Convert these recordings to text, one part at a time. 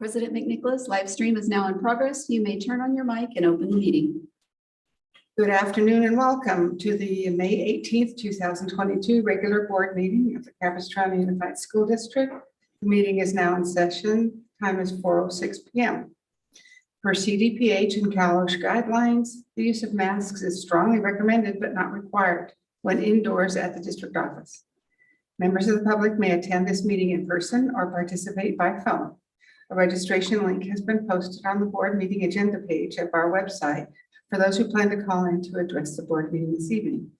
President McNicholas, live stream is now in progress. You may turn on your mic and open the meeting. Good afternoon and welcome to the May 18th, 2022 regular board meeting of the Capstone Unified School District. The meeting is now in session. Time is 4:06 p.m. Per CDPH and CalOSH guidelines, the use of masks is strongly recommended but not required when indoors at the district office. Members of the public may attend this meeting in person or participate by phone. A registration link has been posted on the board meeting agenda page of our website for those who plan to call in to address the board meeting this evening.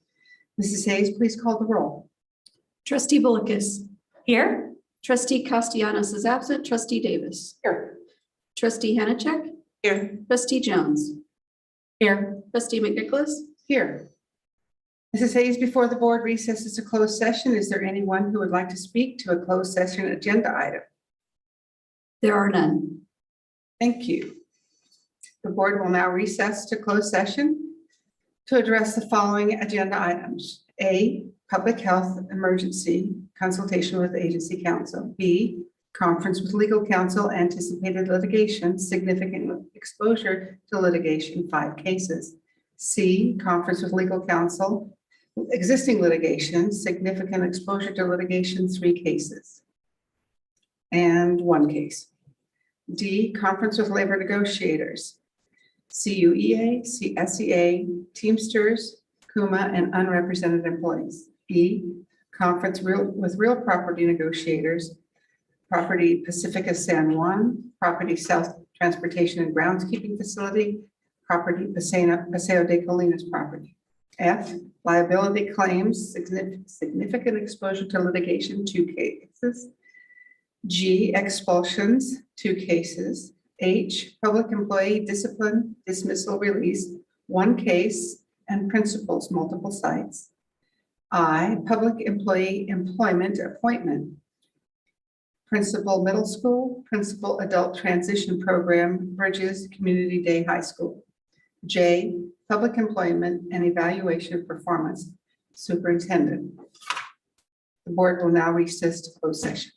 Mrs. Hayes, please call the roll. Trustee Bullicus. Here. Trustee Castellanos is absent. Trustee Davis. Here. Trustee Hanachek. Here. Trustee Jones. Here. Trustee McNicholas. Here. Mrs. Hayes, before the board recesses to closed session, is there anyone who would like to speak to a closed session agenda item? There are none. Thank you. The board will now recess to closed session to address the following agenda items. A, public health emergency consultation with agency counsel. B, conference with legal counsel, anticipated litigation, significant exposure to litigation, 5 cases. C, conference with legal counsel, existing litigation, significant exposure to litigation, 3 cases and 1 case. D, conference with labor negotiators, CUEA, CSEA, Teamsters, CUMA, and unrepresented employees. E, conference with real property negotiators, Property Pacifica San Juan, Property South Transportation and Groundskeeping Facility, Property Paseo de Colinas property. F, liability claims, significant exposure to litigation, 2 cases. G, expulsions, 2 cases. H, public employee discipline, dismissal, release, 1 case, and principals, multiple sites. I, public employee employment appointment, principal middle school, principal adult transition program, Bridges Community Day High School. J, public employment and evaluation performance, superintendent. The board will now recess to closed session.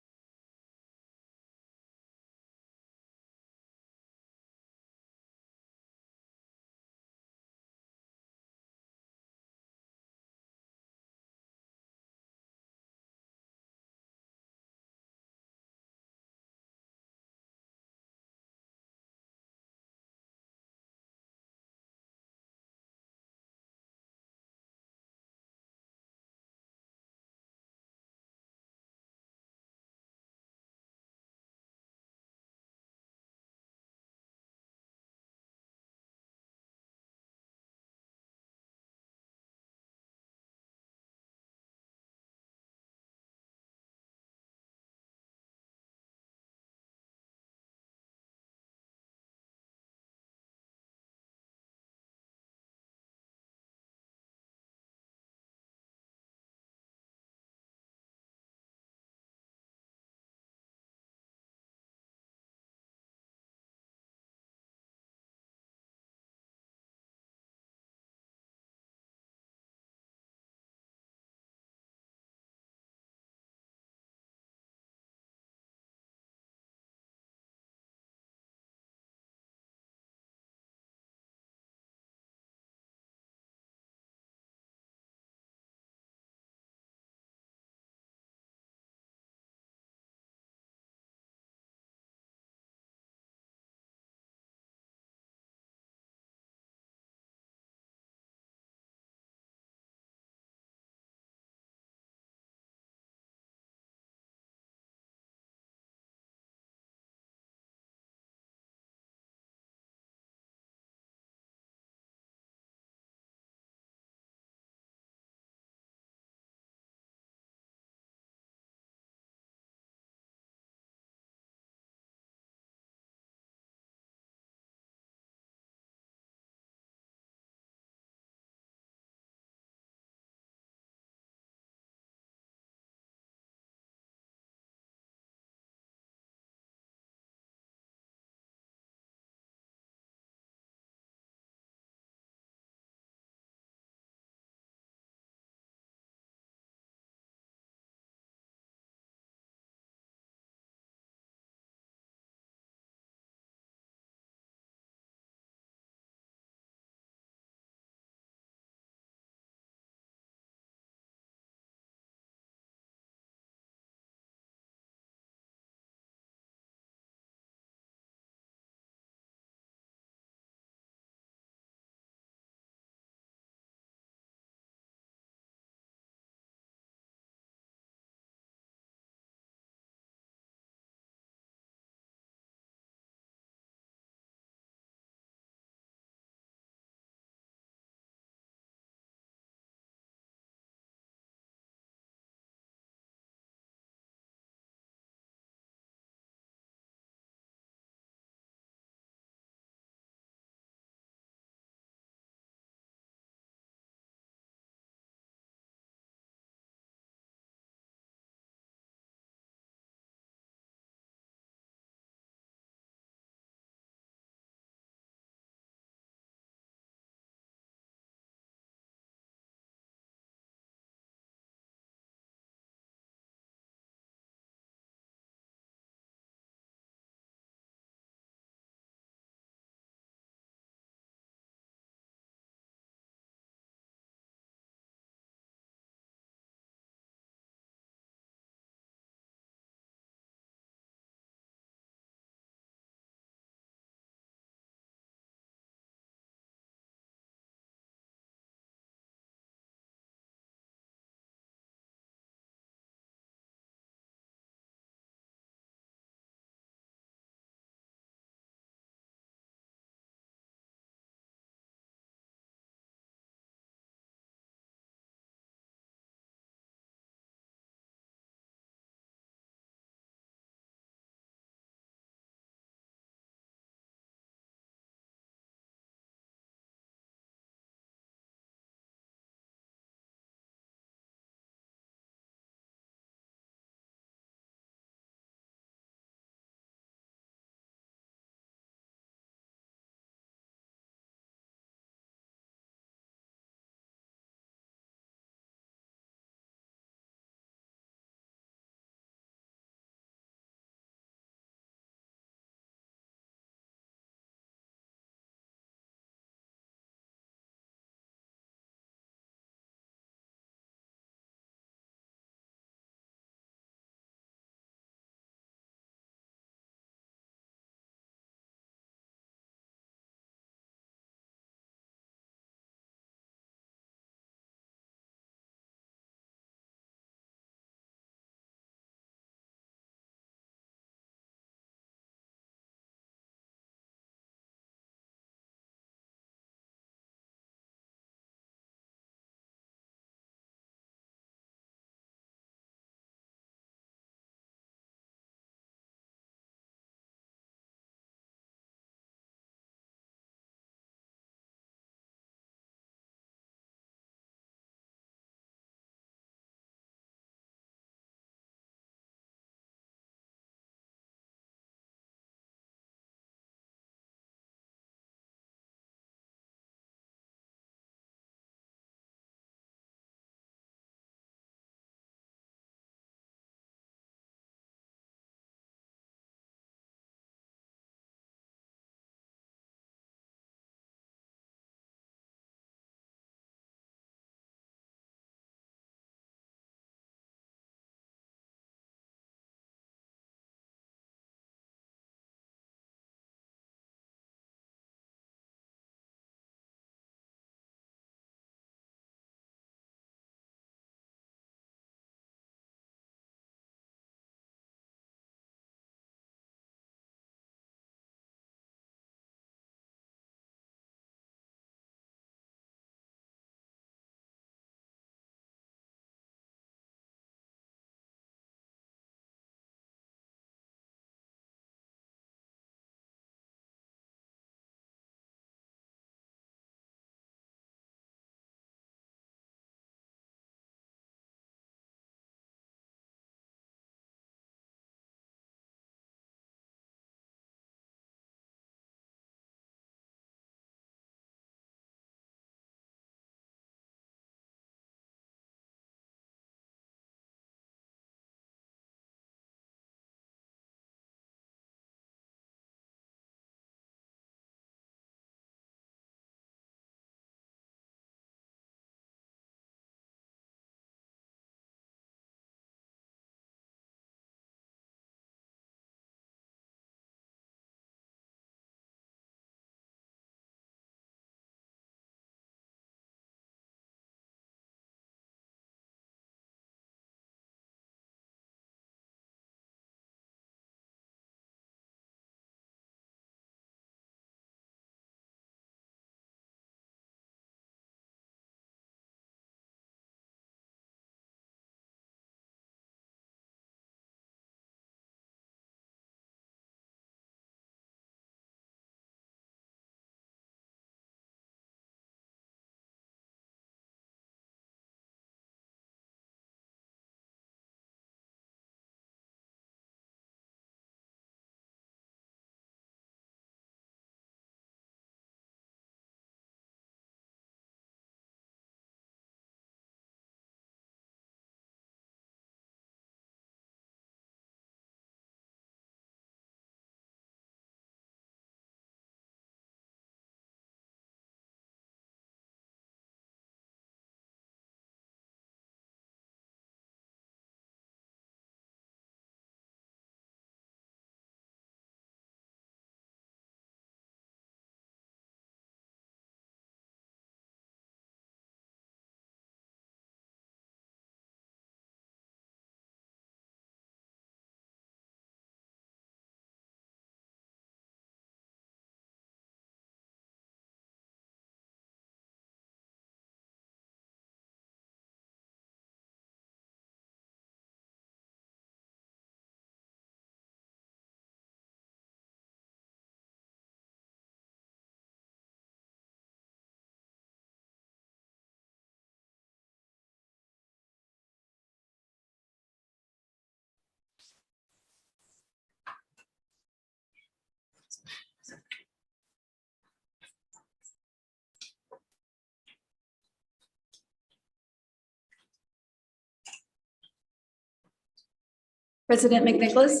President McNicholas.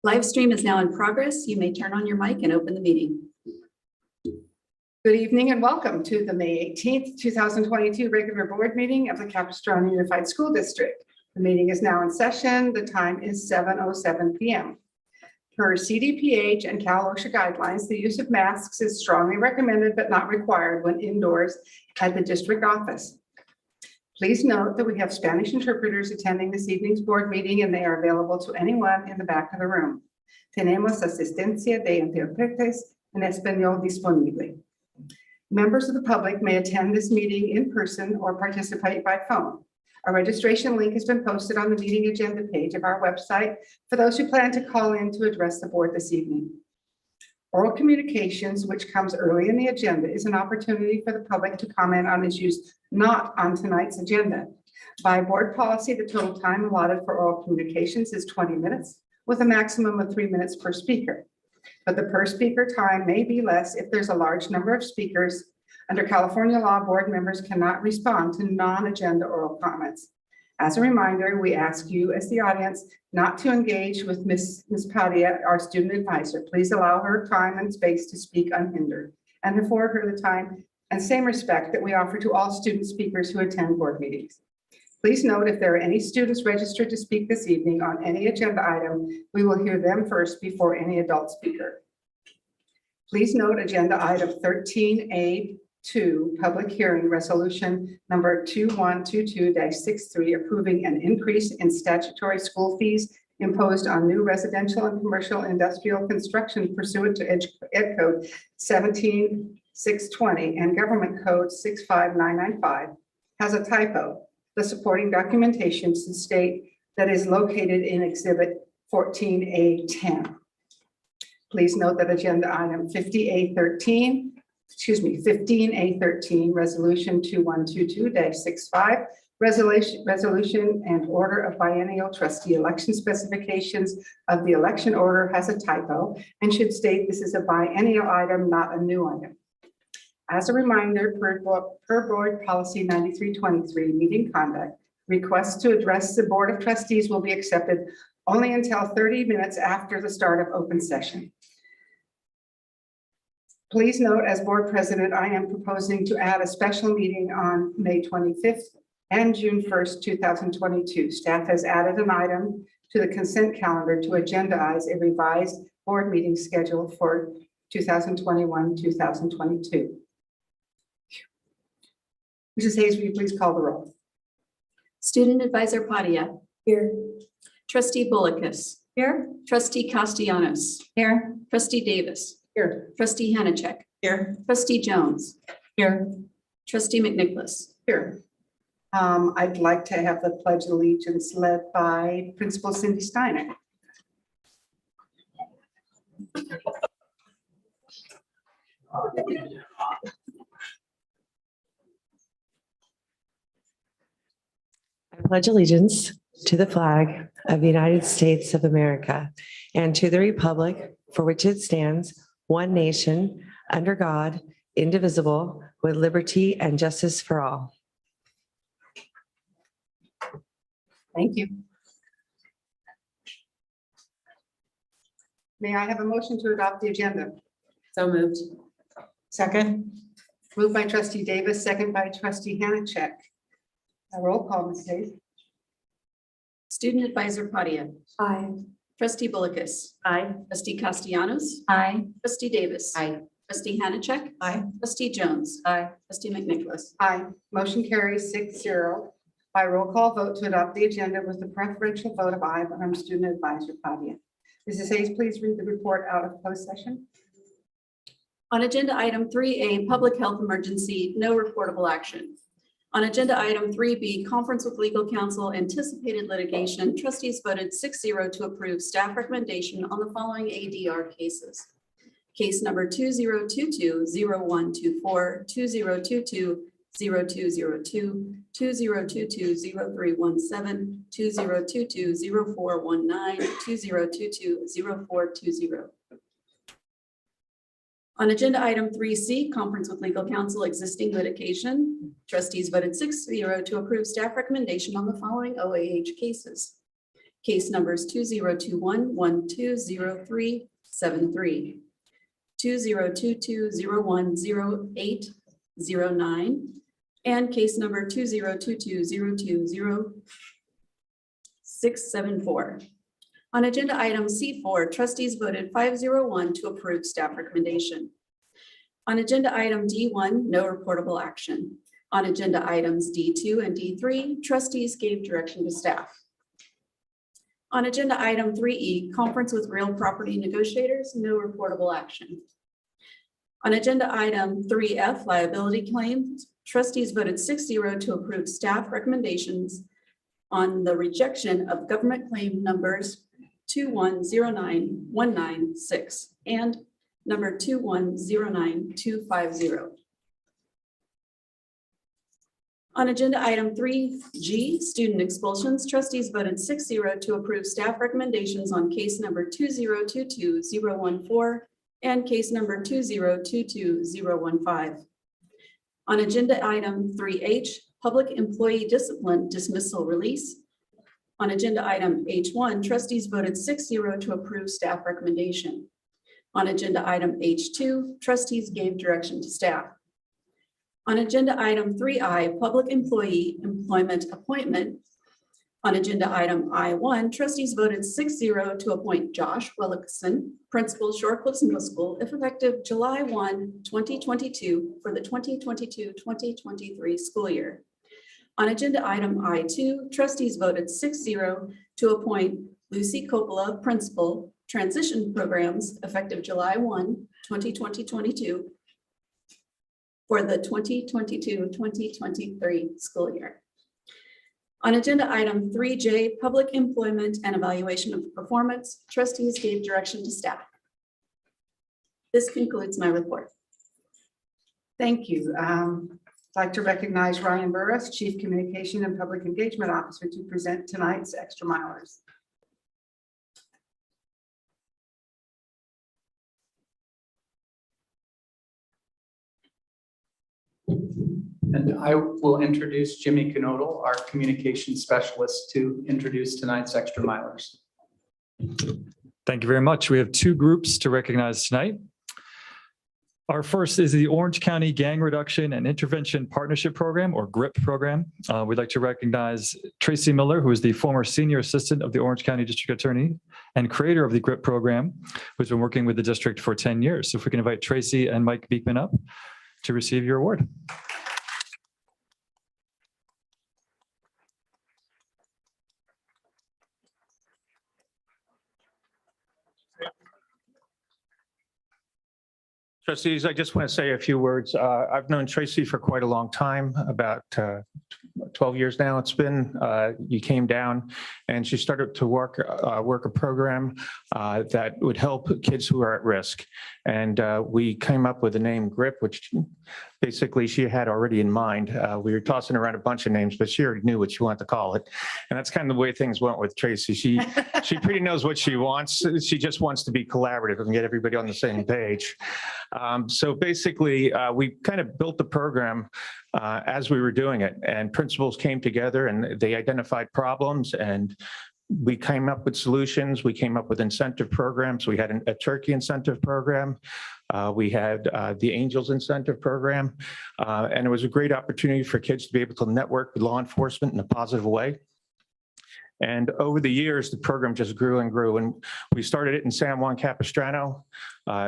Live stream is now in progress. You may turn on your mic and open the meeting. Good evening and welcome to the May 18th, 2022 regular board meeting of the Capstone Unified School District. The meeting is now in session. The time is 7:07 p.m. Per CDPH and Cal OSHA guidelines, the use of masks is strongly recommended but not required when indoors at the district office. Please note that we have Spanish interpreters attending this evening's board meeting and they are available to anyone in the back of the room. Tenemos asistencia de intérpretes en español disponible. Members of the public may attend this meeting in person or participate by phone. A registration link has been posted on the meeting agenda page of our website for those who plan to call in to address the board this evening. Oral communications, which comes early in the agenda, is an opportunity for the public to comment on issues not on tonight's agenda. By board policy, the total time allotted for oral communications is 20 minutes with a maximum of 3 minutes per speaker. But the per speaker time may be less if there's a large number of speakers. Under California law, board members cannot respond to non-agenda oral comments. As a reminder, we ask you as the audience not to engage with Ms. Padilla, our student advisor. Please allow her time and space to speak unhindered and afford her the time and same respect that we offer to all student speakers who attend board meetings. Please note if there are any students registered to speak this evening on any agenda item, we will hear them first before any adult speaker. Please note agenda item 13A2, public hearing resolution number 2122-63, approving an increase in statutory school fees imposed on new residential and commercial industrial construction pursuant to Ed Code 17620 and Government Code 65995 has a typo. The supporting documentation should state that is located in Exhibit 14A10. Please note that agenda item 15A13, resolution 2122-65, resolution and order of biennial trustee election specifications of the election order has a typo and should state this is a biennial item, not a new item. As a reminder, per board policy 9323, meeting conduct, requests to address the Board of Trustees will be accepted only until 30 minutes after the start of open session. Please note, as board president, I am proposing to add a special meeting on May 25th and June 1st, 2022. Staff has added an item to the consent calendar to agendize a revised board meeting schedule for 2021-2022. Mrs. Hayes, will you please call the roll? Student advisor Padilla. Here. Trustee Bullicus. Here. Trustee Castellanos. Here. Trustee Davis. Here. Trustee Hanachek. Here. Trustee Jones. Here. Trustee McNicholas. Here. I'd like to have the Pledge of Allegiance led by Principal Cindy Steiner. I pledge allegiance to the flag of the United States of America and to the republic for which it stands, one nation, under God, indivisible, with liberty and justice for all. Thank you. May I have a motion to adopt the agenda? So moved. Second. Moved by Trustee Davis, second by Trustee Hanachek. A roll call, Ms. Hayes. Student advisor Padilla. Aye. Trustee Bullicus. Aye. Trustee Castellanos. Aye. Trustee Davis. Aye. Trustee Hanachek. Aye. Trustee Jones. Aye. Trustee McNicholas. Aye. Motion carries 6-0. By roll call vote to adopt the agenda with the preferential vote of aye from Student Advisor Padilla. Mrs. Hayes, please read the report out of closed session. On agenda item 3A, public health emergency, no reportable action. On agenda item 3B, conference with legal counsel, anticipated litigation, trustees voted 6-0 to approve staff recommendation on the following ADR cases. Case number 2022-0124, 0202, 2022, 0317, 2022, 0419, 2022, 0420. On agenda item 3C, conference with legal counsel, existing litigation, trustees voted 6-0 to approve staff recommendation on the following OAH cases. Case numbers 2021-120373, 2022-010809, and case number 2022-020674. On agenda item C4, trustees voted 501 to approve staff recommendation. On agenda item D1, no reportable action. On agenda items D2 and D3, trustees gave direction to staff. On agenda item 3E, conference with real property negotiators, no reportable action. On agenda item 3F, liability claims, trustees voted 6-0 to approve staff recommendations on the rejection of government claim numbers 2109196 and number 2109250. On agenda item 3G, student expulsions, trustees voted 6-0 to approve staff recommendations on case number 2022014 and case number 2022015. On agenda item 3H, public employee discipline dismissal release. On agenda item H1, trustees voted 6-0 to approve staff recommendation. On agenda item H2, trustees gave direction to staff. On agenda item 3I, public employee employment appointment. On agenda item I1, trustees voted 6-0 to appoint Josh Willickson, principal, Shore Cliffs Middle School, if effective July 1, 2022 for the 2022-2023 school year. On agenda item I2, trustees voted 6-0 to appoint Lucy Coppola, principal, transition programs, effective July 1, 2022 for the 2022-2023 school year. On agenda item 3J, public employment and evaluation of performance, trustees gave direction to staff. This concludes my report. Thank you. I'd like to recognize Ryan Burris, Chief Communication and Public Engagement Officer, to present tonight's extra milers. And I will introduce Jimmy Knodel, our communication specialist, to introduce tonight's extra milers. Thank you very much. We have two groups to recognize tonight. Our first is the Orange County Gang Reduction and Intervention Partnership Program, or GRIP program. We'd like to recognize Tracy Miller, who is the former senior assistant of the Orange County District Attorney and creator of the GRIP program, who's been working with the district for 10 years. So if we can invite Tracy and Mike Beekman up to receive your award. Trustees, I just want to say a few words. I've known Tracy for quite a long time, about 12 years now. It's been, you came down and she started to work a program that would help kids who are at risk. And we came up with the name GRIP, which basically she had already in mind. We were tossing around a bunch of names, but she already knew what she wanted to call it. And that's kind of the way things went with Tracy. She pretty knows what she wants. She just wants to be collaborative and get everybody on the same page. So basically, we kind of built the program as we were doing it, and principals came together and they identified problems, and we came up with solutions. We came up with incentive programs. We had a turkey incentive program. We had the Angels incentive program, and it was a great opportunity for kids to be able to network with law enforcement in a positive way. And over the years, the program just grew and grew. And we started it in San Juan Capistrano.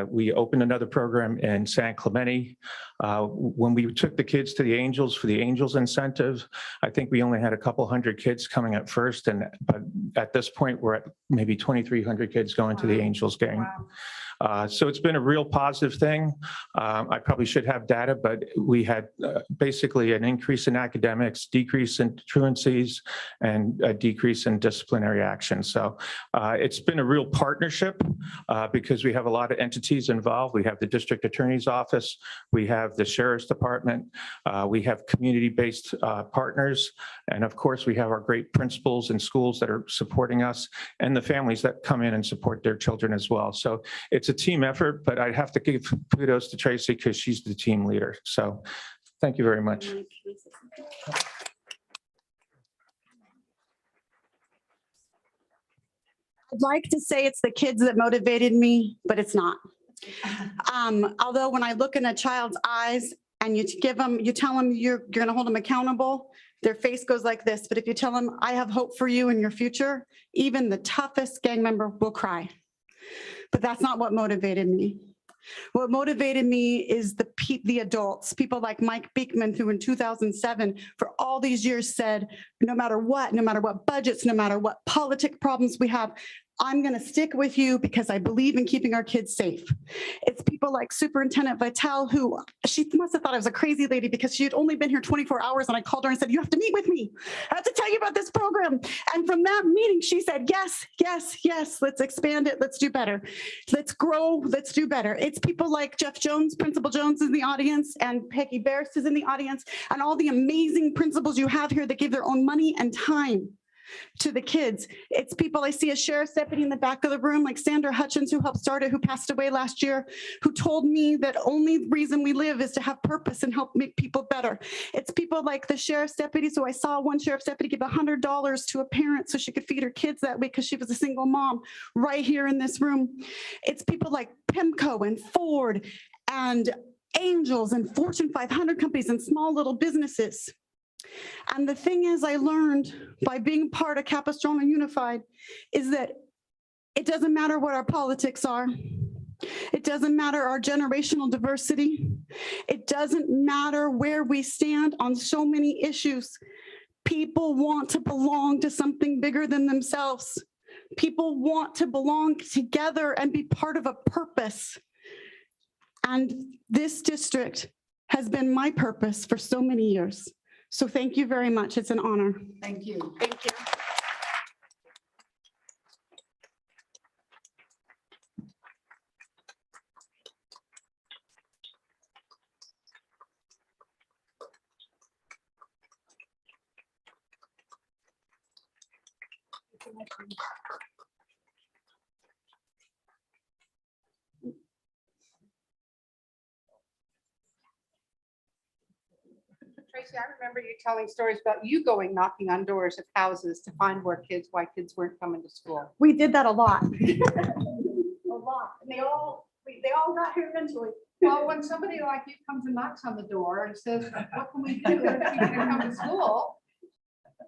We opened another program in San Clemente. When we took the kids to the Angels for the Angels incentive, I think we only had a couple hundred kids coming at first. But at this point, we're at maybe 2,300 kids going to the Angels game. So it's been a real positive thing. I probably should have data, but we had basically an increase in academics, decrease in truancies, and a decrease in disciplinary action. So it's been a real partnership because we have a lot of entities involved. We have the district attorney's office, we have the sheriff's department, we have community-based partners, and of course, we have our great principals and schools that are supporting us, and the families that come in and support their children as well. So it's a team effort, but I'd have to give kudos to Tracy because she's the team leader. So thank you very much. I'd like to say it's the kids that motivated me, but it's not. Although when I look in a child's eyes and you tell them you're going to hold them accountable, their face goes like this. But if you tell them, I have hope for you in your future, even the toughest gang member will cry. But that's not what motivated me. What motivated me is the adults, people like Mike Beekman, who in 2007, for all these years said, no matter what budgets, no matter what politic problems we have, I'm going to stick with you because I believe in keeping our kids safe. It's people like Superintendent Vitale, who she must have thought I was a crazy lady because she had only been here 24 hours and I called her and said, you have to meet with me. I have to tell you about this program. And from that meeting, she said, yes, yes, yes, let's expand it. Let's do better. Let's grow. Let's do better. It's people like Jeff Jones, Principal Jones is in the audience, and Peggy Barris is in the audience, and all the amazing principals you have here that give their own money and time to the kids. It's people, I see a sheriff's deputy in the back of the room, like Sandra Hutchins, who helped start it, who passed away last year, who told me that only reason we live is to have purpose and help make people better. It's people like the sheriff's deputy. So I saw one sheriff's deputy give $100 to a parent so she could feed her kids that week because she was a single mom right here in this room. It's people like PIMCO and Ford and Angels and Fortune 500 companies and small little businesses. And the thing is, I learned by being part of Capstone and Unified is that it doesn't matter what our politics are. It doesn't matter our generational diversity. It doesn't matter where we stand on so many issues. People want to belong to something bigger than themselves. People want to belong together and be part of a purpose. And this district has been my purpose for so many years. So thank you very much. It's an honor. Thank you. Thank you. Tracy, I remember you telling stories about you going knocking on doors of houses to find why kids weren't coming to school. We did that a lot. A lot. And they all got here eventually. Well, when somebody like you comes and knocks on the door and says, what can we do if you can come to school?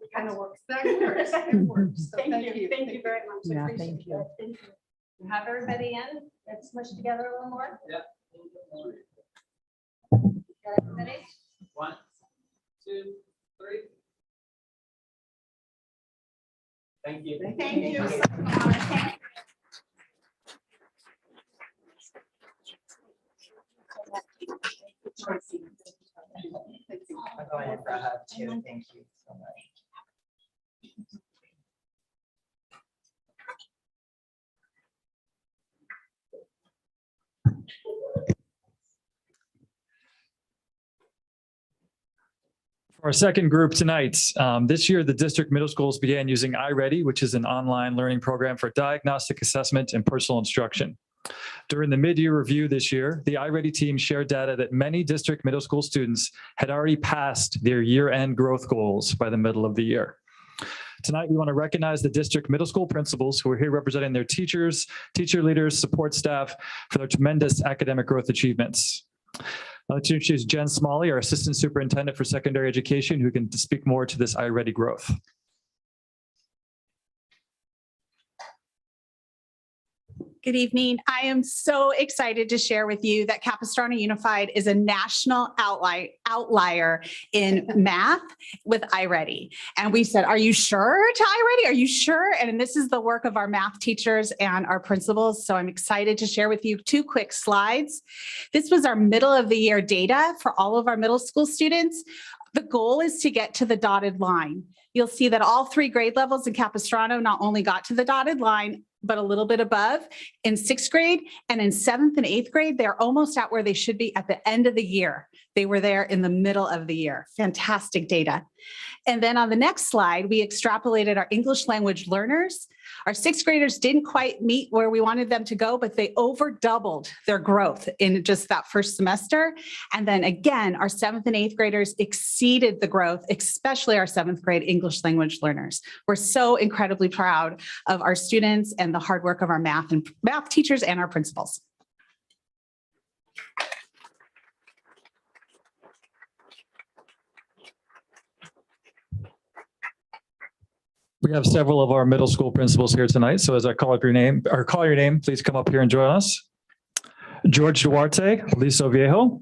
It kind of works. That works. It works. So Thank you. Thank you very much. I Yeah, appreciate thank you. that. Thank you. Have everybody in? Let's smush together a little more. Yeah. Got everybody? 1, 2, 3. Thank you. Thank you so much. I'm going for a hug too. Thank you so much. For our second group tonight, this year, the district middle schools began using iReady, which is an online learning program for diagnostic assessment and personal instruction. During the mid-year review this year, the iReady team shared data that many district middle school students had already passed their year-end growth goals by the middle of the year. Tonight, we want to recognize the district middle school principals who are here representing their teachers, teacher leaders, support staff for their tremendous academic growth achievements. I'd like to introduce Jen Smalley, our Assistant Superintendent for Secondary Education, who can speak more to this iReady growth. Good evening. I am so excited to share with you that Capistrano Unified is a national outlier in math with iReady. And we said, are you sure to iReady? Are you sure? And this is the work of our math teachers and our principals. So I'm excited to share with you 2 quick slides. This was our middle of the year data for all of our middle school students. The goal is to get to the dotted line. You'll see that all 3 grade levels in Capistrano not only got to the dotted line, but a little bit above in 6th grade, and in 7th and 8th grade, they're almost at where they should be at the end of the year. They were there in the middle of the year. Fantastic data. And then on the next slide, we extrapolated our English language learners. Our 6th graders didn't quite meet where we wanted them to go, but they over doubled their growth in just that first semester. And then again, our 7th and 8th graders exceeded the growth, especially our 7th grade English language learners. We're so incredibly proud of our students and the hard work of our math teachers and our principals. We have several of our middle school principals here tonight. So as I call your name, please come up here and join us. George Duarte, Aliso Viejo.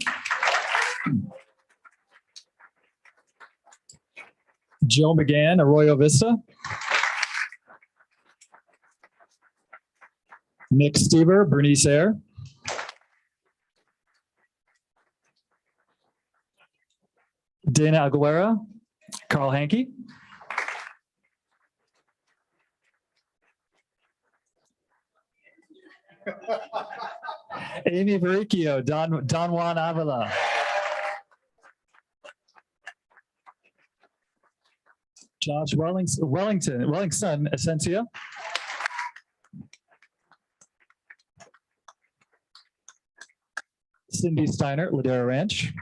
Joe McGann, Arroyo Vista. Nick Stever, Bernice Air. Dana Aguilera, Carl Hankey. Amy Baricchio, Don Juan Avila. Josh Wellington, Essentia. Cindy Steiner, Ladera Ranch.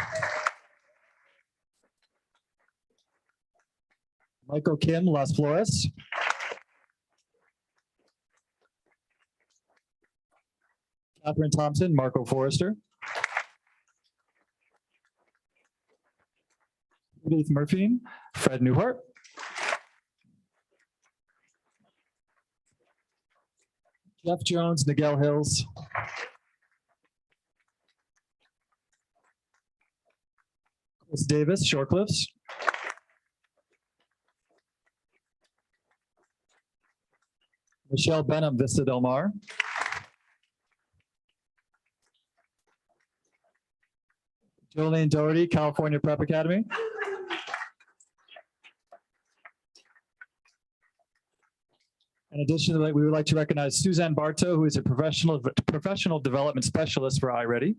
Michael Kim, Las Flores. Catherine Thompson, Marco Forrester. Edith Murphy, Fred Newhart. Jeff Jones, Nigel Hills. Chris Davis, Shorecliffs. Michelle Benham, Vista Del Mar. Jolene Doherty, California Prep Academy. In addition, we would like to recognize Suzanne Bartow, who is a professional development specialist for iReady.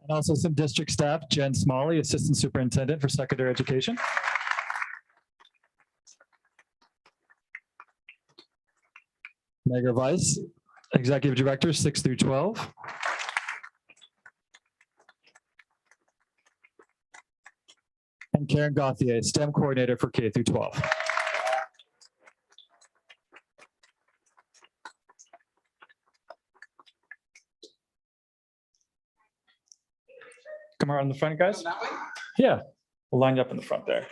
And also some district staff, Jen Smalley, Assistant Superintendent for Secondary Education. Megan Weiss, Executive Director, 6 through 12. And Karen Gauthier, STEM Coordinator for K through 12. Come around the front, guys. Yeah, we'll line you up in the front there.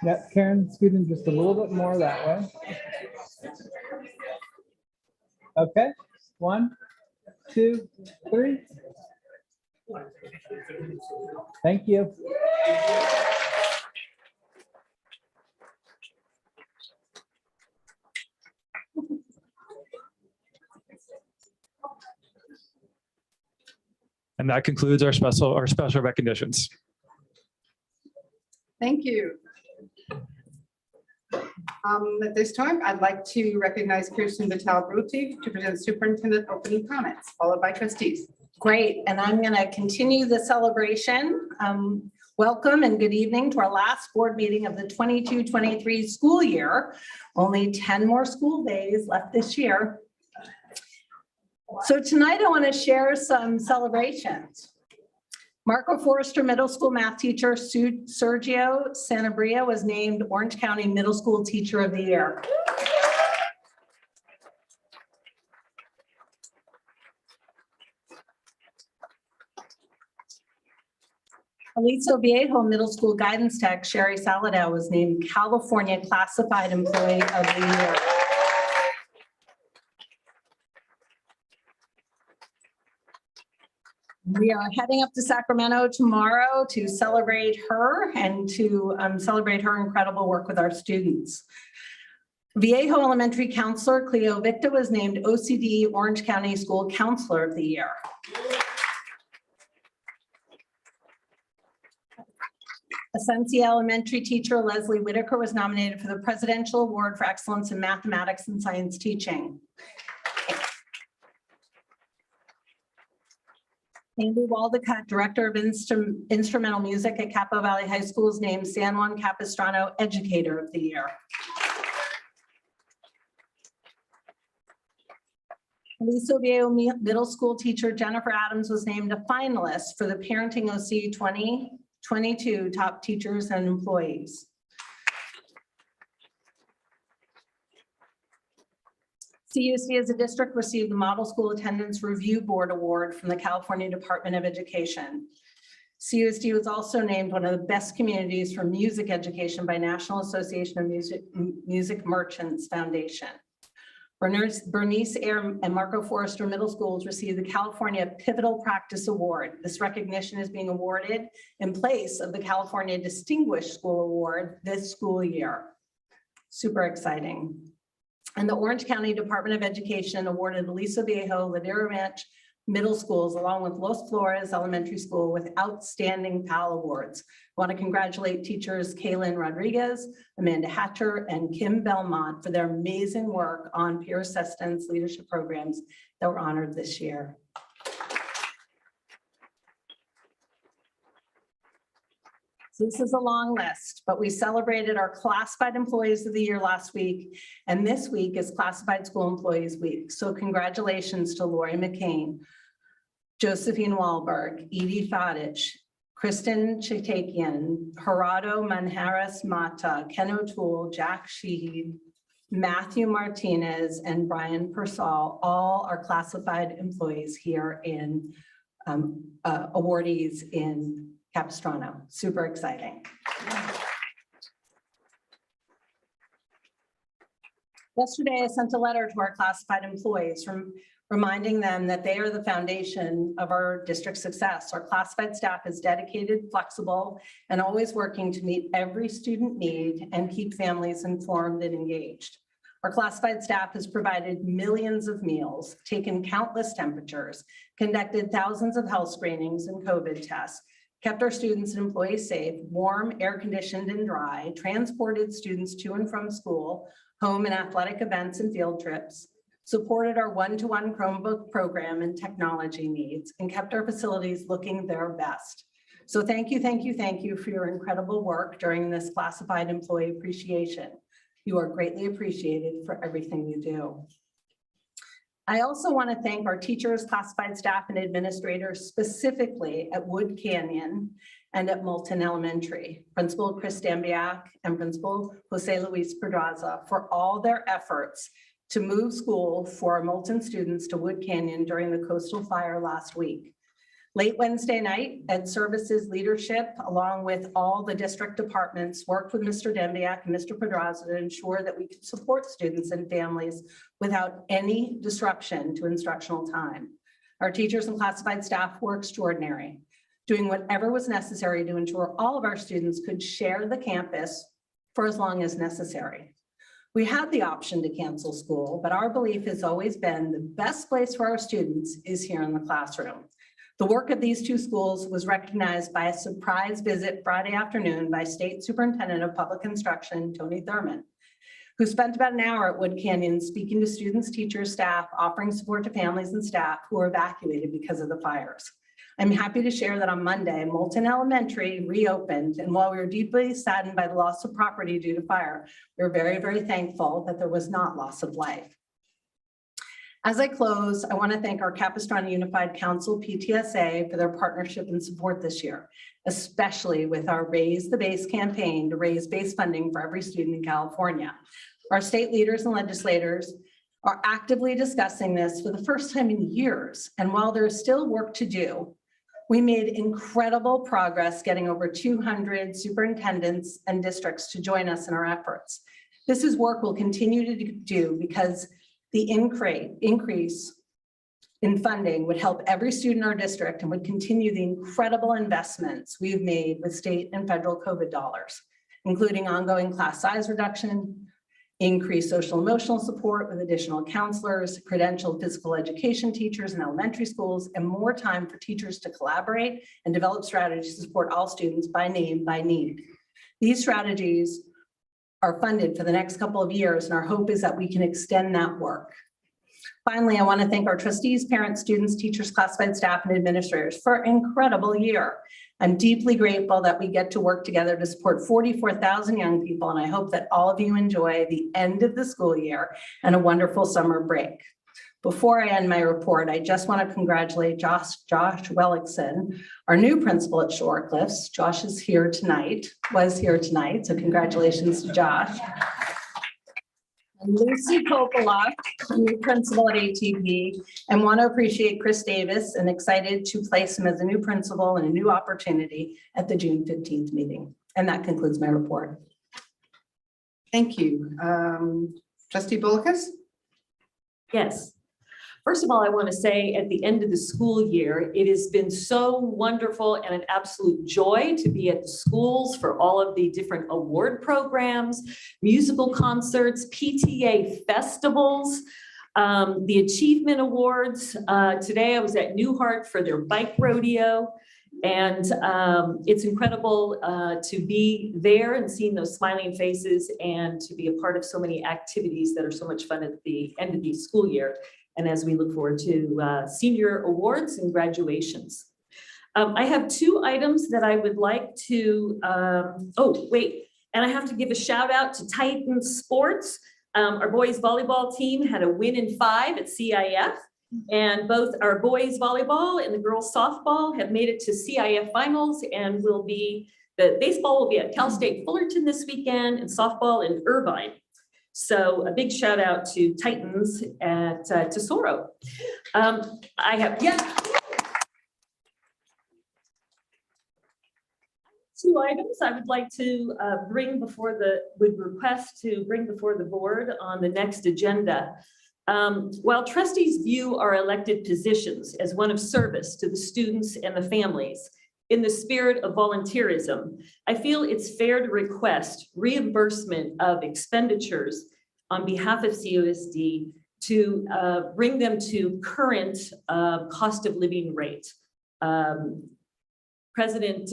Yeah, Karen, scoot in just a little bit more that way. Okay, 1, 2, 3. Thank you. And that concludes our special recognitions. Thank you. At this time, I'd like to recognize Kirsten Vitale-Bruti to present superintendent opening comments, followed by trustees. Great, and I'm going to continue the celebration. Welcome and good evening to our last board meeting of the 22-23 school year. Only 10 more school days left this year. So tonight I want to share some celebrations. Marco Forrester Middle School math teacher Sergio Sanabria was named Orange County Middle School Teacher of the Year. Aliso Viejo Middle School Guidance Tech Sherry Saladao was named California Classified Employee of the Year. We are heading up to Sacramento tomorrow to celebrate her and to celebrate her incredible work with our students. Viejo Elementary Counselor Cleo Victa was named OCD Orange County School Counselor of the Year. Ascensia Elementary teacher Leslie Whitaker was nominated for the Presidential Award for Excellence in Mathematics and Science Teaching. Andy Waldecott, Director of Instrumental Music at Capo Valley High School, is named San Juan Capistrano Educator of the Year. Aliso Viejo Middle School teacher Jennifer Adams was named a finalist for the Parenting OC 2022 Top Teachers and Employees. CUSD as a district received the Model School Attendance Review Board Award from the California Department of Education. CUSD was also named one of the best communities for music education by National Association of Music Merchants Foundation. Bernice Ayer and Marco Forrester Middle Schools received the California Pivotal Practice Award. This recognition is being awarded in place of the California Distinguished School Award this school year. Super exciting. And the Orange County Department of Education awarded Aliso Viejo, Ladera Ranch Middle Schools, along with Los Flores Elementary School, with outstanding PAL awards. I want to congratulate teachers Kaylin Rodriguez, Amanda Hatcher, and Kim Belmont for their amazing work on peer assistance leadership programs that were honored this year. So this is a long list, but we celebrated our Classified Employees of the Year last week, and this week is Classified School Employees Week. So congratulations to Lori McCain, Josephine Wahlberg, Edie Fadich, Kristen Chatakian, Gerardo Manjares Mata, Ken O'Toole, Jack Sheehy, Matthew Martinez, and Brian Persall, all are classified employees here in awardees in Capistrano. Super exciting. Yesterday, I sent a letter to our classified employees reminding them that they are the foundation of our district success. Our classified staff is dedicated, flexible, and always working to meet every student need and keep families informed and engaged. Our classified staff has provided millions of meals, taken countless temperatures, conducted thousands of health screenings and COVID tests, kept our students and employees safe, warm, air-conditioned, and dry, transported students to and from school, home and athletic events and field trips, supported our one-to-one Chromebook program and technology needs, and kept our facilities looking their best. So thank you, thank you, thank you for your incredible work during this Classified Employee Appreciation. You are greatly appreciated for everything you do. I also want to thank our teachers, classified staff, and administrators, specifically at Wood Canyon and at Moulton Elementary, Principal Chris Dambiak and Principal Jose Luis Pedraza, for all their efforts to move school for our Moulton students to Wood Canyon during the coastal fire last week. Late Wednesday night, Ed Services leadership, along with all the district departments, worked with Mr. Dembiak and Mr. Pedraza to ensure that we could support students and families without any disruption to instructional time. Our teachers and classified staff were extraordinary, doing whatever was necessary to ensure all of our students could share the campus for as long as necessary. We had the option to cancel school, but our belief has always been the best place for our students is here in the classroom. The work of these two schools was recognized by a surprise visit Friday afternoon by State Superintendent of Public Instruction, Tony Thurman, who spent about an hour at Wood Canyon speaking to students, teachers, staff, offering support to families and staff who were evacuated because of the fires. I'm happy to share that on Monday, Moulton Elementary reopened, and while we were deeply saddened by the loss of property due to fire, we were very, very thankful that there was not loss of life. As I close, I want to thank our Capistrano Unified Council, PTSA, for their partnership and support this year, especially with our Raise the Base campaign to raise base funding for every student in California. Our state leaders and legislators are actively discussing this for the first time in years. And while there is still work to do, we made incredible progress getting over 200 superintendents and districts to join us in our efforts. This is work we'll continue to do because the increase in funding would help every student in our district and would continue the incredible investments we've made with state and federal COVID dollars, including ongoing class size reduction, increased social emotional support with additional counselors, credentialed physical education teachers in elementary schools, and more time for teachers to collaborate and develop strategies to support all students by name, by need. These strategies are funded for the next couple of years, and our hope is that we can extend that work. Finally, I want to thank our trustees, parents, students, teachers, classified staff, and administrators for an incredible year. I'm deeply grateful that we get to work together to support 44,000 young people, and I hope that all of you enjoy the end of the school year and a wonderful summer break. Before I end my report, I just want to congratulate Josh Wellickson, our new principal at Shore Cliffs. Josh is here tonight, was here tonight, so congratulations to Josh. And Lucy Coppola, new principal at ATP, and want to appreciate Chris Davis and excited to place him as a new principal and a new opportunity at the June 15th meeting. And that concludes my report. Thank you. Trustee Bolkus? Yes. First of all, I want to say at the end of the school year, it has been so wonderful and an absolute joy to be at the schools for all of the different award programs, musical concerts, PTA festivals, the achievement awards. Today I was at Newhart for their bike rodeo. And it's incredible to be there and seeing those smiling faces and to be a part of so many activities that are so much fun at the end of the school year. And as we look forward to senior awards and graduations. I have two items that I would like to, and I have to give a shout out to Titan Sports. Our boys volleyball team had a win in 5 at CIF. And both our boys volleyball and the girls softball have made it to CIF finals and the baseball will be at Cal State Fullerton this weekend and softball in Irvine. So a big shout out to Titans at Tesoro. Two items I would like to request to bring before the board on the next agenda. While trustees view our elected positions as one of service to the students and the families, in the spirit of volunteerism, I feel it's fair to request reimbursement of expenditures on behalf of CUSD to bring them to current cost of living rate. President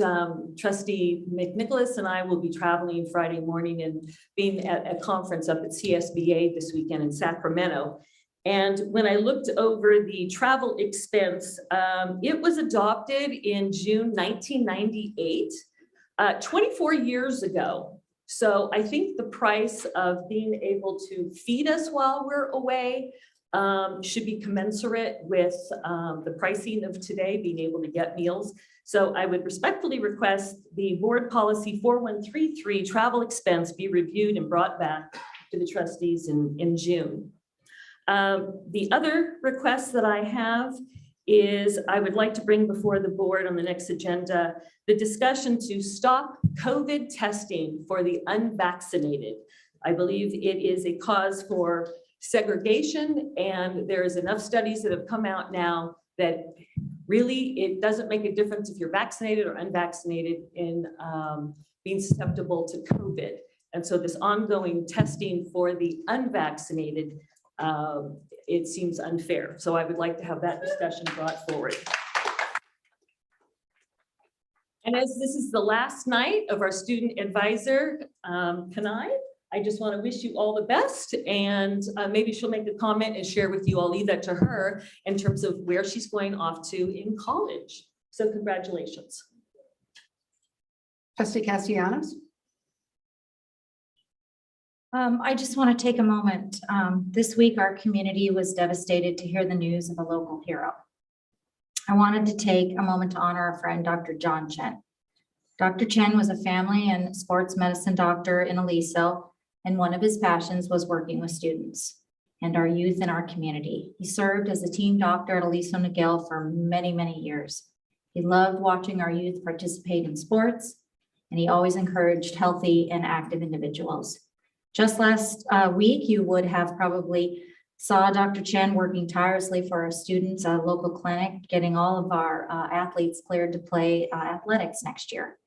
Trustee McNicholas and I will be traveling Friday morning and being at a conference up at CSBA this weekend in Sacramento. And when I looked over the travel expense, it was adopted in June 1998, 24 years ago. So I think the price of being able to feed us while we're away should be commensurate with the pricing of today, being able to get meals. So I would respectfully request the board policy 4133 travel expense be reviewed and brought back to the trustees in June. The other request that I have is I would like to bring before the board on the next agenda the discussion to stop COVID testing for the unvaccinated. I believe it is a cause for segregation, and there is enough studies that have come out now that really it doesn't make a difference if you're vaccinated or unvaccinated in being susceptible to COVID. And so this ongoing testing for the unvaccinated, it seems unfair. So I would like to have that discussion brought forward. And as this is the last night of our student advisor, Kanai, I just want to wish you all the best, and maybe she'll make a comment and share with you. I'll leave that to her in terms of where she's going off to in college. So congratulations. Trustee Castellanos? I just want to take a moment. This week, our community was devastated to hear the news of a local hero. I wanted to take a moment to honor our friend, Dr. John Chen. Dr. Chen was a family and sports medicine doctor in Aliso, and one of his passions was working with students and our youth in our community. He served as a team doctor at Aliso Niguel for many, many years. He loved watching our youth participate in sports, and he always encouraged healthy and active individuals. Just last week, you would have probably saw Dr. Chen working tirelessly for our students at a local clinic, getting all of our athletes cleared to play athletics next year.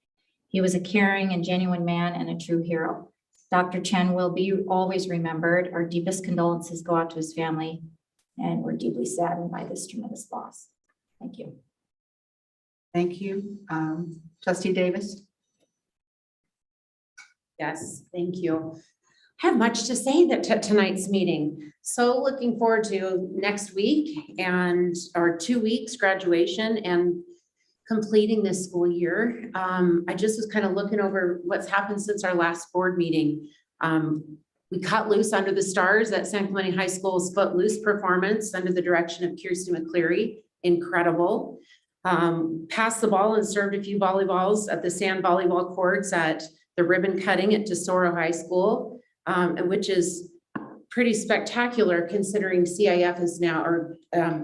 He was a caring and genuine man and a true hero. Dr. Chen will be always remembered. Our deepest condolences go out to his family, and we're deeply saddened by this tremendous loss. Thank you. Thank you. Trustee Davis. Yes, thank you. I have much to say that tonight's meeting. So looking forward to next week and our 2 weeks graduation and completing this school year. I just was kind of looking over what's happened since our last board meeting. We cut loose under the stars at San Clemente High School's Footloose performance under the direction of Kirsten McCleary. Incredible. Passed the ball and served a few volleyballs at the sand volleyball courts at the ribbon cutting at Tesoro High School, which is pretty spectacular considering CIF is now, or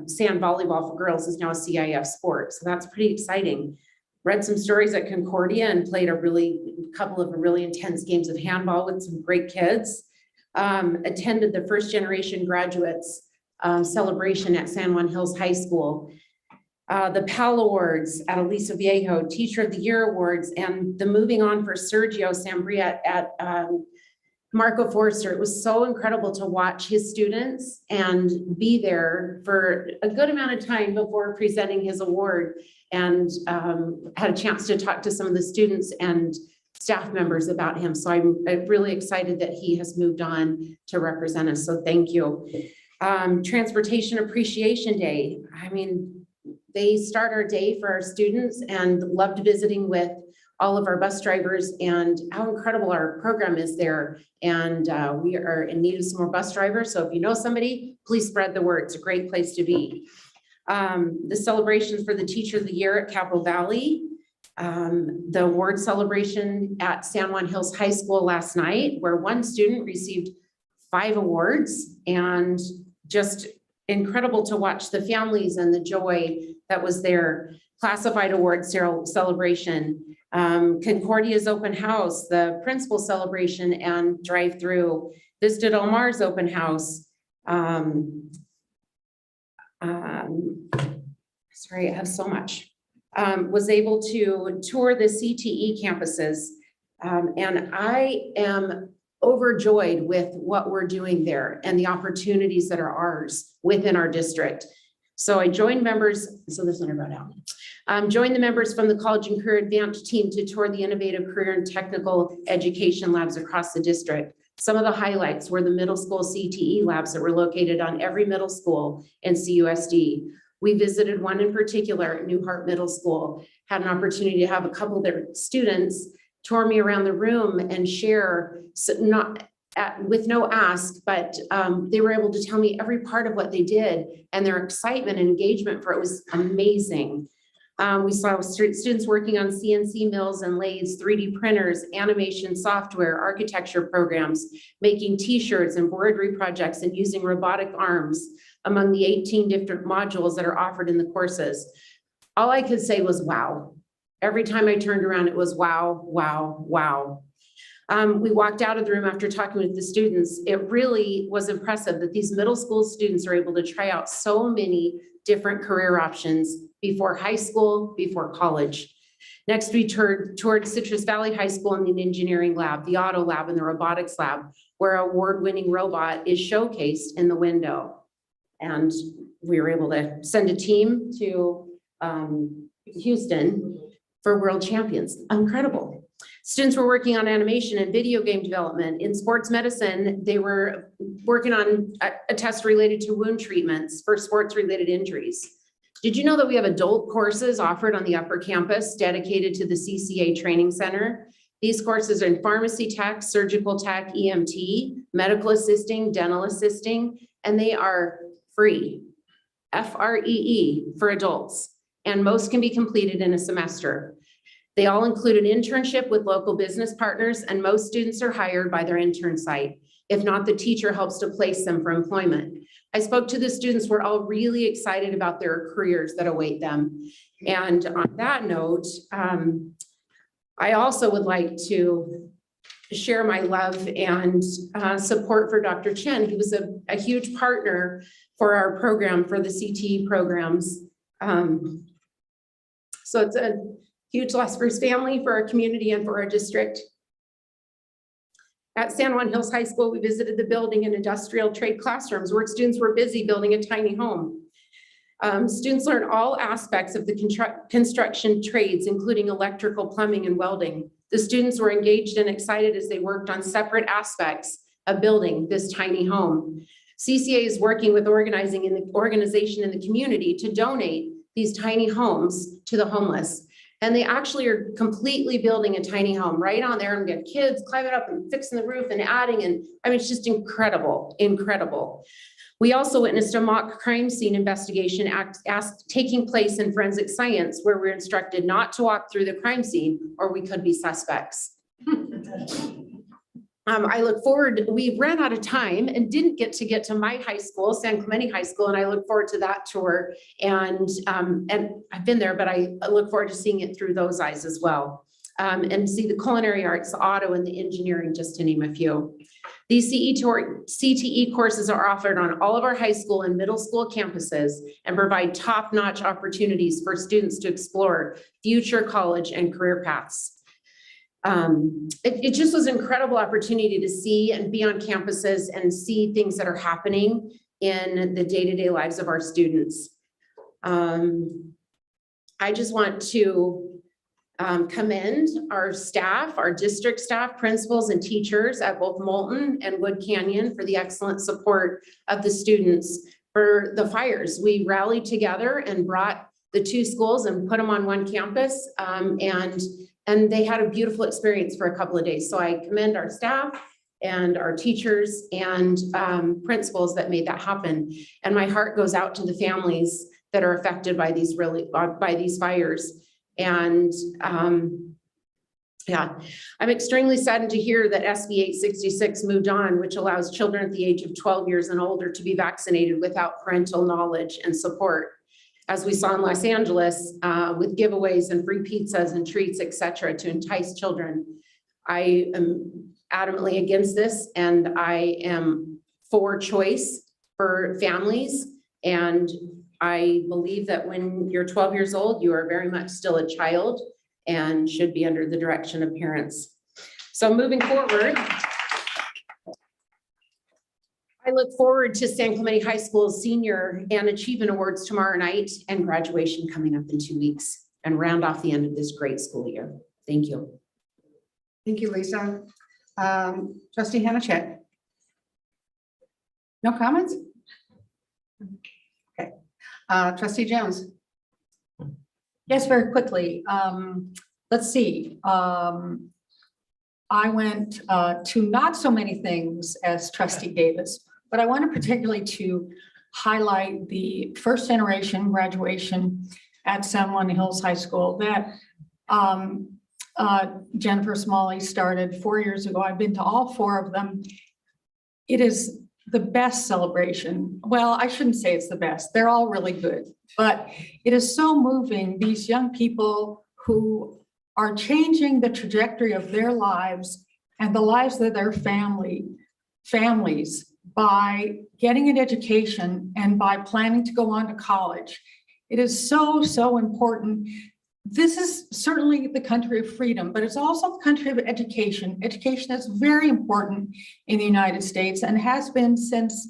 sand volleyball for girls is now a CIF sport. So that's pretty exciting. Read some stories at Concordia and played a couple of really intense games of handball with some great kids. Attended the first generation graduates celebration at San Juan Hills High School. The PAL Awards at Aliso Viejo, Teacher of the Year Awards, and the Moving On for Sergio Sambria at Marco Forster. It was so incredible to watch his students and be there for a good amount of time before presenting his award, and had a chance to talk to some of the students and staff members about him. So I'm really excited that he has moved on to represent us. So thank you. Transportation Appreciation Day. I mean, they start our day for our students, and loved visiting with all of our bus drivers and how incredible our program is there. And we are in need of some more bus drivers. So if you know somebody, please spread the word. It's a great place to be. The celebrations for the Teacher of the Year at Capo Valley. The award celebration at San Juan Hills High School last night, where one student received 5 awards, and just incredible to watch the families and the joy that was there. Classified award celebration, Concordia's open house, the principal celebration and drive-through, visited Omar's open house. Sorry, I have so much. Was able to tour the CTE campuses, and I am overjoyed with what we're doing there and the opportunities that are ours within our district. So I joined members, so this one I wrote out. Joined the members from the College and Career Advantage team to tour the innovative career and technical education labs across the district. Some of the highlights were the middle school CTE labs that were located on every middle school in CUSD. We visited one in particular at New Hart Middle School, had an opportunity to have a couple of their students tour me around the room and share, with no ask, but they were able to tell me every part of what they did, and their excitement and engagement for it was amazing. We saw students working on CNC mills and lathes, 3D printers, animation software, architecture programs, making t-shirts, embroidery projects, and using robotic arms among the 18 different modules that are offered in the courses. All I could say was, wow. Every time I turned around, it was wow, wow, wow. We walked out of the room after talking with the students. It really was impressive that these middle school students are able to try out so many different career options before high school, before college. Next, we toured Citrus Valley High School in the engineering lab, the auto lab, and the robotics lab, where an award-winning robot is showcased in the window. And we were able to send a team to Houston for world champions. Incredible. Students were working on animation and video game development. In sports medicine, they were working on a test related to wound treatments for sports-related injuries. Did you know that we have adult courses offered on the upper campus dedicated to the CCA Training Center? These courses are in pharmacy tech, surgical tech, EMT, medical assisting, dental assisting, and they are free, FREE for adults, and most can be completed in a semester. They all include an internship with local business partners, and most students are hired by their intern site. If not, the teacher helps to place them for employment. I spoke to the students, we're all really excited about their careers that await them. And on that note, I also would like to share my love and support for Dr. Chen. He was a huge partner for our program, for the CTE programs. So it's a huge loss for his family, for our community, and for our district. At San Juan Hills High School, we visited the building and industrial trade classrooms where students were busy building a tiny home. Students learn all aspects of the construction trades, including electrical, plumbing, and welding. The students were engaged and excited as they worked on separate aspects of building this tiny home. CCA is working with organization in the community to donate these tiny homes to the homeless. And they actually are completely building a tiny home right on there, and we have kids climbing up and fixing the roof and adding, and I mean, it's just incredible, incredible. We also witnessed a mock crime scene investigation taking place in forensic science, where we're instructed not to walk through the crime scene or we could be suspects. I look forward, we ran out of time and didn't get to my high school, San Clemente High School, and I look forward to that tour. And I've been there, but I look forward to seeing it through those eyes as well. And see the culinary arts, the auto, and the engineering, just to name a few. These CTE courses are offered on all of our high school and middle school campuses and provide top-notch opportunities for students to explore future college and career paths. It just was an incredible opportunity to see and be on campuses and see things that are happening in the day-to-day lives of our students. I just want to commend our staff, our district staff, principals, and teachers at both Moulton and Wood Canyon for the excellent support of the students for the fires. We rallied together and brought the two schools and put them on one campus, and they had a beautiful experience for a couple of days. So I commend our staff and our teachers and principals that made that happen. And my heart goes out to the families that are affected by these fires. And yeah, I'm extremely saddened to hear that SB 866 moved on, which allows children at the age of 12 years and older to be vaccinated without parental knowledge and support. As we saw in Los Angeles, with giveaways and free pizzas and treats, etc., to entice children. I am adamantly against this, and I am for choice for families. And I believe that when you're 12 years old, you are very much still a child and should be under the direction of parents. So moving forward, I look forward to San Clemente High School's Senior and Achievement Awards tomorrow night and graduation coming up in 2 weeks and round off the end of this great school year. Thank you. Thank you, Lisa. Trustee Hanachek. No comments? Okay. Trustee Jones. Yes, very quickly. Let's see. I went to not so many things as Trustee Davis, but I wanted particularly to highlight the first generation graduation at San Juan Hills High School that Jennifer Smalley started 4 years ago. I've been to all 4 of them. It is the best celebration. Well, I shouldn't say it's the best. They're all really good, but it is so moving. These young people who are changing the trajectory of their lives and the lives of their families by getting an education and by planning to go on to college. It is so, so important. This is certainly the country of freedom, but it's also the country of education. Education is very important in the United States and has been since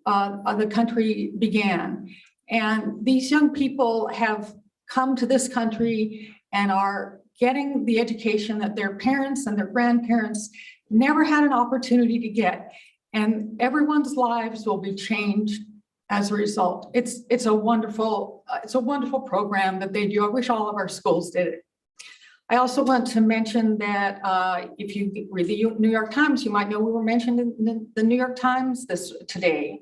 the country began. And these young people have come to this country and are getting the education that their parents and their grandparents never had an opportunity to get. And everyone's lives will be changed as a result. It's a wonderful program that they do. I wish all of our schools did it. I also want to mention that if you read the New York Times, you might know we were mentioned in the New York Times today.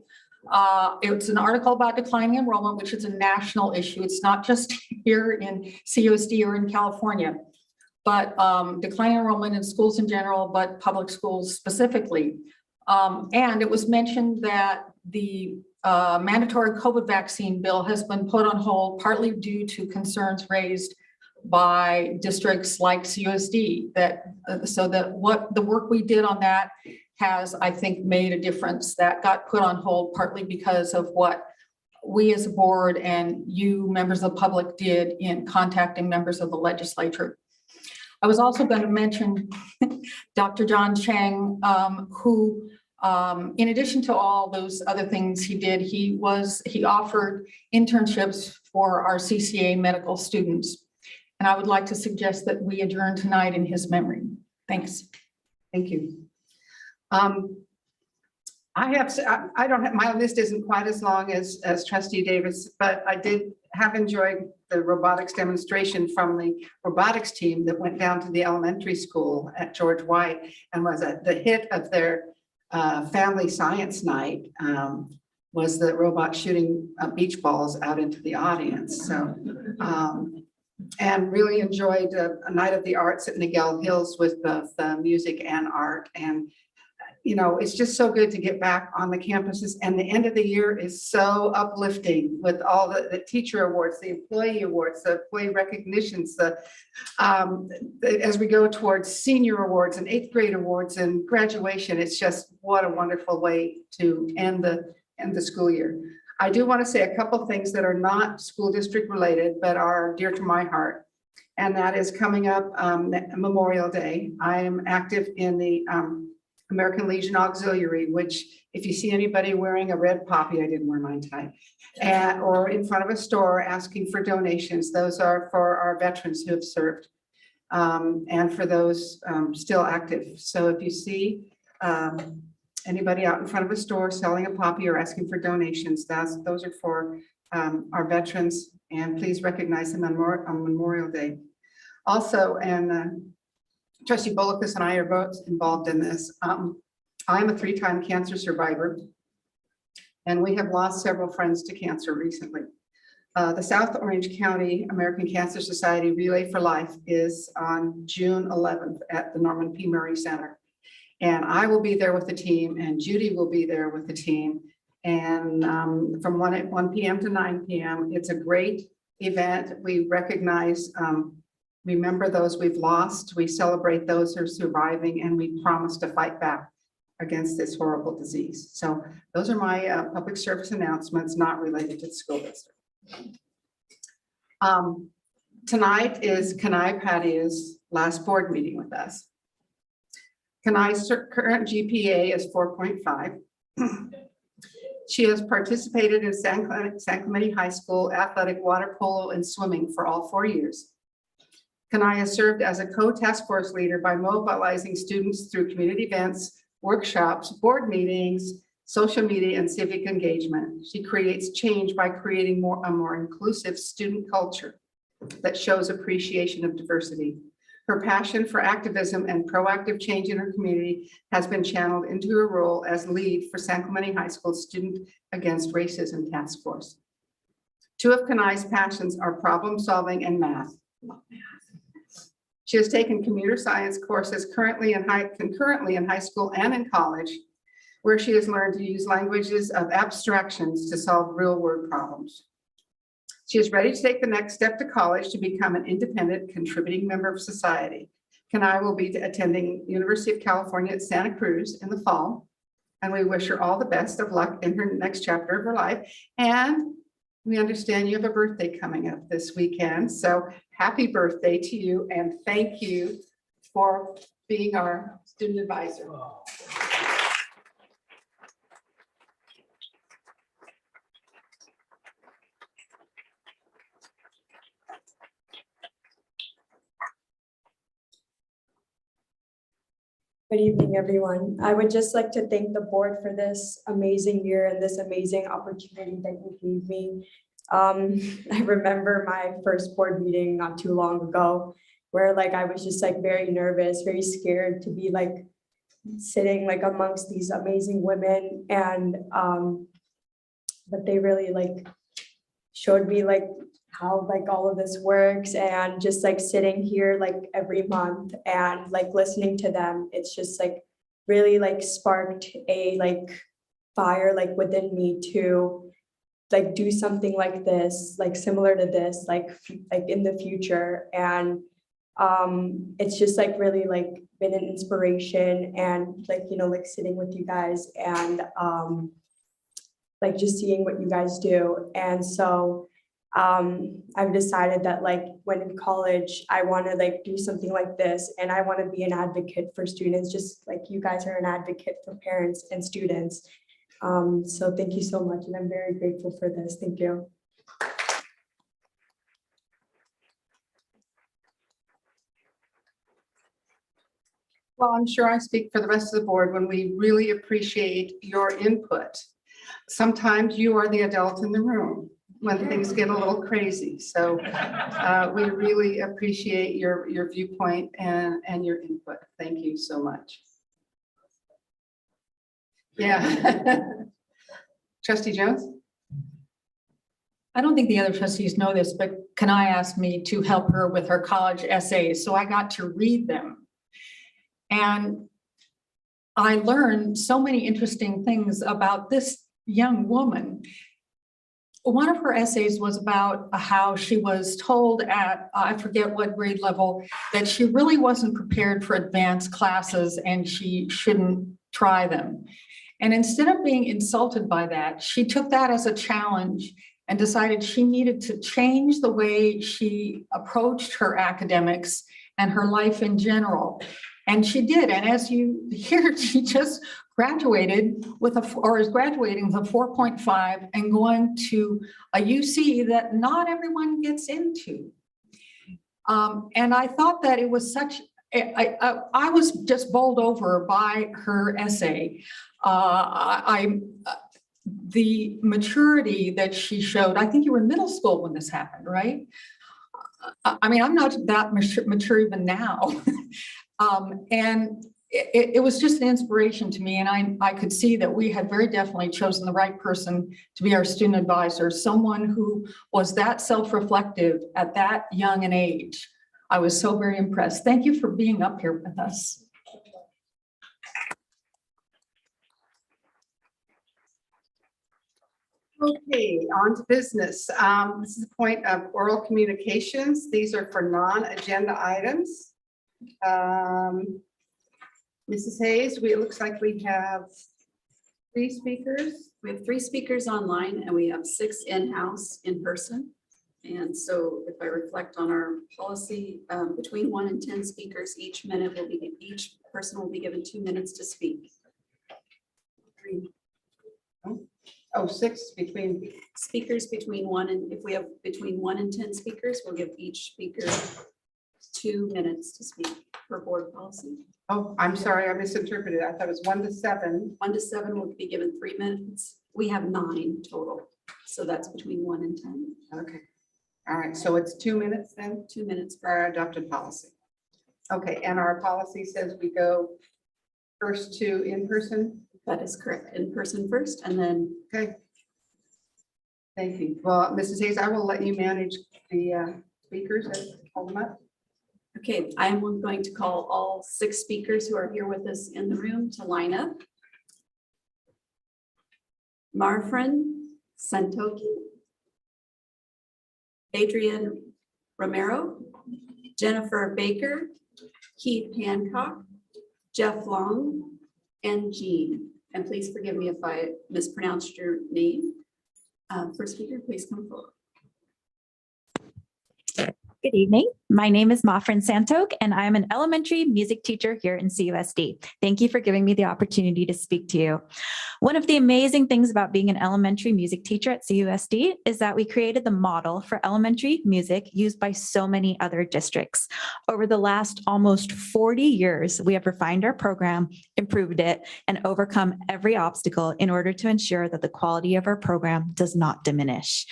It's an article about declining enrollment, which is a national issue. It's not just here in CUSD or in California, but declining enrollment in schools in general, but public schools specifically. And it was mentioned that the mandatory COVID vaccine bill has been put on hold partly due to concerns raised by districts like CUSD, that so that what the work we did on that has, I think, made a difference. That got put on hold partly because of what we as a board and you members of the public did in contacting members of the legislature. I was also going to mention Dr. John Chang, who in addition to all those other things he did, he offered internships for our CCA medical students. And I would like to suggest that we adjourn tonight in his memory. Thanks. Thank you. I don't have, my list isn't quite as long as Trustee Davis, but I have enjoyed the robotics demonstration from the robotics team that went down to the elementary school at George White and was the hit of their family science night. Was the robot shooting beach balls out into the audience. So, and really enjoyed a night of the arts at Niguel Hills with both music and art. And, you know, it's just so good to get back on the campuses. And the end of the year is so uplifting with all the teacher awards, the employee awards, the employee recognitions, as we go towards senior awards and 8th grade awards and graduation. It's just what a wonderful way to end the school year. I do want to say a couple things that are not school district related, but are dear to my heart. And that is coming up Memorial Day. I am active in the American Legion Auxiliary, which if you see anybody wearing a red poppy, I didn't wear mine tonight, or in front of a store asking for donations, those are for our veterans who have served and for those still active. So if you see anybody out in front of a store selling a poppy or asking for donations, those are for our veterans, and please recognize them on Memorial Day. Also, and Trustee Bullockis and I are both involved in this. I'm a 3-time cancer survivor, and we have lost several friends to cancer recently. The South Orange County American Cancer Society Relay for Life is on June 11th at the Norman P. Murray Center. And I will be there with the team, and Judy will be there with the team. And from 1 p.m. to 9 p.m., it's a great event. We recognize, remember those we've lost, we celebrate those who are surviving, and we promise to fight back against this horrible disease. So those are my public service announcements not related to the school district. Tonight is Kenai Patty's last board meeting with us. Kenai's current GPA is 4.5. She has participated in San Clemente High School athletic water polo and swimming for all 4 years. Kenai has served as a co-task force leader by mobilizing students through community events, workshops, board meetings, social media, and civic engagement. She creates change by creating a more inclusive student culture that shows appreciation of diversity. Her passion for activism and proactive change in her community has been channeled into her role as lead for San Clemente High School Student Against Racism Task Force. 2 of Kenai's passions are problem solving and math. She has taken computer science courses concurrently in high school and in college, where she has learned to use languages of abstractions to solve real world problems. She is ready to take the next step to college to become an independent, contributing member of society. Kenai will be attending University of California at Santa Cruz in the fall, and we wish her all the best of luck in her next chapter of her life. And we understand you have a birthday coming up this weekend, so happy birthday to you, and thank you for being our student advisor. Good evening, everyone. I would just like to thank the board for this amazing year and this amazing opportunity that you gave me. I remember my first board meeting not too long ago, where like I was just like very nervous, very scared to be like sitting like amongst these amazing women. And but they really like showed me like how like all of this works, and just like sitting here like every month and like listening to them, it's just like really like sparked a like fire like within me to like do something like this, like similar to this, like in the future. And it's just like really like been an inspiration, and like, you know, like sitting with you guys and like just seeing what you guys do. And so I've decided that like when in college, I want to like do something like this, and I want to be an advocate for students, just like you guys are an advocate for parents and students. So thank you so much, and I'm very grateful for this. Thank you. Well, I'm sure I speak for the rest of the board when we really appreciate your input. Sometimes you are the adult in the room when things get a little crazy. So we really appreciate your viewpoint and your input. Thank you so much. Yeah. Trustee Jones? I don't think the other trustees know this, but Kanai asked me to help her with her college essays, so I got to read them. And I learned so many interesting things about this young woman. One of her essays was about how she was told at, I forget what grade level, that she really wasn't prepared for advanced classes and she shouldn't try them. And instead of being insulted by that, she took that as a challenge and decided she needed to change the way she approached her academics and her life in general. And she did. And as you hear, she just graduated with or is graduating with a 4.5 and going to a UC that not everyone gets into. And I thought that it was such, I was just bowled over by her essay. The maturity that she showed. I think you were in middle school when this happened, right? I mean, I'm not that mature even now. And it was just an inspiration to me. And I could see that we had very definitely chosen the right person to be our student advisor, someone who was that self-reflective at that young an age. I was so very impressed. Thank you for being up here with us. Okay, on to business. This is a point of oral communications. These are for non-agenda items. Mrs. Hayes, it looks like we have 3 speakers. We have 3 speakers online, and we have 6 in-house in person. And so if I reflect on our policy, between 1 and 10 speakers, each person will be given 2 minutes to speak. 3. Oh, 6 between speakers between 1 and, if we have between 1 and 10 speakers, we'll give each speaker 2 minutes to speak for board policy. Oh, I'm sorry, I misinterpreted. I thought it was 1 to 7. 1 to 7 will be given 3 minutes. We have 9 total. So that's between 1 and 10. Okay. All right. So it's 2 minutes then? 2 minutes for our adopted policy. Okay. And our policy says we go first to in person? That is correct. In person first, and then. Okay. Thank you. Well, Mrs. Hayes, I will let you manage the speakers and hold them up. Okay, I am going to call all 6 speakers who are here with us in the room to line up. Marfrin Santoki, Adrian Romero, Jennifer Baker, Keith Hancock, Jeff Long, and Jean. And please forgive me if I mispronounced your name. First speaker, please come forward. Good evening. My name is Mafrin Santok, and I am an elementary music teacher here in CUSD. Thank you for giving me the opportunity to speak to you. One of the amazing things about being an elementary music teacher at CUSD is that we created the model for elementary music used by so many other districts. Over the last almost 40 years, we have refined our program, improved it, and overcome every obstacle in order to ensure that the quality of our program does not diminish.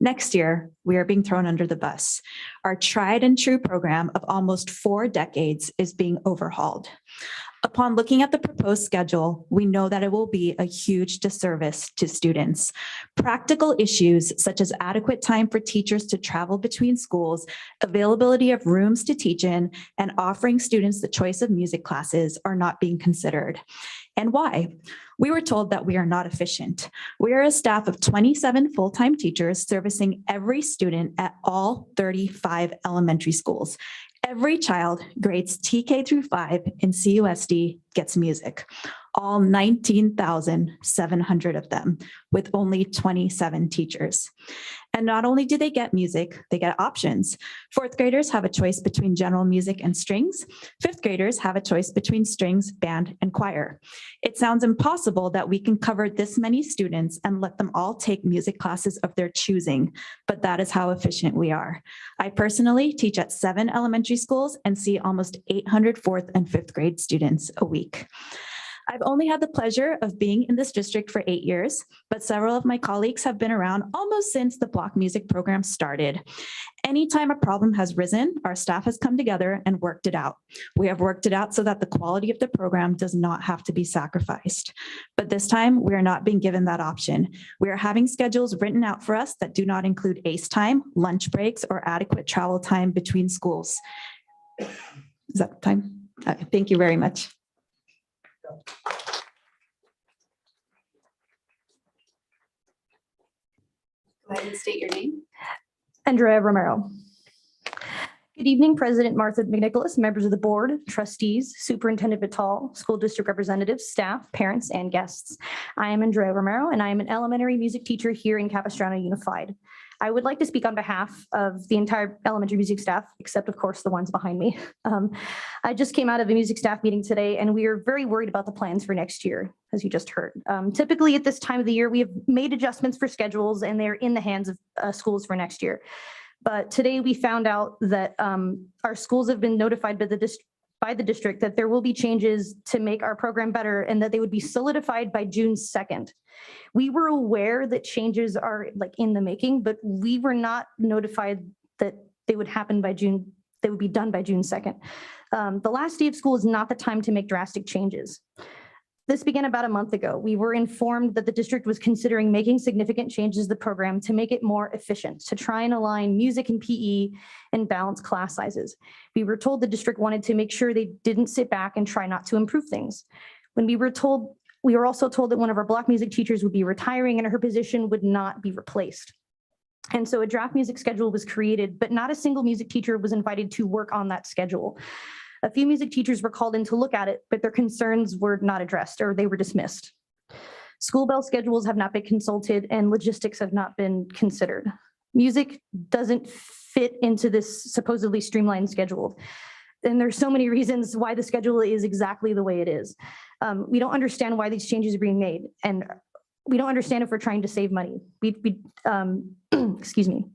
Next year, we are being thrown under the bus. Our tried and true program of almost 4 decades is being overhauled. Upon looking at the proposed schedule, we know that it will be a huge disservice to students. Practical issues such as adequate time for teachers to travel between schools, availability of rooms to teach in, and offering students the choice of music classes are not being considered. And why? We were told that we are not efficient. We are a staff of 27 full-time teachers servicing every student at all 35 elementary schools. Every child grades TK through 5 in CUSD gets music, all 19,700 of them, with only 27 teachers. And not only do they get music, they get options. 4th graders have a choice between general music and strings. 5th graders have a choice between strings, band, and choir. It sounds impossible that we can cover this many students and let them all take music classes of their choosing, but that is how efficient we are. I personally teach at 7 elementary schools and see almost 800 4th and 5th grade students a week. I've only had the pleasure of being in this district for 8 years, but several of my colleagues have been around almost since the block music program started. Anytime a problem has risen, our staff has come together and worked it out. We have worked it out so that the quality of the program does not have to be sacrificed. But this time, we are not being given that option. We are having schedules written out for us that do not include ACE time, lunch breaks, or adequate travel time between schools. Is that time? Thank you very much. Go ahead and state your name. Andrea Romero. Good evening, President Martha McNicholas, members of the board, trustees, Superintendent Vital, school district representatives, staff, parents, and guests. I am Andrea Romero, and I am an elementary music teacher here in Capistrano Unified. I would like to speak on behalf of the entire elementary music staff, except of course the ones behind me. I just came out of a music staff meeting today, and we are very worried about the plans for next year, as you just heard. Typically at this time of the year, we have made adjustments for schedules, and they're in the hands of schools for next year. But today we found out that our schools have been notified by the district that there will be changes to make our program better and that they would be solidified by June 2nd. We were aware that changes are like in the making, but we were not notified that they would happen by June, they would be done by June 2nd. The last day of school is not the time to make drastic changes. This began about a month ago. We were informed that the district was considering making significant changes to the program to make it more efficient, to try and align music and PE and balance class sizes. We were told the district wanted to make sure they didn't sit back and try not to improve things. When we were also told that one of our block music teachers would be retiring and her position would not be replaced. And so a draft music schedule was created, but not a single music teacher was invited to work on that schedule. A few music teachers were called in to look at it, but their concerns were not addressed or they were dismissed. School bell schedules have not been consulted and logistics have not been considered. Music doesn't fit into this supposedly streamlined schedule. And there's so many reasons why the schedule is exactly the way it is. We don't understand why these changes are being made. And we don't understand if we're trying to save money. Excuse me.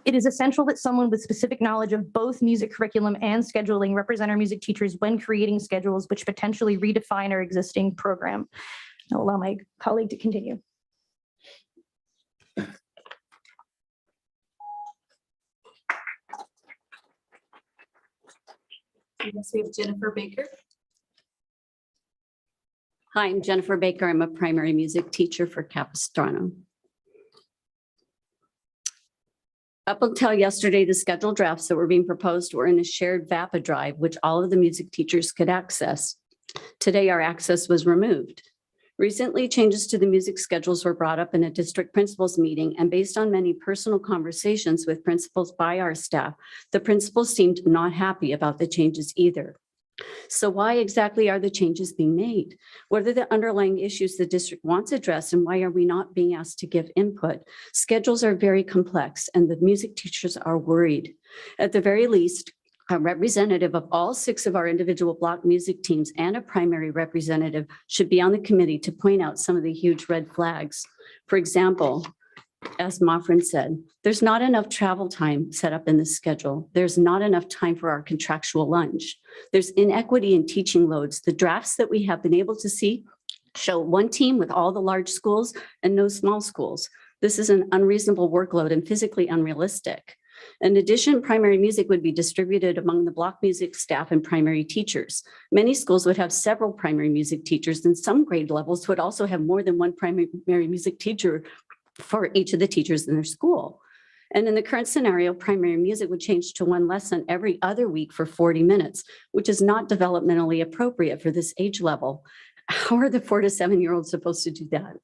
It is essential that someone with specific knowledge of both music curriculum and scheduling represent our music teachers when creating schedules which potentially redefine our existing program. I'll allow my colleague to continue. Next, we have Jennifer Baker. Hi, I'm Jennifer Baker. I'm a primary music teacher for Capistrano. Up until yesterday, the schedule drafts that were being proposed were in a shared VAPA drive, which all of the music teachers could access. Today, our access was removed. Recently, changes to the music schedules were brought up in a district principals meeting, and based on many personal conversations with principals by our staff, the principals seemed not happy about the changes either. So why exactly are the changes being made? What are the underlying issues the district wants addressed, and why are we not being asked to give input? Schedules are very complex, and the music teachers are worried. At the very least, a representative of all 6 of our individual block music teams and a primary representative should be on the committee to point out some of the huge red flags. For example, as Mafrin said, there's not enough travel time set up in the schedule. There's not enough time for our contractual lunch. There's inequity in teaching loads. The drafts that we have been able to see show one team with all the large schools and no small schools. This is an unreasonable workload and physically unrealistic. In addition, primary music would be distributed among the block music staff and primary teachers. Many schools would have several primary music teachers, and some grade levels would also have more than one primary music teacher for each of the teachers in their school. And in the current scenario, primary music would change to one lesson every other week for 40 minutes, which is not developmentally appropriate for this age level. How are the 4 to 7-year-olds supposed to do that?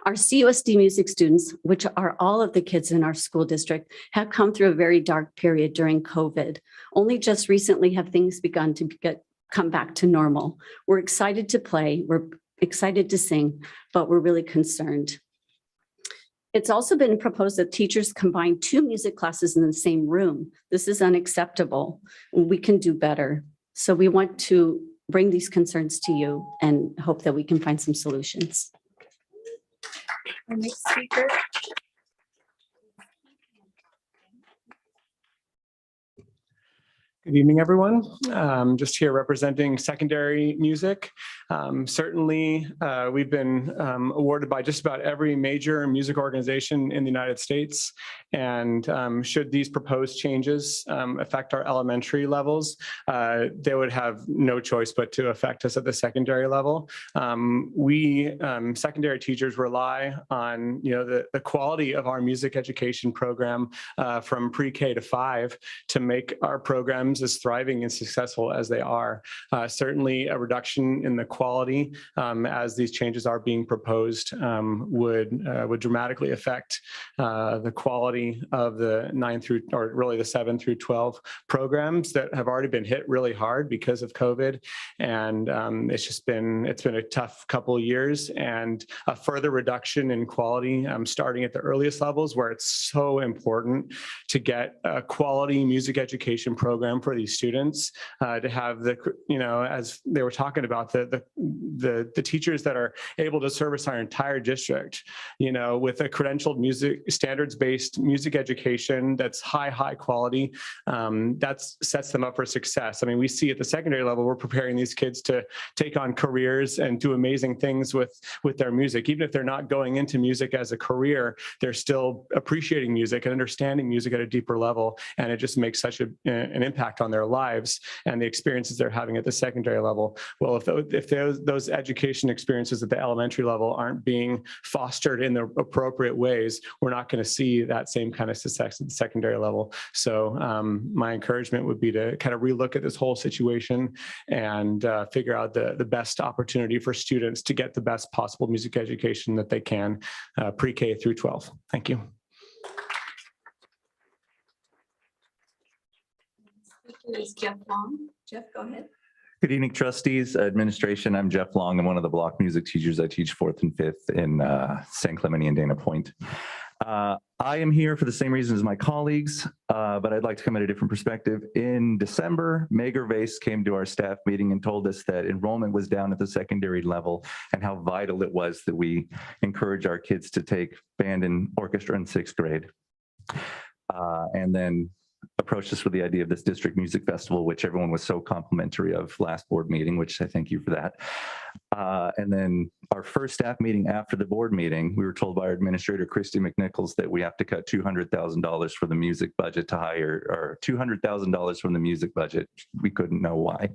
Our CUSD music students, which are all of the kids in our school district, have come through a very dark period during COVID. Only just recently have things begun to come back to normal. We're excited to play, we're excited to sing, but we're really concerned. It's also been proposed that teachers combine 2 music classes in the same room. This is unacceptable. We can do better. So we want to bring these concerns to you and hope that we can find some solutions. Our next speaker. Good evening, everyone. Just here representing secondary music. Certainly, we've been awarded by just about every major music organization in the United States. And should these proposed changes affect our elementary levels, they would have no choice but to affect us at the secondary level. We secondary teachers rely on the quality of our music education program from pre-K to 5 to make our programs as thriving and successful as they are. Certainly a reduction in the quality as these changes are being proposed would dramatically affect the quality of the 9 through, or really the 7 through 12 programs that have already been hit really hard because of COVID. And it's been a tough couple of years, and a further reduction in quality starting at the earliest levels where it's so important to get a quality music education program for these students, to have as they were talking about, the teachers that are able to service our entire district, with a credentialed music, standards-based music education that's high quality, that sets them up for success. I mean, we see at the secondary level, we're preparing these kids to take on careers and do amazing things with their music. Even if they're not going into music as a career, they're still appreciating music and understanding music at a deeper level. And it just makes such an impact on their lives and the experiences they're having at the secondary level. Well, if those education experiences at the elementary level aren't being fostered in the appropriate ways, we're not going to see that same kind of success at the secondary level. So my encouragement would be to kind of relook at this whole situation and figure out the best opportunity for students to get the best possible music education that they can, pre-K through 12. Thank you. Is Jeff Long. Jeff, go ahead. Good evening, trustees, administration. I'm Jeff Long. I'm one of the block music teachers. I teach 4th and 5th in San Clemente and Dana Point. I am here for the same reason as my colleagues, but I'd like to come at a different perspective. In December, Meg Gervais came to our staff meeting and told us that enrollment was down at the secondary level and how vital it was that we encourage our kids to take band and orchestra in 6th grade. And then approached us with the idea of this district music festival, which everyone was so complimentary of last board meeting, which I thank you for that. And then our first staff meeting after the board meeting, we were told by our administrator, Christy McNichols, that we have to cut $200,000 for the music budget to hire, or $200,000 from the music budget. We couldn't know why.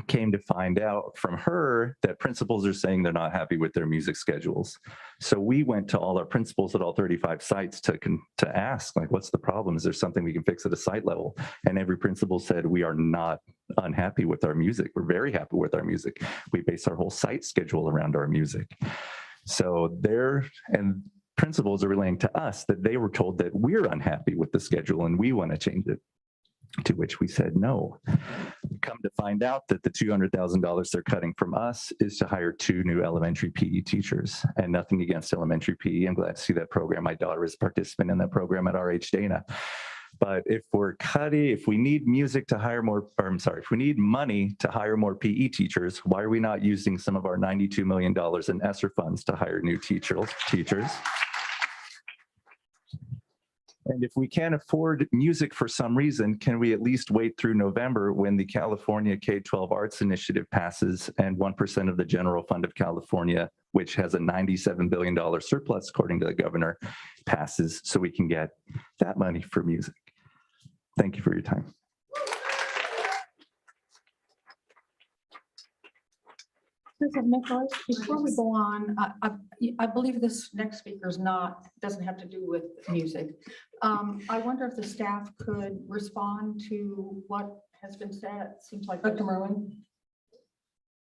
Came to find out from her that principals are saying they're not happy with their music schedules. So we went to all our principals at all 35 sites to ask, like, what's the problem? Is there something we can fix at a site level? And every principal said, we are not unhappy with our music. We're very happy with our music. We base our whole site schedule around our music. So principals are relaying to us that they were told that we're unhappy with the schedule and we want to change it. To which we said no. Come to find out that the $200,000 they're cutting from us is to hire 2 new elementary PE teachers. And nothing against elementary PE. I'm glad to see that program. My daughter is a participant in that program at RH Dana. But if we need music to hire more, if we need money to hire more PE teachers, why are we not using some of our $92 million in ESSER funds to hire new teachers? And if we can't afford music for some reason, can we at least wait through November when the California K-12 Arts Initiative passes and 1% of the general fund of California which has a $97 billion surplus, according to the governor, passes so we can get that money for music. Thank you for your time. Nicholas, before we go on, I believe this next speaker doesn't have to do with music. I wonder if the staff could respond to what has been said. It seems like Dr. Merwin.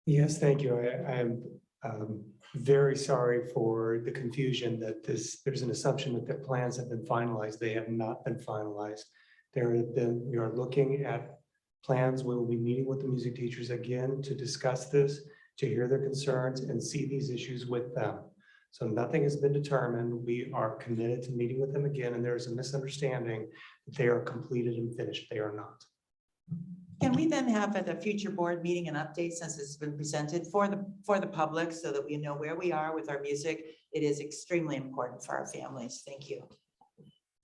Yes, thank you. I am very sorry for the confusion that there's an assumption that the plans have been finalized. They have not been finalized. We are looking at plans. We will be meeting with the music teachers again to discuss this, to hear their concerns and see these issues with them. So nothing has been determined. We are committed to meeting with them again, and there's a misunderstanding that they are completed and finished. They are not. Can we then have at a future board meeting an update, since it's been presented for the public, so that we know where we are with our music? It is extremely important for our families. Thank you.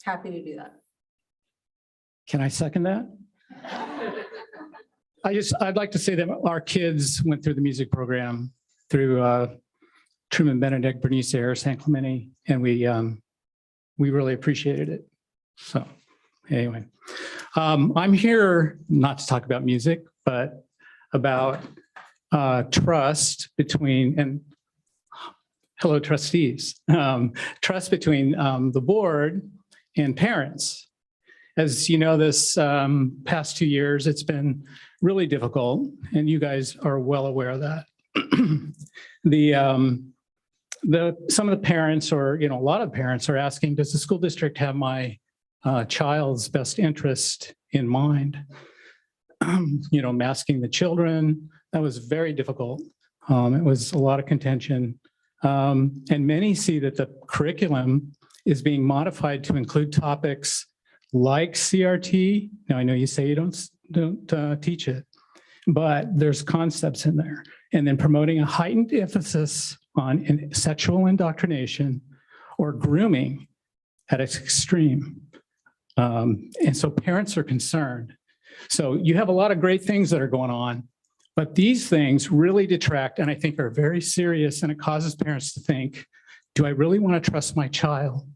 Happy to do that. Can I second that? I'd like to say that our kids went through the music program through Truman Benedict, Bernice Ayers, San Clemente, and we really appreciated it. So anyway, I'm here not to talk about music, but about trust between, and hello trustees, trust between the board and parents. As you know, this past 2 years, it's been really difficult, and you guys are well aware of that. Some of the parents, or a lot of parents, are asking, does the school district have my child's best interest in mind? Masking the children, that was very difficult. It was a lot of contention, and many see that the curriculum is being modified to include topics like CRT. Now, I know you say you don't teach it, but there's concepts in there. And then promoting a heightened emphasis on sexual indoctrination or grooming at its extreme. And so parents are concerned. So you have a lot of great things that are going on, but these things really detract, and I think are very serious, and it causes parents to think, do I really want to trust my child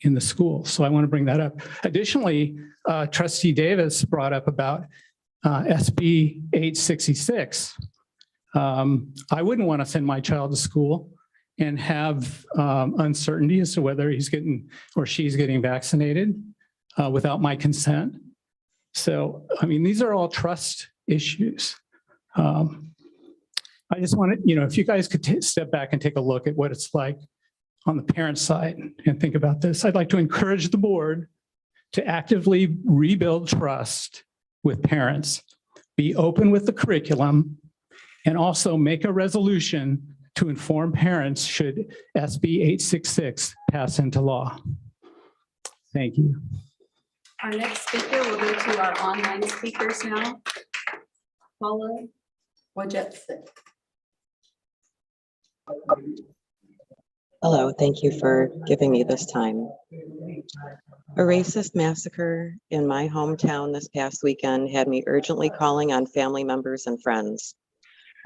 in the school? So I want to bring that up. Additionally, Trustee Davis brought up about SB 866. I wouldn't want to send my child to school and have uncertainty as to whether he's getting or she's getting vaccinated without my consent. So, I mean, these are all trust issues. I just want to, if you guys could step back and take a look at what it's like on the parent side and think about this. I'd like to encourage the board to actively rebuild trust with parents, be open with the curriculum, and also make a resolution to inform parents should SB 866 pass into law. Thank you. Our next speaker will go to our online speakers now. Paula Wojcicki. Hello, thank you for giving me this time. A racist massacre in my hometown this past weekend had me urgently calling on family members and friends.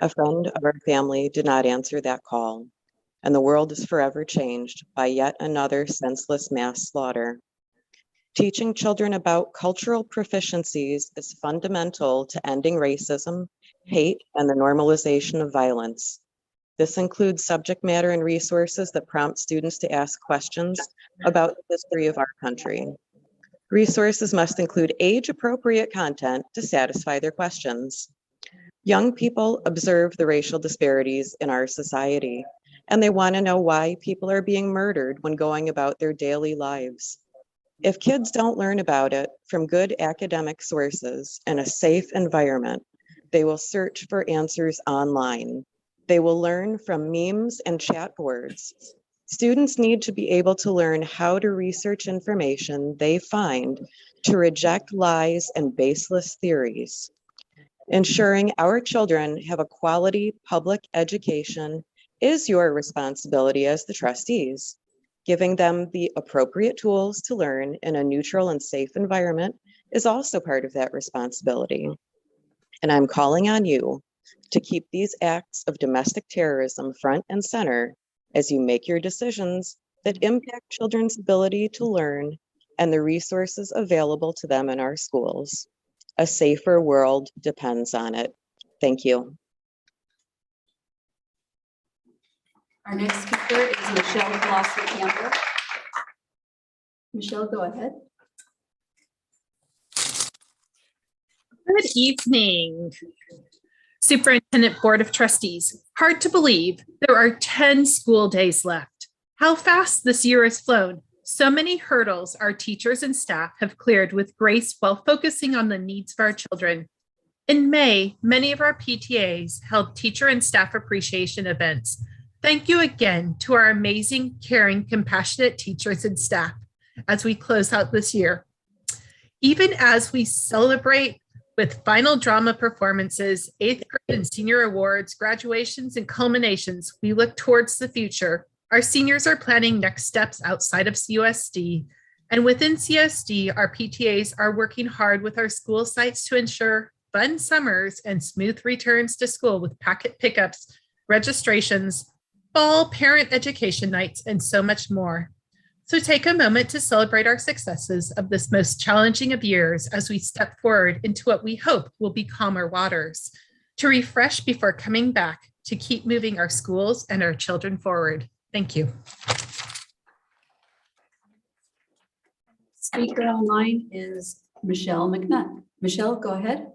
A friend of our family did not answer that call, and the world is forever changed by yet another senseless mass slaughter. Teaching children about cultural proficiencies is fundamental to ending racism, hate, and the normalization of violence. This includes subject matter and resources that prompt students to ask questions about the history of our country. Resources must include age-appropriate content to satisfy their questions. Young people observe the racial disparities in our society, and they want to know why people are being murdered when going about their daily lives. If kids don't learn about it from good academic sources in a safe environment, they will search for answers online. They will learn from memes and chat boards. Students need to be able to learn how to research information they find to reject lies and baseless theories. Ensuring our children have a quality public education is your responsibility as the trustees. Giving them the appropriate tools to learn in a neutral and safe environment is also part of that responsibility. And I'm calling on you to keep these acts of domestic terrorism front and center as you make your decisions that impact children's ability to learn and the resources available to them in our schools. A safer world depends on it. Thank you. Our next speaker is Michelle Gloucester-Campbell. Michelle, go ahead. Good evening, Superintendent Board of Trustees. Hard to believe there are 10 school days left. How fast this year has flown. So many hurdles our teachers and staff have cleared with grace while focusing on the needs of our children. In May, many of our PTAs held teacher and staff appreciation events. Thank you again to our amazing, caring, compassionate teachers and staff as we close out this year. Even as we celebrate with final drama performances, 8th grade and senior awards, graduations, and culminations, we look towards the future. Our seniors are planning next steps outside of CUSD, and within CSD, our PTAs are working hard with our school sites to ensure fun summers and smooth returns to school with packet pickups, registrations, fall parent education nights, and so much more. So take a moment to celebrate our successes of this most challenging of years as we step forward into what we hope will be calmer waters, to refresh before coming back, to keep moving our schools and our children forward. Thank you. Speaker online is Michelle McNutt. Michelle, go ahead.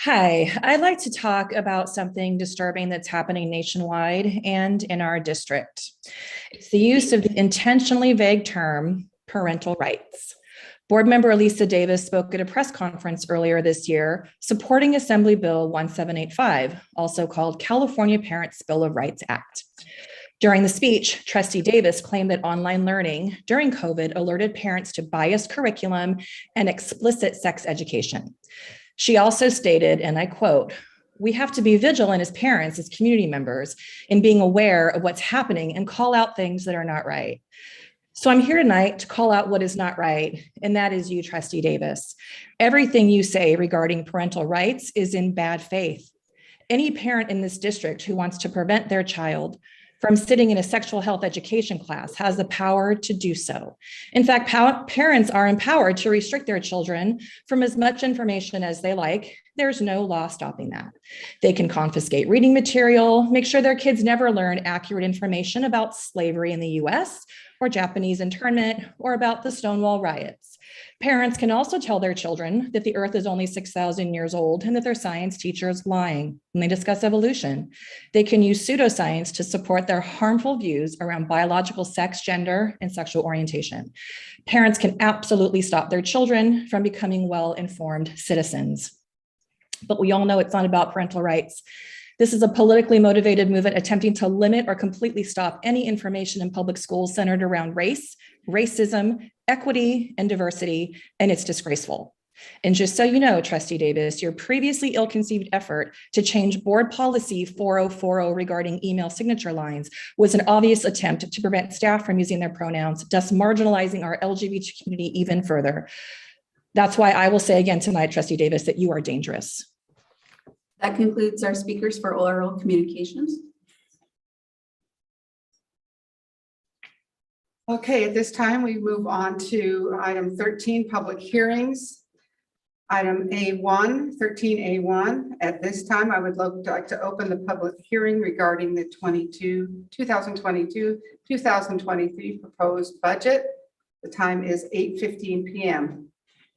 Hi, I'd like to talk about something disturbing that's happening nationwide and in our district. It's the use of the intentionally vague term parental rights. Board member Aliso Davis spoke at a press conference earlier this year supporting Assembly Bill 1785, also called California Parents' Bill of Rights Act. During the speech, Trustee Davis claimed that online learning during COVID alerted parents to biased curriculum and explicit sex education. She also stated, and I quote, "We have to be vigilant as parents, as community members, in being aware of what's happening and call out things that are not right." So I'm here tonight to call out what is not right, and that is you, Trustee Davis. Everything you say regarding parental rights is in bad faith. Any parent in this district who wants to prevent their child from sitting in a sexual health education class has the power to do so. In fact, parents are empowered to restrict their children from as much information as they like. There's no law stopping that. They can confiscate reading material, make sure their kids never learn accurate information about slavery in the US or Japanese internment or about the Stonewall riots. Parents can also tell their children that the earth is only 6,000 years old and that their science teacher is lying when they discuss evolution. They can use pseudoscience to support their harmful views around biological sex, gender, and sexual orientation. Parents can absolutely stop their children from becoming well-informed citizens. But we all know it's not about parental rights. This is a politically motivated movement attempting to limit or completely stop any information in public schools centered around race, racism, equity, and diversity, and it's disgraceful. And just so you know, Trustee Davis, your previously ill-conceived effort to change board policy 4040 regarding email signature lines was an obvious attempt to prevent staff from using their pronouns, thus marginalizing our LGBT community even further. That's why I will say again tonight, Trustee Davis, that you are dangerous. That concludes our speakers for oral communications. Okay, at this time, we move on to item 13, public hearings. Item A1, 13A1. At this time, I would like to open the public hearing regarding the 2022-2023 proposed budget. The time is 8:15 p.m.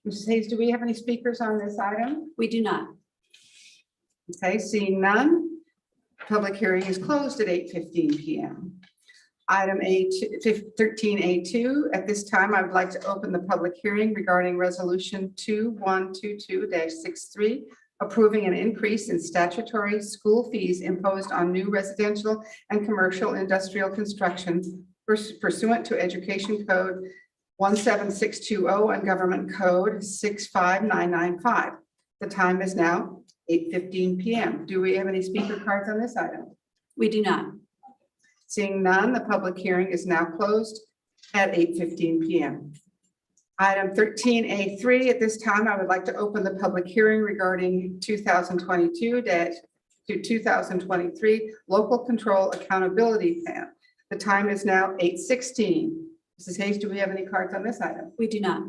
Mrs. Hayes, do we have any speakers on this item? We do not. Okay, seeing none, public hearing is closed at 8:15 p.m. Item 13A2, at this time, I would like to open the public hearing regarding Resolution 2122-63, approving an increase in statutory school fees imposed on new residential and commercial industrial construction pursuant to Education Code 17620 and Government Code 65995. The time is now 8:15 p.m. Do we have any speaker cards on this item? We do not. Seeing none, the public hearing is now closed at 8:15 p.m. Item 13A3, at this time, I would like to open the public hearing regarding 2022 to 2023 Local Control Accountability Plan. The time is now 8:16. Mrs. Hayes, do we have any cards on this item? We do not.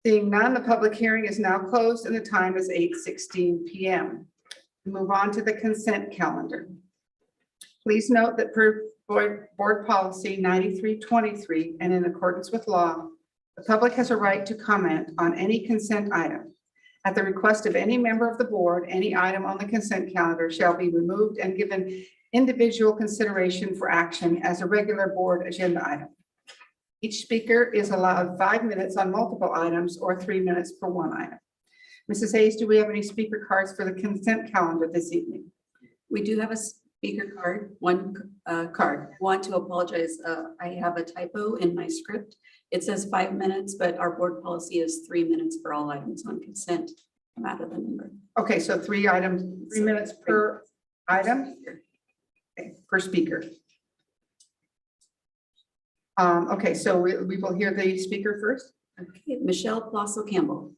Seeing none, the public hearing is now closed and the time is 8:16 p.m. We move on to the consent calendar. Please note that per board policy 9323 and in accordance with law, the public has a right to comment on any consent item. At the request of any member of the board, any item on the consent calendar shall be removed and given individual consideration for action as a regular board agenda item. Each speaker is allowed 5 minutes on multiple items or 3 minutes for one item. Mrs. Hayes, do we have any speaker cards for the consent calendar this evening? We do have a speaker card, one card. Want to apologize. I have a typo in my script. It says 5 minutes, but our board policy is 3 minutes for all items on consent. I'm out of the number. Okay, so 3 items, 3 minutes per item. Okay, per speaker. Okay, so we will hear the speaker first. Okay, Michelle Plasso Campbell.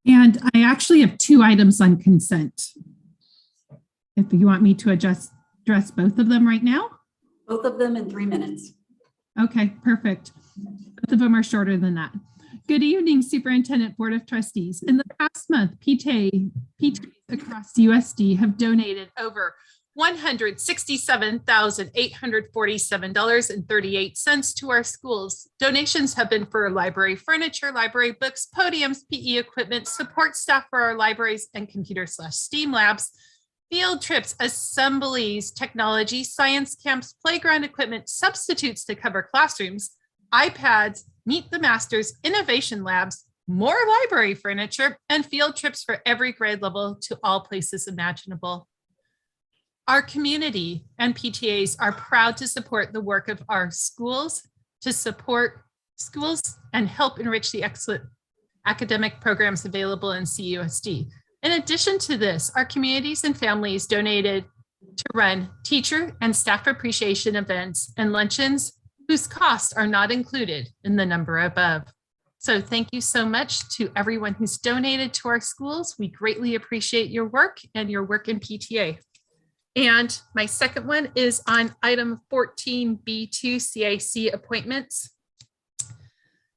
And I actually have 2 items on consent. If you want me to address both of them right now? Both of them in 3 minutes. Okay, perfect. Both of them are shorter than that. Good evening, Superintendent, Board of Trustees. In the past month, PTAs across USD have donated over $167,847.38 to our schools. Donations have been for library furniture, library books, podiums, PE equipment, support staff for our libraries and computer/STEAM labs, field trips, assemblies, technology, science camps, playground equipment, substitutes to cover classrooms, iPads, Meet the Masters, innovation labs, more library furniture, and field trips for every grade level to all places imaginable. Our community and PTAs are proud to support the work of our schools, to support schools and help enrich the excellent academic programs available in CUSD. In addition to this, our communities and families donated to run teacher and staff appreciation events and luncheons whose costs are not included in the number above. So thank you so much to everyone who's donated to our schools. We greatly appreciate your work and your work in PTA. And my second one is on item 14B2 CIC appointments.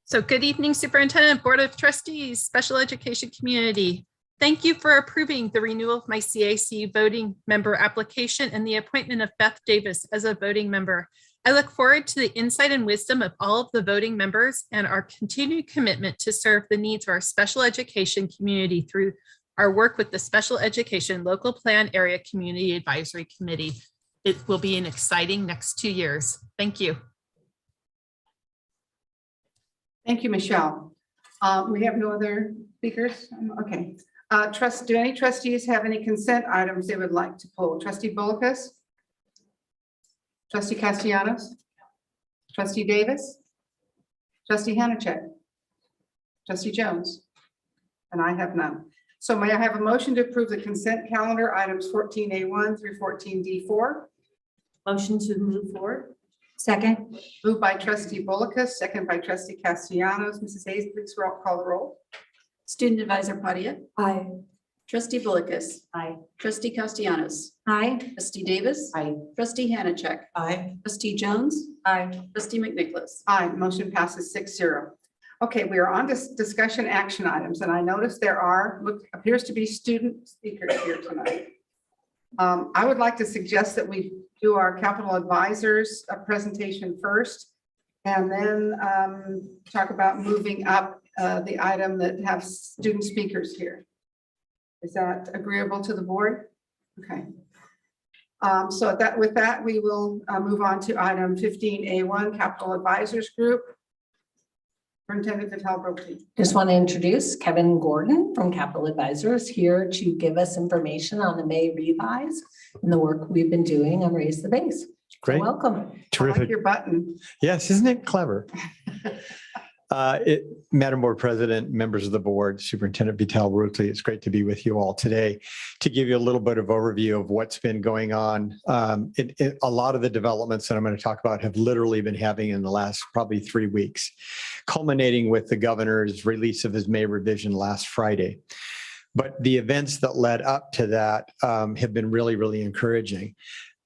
So good evening, Superintendent, Board of Trustees, Special Education Community. Thank you for approving the renewal of my CIC voting member application and the appointment of Beth Davis as a voting member. I look forward to the insight and wisdom of all of the voting members and our continued commitment to serve the needs of our special education community through our work with the Special Education Local Plan Area Community Advisory Committee. It will be an exciting next 2 years. Thank you. Thank you, Michelle. We have no other speakers. Okay. Do any trustees have any consent items they would like to pull? Trustee Bullicus? Trustee Castellanos? Trustee Davis? Trustee Hanachek? Trustee Jones? And I have none. So may I have a motion to approve the consent calendar items 14A1 through 14D4? Motion to move forward. Second. Moved by Trustee Bullicus, second by Trustee Castellanos. Mrs. Hayes, please call the roll. Student Advisor Padia. Aye. Trustee Bullicus. Aye. Trustee Castellanos. Aye. Trustee Davis. Aye. Trustee Hanachek. Aye. Trustee Jones. Aye. Trustee McNicholas. Aye, motion passes 6-0. Okay, we are on to discussion action items, and I noticed there appears to be student speakers here tonight. I would like to suggest that we do our capital advisors presentation first, and then talk about moving up the item that have student speakers here. Is that agreeable to the board? Okay. So with that, we will move on to item 15A1, Capital Advisors Group. Superintendent Vitale-Brockley. Just want to introduce Kevin Gordon from Capital Advisors here to give us information on the May revise and the work we've been doing on Raise the Base. Great. So welcome. Terrific. I like your button. Yes, isn't it clever? Madam Board President, members of the board, Superintendent Vitale-Rutley, it's great to be with you all today to give you a little bit of overview of what's been going on. A lot of the developments that I'm going to talk about have literally been having in the last probably 3 weeks, culminating with the governor's release of his May revision last Friday. But the events that led up to that have been really, really encouraging.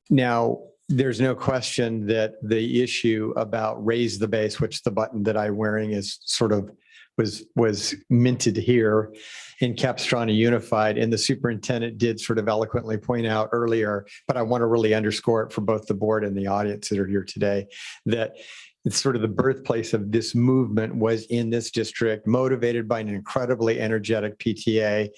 Now, there's no question that the issue about raise the base, which the button that I'm wearing is sort of was minted here in Capstone Unified, and the superintendent did sort of eloquently point out earlier, but I want to really underscore it for both the board and the audience that are here today, that it's sort of the birthplace of this movement was in this district, motivated by an incredibly energetic PTA,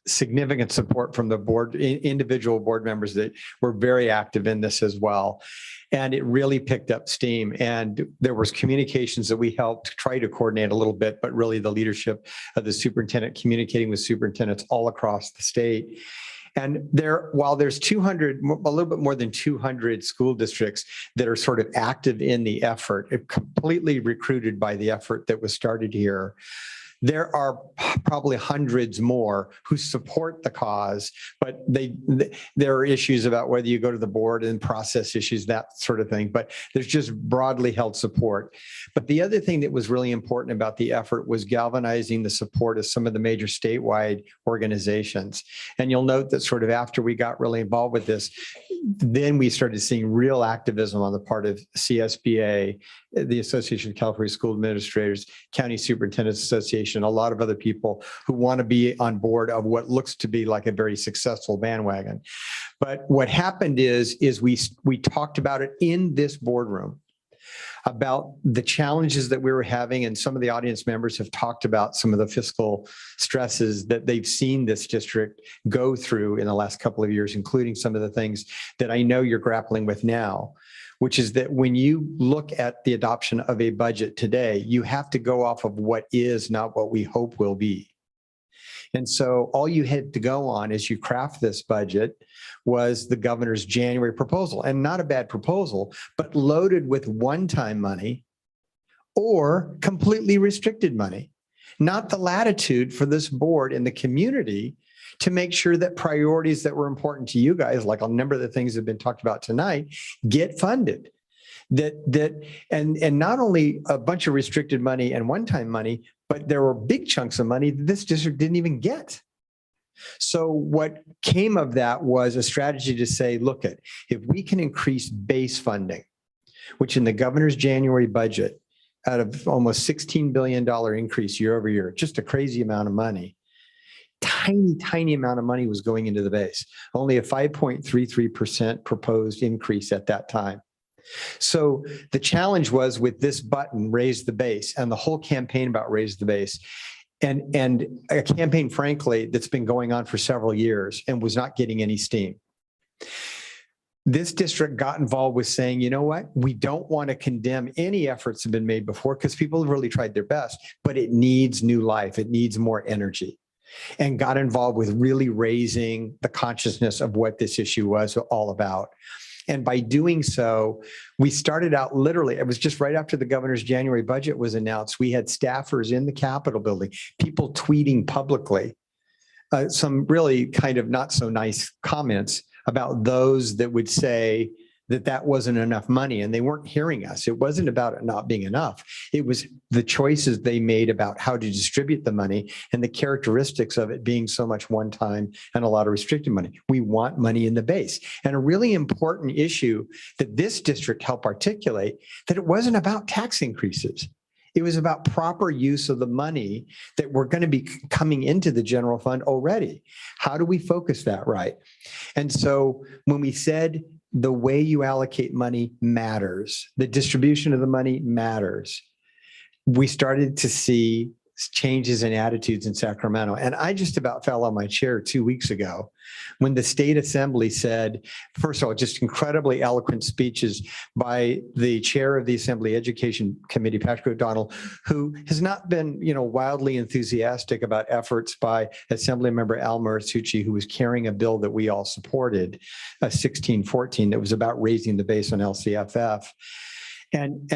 significant support from the board, individual board members that were very active in this as well. And it really picked up steam. And there was communications that we helped try to coordinate a little bit, but really the leadership of the superintendent communicating with superintendents all across the state. And while there's 200, a little bit more than 200 school districts that are sort of active in the effort, completely recruited by the effort that was started here, there are probably hundreds more who support the cause, but there are issues about whether you go to the board and process issues, that sort of thing, but there's just broadly held support. But the other thing that was really important about the effort was galvanizing the support of some of the major statewide organizations. And you'll note that sort of after we got really involved with this, then we started seeing real activism on the part of CSBA, the Association of California School Administrators, County Superintendents Association, a lot of other people who want to be on board of what looks to be like a very successful bandwagon. But what happened is we talked about it in this boardroom, about the challenges that we were having, and some of the audience members have talked about some of the fiscal stresses that they've seen this district go through in the last couple of years, including some of the things that I know you're grappling with now, which is that when you look at the adoption of a budget today, you have to go off of what is, not what we hope will be. And so all you had to go on as you craft this budget was the governor's January proposal, and not a bad proposal, but loaded with one-time money or completely restricted money, not the latitude for this board and the community to make sure that priorities that were important to you guys, like a number of the things that have been talked about tonight, get funded. And not only a bunch of restricted money and one-time money, but there were big chunks of money that this district didn't even get. So what came of that was a strategy to say, look, if we can increase base funding, which in the governor's January budget, out of almost $16 billion increase year over year, just a crazy amount of money, tiny amount of money was going into the base, only a 5.33% proposed increase at that time. So the challenge was with this button, raise the base, and the whole campaign about raise the base, and a campaign, frankly, that's been going on for several years and was not getting any steam. This district got involved with saying, you know what, we don't want to condemn any efforts that have been made before because people have really tried their best, but it needs new life. It needs more energy. And got involved with really raising the consciousness of what this issue was all about. And by doing so, we started out literally, it was just right after the governor's January budget was announced. We had staffers in the Capitol building, people tweeting publicly, some really kind of not so nice comments about those that would say that that wasn't enough money, and they weren't hearing us. It wasn't about it not being enough. It was the choices they made about how to distribute the money and the characteristics of it being so much one time and a lot of restricted money. We want money in the base. And a really important issue that this district helped articulate, that it wasn't about tax increases. It was about proper use of the money that we're going to be coming into the general fund already. How do we focus that right? And so when we said the way you allocate money matters, the distribution of the money matters, we started to see changes in attitudes in Sacramento. And I just about fell on my chair 2 weeks ago when the state assembly said, first of all, just incredibly eloquent speeches by the chair of the Assembly Education Committee, Patrick O'Donnell, who has not been, wildly enthusiastic about efforts by Assemblymember Al Marasucci, who was carrying a bill that we all supported, 1614, that was about raising the base on LCFF. And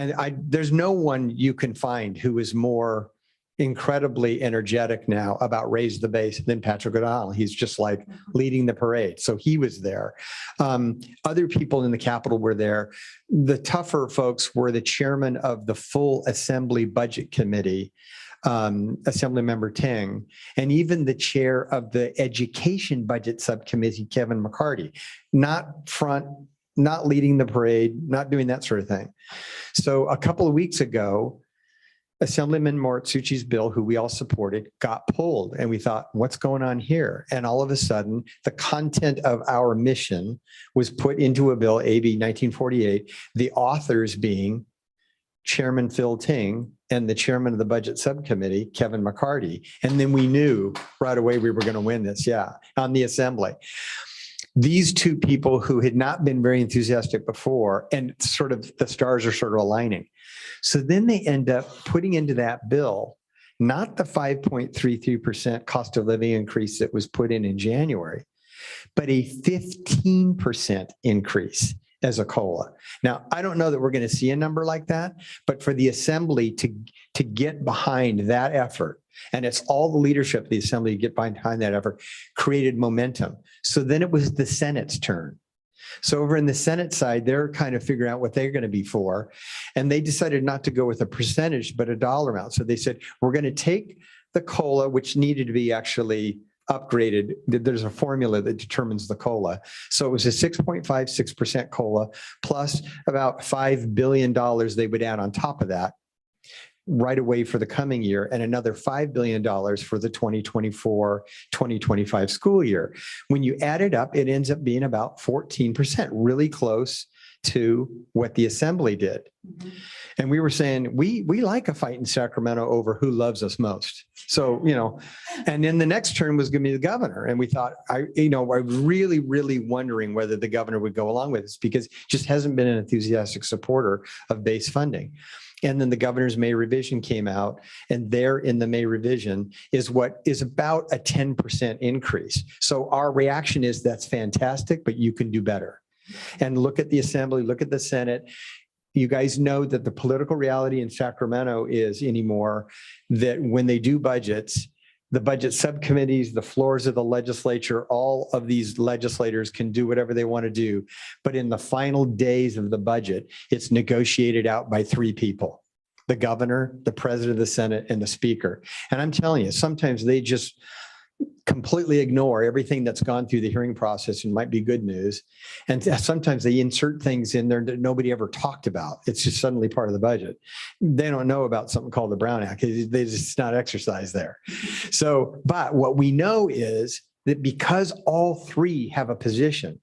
there's no one you can find who is more incredibly energetic now about raise the base than Patrick O'Donnell. He's just like leading the parade. So he was there. Other people in the Capitol were there. The tougher folks were the chairman of the full Assembly Budget Committee, Assemblymember Ting, and even the chair of the Education Budget Subcommittee, Kevin McCarty, not leading the parade, not doing that sort of thing. So a couple of weeks ago, Assemblyman Moritsuchi's bill, who we all supported, got pulled, and we thought, what's going on here? And all of a sudden, the content of our mission was put into a bill, AB 1948, the authors being Chairman Phil Ting and the chairman of the Budget Subcommittee, Kevin McCarty. And then we knew right away we were going to win this, on the Assembly. These two people who had not been very enthusiastic before, and sort of the stars are sort of aligning. So then they end up putting into that bill, not the 5.33% cost of living increase that was put in January, but a 15% increase as a COLA. Now, I don't know that we're going to see a number like that, but for the Assembly to get behind that effort, and it's all the leadership of the Assembly to get behind that effort, created momentum. So then it was the Senate's turn. So over in the Senate side, they're kind of figuring out what they're going to be for. And they decided not to go with a percentage, but a dollar amount. So they said, we're going to take the COLA, which needed to be actually upgraded. There's a formula that determines the COLA. So it was a 6.56% COLA plus about $5 billion they would add on top of that right away for the coming year, and another $5 billion for the 2024-2025 school year. When you add it up, it ends up being about 14%, really close to what the Assembly did. And we were saying, we like a fight in Sacramento over who loves us most. So, and then the next term was going to be the governor. And we thought, I was really, really wondering whether the governor would go along with this, because he just hasn't been an enthusiastic supporter of base funding. And then the governor's May revision came out, and there in the May revision is what is about a 10% increase. So our reaction is, that's fantastic, but you can do better. And look at the Assembly, look at the Senate. You guys know that the political reality in Sacramento is anymore that when they do budgets, the budget subcommittees, the floors of the legislature, all of these legislators can do whatever they want to do. But in the final days of the budget, it's negotiated out by three people: the governor, the president of the Senate, and the speaker. And I'm telling you, sometimes they just completely ignore everything that's gone through the hearing process and might be good news. And sometimes they insert things in there that nobody ever talked about. It's just suddenly part of the budget. They don't know about something called the Brown Act. It's not exercised there. So, but what we know is that because all three have a position,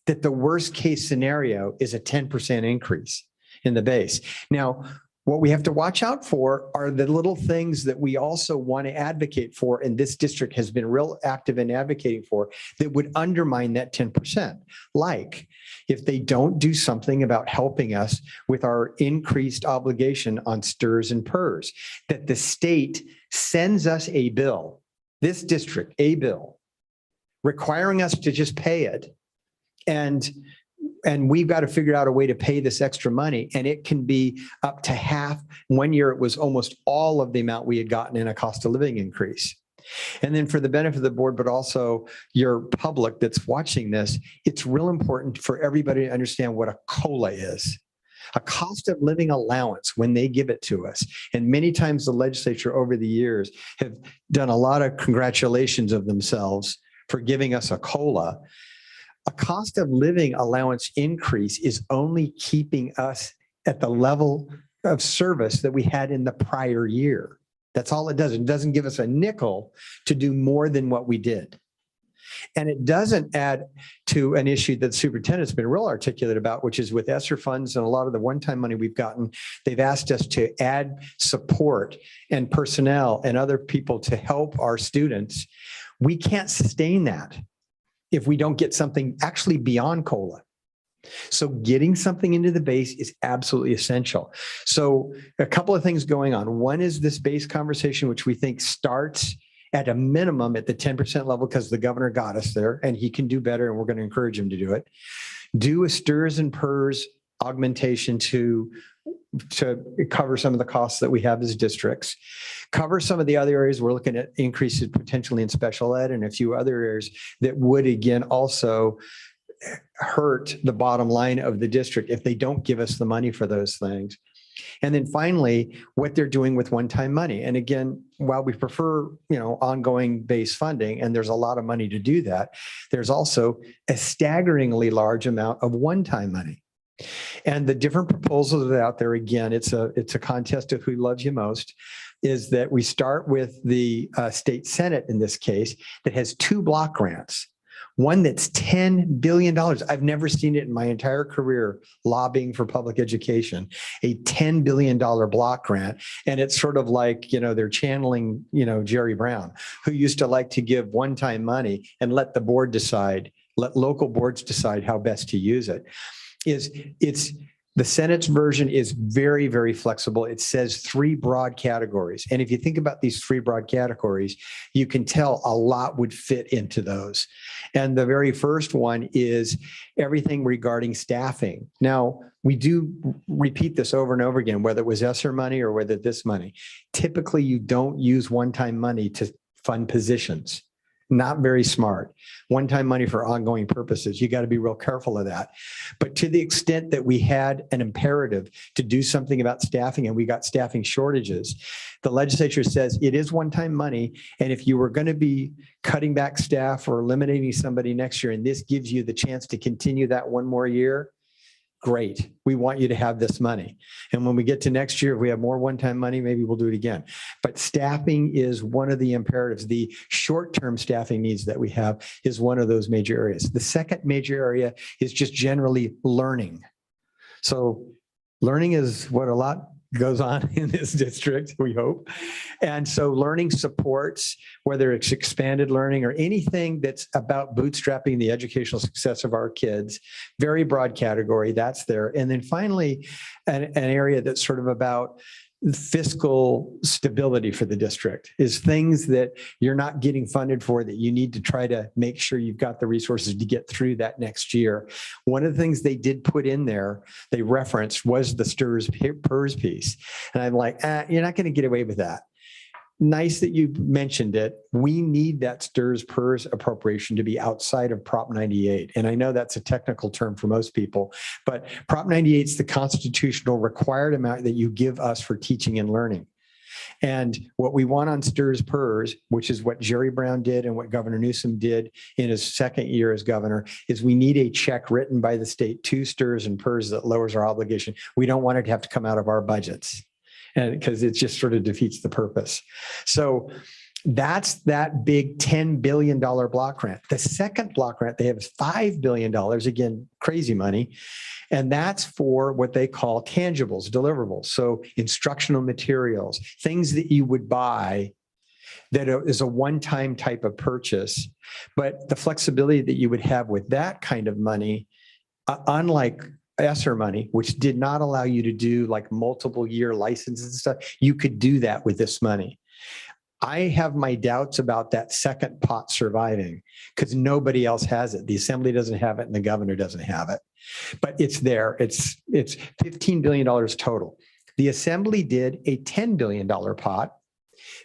that the worst case scenario is a 10% increase in the base. Now, what we have to watch out for are the little things that we also want to advocate for, and this district has been real active in advocating for, that would undermine that 10%. Like if they don't do something about helping us with our increased obligation on STRS and PERS, that the state sends us a bill, this district, a bill, requiring us to just pay it. And we've got to figure out a way to pay this extra money. And it can be up to half. One year, it was almost all of the amount we had gotten in a cost of living increase. And then for the benefit of the board, but also your public that's watching this, it's real important for everybody to understand what a COLA is. A cost of living allowance when they give it to us. And many times the legislature over the years have done a lot of congratulations of themselves for giving us a COLA. A cost of living allowance increase is only keeping us at the level of service that we had in the prior year. That's all it does. It doesn't give us a nickel to do more than what we did. And it doesn't add to an issue that the superintendent's been real articulate about, which is with ESSER funds and a lot of the one-time money we've gotten, they've asked us to add support and personnel and other people to help our students. We can't sustain that if we don't get something actually beyond COLA. So getting something into the base is absolutely essential. So a couple of things going on. One is this base conversation, which we think starts at a minimum at the 10% level because the governor got us there and he can do better and we're going to encourage him to do it. Do a STRS and PERS augmentation to cover some of the costs that we have as districts, cover some of the other areas. We're looking at increases potentially in special ed and a few other areas that would again also hurt the bottom line of the district if they don't give us the money for those things. And then finally, what they're doing with one-time money. And again, while we prefer, ongoing base funding, and there's a lot of money to do that, there's also a staggeringly large amount of one-time money. And the different proposals that are out there, again, it's a contest of who loves you most, is that we start with the state Senate in this case that has 2 block grants. One that's $10 billion. I've never seen it in my entire career lobbying for public education, a $10 billion block grant. And it's sort of like, they're channeling, Jerry Brown, who used to like to give one-time money and let the board decide, let local boards decide how best to use it. The Senate's version is very, very flexible. It says 3 broad categories. And if you think about these 3 broad categories, you can tell a lot would fit into those. And the very first one is everything regarding staffing. Now, we do repeat this over and over again, whether it was ESSER money or whether this money. Typically, you don't use one-time money to fund positions. Not very smart. One-time money for ongoing purposes. You got to be real careful of that. But to the extent that we had an imperative to do something about staffing and we got staffing shortages, the legislature says it is one-time money. And if you were going to be cutting back staff or eliminating somebody next year, and this gives you the chance to continue that one more year, great. We want you to have this money. And when we get to next year, if we have more one-time money, maybe we'll do it again. But staffing is one of the imperatives. The short-term staffing needs that we have is one of those major areas. The second major area is just generally learning. So learning is what a lot goes on in this district, we hope. And so learning supports, whether it's expanded learning or anything that's about bootstrapping the educational success of our kids, very broad category, that's there. And then finally, an area that's sort of about fiscal stability for the district is things that you're not getting funded for that you need to try to make sure you've got the resources to get through that next year. One of the things they did put in there, they referenced, was the STRS PERS piece. And I'm like, you're not going to get away with that. Nice that you mentioned it. We need that STRS PERS appropriation to be outside of Prop 98. And I know that's a technical term for most people, but Prop 98 is the constitutional required amount that you give us for teaching and learning. And what we want on STRS PERS, which is what Jerry Brown did and what Governor Newsom did in his second year as governor, is we need a check written by the state to STRS and PERS that lowers our obligation. We don't want it to have to come out of our budgets. And because it just sort of defeats the purpose. So that's that big $10 billion block grant. The second block grant they have is $5 billion, again, crazy money. And that's for what they call tangibles, deliverables. So instructional materials, things that you would buy that is a one-time type of purchase. But the flexibility that you would have with that kind of money, unlike ESSER money, which did not allow you to do like multiple year licenses and stuff, you could do that with this money. I have my doubts about that second pot surviving because nobody else has it. The assembly doesn't have it and the governor doesn't have it, but it's there. It's $15 billion total. The assembly did a $10 billion pot,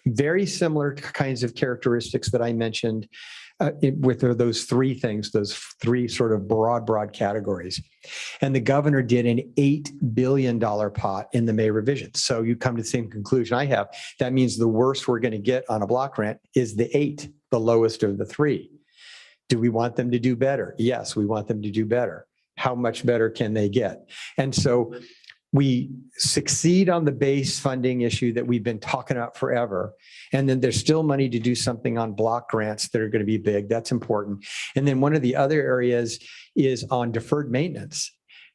very similar kinds of characteristics that I mentioned with those 3 things, those 3 sort of broad categories. And the governor did an $8 billion pot in the May revision. So you come to the same conclusion I have. That means the worst we're going to get on a block grant is the 8, the lowest of the 3. Do we want them to do better? Yes, we want them to do better. How much better can they get? And so we succeed on the base funding issue that we've been talking about forever. And then there's still money to do something on block grants that are going to be big. That's important. And then one of the other areas is on deferred maintenance.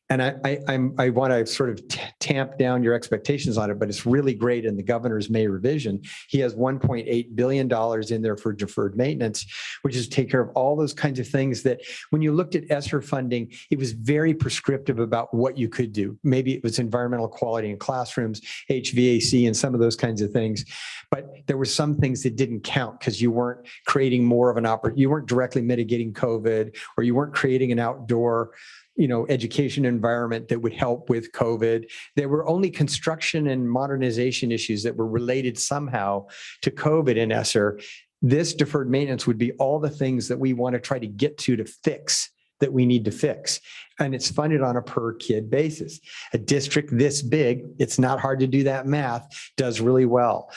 And I want to sort of tamp down your expectations on it, but it's really great in the governor's May revision. He has $1.8 billion in there for deferred maintenance, which is to take care of all those kinds of things that when you looked at ESSER funding, it was very prescriptive about what you could do. Maybe it was environmental quality in classrooms, HVAC, and some of those kinds of things. But there were some things that didn't count because you weren't creating more of an you weren't directly mitigating COVID, or you weren't creating an outdoor education environment that would help with COVID. There were only construction and modernization issues that were related somehow to COVID in ESSER. This deferred maintenance would be all the things that we want to try to get to fix that we need to fix. And it's funded on a per kid basis. A district this big, it's not hard to do that math, does really well.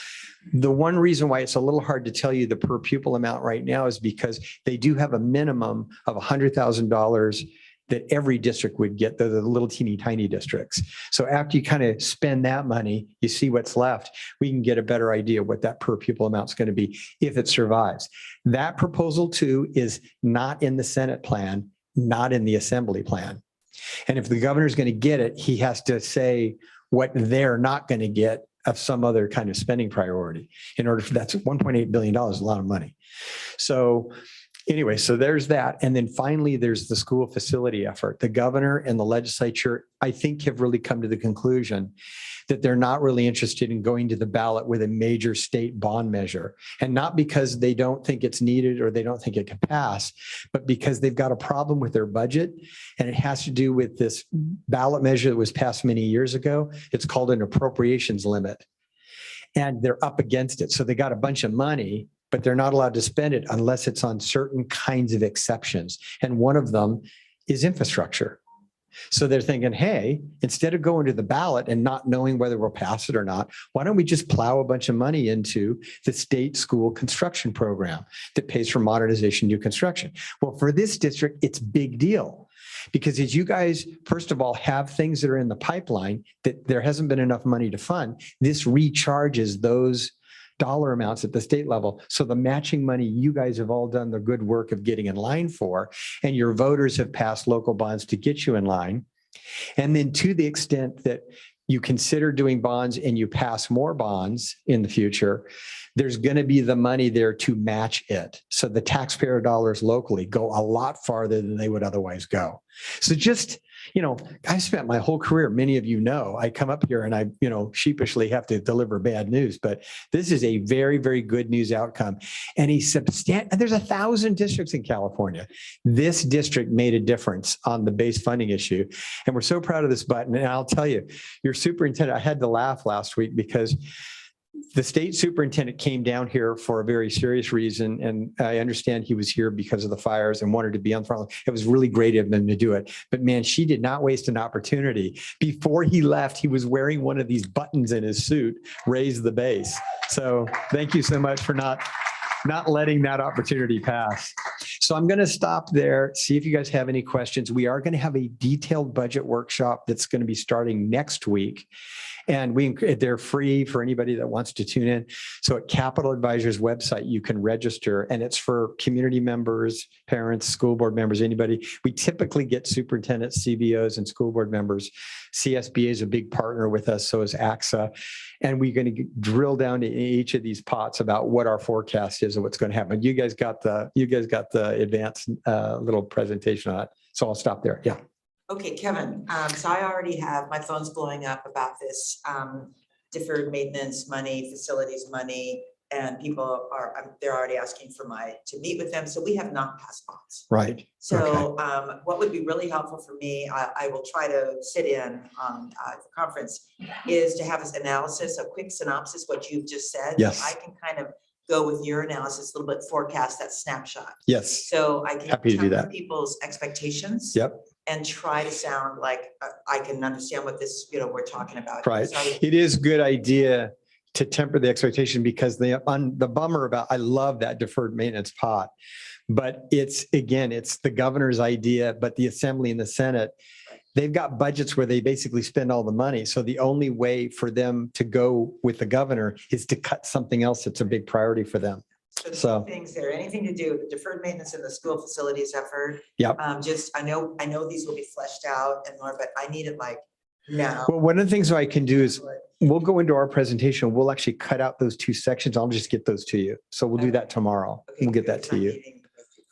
The one reason why it's a little hard to tell you the per pupil amount right now is because they do have a minimum of $100,000 that every district would get, the little teeny tiny districts. So after you kind of spend that money, you see what's left, we can get a better idea of what that per pupil amount is going to be if it survives. That proposal too is not in the Senate plan, not in the Assembly plan. And if the governor is going to get it, he has to say what they're not going to get of some other kind of spending priority in order for that's $1.8 billion, a lot of money. So anyway, so there's that. And then finally, there's the school facility effort. The governor and the legislature, I think, have really come to the conclusion that they're not really interested in going to the ballot with a major state bond measure. And not because they don't think it's needed or they don't think it can pass, but because they've got a problem with their budget. And it has to do with this ballot measure that was passed many years ago. It's called an appropriations limit. And they're up against it. So they got a bunch of money, but they're not allowed to spend it unless it's on certain kinds of exceptions. And one of them is infrastructure. So they're thinking, hey, instead of going to the ballot and not knowing whether we'll pass it or not, why don't we just plow a bunch of money into the state school construction program that pays for modernization, new construction? Well, for this district, it's big deal. Because as you guys, first of all, have things that are in the pipeline that there hasn't been enough money to fund, this recharges those dollar amounts at the state level. So the matching money you guys have all done the good work of getting in line for, and your voters have passed local bonds to get you in line. And then to the extent that you consider doing bonds and you pass more bonds in the future, there's going to be the money there to match it. So the taxpayer dollars locally go a lot farther than they would otherwise go. So just, I spent my whole career, many of you know, I come up here and I, sheepishly have to deliver bad news, but this is a very, very good news outcome. And there's 1,000 districts in California. This district made a difference on the base funding issue. And we're so proud of this button. And I'll tell you, your superintendent, I had to laugh last week because the state superintendent came down here for a very serious reason. And I understand he was here because of the fires and wanted to be on the front line. It was really great of them to do it. But man, she did not waste an opportunity. Before he left, he was wearing one of these buttons in his suit, raise the base. So thank you so much for not letting that opportunity pass. So I'm going to stop there, see if you guys have any questions. We are going to have a detailed budget workshop that's going to be starting next week. And they're free for anybody that wants to tune in. So at Capital Advisor's website, you can register, and it's for community members, parents, school board members, anybody. We typically get superintendents, CBOs, and school board members. CSBA is a big partner with us, so is AXA. And we're going to drill down to each of these pots about what our forecast is and what's going to happen. You guys got the advanced little presentation on it. So I'll stop there. Yeah. Okay, Kevin, so I already have, my phone's blowing up about this deferred maintenance money, facilities money, and people they're already asking for to meet with them. So we have not passed bonds. Right. So what would be really helpful for me, I will try to sit in on the conference, is to have an analysis, a quick synopsis, what you've just said. Yes. I can kind of go with your analysis a little bit, forecast that snapshot. Yes. So I can Happy to do temper that. people's expectations. Yep. And try to sound like I can understand what this, we're talking about. Right. So It is a good idea to temper the expectation because the bummer about, I love that deferred maintenance pot, but it's the governor's idea, but the Assembly and the Senate, they've got budgets where they basically spend all the money. So the only way for them to go with the governor is to cut something else that's a big priority for them. So things there, anything to do with the deferred maintenance in the school facilities effort. Yep. I know these will be fleshed out and more, but I need it like now. Well, one of the things I can do is we'll go into our presentation. We'll actually cut out those two sections. I'll just get those to you. So we'll do that tomorrow. Okay, we'll get that to you.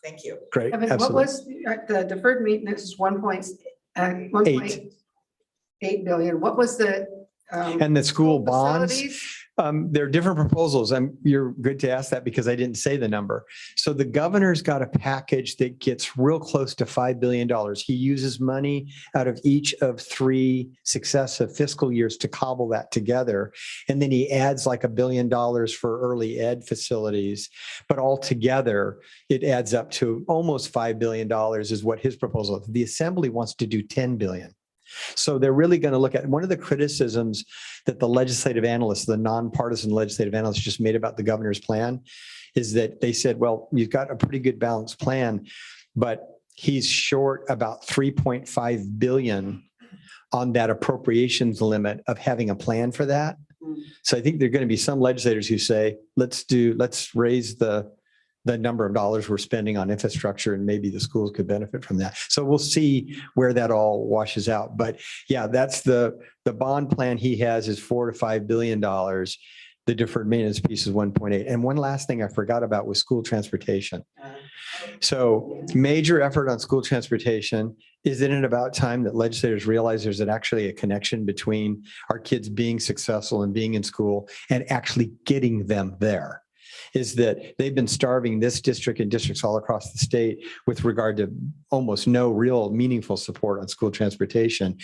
Thank you. Great. Evan, Absolutely. what was the deferred maintenance? 1.8 billion. What was the and the school bonds? facilities? There are different proposals. You're good to ask that because I didn't say the number. So the governor's got a package that gets real close to $5 billion. He uses money out of each of 3 successive fiscal years to cobble that together. And then he adds like $1 billion for early ed facilities. But altogether, it adds up to almost $5 billion is what his proposal is. The Assembly wants to do $10 billion. So they're really going to look at one of the criticisms that the legislative analysts, the nonpartisan legislative analysts just made about the governor's plan is that they said, well, you've got a pretty good balanced plan, but he's short about 3.5 billion on that appropriations limit of having a plan for that. So I think there are going to be some legislators who say, let's raise the number of dollars we're spending on infrastructure and maybe the schools could benefit from that. So we'll see where that all washes out. But yeah, that's the bond plan he has is $4 to $5 billion. The deferred maintenance piece is 1.8. And one last thing I forgot about was school transportation. So major effort on school transportation. Isn't it about time that legislators realize there's actually a connection between our kids being successful and being in school and actually getting them there? Is that they've been starving this district and districts all across the state with regard to almost no real meaningful support on school transportation.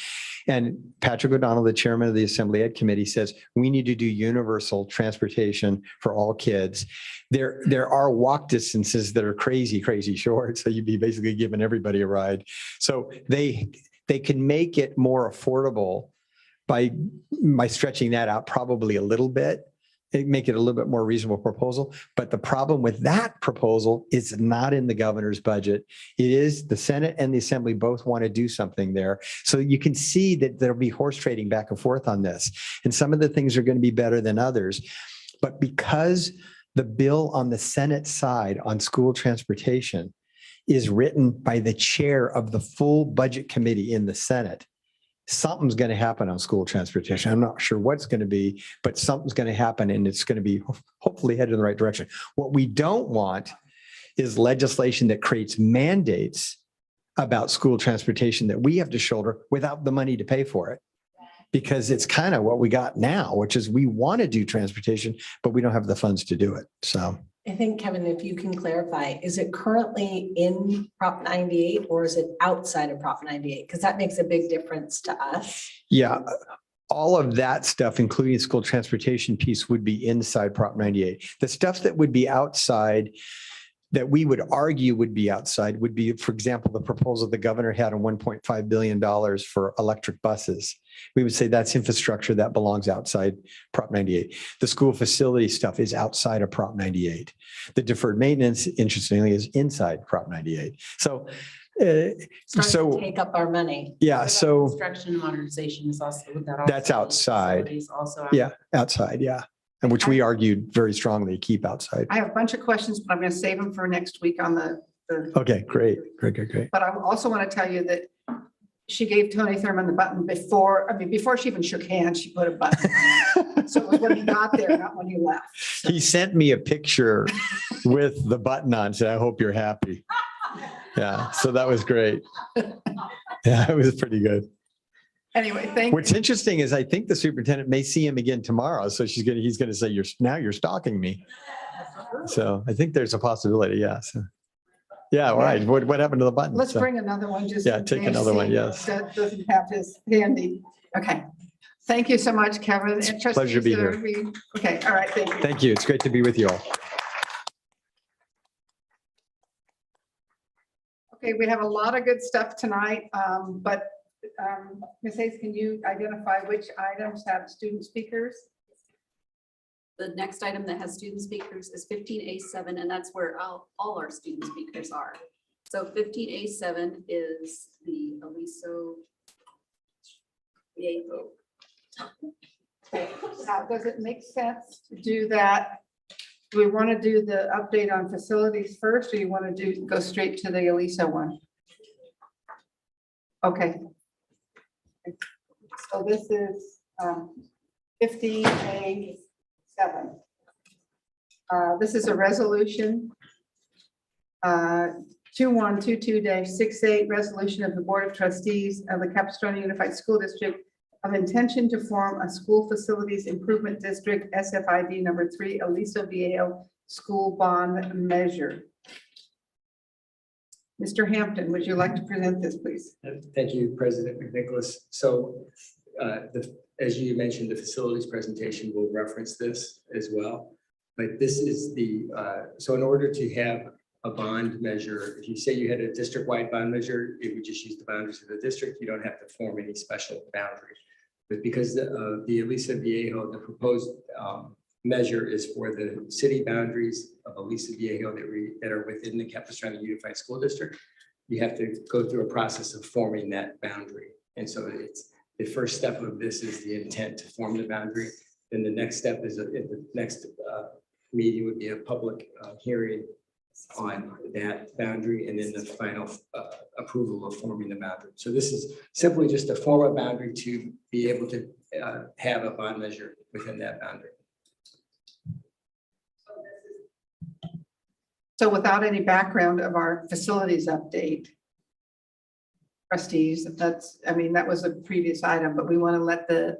And Patrick O'Donnell, the chairman of the Assembly Ed Committee, says we need to do universal transportation for all kids. There are walk distances that are crazy, crazy short. So you'd be basically giving everybody a ride. So they can make it more affordable by stretching that out probably a little bit. Make it a little bit more reasonable proposal. But the problem with that proposal is not in the governor's budget. It is the Senate and the Assembly both want to do something there. So you can see that there'll be horse trading back and forth on this. And some of the things are going to be better than others. But because the bill on the Senate side on school transportation is written by the chair of the full budget committee in the Senate, something's going to happen on school transportation. I'm not sure what's going to be, but something's going to happen and it's going to be hopefully headed in the right direction. What we don't want is legislation that creates mandates about school transportation that we have to shoulder without the money to pay for it. Because it's kind of what we got now, which is we want to do transportation, but we don't have the funds to do it. So I think, Kevin, if you can clarify, is it currently in Prop 98 or is it outside of Prop 98? Because that makes a big difference to us. yeah, all of that stuff, including school transportation piece, would be inside Prop 98. The stuff that would be outside, that we would argue would be outside, would be, for example, the proposal the governor had on $1.5 billion for electric buses. We would say that's infrastructure that belongs outside Prop 98. The school facility stuff is outside of Prop 98. The deferred maintenance, interestingly, is inside Prop 98. So, Starts to take up our money. yeah, so Construction and modernization is also, would that that's also- outside. facilities also Yeah, outside, yeah. And which we argued very strongly keep outside. I have a bunch of questions, but I'm going to save them for next week on the. Okay, great. But I also want to tell you that she gave Tony Thurman the button before she even shook hands, she put a button on it. So it was when he got there, not when he left. He sent me a picture with the button on, said, I hope you're happy. Yeah, so that was great. Yeah, it was pretty good. Anyway, thank you. What's interesting is I think the superintendent may see him again tomorrow. So he's going to say, you're stalking me. So I think there's a possibility. Yeah. So, yeah. All right. What happened to the button? Let's So, bring another one. Just yeah, in take case another one, he yes. Doesn't have his handy. Okay. Thank you so much, Kevin. It's a pleasure to be here. Okay. All right. Thank you. Thank you. It's great to be with you all. Okay, we have a lot of good stuff tonight, but Ms. Hayes, can you identify which items have student speakers? The next item that has student speakers is 15A7, and that's where all our student speakers are. So 15A7 is the Aliso Viejo. Now, does it make sense to do that? Do we want to do the update on facilities first, or you want to go straight to the Aliso one? Okay. So this is 15A7. This is a resolution 2122-68, resolution of the Board of Trustees of the Capstone Unified School District of intention to form a school facilities improvement district, SFID number 3, Aliso Viejo school bond measure. Mr. Hampton, would you like to present this, please? Thank you, President McNicholas. So as you mentioned, the facilities presentation will reference this as well. But this is the, so in order to have a bond measure, if you say you had a district-wide bond measure, it would just use the boundaries of the district. You don't have to form any special boundary. But because the Aliso Viejo, the proposed measure is for the city boundaries of Aliso Viejo that are within the Capstone Unified School District, you have to go through a process of forming that boundary. And so it's the first step of this is the intent to form the boundary. Then the next step is the next meeting would be a public hearing on that boundary, and then the final approval of forming the boundary. So this is simply just to form a boundary to be able to have a bond measure within that boundary. So without any background of our facilities update, trustees, that's, I mean, that was a previous item, but we want to let the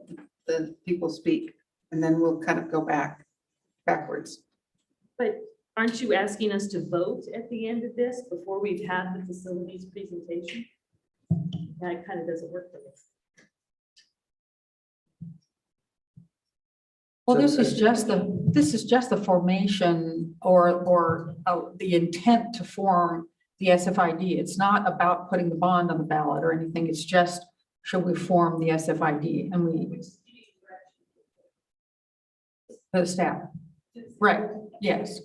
people speak, and then we'll kind of go backwards. But aren't you asking us to vote at the end of this before we've had the facilities presentation? That kind of doesn't work for me. Well, this is just the formation or the intent to form the SFID. It's not about putting the bond on the ballot or anything. It's just, should we form the SFID? And we, the staff, right? Yes.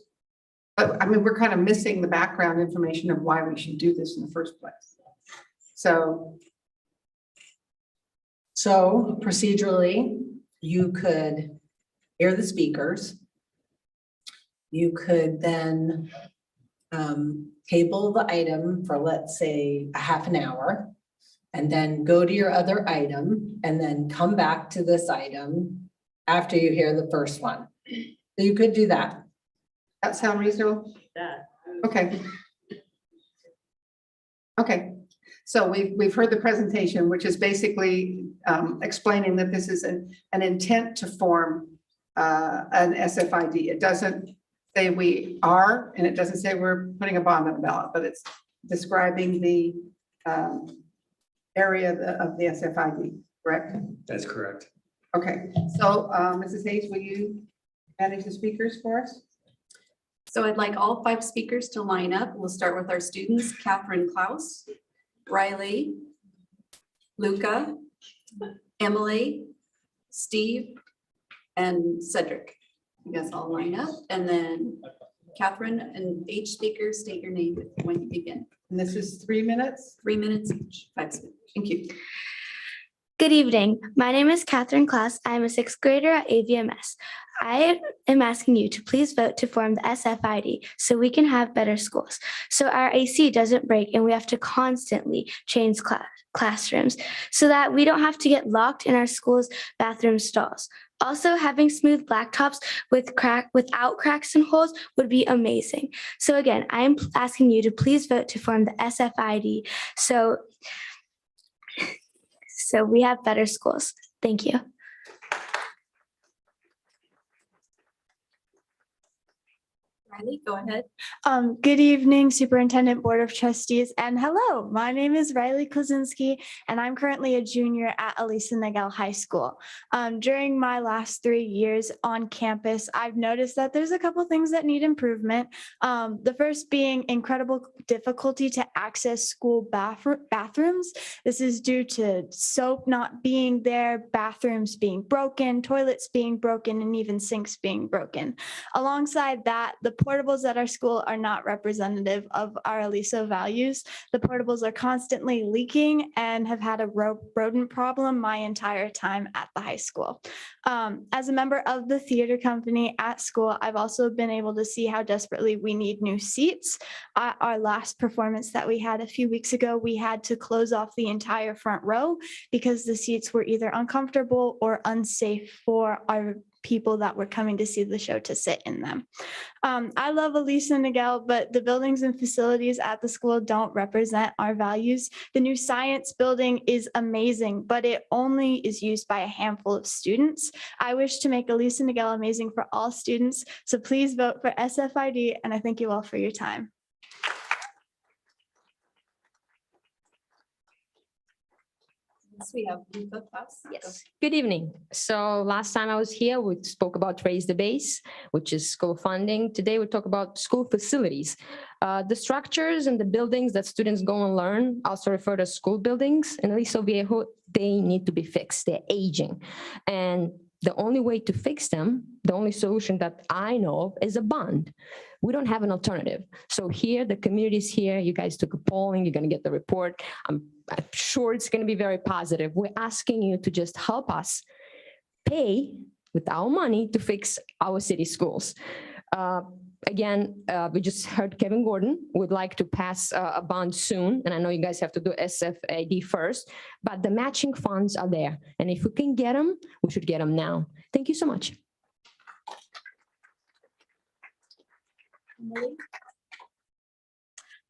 But I mean, we're kind of missing the background information of why we should do this in the first place. So procedurally, you could hear the speakers. You could then table the item for, let's say, a half an hour, and then go to your other item, and then come back to this item after you hear the first one. So you could do that. that sound reasonable? That. Okay. Okay. So we've heard the presentation, which is basically explaining that this is an intent to form an SFID. It doesn't say we are, and it doesn't say we're putting a bond on the ballot, but it's describing the area of the SFID, correct? That's correct. Okay, so Mrs. Hayes, will you manage the speakers for us? So I'd like all 5 speakers to line up. We'll start with our students, Catherine Klaus, Riley, Luca, Emily, Steve, and Cedric. You guys all line up, and then Catherine and each speaker state your name when you begin. And this is 3 minutes? 3 minutes each, 5 minutes. Thank you. Good evening. My name is Catherine Klaus. I am a 6th grader at AVMS. I am asking you to please vote to form the SFID so we can have better schools. So our AC doesn't break and we have to constantly change classrooms so that we don't have to get locked in our school's bathroom stalls. Also, having smooth blacktops without cracks and holes would be amazing. So again, I am asking you to please vote to form the SFID so we have better schools. Thank you. Riley, go ahead. Good evening, Superintendent, Board of Trustees, and hello, my name is Riley Kozinski, and I'm currently a junior at Aliso Nagel High School. During my last 3 years on campus, I've noticed that there's a couple things that need improvement. The first being incredible difficulty to access school bathrooms. This is due to soap not being there, bathrooms being broken, toilets being broken, and even sinks being broken. Alongside that, the portables at our school are not representative of our Aliso values. The portables are constantly leaking and have had a rodent problem my entire time at the high school. As a member of the theater company at school, I've also been able to see how desperately we need new seats. At our last performance that we had a few weeks ago, we had to close off the entire front row because the seats were either uncomfortable or unsafe for our people that were coming to see the show to sit in them. I love Aliso Niguel, but the buildings and facilities at the school don't represent our values. The new science building is amazing, but it only is used by a handful of students. I wish to make Aliso Niguel amazing for all students, so please vote for SFID, and I thank you all for your time. Next, we have Luca Klaus. Yes, good evening. So last time I was here, we spoke about Raise the Base, which is school funding. Today we talk about school facilities. The structures and the buildings that students go and learn, also referred to as school buildings in Aliso Viejo, they need to be fixed. They're aging. And the only way to fix them, the only solution that I know of is a bond. We don't have an alternative. So here, the community's here. You guys took a polling. You're going to get the report. I'm sure it's going to be very positive. We're asking you to just help us pay with our money to fix our city schools. Again, we just heard Kevin Gordon would like to pass a bond soon. And I know you guys have to do SFID first, but the matching funds are there. And if we can get them, we should get them now. Thank you so much.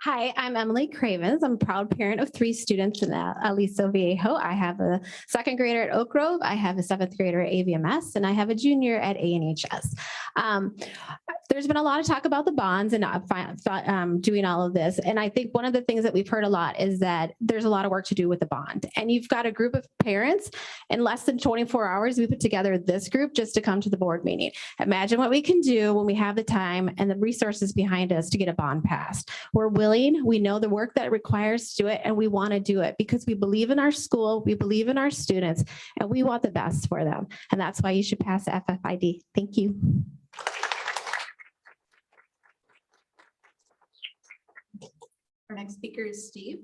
Hi, I'm Emily Cravens. I'm a proud parent of 3 students in Aliso Viejo. I have a 2nd grader at Oak Grove, I have a 7th grader at AVMS, and I have a junior at ANHS. There's been a lot of talk about the bonds and doing all of this. And I think one of the things that we've heard a lot is that there's a lot of work to do with the bond. And you've got a group of parents. In less than 24 hours, we put together this group just to come to the board meeting. Imagine what we can do when we have the time and the resources behind us to get a bond passed. We're willing, we know the work that it requires to do it, and we want to do it because we believe in our school, we believe in our students, and we want the best for them. And that's why you should pass the FFID. Thank you. Our next speaker is Steve.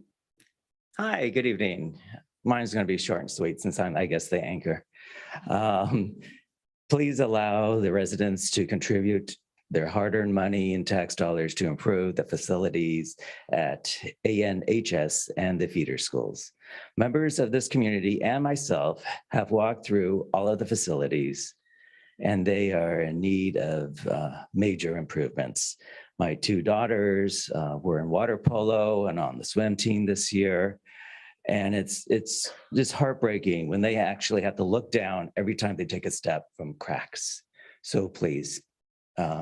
Hi, good evening. Mine's going to be short and sweet since I'm, I guess, the anchor. Please allow the residents to contribute their hard-earned money and tax dollars to improve the facilities at ANHS and the feeder schools. Members of this community and myself have walked through all of the facilities, and they are in need of major improvements. My 2 daughters were in water polo and on the swim team this year. And it's just heartbreaking when they actually have to look down every time they take a step from cracks. So please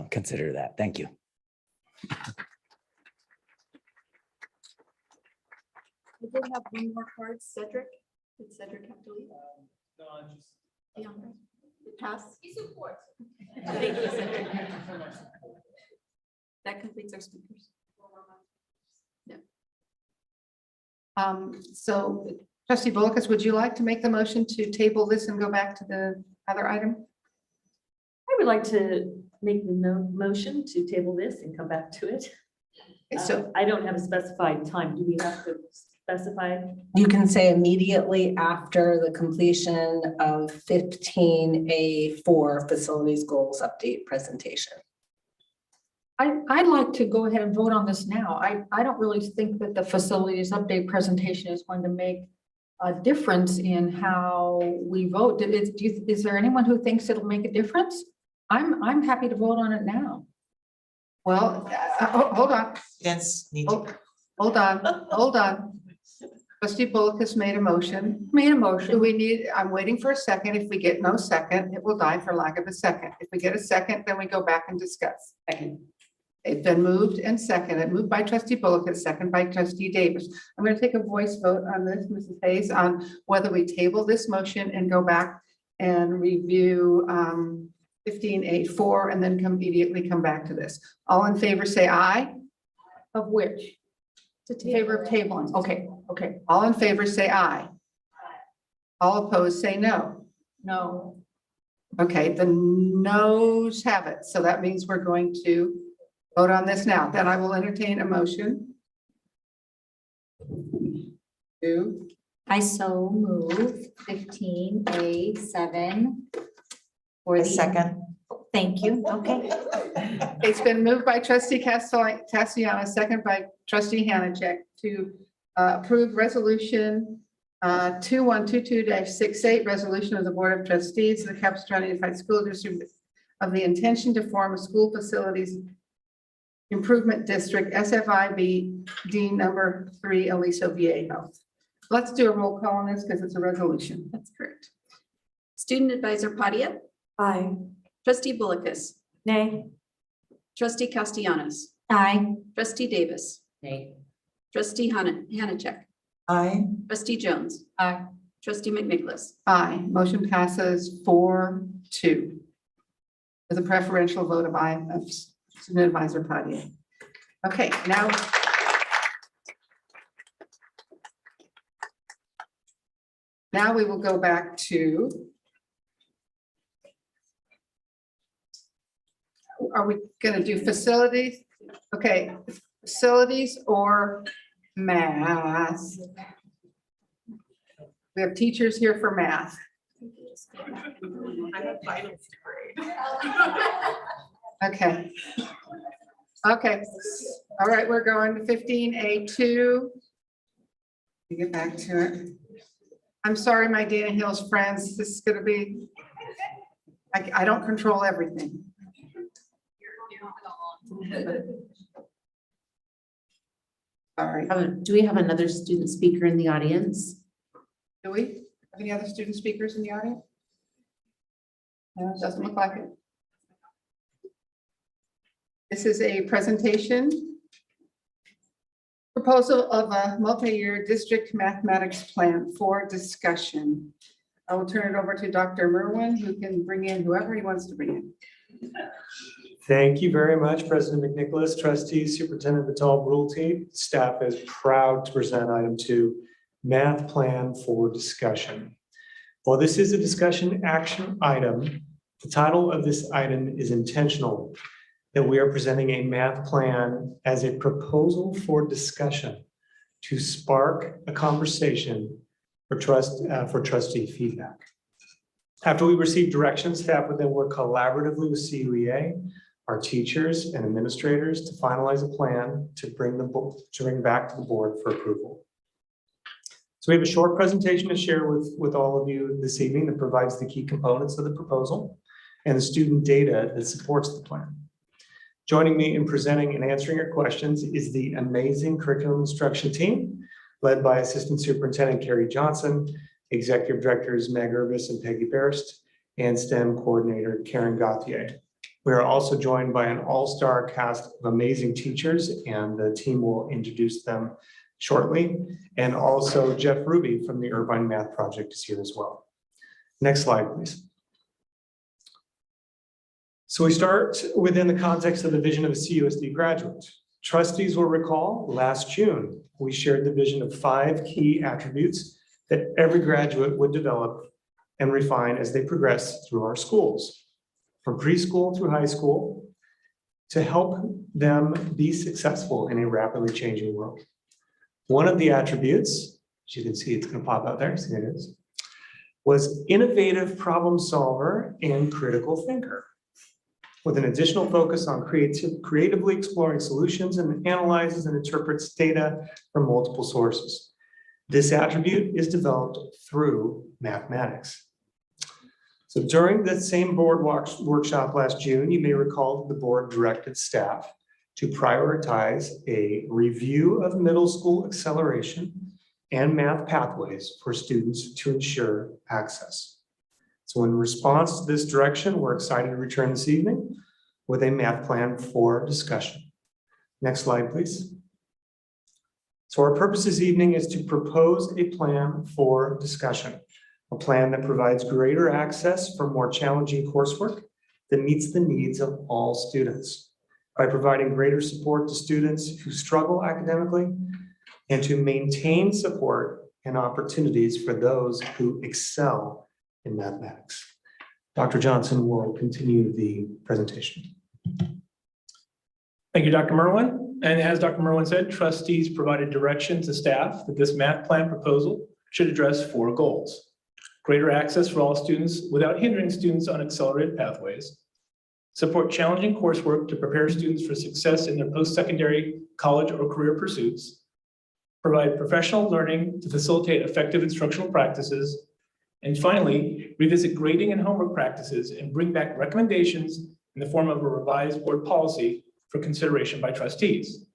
consider that. Thank you. We did have one more card, Cedric. Did Cedric have to leave? No, just. Yeah. It passed. He supports. Thank you, Cedric. That completes our speakers. Yeah. So Trustee Bullock, would you like to make the motion to table this and go back to the other item? I would like to make the motion to table this and come back to it. Okay, so I don't have a specified time. Do we have to specify? You can say immediately after the completion of 15A4 facilities goals update presentation. I'd like to go ahead and vote on this now. I don't really think that the facilities update presentation is going to make a difference in how we vote. Is there anyone who thinks it'll make a difference? I'm happy to vote on it now. Well, hold on. Yes. Hold on. Trustee Bullock has made a motion. Do we need, I'm waiting for a second. If we get no second, it will die for lack of a second. If we get a second, then we go back and discuss. Second. It's been moved and seconded, moved by Trustee Bullock, second by Trustee Davis. I'm going to take a voice vote on this, Mrs. Hayes, on whether we table this motion and go back and review 15A4 and then immediately come back to this. All in favor, say aye. Of which? In favor of tabling. Okay. All in favor, say aye. All opposed, say no. No. Okay, the noes have it. So that means we're going to vote on this now. Then I will entertain a motion. I so move 15A7 for the second. Thank you. Okay. It's been moved by Trustee Castellano, second by Trustee Hanachek to approve resolution 2122-68, resolution of the Board of Trustees of the Capstone Unified School District of the intention to form a school facilities improvement district, SFIBD number 3, Aliso, Viejo. Let's do a roll call on this because it's a resolution. That's correct. Student Advisor Padia. Aye. Trustee Bullicus. Nay. Trustee Castellanos. Aye. Trustee Davis. Nay. Trustee Hanachek. Aye. Trustee Jones. Aye. Trustee McNicholas. Aye. Motion passes 4-2 with a preferential vote of aye of Student Advisor Padia. Okay, now we will go back to, are we going to do facilities? Okay, facilities or math? We have teachers here for math. Okay. Okay. All right, we're going to 15A2. We get back to it. I'm sorry, my Dana Hills friends. This is going to be, I don't control everything. All right. Do we have another student speaker in the audience? Do we have any other student speakers in the audience? No, it doesn't look like it. This is a presentation. Proposal of a multi-year district mathematics plan for discussion. I will turn it over to Dr. Merwin, who can bring in whoever he wants to bring in. Thank you very much, President McNicholas, trustees, Superintendent Vital-Brulti. Staff is proud to present item 2, math plan for discussion. While this is a discussion action item, the title of this item is intentional, that we are presenting a math plan as a proposal for discussion to spark a conversation for trustee feedback. After we receive directions, staff would then work collaboratively with CUEA, our teachers and administrators to finalize a plan to bring back to the board for approval. So we have a short presentation to share with all of you this evening that provides the key components of the proposal and the student data that supports the plan. Joining me in presenting and answering your questions is the amazing curriculum instruction team led by Assistant Superintendent Carrie Johnson, Executive Directors Meg Urbis and Peggy Barist, and STEM Coordinator Karen Gauthier. We are also joined by an all-star cast of amazing teachers, and the team will introduce them shortly. And also Jeff Ruby from the Irvine Math Project is here as well. Next slide, please. So we start within the context of the vision of a CUSD graduate. Trustees will recall last June, we shared the vision of 5 key attributes that every graduate would develop and refine as they progress through our schools, from preschool through high school, to help them be successful in a rapidly changing world. One of the attributes, as you can see, it's going to pop out there, see it is, was innovative problem solver and critical thinker, with an additional focus on creatively exploring solutions and analyzes and interprets data from multiple sources. This attribute is developed through mathematics. So during the same board workshop last June, you may recall that the board directed staff to prioritize a review of middle school acceleration and math pathways for students to ensure access. So in response to this direction, we're excited to return this evening with a math plan for discussion. Next slide, please. So our purpose this evening is to propose a plan for discussion, a plan that provides greater access for more challenging coursework that meets the needs of all students by providing greater support to students who struggle academically and to maintain support and opportunities for those who excel in mathematics. Dr. Johnson will continue the presentation. Thank you, Dr. Merwin. And as Dr. Merwin said, trustees provided direction to staff that this math plan proposal should address 4 goals: greater access for all students without hindering students on accelerated pathways, support challenging coursework to prepare students for success in their post-secondary, college, or career pursuits, provide professional learning to facilitate effective instructional practices, and finally, revisit grading and homework practices and bring back recommendations in the form of a revised board policy for consideration by trustees.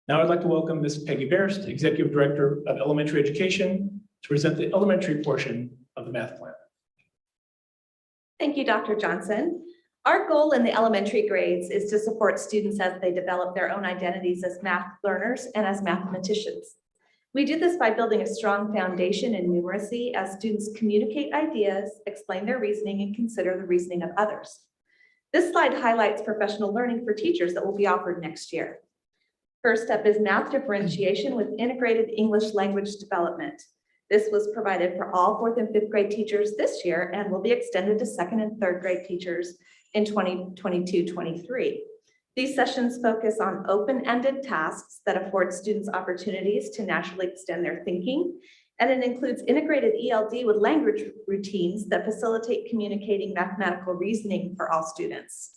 Now I'd like to welcome Ms. Peggy Berst, Executive Director of Elementary Education, to present the elementary portion of the math plan. Thank you, Dr. Johnson. Our goal in the elementary grades is to support students as they develop their own identities as math learners and as mathematicians. We do this by building a strong foundation in numeracy as students communicate ideas, explain their reasoning, and consider the reasoning of others. This slide highlights professional learning for teachers that will be offered next year. First up is math differentiation with integrated English language development. This was provided for all 4th and 5th grade teachers this year and will be extended to 2nd and 3rd grade teachers in 2022-23. These sessions focus on open-ended tasks that afford students opportunities to naturally extend their thinking, and it includes integrated ELD with language routines that facilitate communicating mathematical reasoning for all students.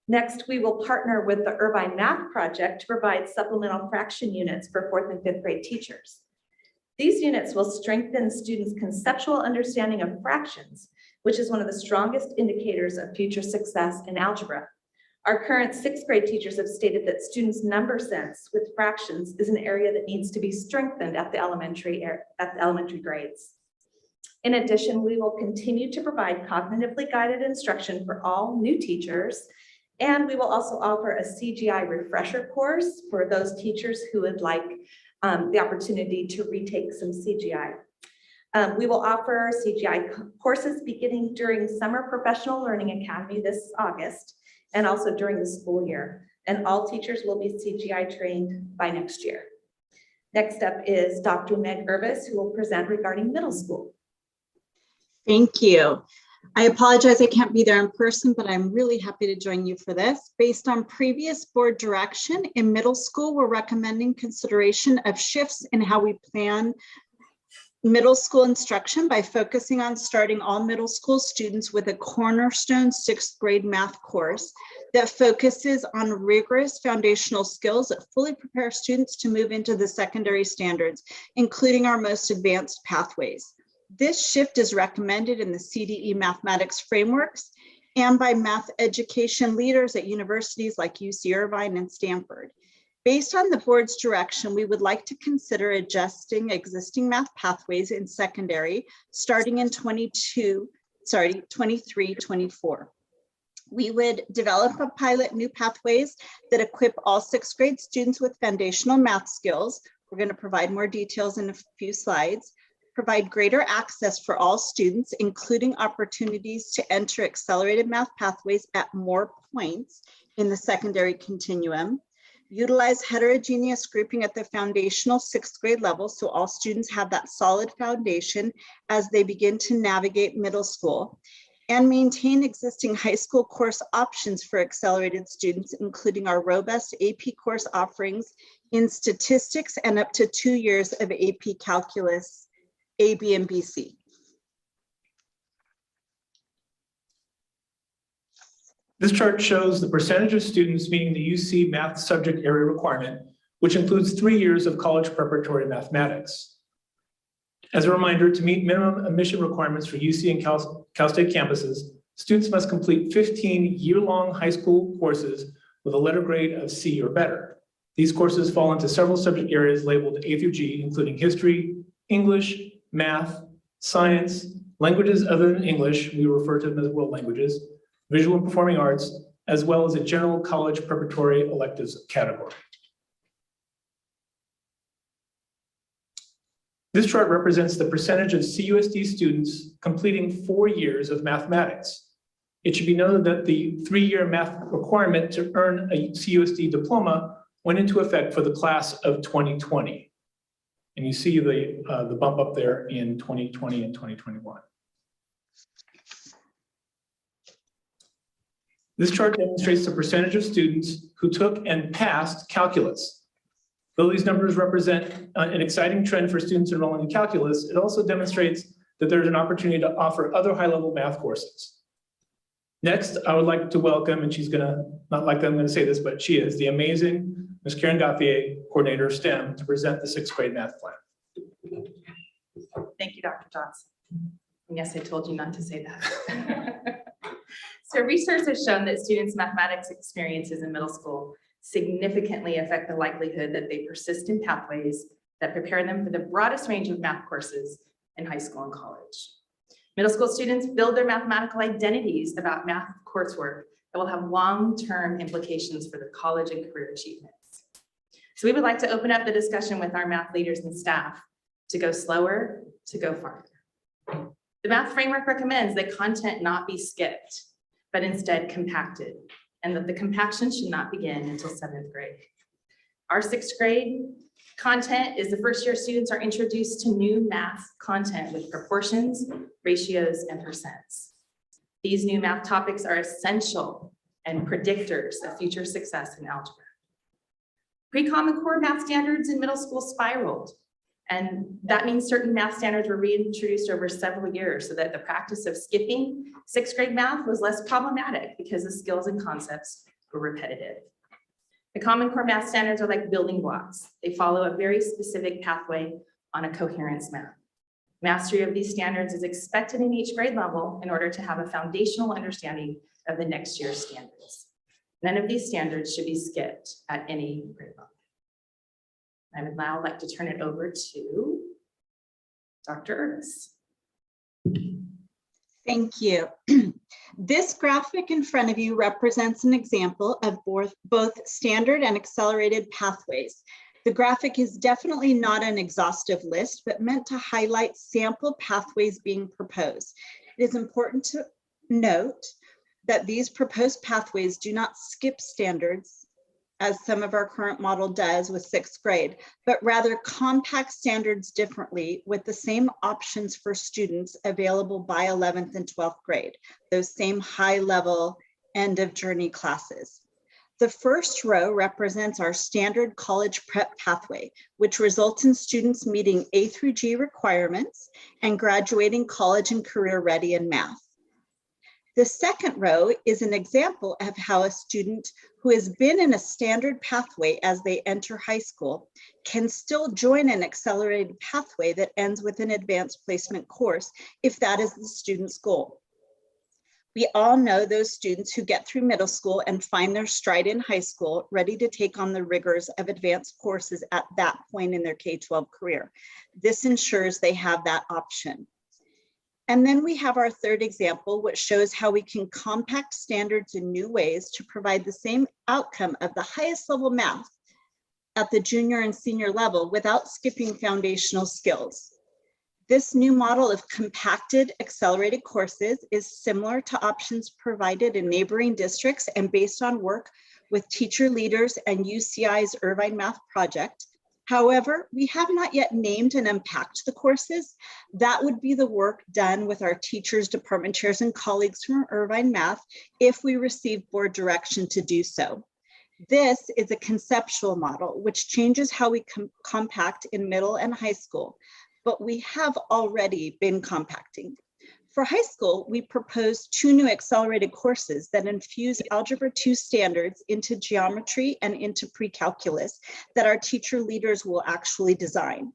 Next, we will partner with the Irvine Math Project to provide supplemental fraction units for 4th and 5th grade teachers. These units will strengthen students' conceptual understanding of fractions, which is one of the strongest indicators of future success in algebra. Our current 6th grade teachers have stated that students' number sense with fractions is an area that needs to be strengthened at the elementary grades. In addition, we will continue to provide cognitively guided instruction for all new teachers, and we will also offer a CGI refresher course for those teachers who would like the opportunity to retake some CGI. We will offer CGI courses beginning during Summer Professional Learning Academy this August, and also during the school year. And all teachers will be CGI trained by next year. Next up is Dr. Meg Irvis, who will present regarding middle school. Thank you. I apologize I can't be there in person, but I'm really happy to join you for this. Based on previous board direction, in middle school, we're recommending consideration of shifts in how we plan middle school instruction by focusing on starting all middle school students with a cornerstone 6th grade math course that focuses on rigorous foundational skills that fully prepare students to move into the secondary standards, including our most advanced pathways. This shift is recommended in the CDE mathematics frameworks and by math education leaders at universities like UC Irvine and Stanford. Based on the board's direction, we would like to consider adjusting existing math pathways in secondary starting in 23-24. We would develop a pilot new pathways that equip all 6th grade students with foundational math skills. We're going to provide more details in a few slides. Provide greater access for all students, including opportunities to enter accelerated math pathways at more points in the secondary continuum. Utilize heterogeneous grouping at the foundational 6th grade level so all students have that solid foundation as they begin to navigate middle school. And maintain existing high school course options for accelerated students, including our robust AP course offerings in statistics and up to 2 years of AP calculus, A, B, and BC. This chart shows the percentage of students meeting the UC math subject area requirement, which includes 3 years of college preparatory mathematics. As a reminder, to meet minimum admission requirements for UC and Cal State campuses, students must complete 15 year-long high school courses with a letter grade of C or better. These courses fall into several subject areas labeled A through G, including history, English, math, science, languages other than English, we refer to them as world languages, visual and performing arts, as well as a general college preparatory electives category. This chart represents the percentage of CUSD students completing 4 years of mathematics. It should be noted that the 3-year math requirement to earn a CUSD diploma went into effect for the class of 2020. And you see the bump up there in 2020 and 2021. This chart demonstrates the percentage of students who took and passed calculus. Though these numbers represent an exciting trend for students enrolling in calculus, it also demonstrates that there's an opportunity to offer other high-level math courses. Next, I would like to welcome, and she's gonna, not like I'm gonna say this, but she is the amazing Ms. Karen Gauthier, Coordinator of STEM, to present the 6th grade math plan. Thank you, Dr. Johnson. And yes, I told you not to say that. So research has shown that students' mathematics experiences in middle school significantly affect the likelihood that they persist in pathways that prepare them for the broadest range of math courses in high school and college. Middle school students build their mathematical identities about math coursework that will have long-term implications for their college and career achievements. So we would like to open up the discussion with our math leaders and staff to go slower, to go farther. The math framework recommends that content not be skipped, but instead compacted, and that the compaction should not begin until 7th grade. Our 6th grade content is the first year students are introduced to new math content with proportions, ratios, and percents. These new math topics are essential and predictors of future success in algebra. Pre-Common Core math standards in middle school spiraled, and that means certain math standards were reintroduced over several years so that the practice of skipping 6th grade math was less problematic because the skills and concepts were repetitive. The Common Core math standards are like building blocks. They follow a very specific pathway on a coherence map. Mastery of these standards is expected in each grade level in order to have a foundational understanding of the next year's standards. None of these standards should be skipped at any grade level. I would now like to turn it over to Dr. Ernst. Thank you. This graphic in front of you represents an example of both standard and accelerated pathways. The graphic is definitely not an exhaustive list, but meant to highlight sample pathways being proposed. It is important to note that these proposed pathways do not skip standards, as some of our current model does with 6th grade, but rather compact standards differently with the same options for students available by 11th and 12th grade, those same high-level end of journey classes. The first row represents our standard college prep pathway, which results in students meeting A through G requirements and graduating college and career ready in math. The second row is an example of how a student who has been in a standard pathway as they enter high school can still join an accelerated pathway that ends with an advanced placement course if that is the student's goal. We all know those students who get through middle school and find their stride in high school, ready to take on the rigors of advanced courses at that point in their K-12 career. This ensures they have that option. And then we have our third example, which shows how we can compact standards in new ways to provide the same outcome of the highest level math at the junior and senior level without skipping foundational skills. This new model of compacted accelerated courses is similar to options provided in neighboring districts and based on work with teacher leaders and UCI's Irvine Math Project. However, we have not yet named and unpacked the courses. That would be the work done with our teachers, department chairs, and colleagues from Irvine Math if we receive board direction to do so. This is a conceptual model which changes how we compact in middle and high school, but we have already been compacting. For high school, we proposed 2 new accelerated courses that infuse Algebra 2 standards into geometry and into pre-calculus that our teacher leaders will actually design.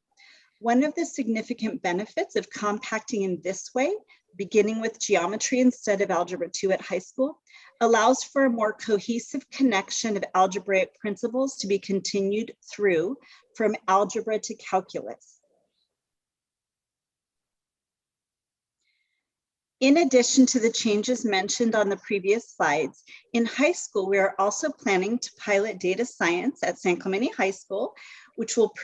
One of the significant benefits of compacting in this way, beginning with geometry instead of Algebra 2 at high school, allows for a more cohesive connection of algebraic principles to be continued through from algebra to calculus. In addition to the changes mentioned on the previous slides, in high school, we are also planning to pilot data science at San Clemente High School, which will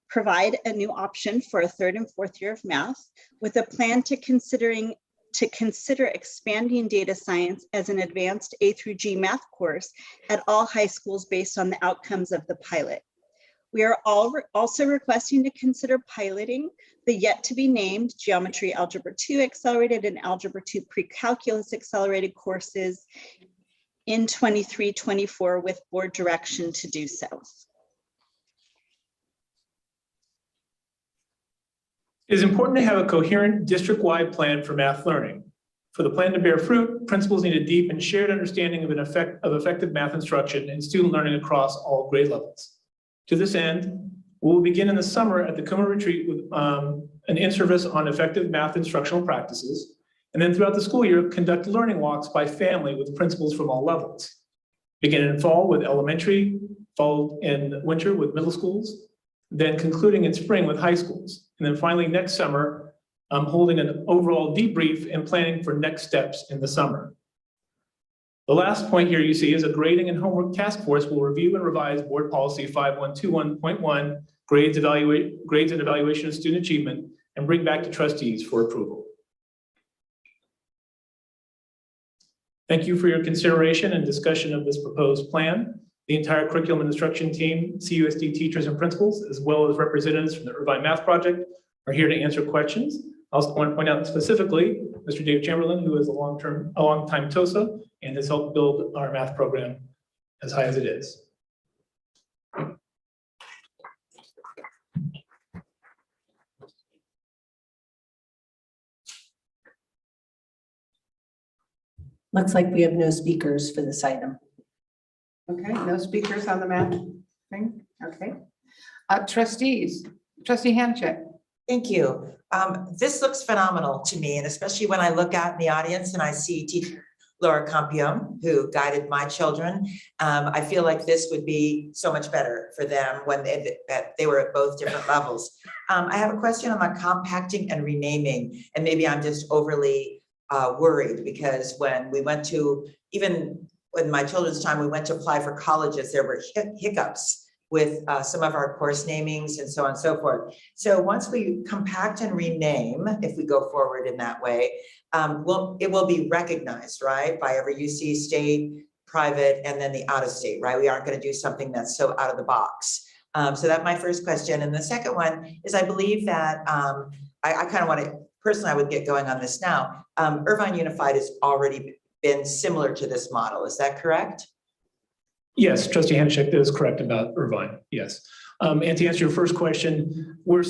provide a new option for a 3rd and 4th year of math, with a plan to consider expanding data science as an advanced A through G math course at all high schools based on the outcomes of the pilot. We are also requesting to consider piloting the yet to be named Geometry Algebra 2 Accelerated and Algebra 2 Pre-Calculus Accelerated courses in 23-24 with board direction to do so. It is important to have a coherent district-wide plan for math learning. For the plan to bear fruit, principals need a deep and shared understanding of effective math instruction and student learning across all grade levels. To this end, we'll begin in the summer at the Kuma retreat with an in-service on effective math instructional practices, and then throughout the school year, conduct learning walks by family with principals from all levels. Begin in fall with elementary, followed in winter with middle schools, then concluding in spring with high schools. And then finally, next summer, I'm holding an overall debrief and planning for next steps in the summer. The last point here you see is a grading and homework task force will review and revise board policy 5121.1, grades and evaluation of student achievement, and bring back to trustees for approval. Thank you for your consideration and discussion of this proposed plan. The entire curriculum and instruction team, CUSD teachers and principals, as well as representatives from the Irvine Math Project are here to answer questions. I also want to point out specifically, Mr. Dave Chamberlain, who is a long-time TOSA and has helped build our math program as high as it is. Looks like we have no speakers for this item. Okay, no speakers on the math thing, okay. Trustees, trustee Hanchett. Thank you. This looks phenomenal to me, and especially when I look out in the audience and I see teacher Laura Campion, who guided my children. I feel like this would be so much better for them when they were at both different levels. I have a question on the compacting and renaming, and maybe I'm just overly worried because when we went to, even in my children's time, we went to apply for colleges, there were hiccups with some of our course namings and so on and so forth. So once we compact and rename, if we go forward in that way, it will be recognized, right, by every UC, state, private, and then the out-of-state, right? We aren't going to do something that's so out of the box. So that's my first question. And the second one is, I believe that I kind of want to, personally, I would get going on this now. Irvine Unified has already been similar to this model. Is that correct? Yes, trustee Hanchett, that is correct about Irvine, yes. And to answer your first question, we're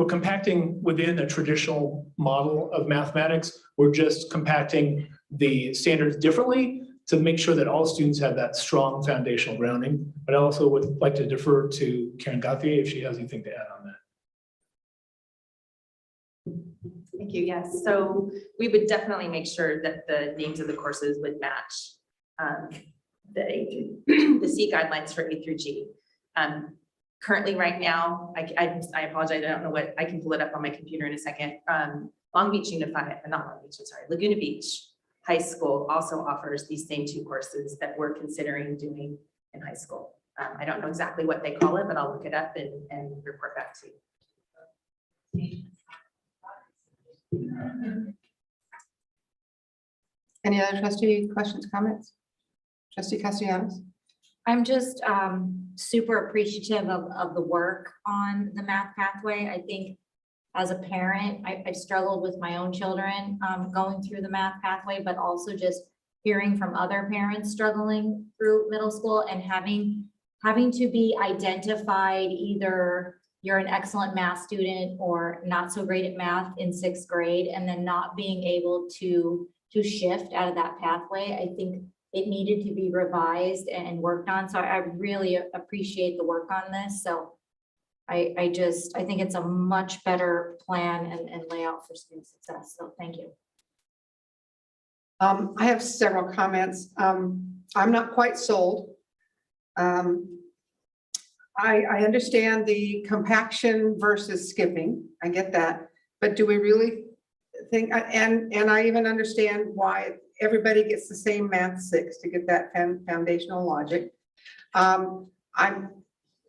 compacting within a traditional model of mathematics. We're just compacting the standards differently to make sure that all students have that strong foundational grounding. But I also would like to defer to Karen Gauthier if she has anything to add on that. Thank you. Yes. So we would definitely make sure that the names of the courses would match the C guidelines for A through G. Currently, right now, I apologize. I don't know what, I can pull it up on my computer in a second. Long Beach Unified, not Long Beach, I'm sorry, Laguna Beach High School also offers these same two courses that we're considering doing in high school. I don't know exactly what they call it, but I'll look it up and report back to you. Any other trustee questions, comments? Trustee Castellanos? I'm just super appreciative of the work on the math pathway. I think as a parent, I've struggled with my own children going through the math pathway, but also just hearing from other parents struggling through middle school and having to be identified, either you're an excellent math student or not so great at math in 6th grade, and then not being able to shift out of that pathway. I think it needed to be revised and worked on. So I really appreciate the work on this. So I think it's a much better plan and layout for student success. So thank you. I have several comments. I'm not quite sold. I understand the compaction versus skipping. I get that. But do we really think, and I even understand why everybody gets the same math 6 to get that foundational logic.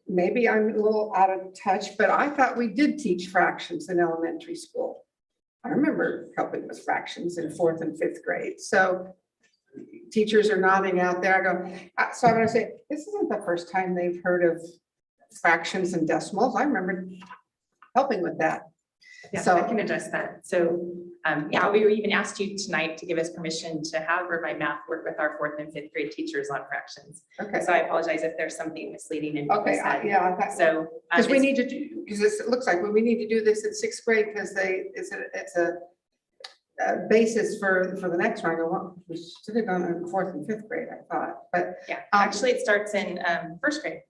Maybe I'm a little out of touch, but I thought we did teach fractions in elementary school. I remember helping with fractions in 4th and 5th grade. So teachers are nodding out there. I go, so I'm going to say, this isn't the first time they've heard of fractions and decimals. I remember helping with that. Yeah, so I can address that. So yeah, we even asked you tonight to give us permission to have Irvine Math work with our 4th and 5th grade teachers on fractions. Okay. So I apologize if there's something misleading in what we said. Yeah. So because we need to do, because it looks like we need to do this in 6th grade because it's a basis for the next round. We should have gone in 4th and 5th grade, I thought. But yeah, actually it starts in 1st grade.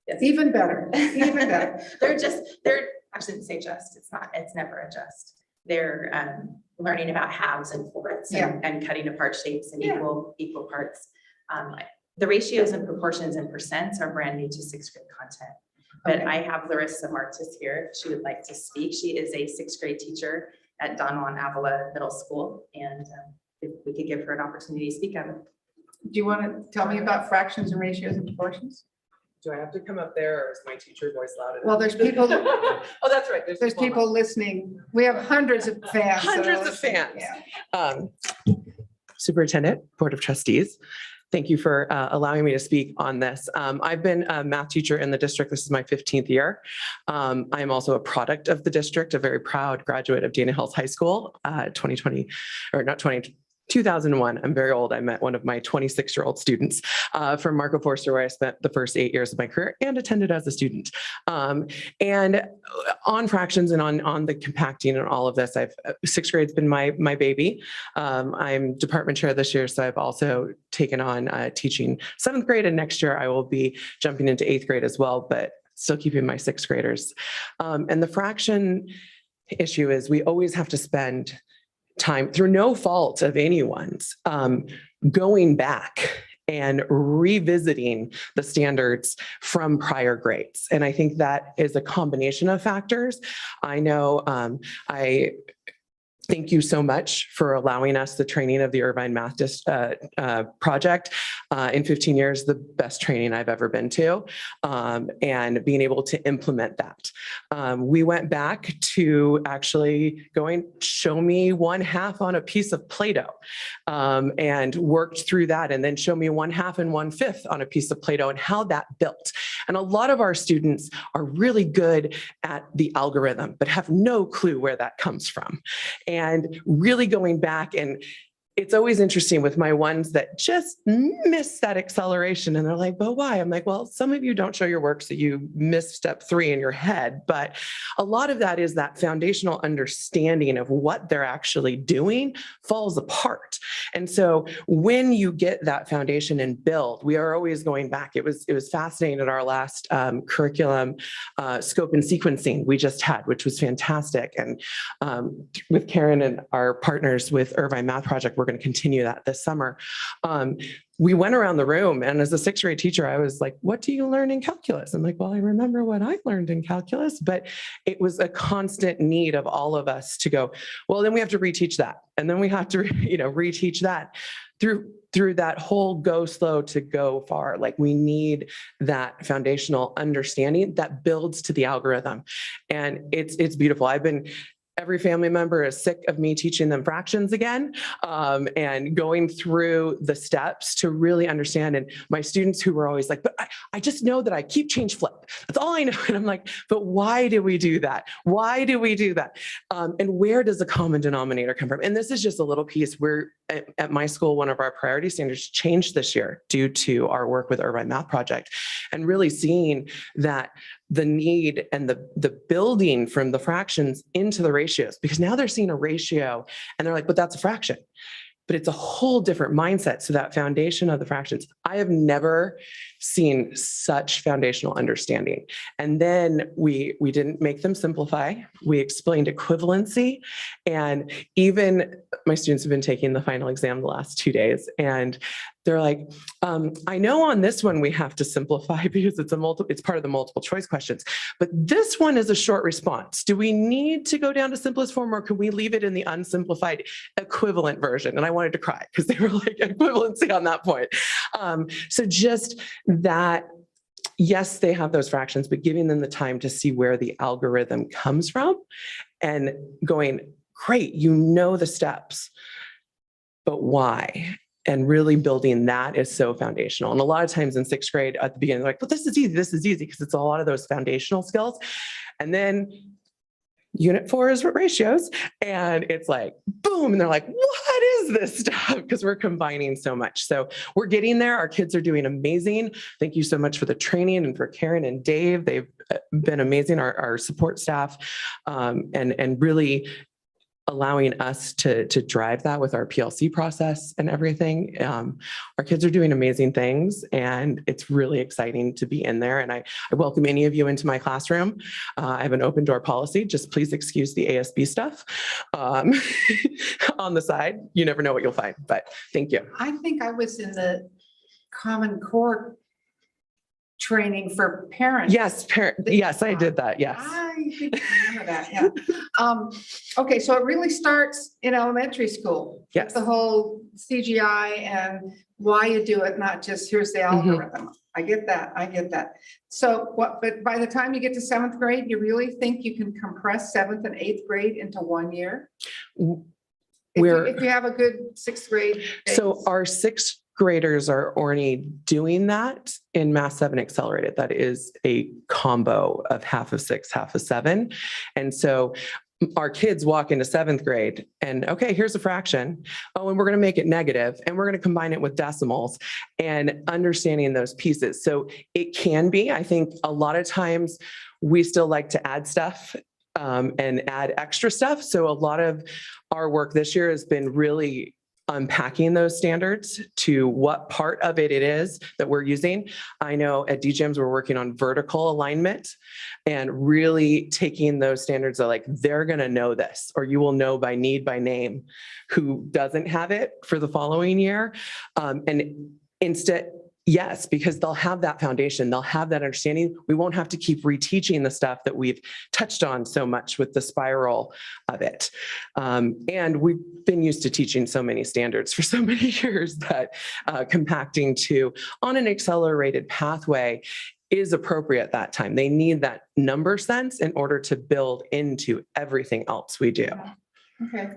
Yes. Even better, even better. I shouldn't say just, it's never a just. They're learning about halves and fourths and cutting apart shapes in equal parts. The ratios and proportions and percents are brand new to sixth grade content. But I have Larissa Martis here. She would like to speak. She is a sixth grade teacher at Don Juan Avila Middle School. And if we could give her an opportunity to speak on it. Do you want to tell me about fractions and ratios and proportions? Do I have to come up there or is my teacher voice loud enough? Well, there's people. Oh, that's right. There's people listening. We have hundreds of fans. Hundreds of fans. Superintendent, Board of Trustees, thank you for allowing me to speak on this. I've been a math teacher in the district. This is my 15th year. I am also a product of the district, a very proud graduate of Dana Hills High School, 2001. I'm very old. I met one of my 26-year-old students from Marco Forster, where I spent the first 8 years of my career and attended as a student. And on fractions and on the compacting and all of this, sixth grade's been my baby. I'm department chair this year, so I've also taken on teaching seventh grade, and next year I will be jumping into eighth grade as well, but still keeping my sixth graders. And the fraction issue is we always have to spend time, through no fault of anyone's, going back and revisiting the standards from prior grades. And I think that is a combination of factors. I know I thank you so much for allowing us the training of the Irvine Math project. In 15 years, the best training I've ever been to, and being able to implement that. We went back to actually show me 1/2 on a piece of Play-Doh, and worked through that, and then show me 1/2 and 1/5 on a piece of Play-Doh and how that built. And a lot of our students are really good at the algorithm, but have no clue where that comes from. And really going back, and it's always interesting with my ones that just miss that acceleration and they're like, but why? I'm like, well, some of you don't show your work, so you miss step 3 in your head. But a lot of that is that foundational understanding of what they're actually doing falls apart. And so when you get that foundation and build, we are always going back. It was fascinating at our last curriculum scope and sequencing we just had, which was fantastic. And with Karen and our partners with Irvine Math Project, we're going to continue that this summer. We went around the room, and as a sixth grade teacher, I was like, what do you learn in calculus? I'm like, well, I remember what I learned in calculus, but it was a constant need of all of us to go, well, then we have to reteach that. And then we have to, reteach that through that whole go slow to go far. Like, we need that foundational understanding that builds to the algorithm. And it's beautiful. Every family member is sick of me teaching them fractions again, and going through the steps to really understand. And my students who were always like, but I just know that I keep change flip. That's all I know. And I'm like, but why do we do that? Why do we do that? And where does the common denominator come from? And this is just a little piece. We're at my school, one of our priority standards changed this year due to our work with Irvine Math Project, and really seeing that the need and the building from the fractions into the ratios, because now they're seeing a ratio and they're like, but that's a fraction. But it's a whole different mindset. So that foundation of the fractions, I have never seen such foundational understanding. And then we didn't make them simplify. We explained equivalency. And even my students have been taking the final exam the last 2 days. And they're like, I know on this one we have to simplify because it's part of the multiple choice questions, but this one is a short response. Do we need to go down to simplest form, or can we leave it in the unsimplified equivalent version? And I wanted to cry because they were like, equivalency on that point. So just that, yes, they have those fractions, but giving them the time to see where the algorithm comes from and going, great, you know the steps, but why? And really building that is so foundational. And a lot of times in sixth grade at the beginning, they're like, well, this is easy, because it's a lot of those foundational skills. And then unit 4 is ratios, and it's like, boom, and they're like, what is this stuff? Because we're combining so much. So we're getting there. Our kids are doing amazing. Thank you so much for the training, and for Karen and Dave. They've been amazing, our support staff, and really allowing us to drive that with our PLC process and everything. Our kids are doing amazing things, and it's really exciting to be in there. And I welcome any of you into my classroom. I have an open door policy. Just please excuse the ASB stuff on the side. You never know what you'll find, but thank you. I think I was in the Common Core training for parents. Yes, yes, I did that. Yes. I think I remember that, yeah. Okay, so it really starts in elementary school. Yes. The whole CGI and why you do it, not just here's the algorithm. I get that. So but by the time you get to 7th grade, you really think you can compress 7th and 8th grade into 1 year? If you have a good 6th grade base. So our 6th graders are already doing that in Math 7 Accelerated. That is a combo of half of 6, half of 7. And so our kids walk into 7th grade and, okay, here's a fraction. Oh, and we're going to make it negative, and we're going to combine it with decimals, and understanding those pieces. So it can be, I think a lot of times we still like to add stuff and add extra stuff. So a lot of our work this year has been really unpacking those standards to what part of it is that we're using. I know at DGEMS we're working on vertical alignment and really taking those standards of like, they're going to know this, or you will know by need, by name, who doesn't have it for the following year. And instead, yes, because they'll have that foundation, they'll have that understanding. We won't have to keep reteaching the stuff that we've touched on so much with the spiral of it. And we've been used to teaching so many standards for so many years that compacting to on an accelerated pathway is appropriate that time. They need that number sense in order to build into everything else we do. Okay.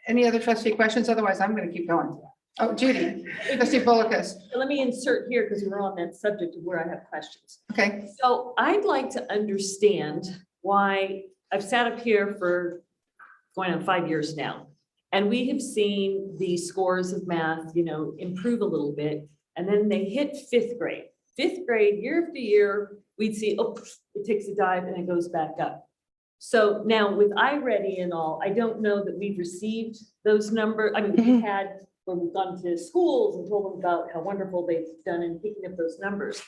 Any other trustee questions? Otherwise, I'm going to keep going. Oh, Judy, trustee Bullicus. Let me insert here because we're on that subject of where I have questions. Okay. So I'd like to understand why I've sat up here for going on 5 years now, and we have seen the scores of math, improve a little bit, and then they hit 5th grade. 5th grade, year after year, we'd see, oh, it takes a dive and it goes back up. So now with iReady and all, I don't know that we've received those numbers. I mean, we've had where we've gone to schools and told them about how wonderful they've done in picking up those numbers.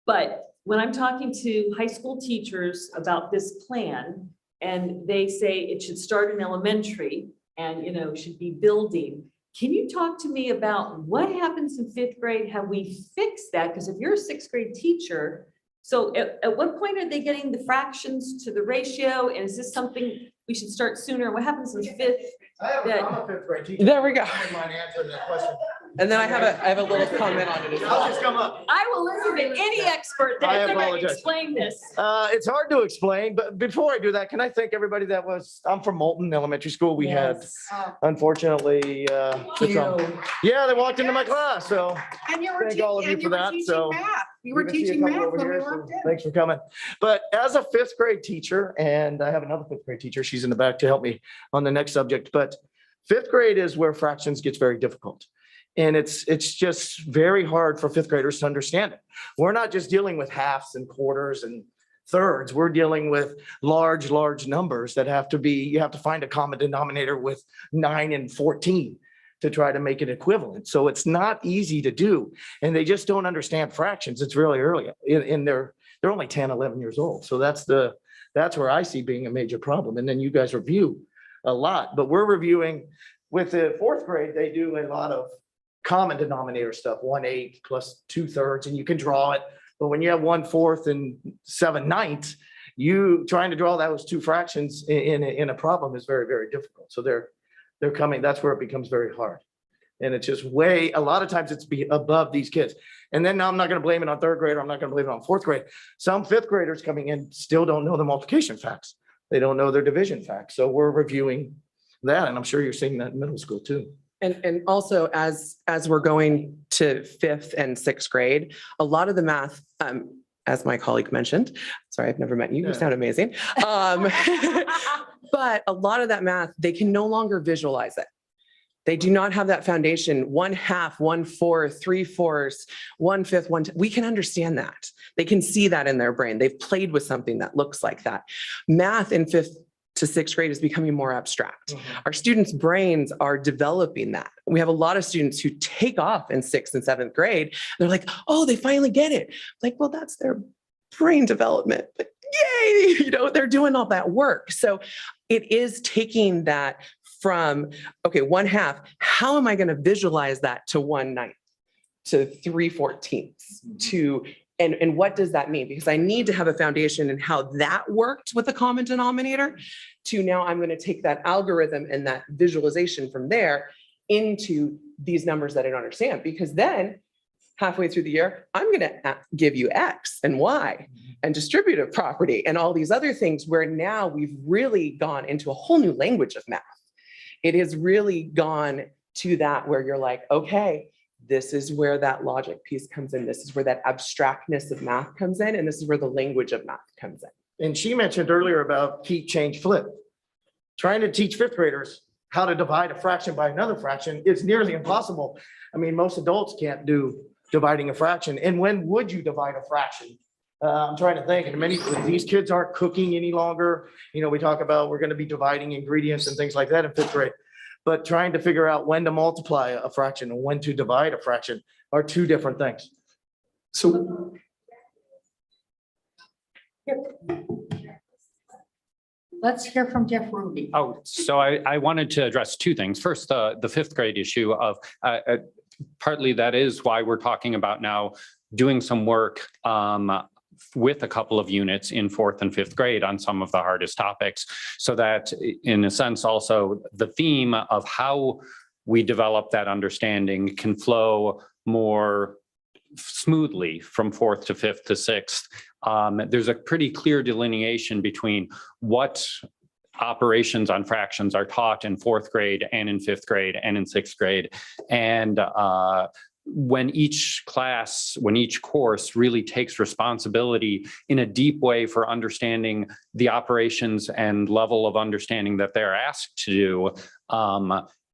But when I'm talking to high school teachers about this plan, and they say it should start in elementary and, should be building, can you talk to me about what happens in 5th grade? Have we fixed that? Because if you're a 6th grade teacher, so at what point are they getting the fractions to the ratio? And is this something we should start sooner? What happens in 5th? I'm a 5th grade teacher. There we go. I don't mind answering that question. And then I have a little comment on it as well. I'll just come up. I will listen to any expert I that's ever apologize. explained this. It's hard to explain, but before I do that, can I thank everybody I'm from Moulton Elementary School. We had, unfortunately, yeah, they walked into my class, so And you were thank all of you for that. So you were good to see a teaching couple math over when we here, so walked in. thanks for coming. But as a 5th grade teacher, and I have another 5th grade teacher, she's in the back to help me on the next subject, but 5th grade is where fractions gets very difficult. And it's just very hard for 5th graders to understand it. We're not just dealing with halves and quarters and thirds. We're dealing with large numbers that you have to find a common denominator with 9 and 14 to try to make it equivalent. So it's not easy to do. And they just don't understand fractions. It's really early. They're only 10, 11 years old. So that's where I see being a major problem. And then you guys review a lot, but we're reviewing with the 4th grade, they do a lot of common denominator stuff, 1/8 plus 2/3, and you can draw it. But when you have 1/4 and 7/9, you trying to draw those two fractions in a problem is very, very difficult. So they're coming, that's where it becomes very hard. And it's just a lot of times it's above these kids. And then now I'm not going to blame it on 3rd grade, or I'm not going to blame it on 4th grade. Some 5th graders coming in still don't know the multiplication facts. They don't know their division facts. So we're reviewing that. And I'm sure you're seeing that in middle school too. And also as we're going to 5th and 6th grade, a lot of the math, as my colleague mentioned, sorry, I've never met you, you sound amazing. But a lot of that math, they can no longer visualize it. They do not have that foundation, 1/2, 1/4, 3/4, 1/5, 1/10. We can understand that. They can see that in their brain. They've played with something that looks like that. Math in 5th to 6th grade is becoming more abstract. Our students' brains are developing that. We have a lot of students who take off in 6th and 7th grade. They're like, oh, they finally get it. Like, well, that's their brain development. But yay, they're doing all that work. So it is taking that from, okay, 1/2, how am I going to visualize that to 1/9, to 3/14, to, and what does that mean? Because I need to have a foundation in how that worked with the common denominator to now I'm going to take that algorithm and that visualization from there into these numbers that I don't understand. Because then halfway through the year, I'm going to give you X and Y and distributive property and all these other things where now we've really gone into a whole new language of math. It has really gone to that where you're like, okay, this is where that logic piece comes in. This is where that abstractness of math comes in. And this is where the language of math comes in. And she mentioned earlier about keep, change, flip. Trying to teach 5th graders how to divide a fraction by another fraction is nearly impossible. I mean, most adults can't do dividing a fraction. And when would you divide a fraction? I'm trying to think, and these kids aren't cooking any longer. We talk about we're going to be dividing ingredients and things like that in 5th grade, but trying to figure out when to multiply a fraction and when to divide a fraction are two different things. So Let's hear from Jeff Ruby. Oh, so I wanted to address two things. First, the 5th grade issue of partly that is why we're talking about now doing some work with a couple of units in 4th and 5th grade on some of the hardest topics, so that in a sense also the theme of how we develop that understanding can flow more smoothly from 4th to 5th to 6th. There's a pretty clear delineation between what operations on fractions are taught in 4th grade and in 5th grade and in 6th grade. And when each course really takes responsibility in a deep way for understanding the operations and level of understanding that they're asked to do,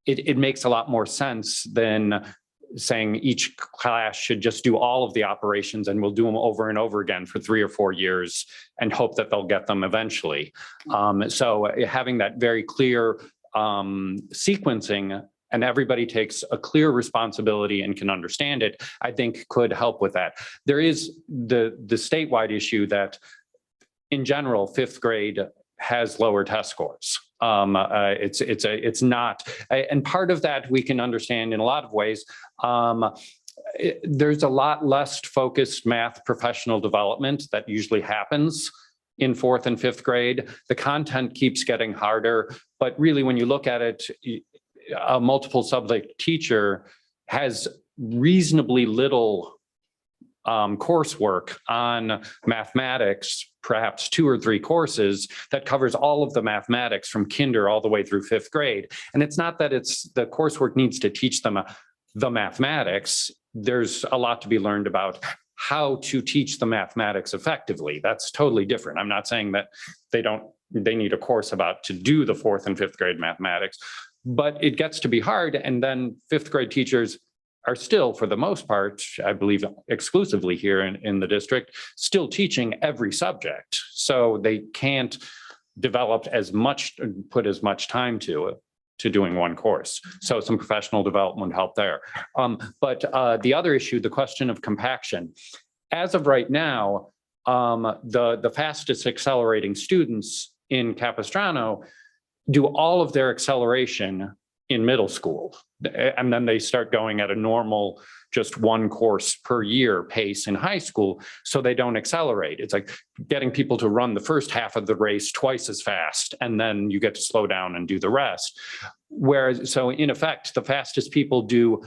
it makes a lot more sense than saying each class should just do all of the operations and we'll do them over and over again for 3 or 4 years and hope that they'll get them eventually. So having that very clear sequencing and everybody takes a clear responsibility and can understand it, I think could help with that. There is the statewide issue that in general, 5th grade has lower test scores. It's not, and part of that we can understand in a lot of ways. There's a lot less focused math professional development that usually happens in 4th and 5th grade. The content keeps getting harder, but really when you look at it, a multiple subject teacher has reasonably little coursework on mathematics, perhaps 2 or 3 courses that covers all of the mathematics from kinder all the way through 5th grade. And it's not that the coursework needs to teach them the mathematics. There's a lot to be learned about how to teach the mathematics effectively. That's totally different. I'm not saying that they need a course about to do the 4th and 5th grade mathematics, but it gets to be hard. And then 5th grade teachers are still, for the most part, I believe exclusively here in the district, still teaching every subject. So they can't develop put as much time to doing one course. So some professional development help there. But the other issue, the question of compaction. As of right now, the fastest accelerating students in Capistrano do all of their acceleration in middle school. And then they start going at a normal, just 1 course per year pace in high school, so they don't accelerate. It's like getting people to run the first half of the race twice as fast, and then you get to slow down and do the rest. Whereas, so in effect, the fastest people do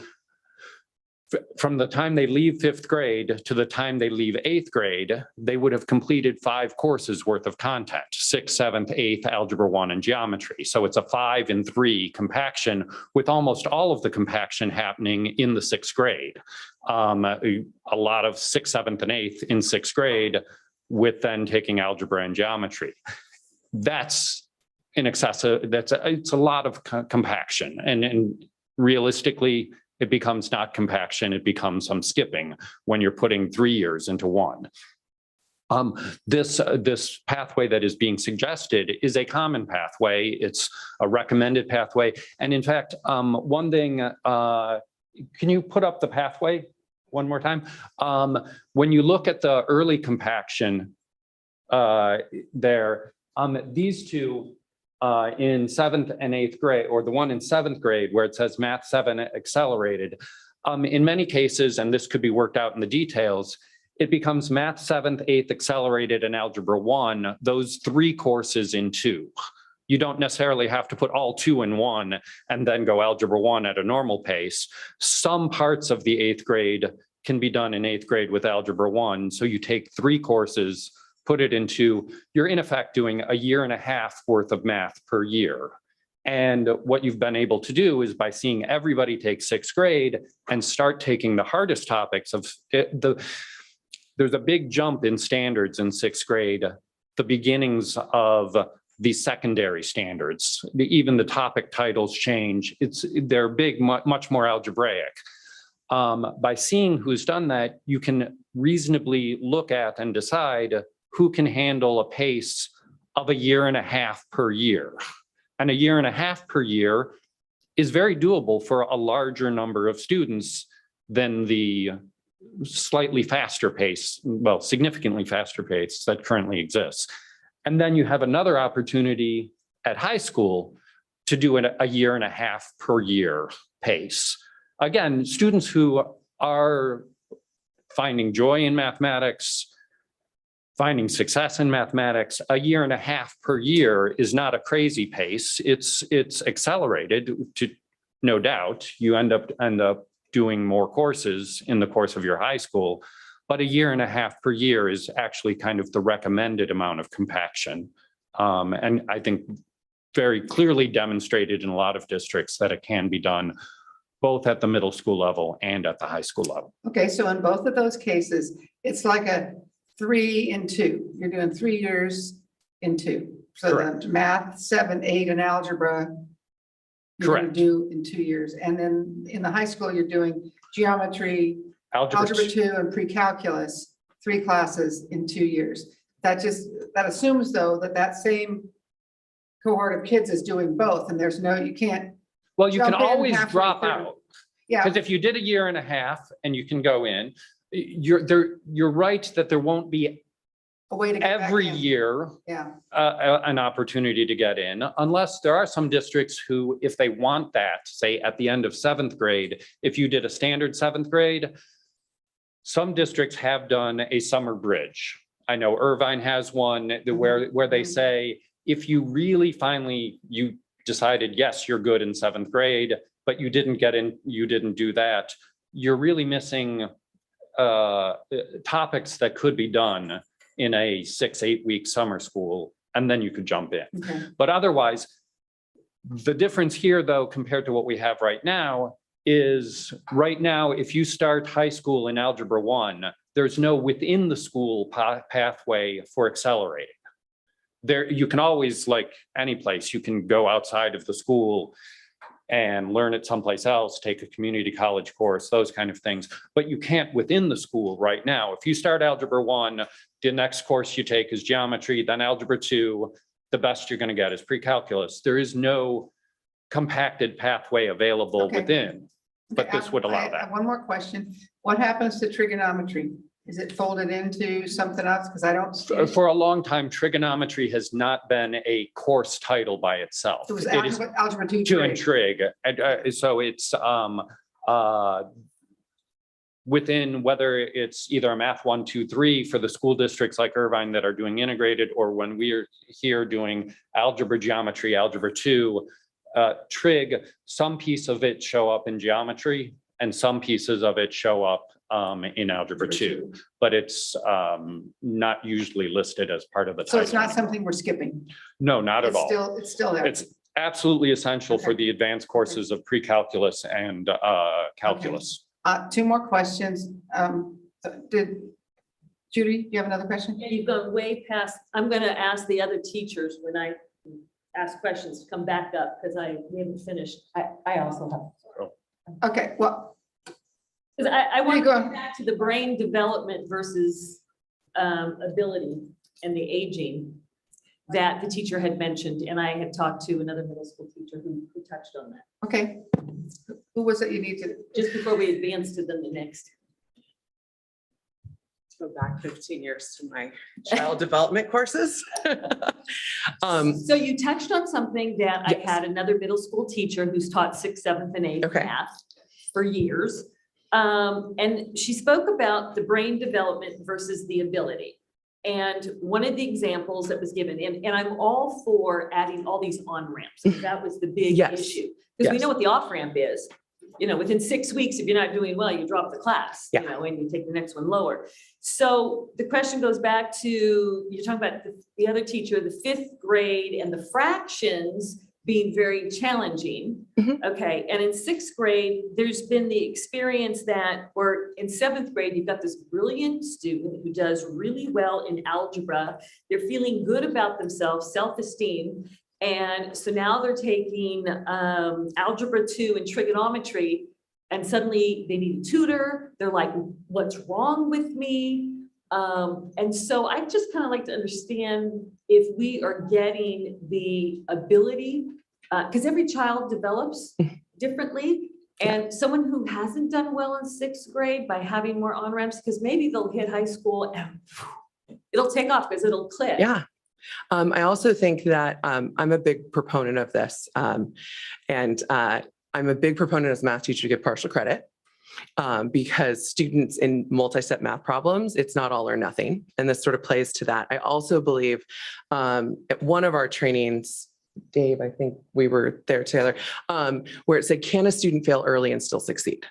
from the time they leave 5th grade to the time they leave 8th grade, they would have completed 5 courses worth of content, 6th, 7th, 8th, Algebra 1, and Geometry. So it's a 5 and 3 compaction, with almost all of the compaction happening in the 6th grade. A lot of 6th, 7th, and 8th in 6th grade, with then taking Algebra and Geometry. That's in excess of, it's a lot of compaction. And realistically, it becomes not compaction, it becomes some skipping when you're putting 3 years into one. This pathway that is being suggested is a common pathway. It's a recommended pathway. And in fact, one thing, can you put up the pathway one more time? When you look at the early compaction there, these two in 7th and 8th grade, or the one in 7th grade where it says Math 7 accelerated, in many cases, and this could be worked out in the details, it becomes Math 7th, 8th accelerated and Algebra 1, those 3 courses in 2. You don't necessarily have to put all 2 in 1 and then go Algebra 1 at a normal pace. Some parts of the 8th grade can be done in 8th grade with Algebra 1. So you take 3 courses, put it into, you're in effect doing a 1.5 years worth of math per year. And what you've been able to do is by seeing everybody take 6th grade and start taking the hardest topics of there's a big jump in standards in 6th grade, the beginnings of the secondary standards, even the topic titles change. They're big, much more algebraic. By seeing who's done that, you can reasonably look at and decide who can handle a pace of 1.5 years per year. And 1.5 years per year is very doable for a larger number of students than the slightly faster pace, well, significantly faster pace that currently exists. And then you have another opportunity at high school to do 1.5 years per year pace. Again, students who are finding joy in mathematics, finding success in mathematics, 1.5 years per year is not a crazy pace. It's accelerated to, no doubt. You end up doing more courses in the course of your high school, but 1.5 years per year is actually kind of the recommended amount of compaction. And I think very clearly demonstrated in a lot of districts that it can be done both at the middle school level and at the high school level. Okay, so in both of those cases, it's like a 3 in 2. You're doing 3 years in 2. So the Math 7, 8, and Algebra, you're going to do in 2 years. And then in the high school, you're doing geometry, algebra 2, and pre-calculus, 3 classes in 2 years. That assumes though that same cohort of kids is doing both, and there's no, you can't. Well, you can always drop out. Yeah. Because if you did 1.5 years and you can go in, you're right that there won't be a way to get every back in. year an opportunity to get in, unless there are some districts who, if they want that, say at the end of 7th grade, if you did a standard 7th grade, some districts have done a summer bridge. I know Irvine has one where they say, if you really finally, you decided, yes, you're good in 7th grade, but you didn't get in, you didn't do that, you're really missing topics that could be done in a 6-8 week summer school, and then you could jump in. Okay. But otherwise, the difference here though, compared to what we have right now, is right now, if you start high school in Algebra 1, there's no within the school pathway for accelerating. There, you can always, like any place, you can go outside of the school and learn it someplace else, take a community college course, those kind of things. But you can't within the school right now. If you start Algebra 1, the next course you take is geometry, then Algebra 2, the best you're going to get is pre-calculus. There is no compacted pathway available within, but this would allow I that. have one more question. What happens to trigonometry? Is it folded into something else? Because I don't see it. For a long time, trigonometry has not been a course title by itself. It was It is algebra 2 and trig. And so it's within, whether it's either a math 1, 2, 3 for the school districts like Irvine that are doing integrated, or when we're here doing algebra, geometry, algebra 2, trig, some piece of it show up in geometry and some pieces of it show up in algebra 2, but it's not usually listed as part of the So title. it's not something we're skipping. No, not at all. It's still there. It's absolutely essential for the advanced courses of pre-calculus and calculus. 2 more questions. Did Judy, do you have another question? Yeah, you've gone way past, I'm gonna ask the other teachers when I ask questions, come back up, because we haven't finished. I also have. Okay, well, Because I want to go. go back to the brain development versus ability and the aging that the teacher had mentioned, and I had talked to another middle school teacher who touched on that. Okay. Who was it you needed? Just before we advance to the next. Go back 15 years to my child development courses. So you touched on something that I Yes. had another middle school teacher who's taught 6th, 7th, and 8th math for years. And she spoke about the brain development versus the ability. And one of the examples that was given, and I'm all for adding all these on-ramps, because that was the big issue. Because we know what the off-ramp is. You know, within 6 weeks, if you're not doing well, you drop the class, you know, and you take the next one lower. So the question goes back to, you're talking about the other teacher, the 5th grade and the fractions being very challenging. Okay, and in 6th grade, there's been the experience that, or in 7th grade, you've got this brilliant student who does really well in algebra. They're feeling good about themselves, self-esteem. And so now they're taking algebra 2 and trigonometry, and suddenly they need a tutor. They're like, what's wrong with me? And so I just kind of like to understand if we are getting the ability, because every child develops differently. And someone who hasn't done well in 6th grade by having more on-ramps, because maybe they'll hit high school and it'll take off because it'll click. Yeah. I also think that I'm a big proponent of this. And I'm a big proponent as a math teacher to give partial credit because students in multi-step math problems, it's not all or nothing. And this sort of plays to that. I also believe at one of our trainings, Dave, I think we were there together, where it said, can a student fail early and still succeed?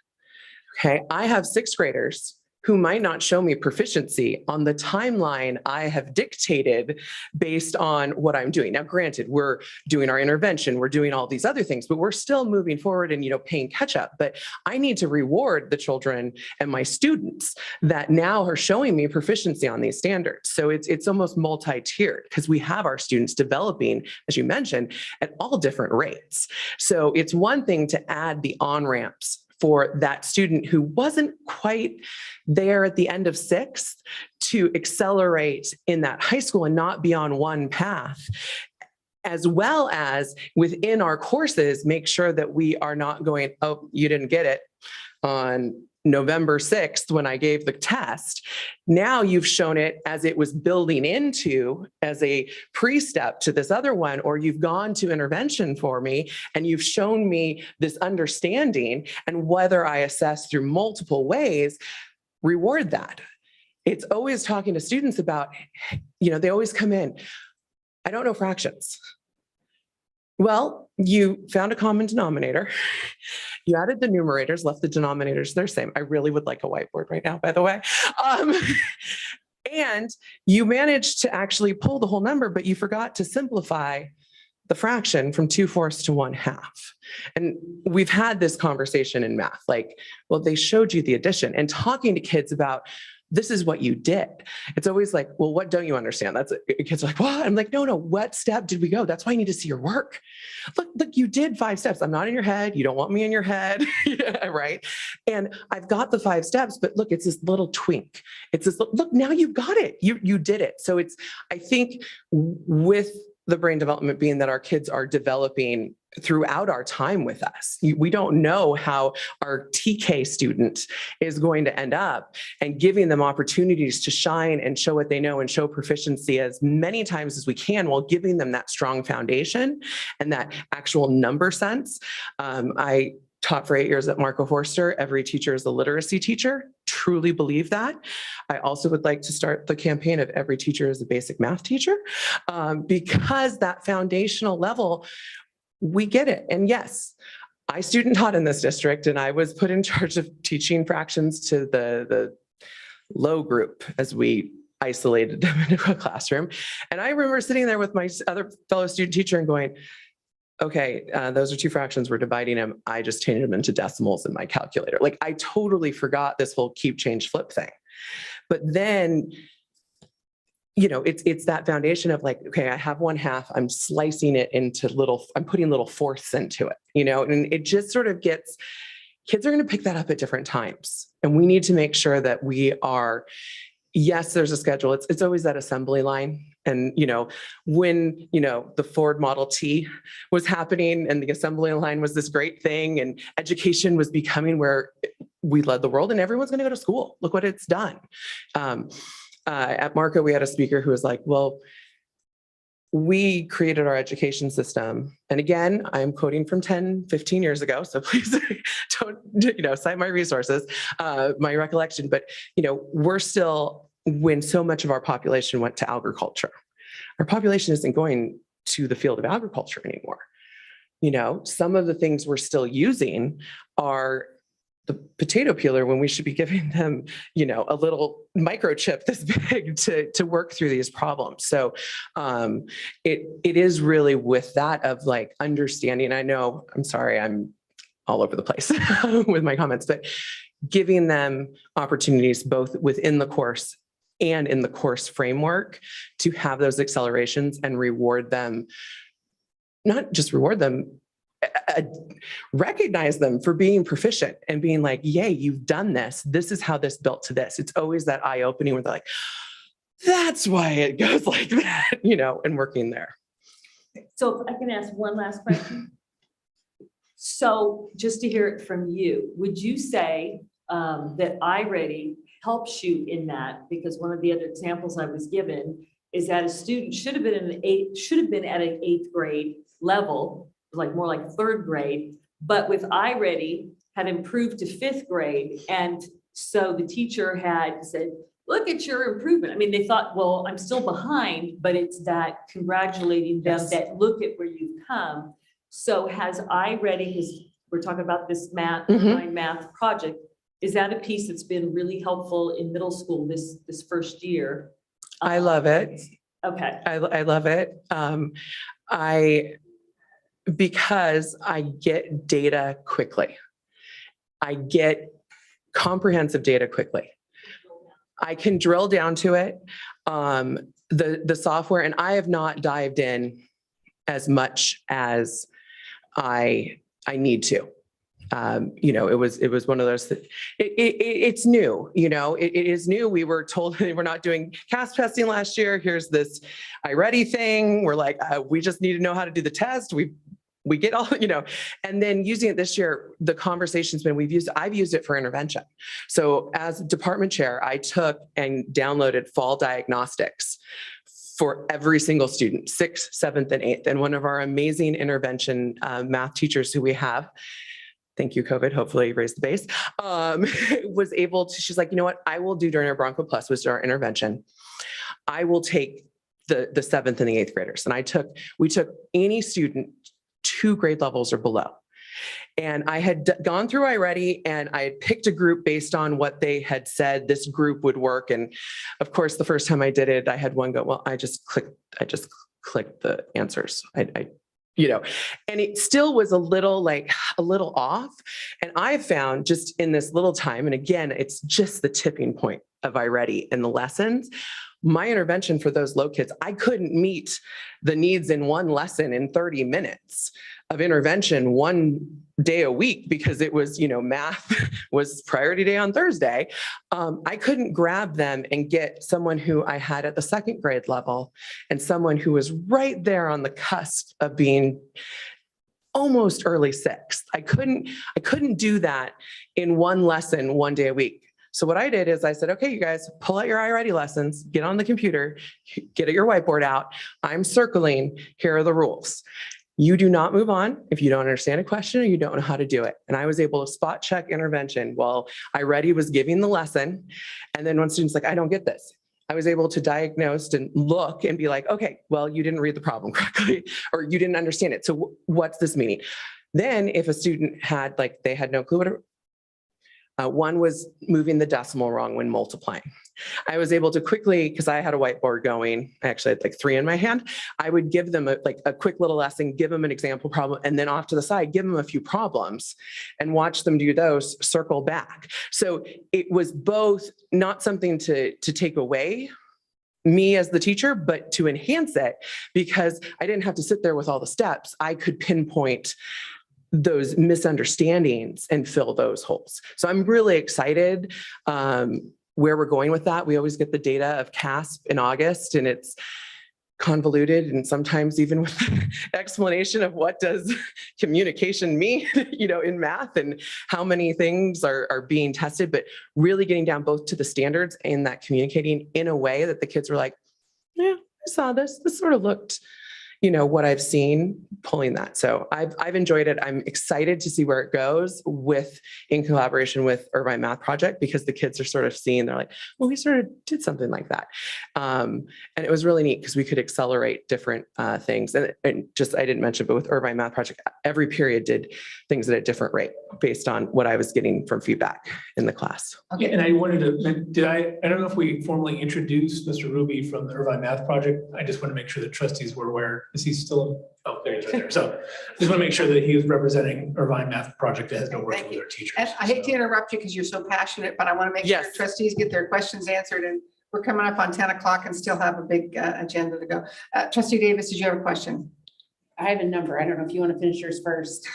Okay, I have 6th graders who might not show me proficiency on the timeline I have dictated based on what I'm doing. Now, granted, we're doing our intervention, we're doing all these other things, but we're still moving forward and, you know, paying catch up. But I need to reward the children and my students that now are showing me proficiency on these standards. So it's almost multi-tiered because we have our students developing, as you mentioned, at all different rates. So it's one thing to add the on-ramps for that student who wasn't quite there at the end of 6th to accelerate in that high school and not be on one path, as well as within our courses, make sure that we are not going, oh, you didn't get it on November 6th when I gave the test. Now you've shown it as it was building into as a pre-step to this other one, or you've gone to intervention for me and you've shown me this understanding, and whether I assess through multiple ways, reward that. It's always talking to students about, you know, they always come in, I don't know fractions. Well, you found a common denominator. You added the numerators, left the denominators the same. I really would like a whiteboard right now, by the way. And you managed to actually pull the whole number, but you forgot to simplify the fraction from 2/4 to 1/2. And we've had this conversation in math, like, well, they showed you the addition, and talking to kids about, this is what you did. It's always like, well, what don't you understand? That's kids are like, what? I'm like, no, what step did we go? That's why I need to see your work. Look, you did 5 steps. I'm not in your head. You don't want me in your head, yeah, right? And I've got the 5 steps, but look, it's this little twink. It's this, look, now you got it. You did it. So it's, I think with the brain development being that our kids are developing throughout our time with us. We don't know how our TK student is going to end up, and giving them opportunities to shine and show what they know and show proficiency as many times as we can, while giving them that strong foundation and that actual number sense. I taught for 8 years at Marco Forster. Every teacher is a literacy teacher. Truly believe that. I also would like to start the campaign of every teacher is a basic math teacher, because that foundational level, we get it. And yes, I student taught in this district, and I was put in charge of teaching fractions to the low group as we isolated them into a classroom. And I remember sitting there with my other fellow student teacher and going, okay, those are 2 fractions, we're dividing them. I just changed them into decimals in my calculator. Like, I totally forgot this whole keep, change, flip thing. But then it's that foundation of like, okay, I have one half, I'm slicing it into I'm putting little fourths into it, and it just sort of kids are going to pick that up at different times. And we need to make sure that we are, yes, there's a schedule. It's always that assembly line. And, when, the Ford Model T was happening and the assembly line was this great thing and education was becoming where we led the world and everyone's going to go to school. Look what it's done. At Marco, we had a speaker who was like, well, we created our education system. And again, I'm quoting from 10, 15 years ago. So please don't, cite my resources, my recollection, but, we're still, when so much of our population went to agriculture, our population isn't going to the field of agriculture anymore. Some of the things we're still using are the potato peeler when we should be giving them, a little microchip this big to work through these problems. So it is really with that of like understanding. I know, I'm sorry, I'm all over the place with my comments, but giving them opportunities both within the course and in the course framework to have those accelerations and reward them, not just reward them, recognize them for being proficient and being like, yay, you've done this. This is how this built to this. It's always that eye-opening where they're like, that's why it goes like that, and working there. So if I can ask one last question. So just to hear it from you, would you say that iReady helps you in that? Because one of the other examples I was given is that a student should have been at an 8th grade level, like more like 3rd grade, but with iReady had improved to 5th grade. And so the teacher had said, look at your improvement. I mean, they thought, well, I'm still behind, but it's that congratulating them that look at where you've come. So has iReady, because we're talking about this math project, is that a piece that's been really helpful in middle school this first year? I love it. Okay. I love it. Because I get data quickly. I get comprehensive data quickly. I can drill down to it. The software, and I have not dived in as much as I need to. It was one of those that it's new, it is new. We were told we're not doing CASP testing last year. Here's this iReady thing. We're like, we just need to know how to do the test. We get all, and then using it this year, the conversation's been, I've used it for intervention. So as department chair, I took and downloaded fall diagnostics for every single student, 6th, 7th, and 8th. And one of our amazing intervention math teachers who we have, thank you, COVID, hopefully raised the base, was able to, she's like, you know what, I will do during our Bronco Plus, was our intervention. I will take the 7th and the 8th graders. And we took any student 2 grade levels or below. And I had gone through iReady and I had picked a group based on what they had said this group would work. And of course, the first time I did it, I had one go, well, I just clicked the answers. And it still was a little off. And I found just in this little time, and again, it's just the tipping point of iReady in the lessons. My intervention for those low kids, I couldn't meet the needs in one lesson in 30 minutes of intervention one day a week because it was, math was priority day on Thursday. I couldn't grab them and get someone who I had at the 2nd grade level and someone who was right there on the cusp of being almost early 6th. I couldn't do that in one lesson, one day a week. So what I did is I said, okay, you guys pull out your iReady lessons, get on the computer, get your whiteboard out. I'm circling, here are the rules. You do not move on if you don't understand a question or you don't know how to do it. And I was able to spot check intervention while iReady was giving the lesson. And then one student's like, I don't get this. I was able to diagnose and look and be like, okay, well, you didn't read the problem correctly, or you didn't understand it. So what's this meaning? Then if a student had, they had no clue what one was moving the decimal wrong when multiplying. I was able to quickly, because I had a whiteboard going, I actually had 3 in my hand, I would give them a quick little lesson, give them an example problem, and then off to the side, give them a few problems and watch them do those, circle back. So it was both not something to take away me as the teacher, but to enhance it, because I didn't have to sit there with all the steps. I could pinpoint those misunderstandings and fill those holes. So I'm really excited where we're going with that. We always get the data of CASP in August, and it's convoluted, and sometimes even with explanation of what does communication mean, in math, and how many things are being tested, but really getting down both to the standards and that communicating in a way that the kids were like, yeah, I saw this sort of looked, what I've seen, pulling that. So I've enjoyed it. I'm excited to see where it goes in collaboration with Irvine Math Project, because the kids are sort of seeing, they're like, well, we sort of did something like that. And it was really neat because we could accelerate different things. And just, I didn't mention, but with Irvine Math Project, every period did things at a different rate based on what I was getting from feedback in the class. Okay, and I wanted to, I don't know if we formally introduced Mr. Ruby from the Irvine Math Project. I just want to make sure that trustees were aware. Is he still? Oh, there he is right there. So just want to make sure that he was representing Irvine Math Project that has been working with our teachers. And I hate to interrupt you because you're so passionate, but I want to make sure trustees get their questions answered, and we're coming up on 10 o'clock and still have a big agenda to go. Trustee Davis, did you have a question? I have a number. I don't know if you want to finish yours first.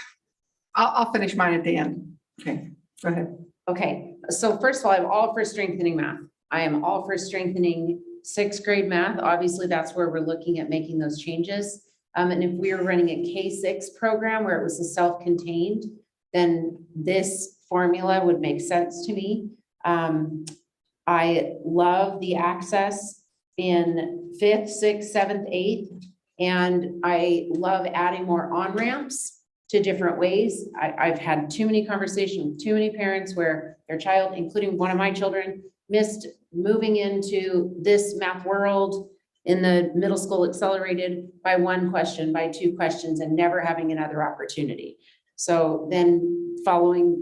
I'll finish mine at the end. Okay, go ahead. Okay, so first of all, I'm all for strengthening math. I am all for strengthening 6th grade math. Obviously, that's where we're looking at making those changes. And if we were running a K-6 program where it was a self-contained, then this formula would make sense to me. I love the access in 5th, 6th, 7th, 8th, and I love adding more on-ramps to different ways. I've had too many conversations with too many parents where their child, including one of my children, missed moving into this math world in the middle school accelerated by 1 question, by 2 questions, and never having another opportunity. So then following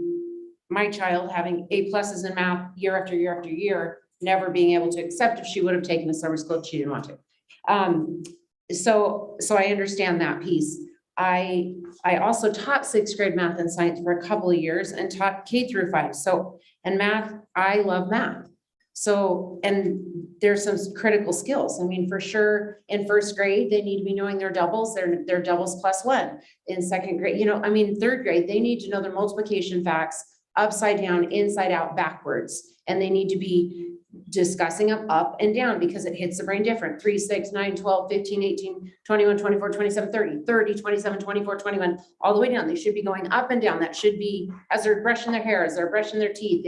my child having A+ in math year after year after year, never being able to accept if she would have taken a summer school if she didn't want to. So I understand that piece. I also taught 6th grade math and science for a couple of years and taught K through 5. So, and math, I love math. So, and there's some critical skills. I mean, for sure, in 1st grade, they need to be knowing their doubles, their doubles +1. In 2nd grade, 3rd grade, they need to know their multiplication facts upside down, inside out, backwards. And they need to be discussing them up and down because it hits the brain different. 3, 6, 9, 12, 15, 18, 21, 24, 27, 30, 30, 27, 24, 21, all the way down. They should be going up and down. That should be, as they're brushing their hair, as they're brushing their teeth,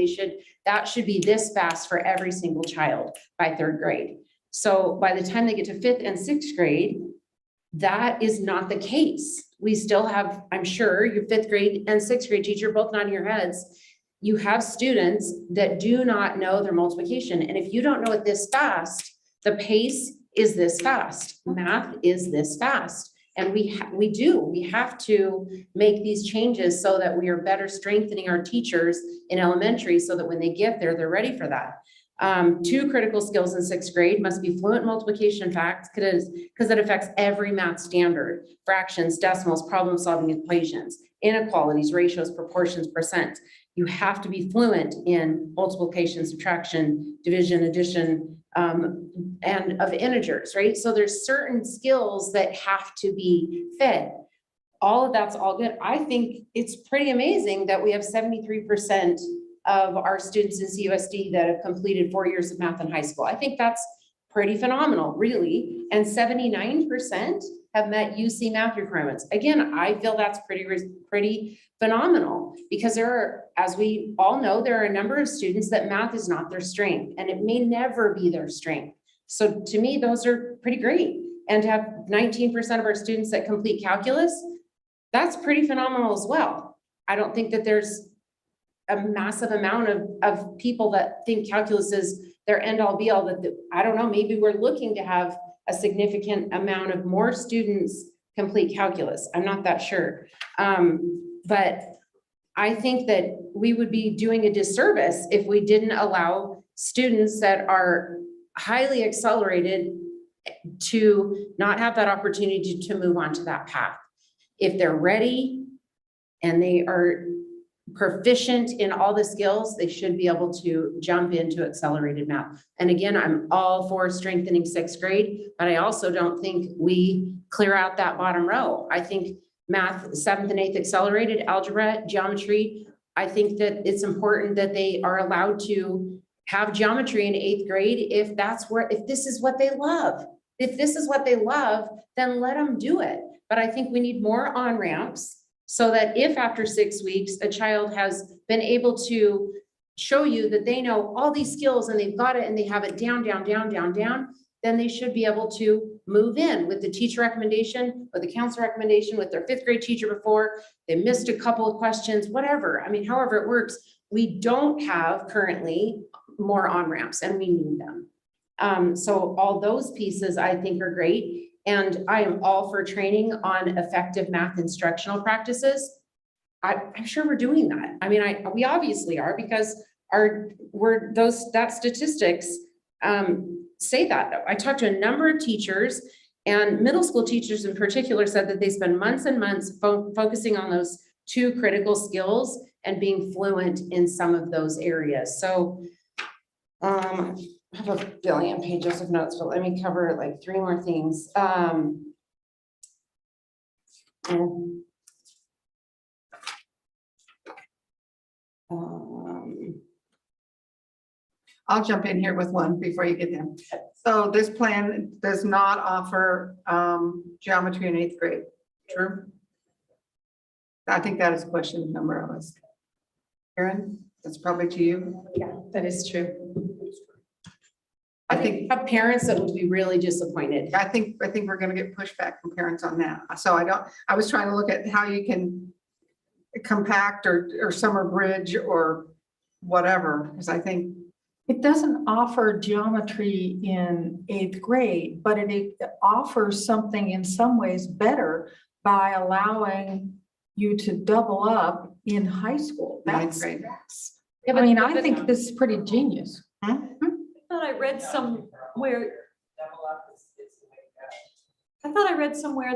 that should be this fast for every single child by 3rd grade. So by the time they get to 5th and 6th grade, that is not the case. We still have, I'm sure, your 5th grade and 6th grade teacher both nodding your heads. You have students that do not know their multiplication. And if you don't know it this fast, the pace is this fast. Math is this fast. And we have to make these changes so that we are better strengthening our teachers in elementary so that when they get there, they're ready for that. 2 critical skills in 6th grade must be fluent multiplication facts because it affects every math standard: fractions, decimals, problem-solving equations, inequalities, ratios, proportions, percent. You have to be fluent in multiplication, subtraction, division, addition, and of integers, right? So there's certain skills that have to be fed. All of that's all good. I think it's pretty amazing that we have 73% of our students in CUSD that have completed 4 years of math in high school. I think that's pretty phenomenal, really. And 79% have met UC math requirements. Again, I feel that's pretty phenomenal because there are, as we all know, there are a number of students that math is not their strength and it may never be their strength. So to me, those are pretty great. And to have 19% of our students that complete calculus, that's pretty phenomenal as well. I don't think that there's a massive amount of people that think calculus is their end all be all. That I don't know, maybe we're looking to have a significant amount of more students complete calculus. I'm not that sure. But I think that we would be doing a disservice if we didn't allow students that are highly accelerated to not have that opportunity to move on to that path. If they're ready and they are proficient in all the skills, they should be able to jump into accelerated math. And again, I'm all for strengthening sixth grade, but I also don't think we clear out that bottom row. I think math, seventh and eighth accelerated, algebra, geometry, I think that it's important that they are allowed to have geometry in eighth grade if this is what they love. If this is what they love, then let them do it. But I think we need more on-ramps so that if after 6 weeks, a child has been able to show you that they know all these skills and they've got it and they have it down, then they should be able to move in with the teacher recommendation, with the counselor recommendation, with their fifth grade teacher before, they missed a couple of questions, whatever. I mean, however it works, we don't have currently more on-ramps and we need them. So all those pieces I think are great. And I am all for training on effective math instructional practices. I'm sure we're doing that. I mean, we obviously are because that statistics say that. I talked to a number of teachers, and middle school teachers in particular said that they spend months and months focusing on those two critical skills and being fluent in some of those areas. So I have a billion pages of notes, but let me cover like 3 more things. I'll jump in here with one before you get them. So this plan does not offer geometry in 8th grade, true? I think that is question of number of us. Erin, that's probably to you. Yeah, that is true. I think parents that would be really disappointed. I think we're going to get pushback from parents on that. So I was trying to look at how you can compact or summer bridge or whatever, because I think it doesn't offer geometry in 8th grade, but it offers something in some ways better by allowing you to double up in high school. That's, I mean, I think this is pretty genius. I thought I read somewhere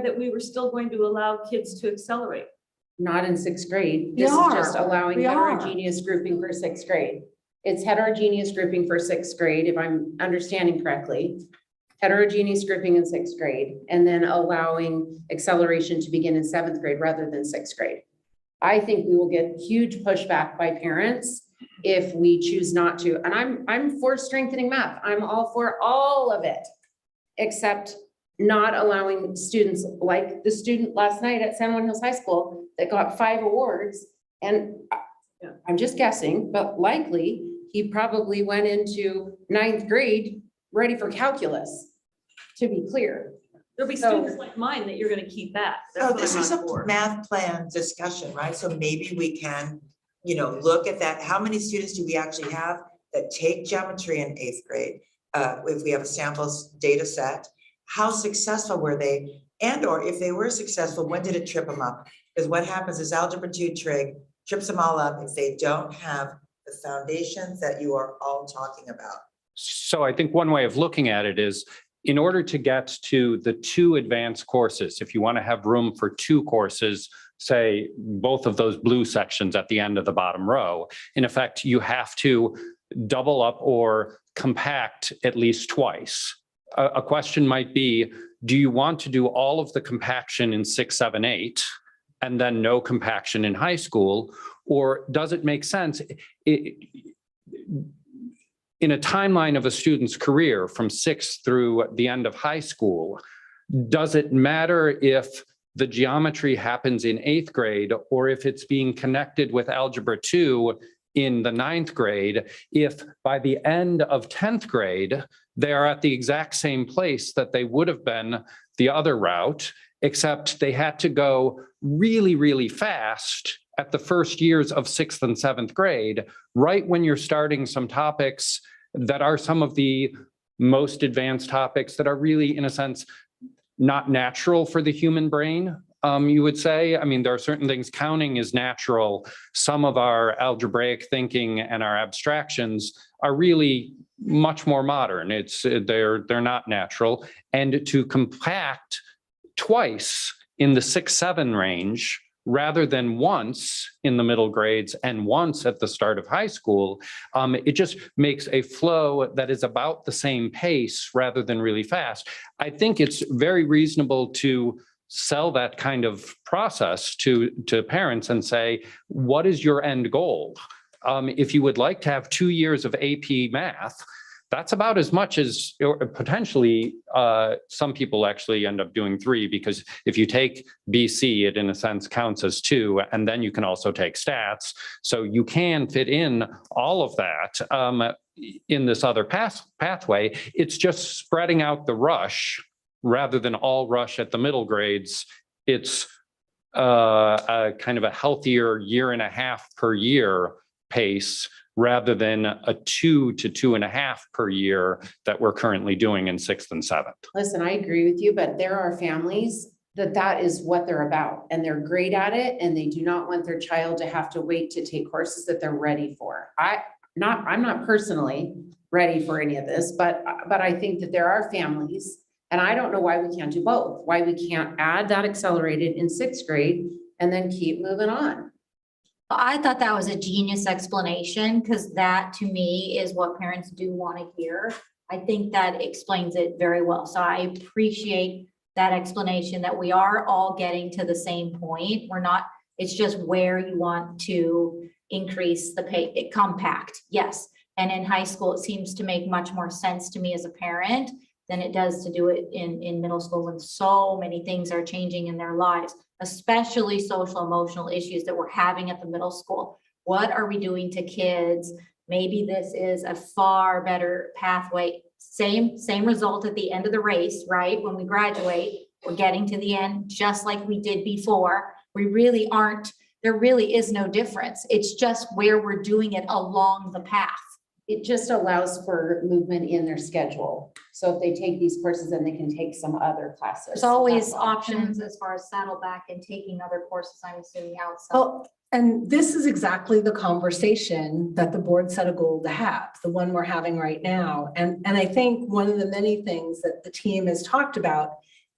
that we were still going to allow kids to accelerate. Not in 6th grade. This is just allowing heterogeneous grouping for 6th grade. It's heterogeneous grouping for 6th grade, if I'm understanding correctly. Heterogeneous grouping in 6th grade, and then allowing acceleration to begin in 7th grade rather than 6th grade. I think we will get huge pushback by parents if we choose not to. And I'm for strengthening math. I'm all for all of it, except not allowing students like the student last night at San Juan Hills High School that got 5 awards. And I'm just guessing, but likely he probably went into 9th grade ready for calculus, to be clear. There'll be students like mine that you're going to keep back. That's So what this I'm is on a board. math plan discussion, right? So maybe we can, look at that. How many students do we actually have that take geometry in 8th grade? If we have a samples data set, how successful were they? And or if they were successful, when did it trip them up? Because what happens is algebra 2 trig trips them all up if they don't have the foundations that you are all talking about. So I think one way of looking at it is, in order to get to the 2 advanced courses, if you want to have room for 2 courses, say both of those blue sections at the end of the bottom row, in effect, you have to double up or compact at least twice. A question might be, do you want to do all of the compaction in 6, 7, 8, and then no compaction in high school? Or does it make sense in a timeline of a student's career from 6 through the end of high school? Does it matter if the geometry happens in 8th grade or if it's being connected with algebra 2 in the 9th grade, if by the end of 10th grade, they are at the exact same place that they would have been the other route, except they had to go really, really fast at the first years of 6th and 7th grade, right when you're starting some topics that are some of the most advanced topics that are really, in a sense, not natural for the human brain, you would say. I mean, there are certain things, counting is natural. Some of our algebraic thinking and our abstractions are really much more modern. They're not natural. And to compact twice in the 6, 7 range rather than once in the middle grades and once at the start of high school. It just makes a flow that is about the same pace rather than really fast. I think it's very reasonable to sell that kind of process to parents and say, what is your end goal? If you would like to have 2 years of AP math, that's about as much as, or potentially, some people actually end up doing 3, because if you take BC, it in a sense counts as 2, and then you can also take stats. So you can fit in all of that in this other pathway. It's just spreading out the rush rather than all rush at the middle grades. It's a kind of a healthier 1.5 per year pace, rather than a 2 to 2.5 per year that we're currently doing in 6th and 7th. Listen, I agree with you, but there are families that is what they're about, and they're great at it, and they do not want their child to have to wait to take courses that they're ready for. I'm not personally ready for any of this, but I think that there are families, and I don't know why we can't do both, why we can't add that accelerated in 6th grade and then keep moving on. I thought that was a genius explanation, because that to me is what parents do want to hear. I think that explains it very well. So I appreciate that explanation, that we are all getting to the same point. We're not, it's just where you want to increase the pay, compact, yes. And in high school, it seems to make much more sense to me as a parent than it does to do it in middle school, when so many things are changing in their lives, especially social emotional issues that we're having at the middle school. What are we doing to kids? Maybe this is a far better pathway. Same result at the end of the race, right? When we graduate, we're getting to the end just like we did before. We really aren't, there really is no difference. It's just where we're doing it along the path. It just allows for movement in their schedule. So if they take these courses, then they can take some other classes. There's always options as far as saddleback and taking other courses, I'm assuming, outside. Well, and this is exactly the conversation that the board set a goal to have, the one we're having right now. And I think one of the many things that the team has talked about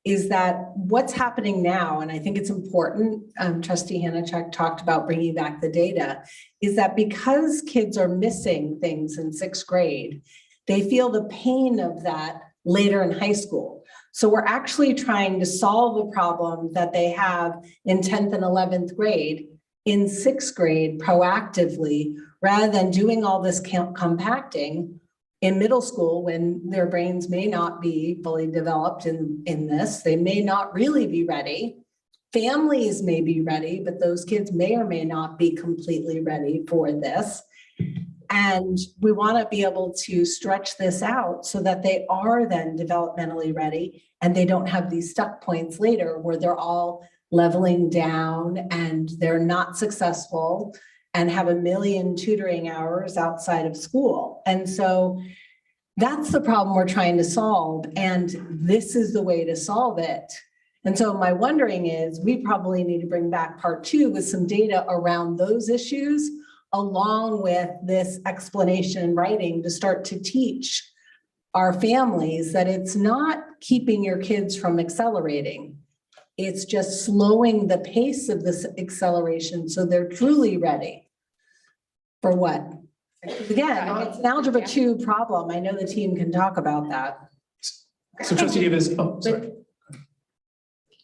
is that what's happening now, and I think it's important, Trustee Hanachek talked about bringing back the data, is that because kids are missing things in 6th grade, they feel the pain of that later in high school. So we're actually trying to solve a problem that they have in 10th and 11th grade in 6th grade proactively, rather than doing all this compacting in middle school when their brains may not be fully developed in this. They may not really be ready. Families may be ready, but those kids may or may not be completely ready for this. And we want to be able to stretch this out so that they are then developmentally ready, and they don't have these stuck points later where they're all leveling down and they're not successful and have a million tutoring hours outside of school. And so that's the problem we're trying to solve. And this is the way to solve it. And so my wondering is, we probably need to bring back part 2 with some data around those issues, along with this explanation writing, to start to teach our families that it's not keeping your kids from accelerating. It's just slowing the pace of this acceleration so they're truly ready. For what? Again, it's an algebra 2 problem. I know the team can talk about that. So Trustee Davis, oh, sorry.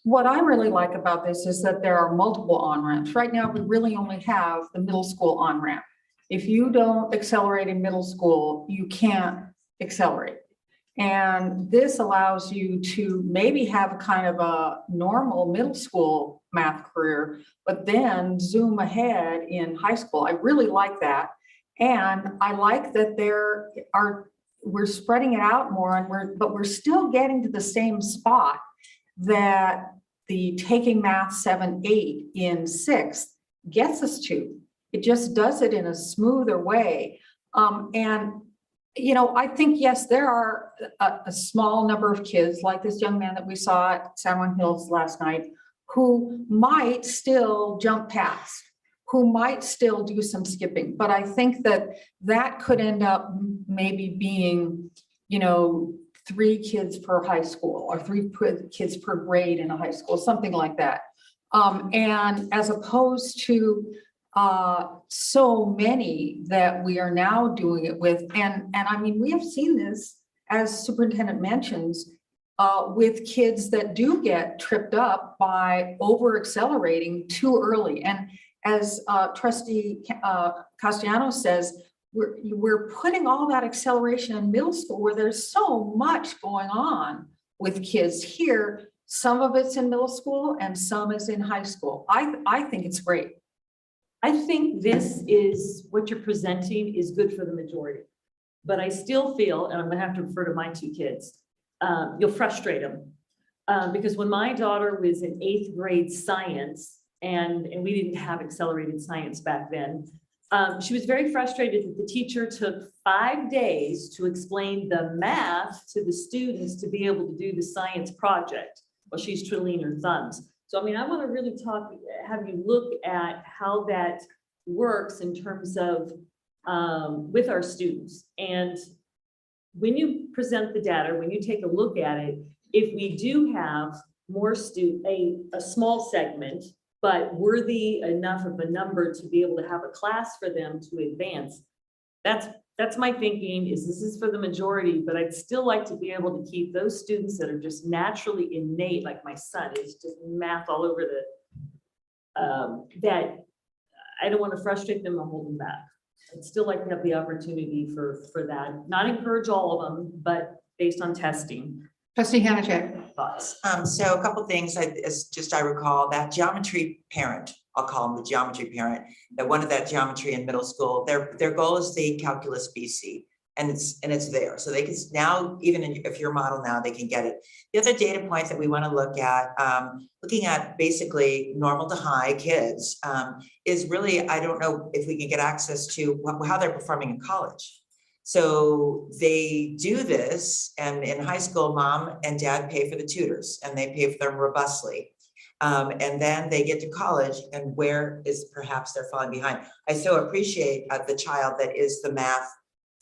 What I really like about this is that there are multiple on-ramps. Right now, we really only have the middle school on-ramp. If you don't accelerate in middle school, you can't accelerate. And this allows you to maybe have a kind of a normal middle school math career, but then zoom ahead in high school. I really like that. And I like that we're spreading it out more, but we're still getting to the same spot that the taking math 7, 8 in 6th gets us to. It just does it in a smoother way. And you know, I think, yes, there are a small number of kids like this young man that we saw at San Juan Hills last night who might still jump past, who might still do some skipping. But I think that could end up maybe being, you know, 3 kids per high school or 3 kids per grade in a high school, something like that. And as opposed to so many that we are now doing it with. And I mean, we have seen this, as superintendent mentions, with kids that do get tripped up by over accelerating too early. And as trustee Castellano says, we're putting all that acceleration in middle school where there's so much going on with kids here. Some of it's in middle school and some is in high school. I think it's great. I think this is, what you're presenting is good for the majority. But I still feel, and I'm gonna have to refer to my two kids, you'll frustrate them. Because when my daughter was in 8th grade science, and we didn't have accelerated science back then, she was very frustrated that the teacher took 5 days to explain the math to the students to be able to do the science project while she's twiddling her thumbs. So, I mean, I want to really have you look at how that works in terms of with our students. And when you present the data, when you take a look at it, if we do have more a small segment, but worthy enough of a number to be able to have a class for them to advance, that's my thinking, is this is for the majority, but I'd still like to be able to keep those students that are just naturally innate, like my son is just math all over that I don't want to frustrate them or hold them back. I'd still like to have the opportunity for that, not encourage all of them, but based on testing. Trustee Hanachek. Thoughts? So a couple things, I recall that geometry parent, I'll call him the geometry parent, that wanted that geometry in middle school. Their goal is the calculus BC, and it's there. So they can now, even if your model now, they can get it. The other data point that we want to look at, looking at basically normal to high kids, is really, I don't know if we can get access to how they're performing in college. So they do this, and in high school, mom and dad pay for the tutors, and they pay for them robustly. And then they get to college, and where is perhaps they're falling behind. I so appreciate the child that is the math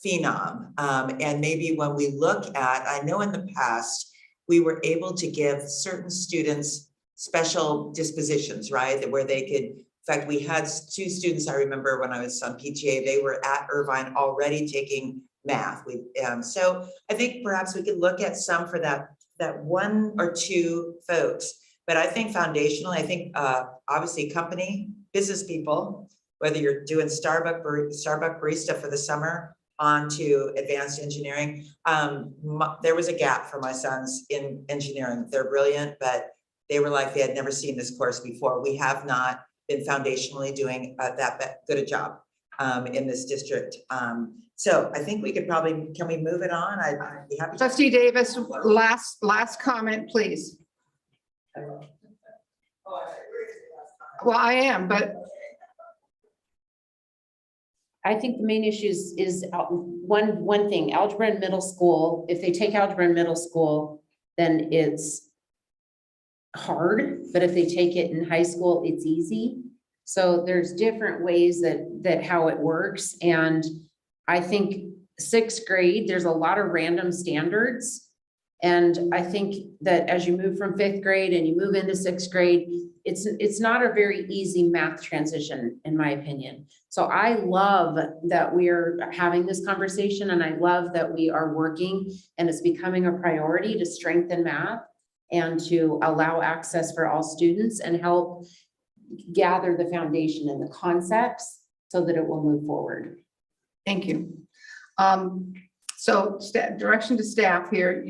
phenom. And maybe when we look at, I know in the past, we were able to give certain students special dispositions, right? Where they could, in fact, we had 2 students, I remember when I was on PTA, they were at Irvine already taking math. So I think perhaps we could look at some for that 1 or 2 folks. But I think foundational, I think obviously business people, whether you're doing Starbucks barista for the summer on to advanced engineering, there was a gap for my sons in engineering. They're brilliant, but they were like, they had never seen this course before. We have not been foundationally doing that good a job in this district. So I think we could probably, can we move it on? I'd be happy. Trustee Davis, last comment, please. Well, I am, but I think the main issue is one thing, algebra in middle school. If they take algebra in middle school, then it's hard, but if they take it in high school, it's easy. So there's different ways that how it works. And I think 6th grade, there's a lot of random standards. And I think that as you move from 5th grade and you move into 6th grade, it's not a very easy math transition, in my opinion. So I love that we're having this conversation, and I love that we are working and it's becoming a priority to strengthen math and to allow access for all students and help gather the foundation and the concepts so that it will move forward. thank you. So direction to staff here,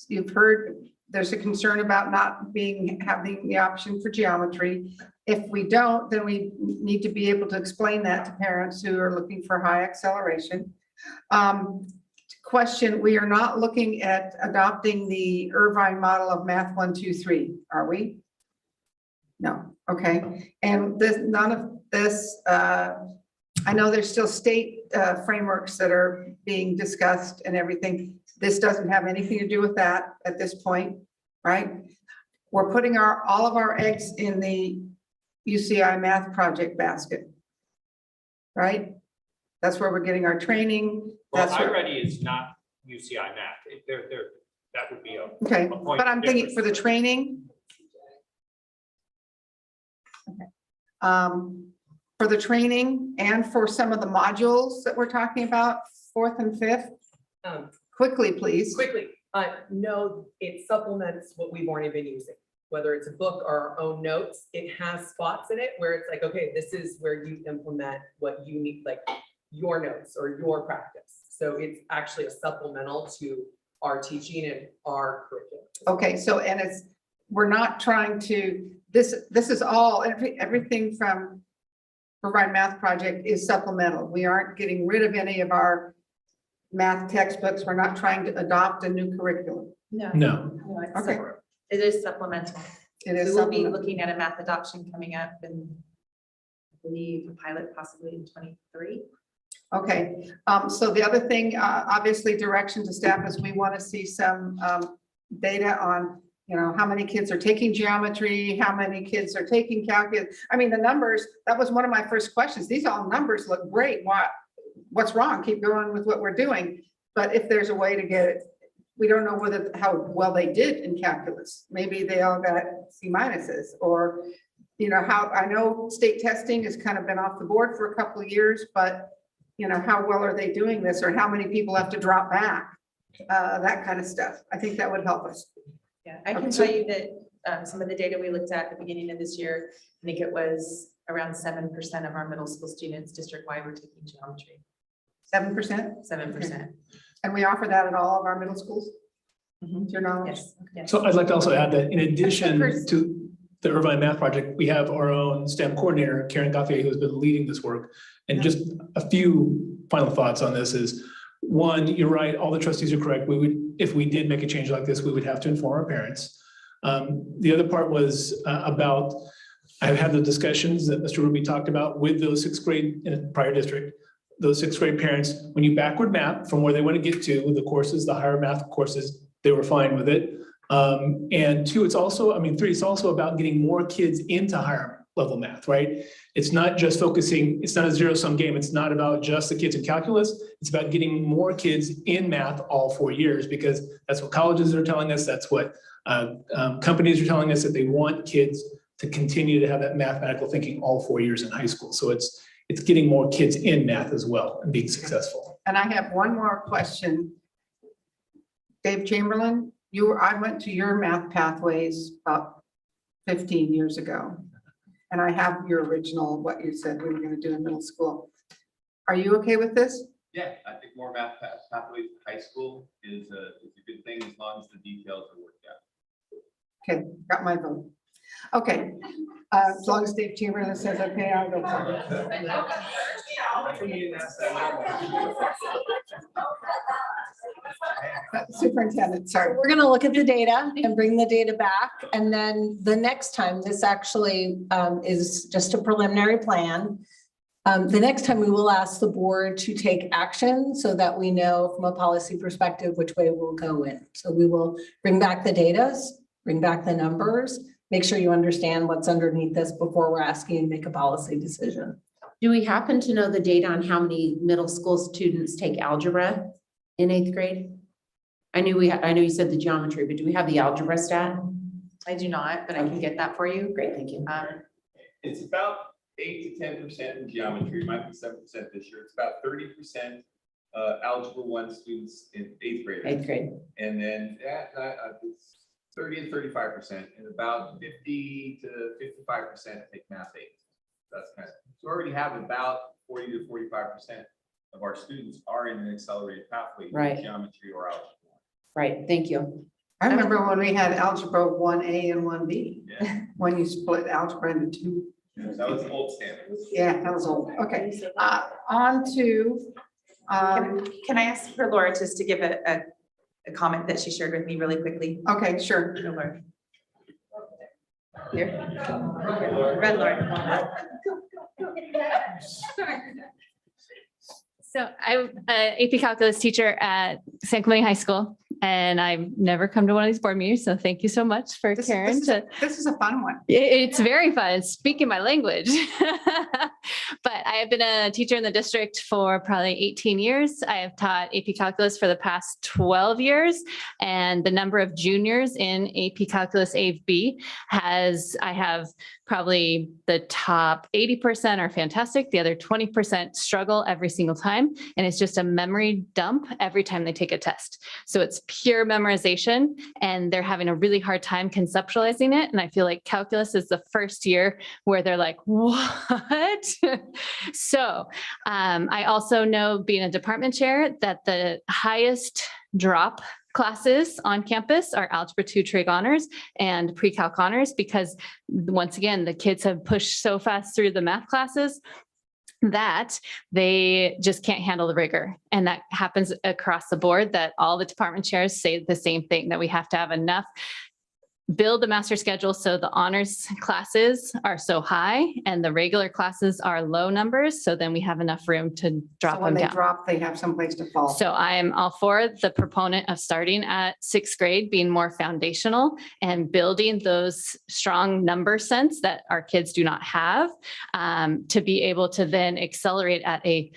you've heard there's a concern about not having the option for geometry. If we don't, then we need to be able to explain that to parents who are looking for high acceleration. Question, we are not looking at adopting the Irvine model of math 1, 2, 3, are we? No, okay. And none of this, I know there's still state frameworks that are being discussed and everything. This doesn't have anything to do with that at this point, right? We're putting all of our eggs in the UCI math project basket, right? That's where we're getting our training. Well, That's iReady is not UCI math. That would be a okay. point But I'm thinking for the training, for the training and for some of the modules that we're talking about, fourth and fifth? Quickly, please. Quickly, no, it supplements what we've already been using. Whether it's a book or our own notes, it has spots in it where it's like, okay, this is where you implement what you need, like your notes or your practice. So it's actually a supplemental to our teaching and our curriculum. Okay, so, and it's, we're not trying to, this is all, everything from Irvine Math Project is supplemental. We aren't getting rid of any of our math textbooks. We're not trying to adopt a new curriculum. No. No. It's Okay. separate. It is supplemental. It is We will be supplemental. looking at a math adoption coming up and I believe a pilot possibly in 23. Okay, so the other thing, obviously direction to staff is we want to see some data on, you know, how many kids are taking geometry, how many kids are taking calculus. I mean, the numbers, that was one of my first questions. These all numbers look great. What's wrong? Keep going with what we're doing. But if there's a way to get it, we don't know how well they did in calculus. Maybe they all got C minuses, or, you know, how, I know state testing has kind of been off the board for a couple of years, but you know, how well are they doing this, or how many people have to drop back? That kind of stuff. I think that would help us. Yeah, I can tell you that some of the data we looked at the beginning of this year, I think it was around 7% of our middle school students district-wide were taking geometry. 7%? 7%. And we offer that at all of our middle schools? To your knowledge? Yes. So I'd like to also add that in addition to the Irvine Math Project, we have our own STEM coordinator, Karen Gauthier, who's been leading this work. And just a few final thoughts on this is, one, you're right, all the trustees are correct. We would, if we did make a change like this, we would have to inform our parents. The other part was about, I've had the discussions that Mr. Ruby talked about with those sixth grade in a prior district, those sixth grade parents, when you backward map from where they want to get to with the courses, the higher math courses, they were fine with it. And two, it's also, I mean, three, it's also about getting more kids into higher level math, right? It's not just focusing, it's not a zero sum game. It's not about just the kids in calculus. It's about getting more kids in math all 4 years, because that's what colleges are telling us. That's what companies are telling us, that they want kids to continue to have that mathematical thinking all 4 years in high school. So it's getting more kids in math as well and being successful. And I have one more question. Dave Chamberlain, I went to your math pathways about 15 years ago. And I have your original, what you said we were going to do in middle school. Are you okay with this? Yeah, I think more math pathways in high school is a good thing, as long as the details are worked out. Okay, got my vote. Okay, as long as Dave Chamberlain says okay, I'll go for it. Superintendent, sorry. We're gonna look at the data and bring the data back. And then the next time, this actually is just a preliminary plan. The next time we will ask the board to take action so that we know from a policy perspective which way we'll go in. So we will bring back the data, bring back the numbers, make sure you understand what's underneath this before we're asking you to make a policy decision. Do we happen to know the data on how many middle school students take algebra in 8th grade? I know you said the geometry, but do we have the algebra stat? I do not, but I can get that for you. Great, thank you. It's about 8 to 10% in geometry, might be 7% this year. It's about 30% algebra 1 students in 8th grade. 8th grade. And then it's 30 and 35%, and about 50 to 55% take math 8. That's kind of, so we already have about 40 to 45% of our students are in an accelerated pathway, Right. in geometry or algebra. Right, thank you. I remember when we had algebra 1A and 1B, Yeah. when you split algebra into 2. That was the old standard. Yeah, that was old. Okay, on to. Can I ask for Laura just to give a comment that she shared with me really quickly? Okay, sure. Laura. Here. Red Laura. So I'm an AP Calculus teacher at San Clemente High School, and I've never come to one of these board meetings, so thank you so much for Karen. This is a fun one. It's very fun, speaking my language. But I have been a teacher in the district for probably 18 years. I have taught AP Calculus for the past 12 years, and the number of juniors in AP Calculus A/B I have probably the top 80% are fantastic. The other 20% struggle every single time. And it's just a memory dump every time they take a test. So it's pure memorization and they're having a really hard time conceptualizing it. And I feel like calculus is the first year where they're like, what? So I also know, being a department chair, that the highest drop classes on campus are Algebra 2 Trig Honors and Pre-Calc Honors, because once again, the kids have pushed so fast through the math classes that they just can't handle the rigor. And that happens across the board, that all the department chairs say the same thing, that we have to have enough, build a master schedule so the honors classes are so high and the regular classes are low numbers. So then we have enough room to drop So when them they down. drop, they have someplace to fall. So I am all for the proponent of starting at 6th grade, being more foundational and building those strong number sense that our kids do not have, to be able to then accelerate at a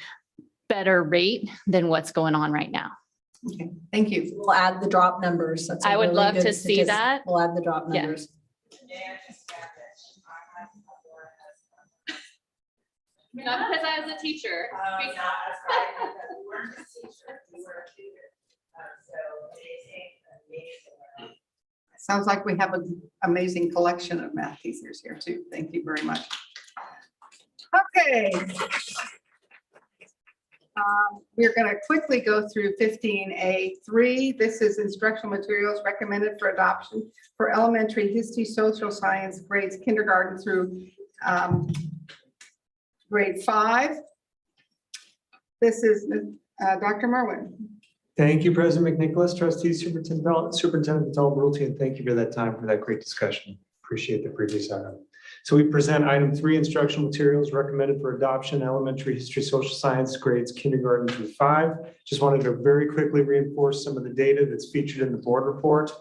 better rate than what's going on right now. Okay, thank you. We'll add the drop numbers. That's a I would really love good to see statistic. that. We'll add the drop Yeah. numbers. Not because I was a teacher. Sounds like we have an amazing collection of math teachers here too. Thank you very much. Okay. We're going to quickly go through 15A3. This is instructional materials recommended for adoption for elementary history, social science grades kindergarten through grade 5. This is Dr. Merwin. Thank you, President McNicholas, trustees, Superintendent Talberti, and thank you for that time for that great discussion. Appreciate the previous item. So we present item 3, instructional materials recommended for adoption, elementary history, social science grades kindergarten through 5. Just wanted to very quickly reinforce some of the data that's featured in the board report.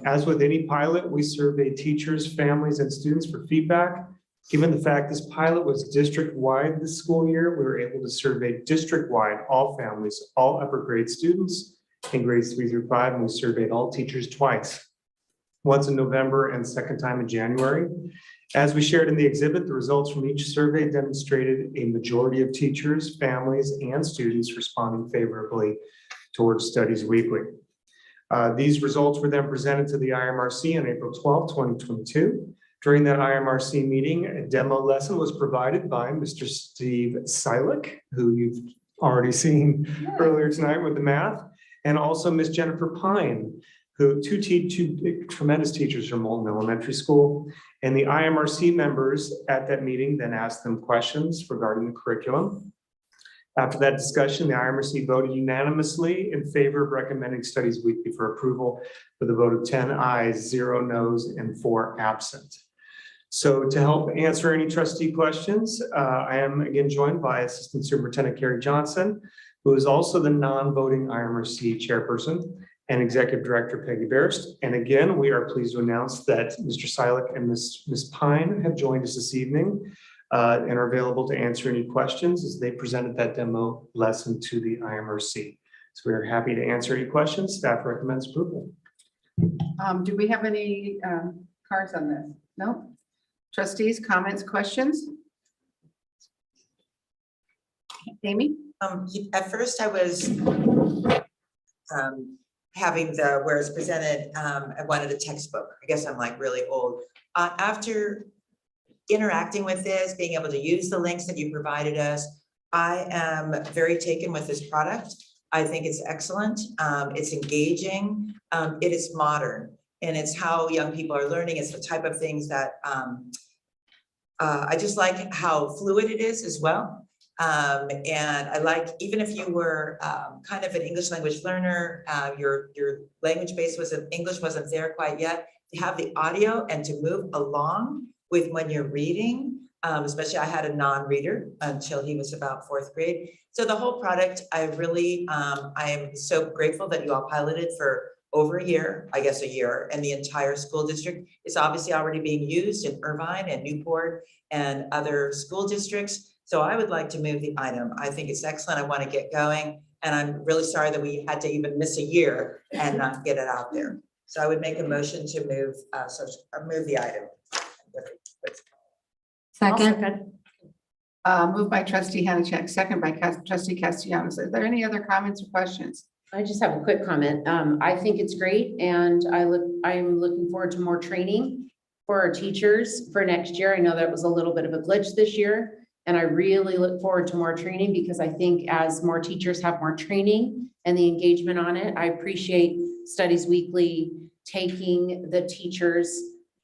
As with any pilot, we survey teachers, families, and students for feedback. Given the fact this pilot was district-wide this school year, we were able to survey district-wide all families, all upper grade students in grades 3 through 5, and we surveyed all teachers twice, once in November and second time in January. As we shared in the exhibit, the results from each survey demonstrated a majority of teachers, families, and students responding favorably towards Studies Weekly. These results were then presented to the IMRC on April 12, 2022. During that IMRC meeting, a demo lesson was provided by Mr. Steve Silik, who you've already seen earlier tonight with the math, and also Miss Jennifer Pine, who two tremendous teachers from Moulton Elementary School. And the IMRC members at that meeting then asked them questions regarding the curriculum. After that discussion, the IMRC voted unanimously in favor of recommending Studies Weekly for approval with a vote of 10 ayes, 0 noes, and 4 absent. So to help answer any trustee questions, I am again joined by Assistant Superintendent Carrie Johnson, who is also the non-voting IMRC chairperson, and Executive Director Peggy Barrist. And again, we are pleased to announce that Mr. Silik and Ms. Pine have joined us this evening and are available to answer any questions as they presented that demo lesson to the IMRC. So we are happy to answer any questions. Staff recommends approval. Do we have any cards on this? No? Trustees, comments, questions? Amy? At first I was having the, where it's presented, I wanted a textbook. I guess I'm like really old. After interacting with this, being able to use the links that you provided us, I am very taken with this product. I think it's excellent. It's engaging. It is modern, and it's how young people are learning. It's the type of things that I just like how fluid it is as well. And I like, even if you were kind of an English language learner, your language base English wasn't there quite yet, to have the audio and to move along with when you're reading, especially I had a non-reader until he was about 4th grade. So the whole product, I really, I am so grateful that you all piloted for over a year, I guess a year, and the entire school district. It's obviously already being used in Irvine and Newport and other school districts. So I would like to move the item. I think it's excellent. I want to get going. And I'm really sorry that we had to even miss a year and not get it out there. So I would make a motion to move, move the item. Second. Moved by trustee Hanachek, second by trustee Castellanos. Is there any other comments or questions? I just have a quick comment. I think it's great and I'm looking forward to more training for our teachers for next year. I know that was a little bit of a glitch this year. And I really look forward to more training because I think as more teachers have more training and the engagement on it, I appreciate Studies Weekly taking the teachers'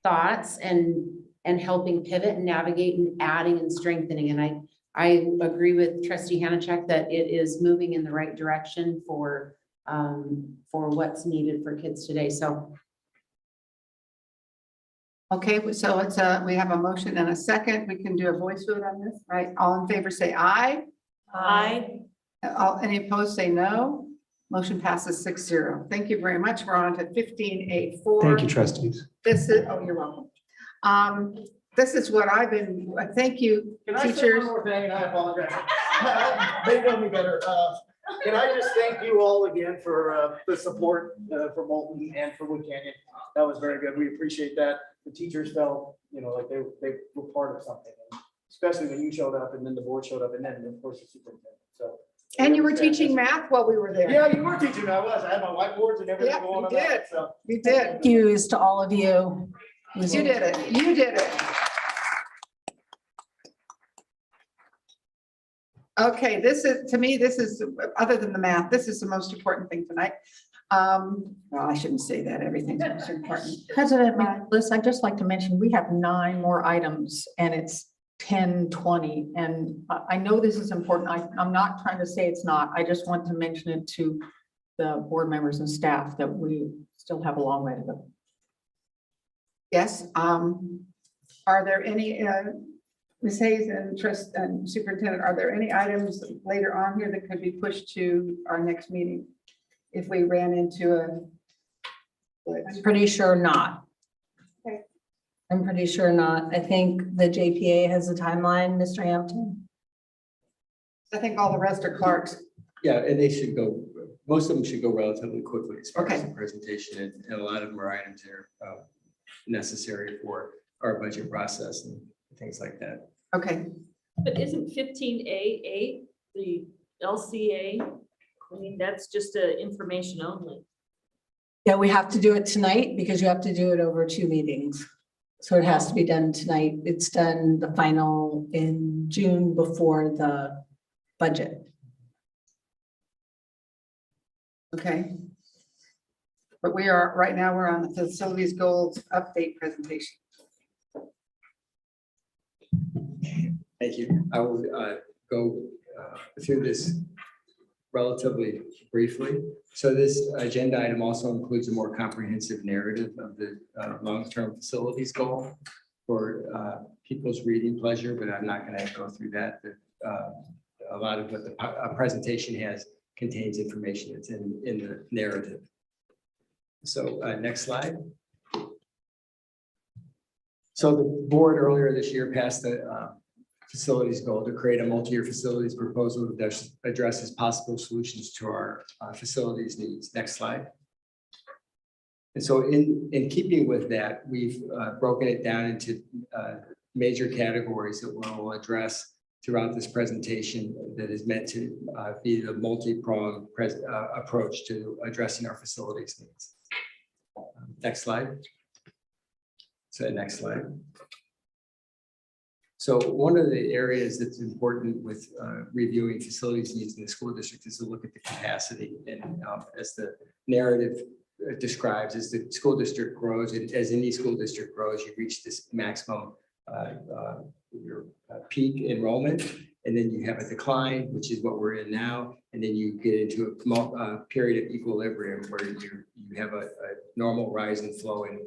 thoughts and helping pivot and navigate and adding and strengthening. And I agree with trustee Hanachek that it is moving in the right direction for what's needed for kids today. So. Okay, so it's we have a motion and a second. We can do a voice vote on this, right? All in favor say aye. Aye. Any opposed say no. Motion passes 6-0. Thank you very much. We're on to 15A4. Thank you, trustees. This is, oh, you're welcome. This is what I've been, thank you, Can I say teachers. one more thing? And I apologize. They know me better. Can I just thank you all again for the support for Bolton and for Wood Canyon? That was very good. We appreciate that. The teachers felt, like they were part of something, especially when you showed up and then the board showed up and then of course the superintendent. So. And you were teaching math while we were there. Yeah, you were teaching. I was. I had my whiteboards and everything Yeah, going on. you did. So. You did. Thank yous to all of you. You did it. You did it. Okay, this is, to me, this is, other than the math, this is the most important thing tonight. Well, I shouldn't say that. Everything's most important. President Nicholas, I'd just like to mention, we have 9 more items and it's 10:20. And I know this is important. I'm not trying to say it's not. I just want to mention it to the board members and staff that we still have a long way to go. Yes. Are there any, Ms. Hayes and Superintendent, are there any items later on here that could be pushed to our next meeting? If we ran into a. I'm pretty sure not. Okay. I'm pretty sure not. I think the JPA has a timeline, Mr. Hampton. I think all the rest are Clark's. Yeah, and they should go, most of them should go relatively quickly as far as Okay. the presentation, and a lot of them are items that are necessary for our budget process and things like that. Okay. But isn't 15A8 the LCA? I mean, that's just information only. Yeah, we have to do it tonight because you have to do it over 2 meetings. So it has to be done tonight. It's done the final in June before the budget. Okay. But we are, right now, we're on the facilities goals update presentation. Thank you. I will go through this relatively briefly. So this agenda item also includes a more comprehensive narrative of the long-term facilities goal for people's reading pleasure, but I'm not going to go through that. A lot of what the presentation has contains information that's in the narrative. So next slide. So the board earlier this year passed the facilities goal to create a multi-year facilities proposal that addresses possible solutions to our facilities needs. Next slide. And so in keeping with that, we've broken it down into major categories that we'll address throughout this presentation that is meant to be the multi-pronged approach to addressing our facilities needs. Next slide. So next slide. So one of the areas that's important with reviewing facilities needs in the school district is to look at the capacity. And as the narrative describes, as the school district grows, and as any school district grows, you reach this maximum your peak enrollment, and then you have a decline, which is what we're in now, and then you get into a period of equilibrium where you have a normal rise and flow in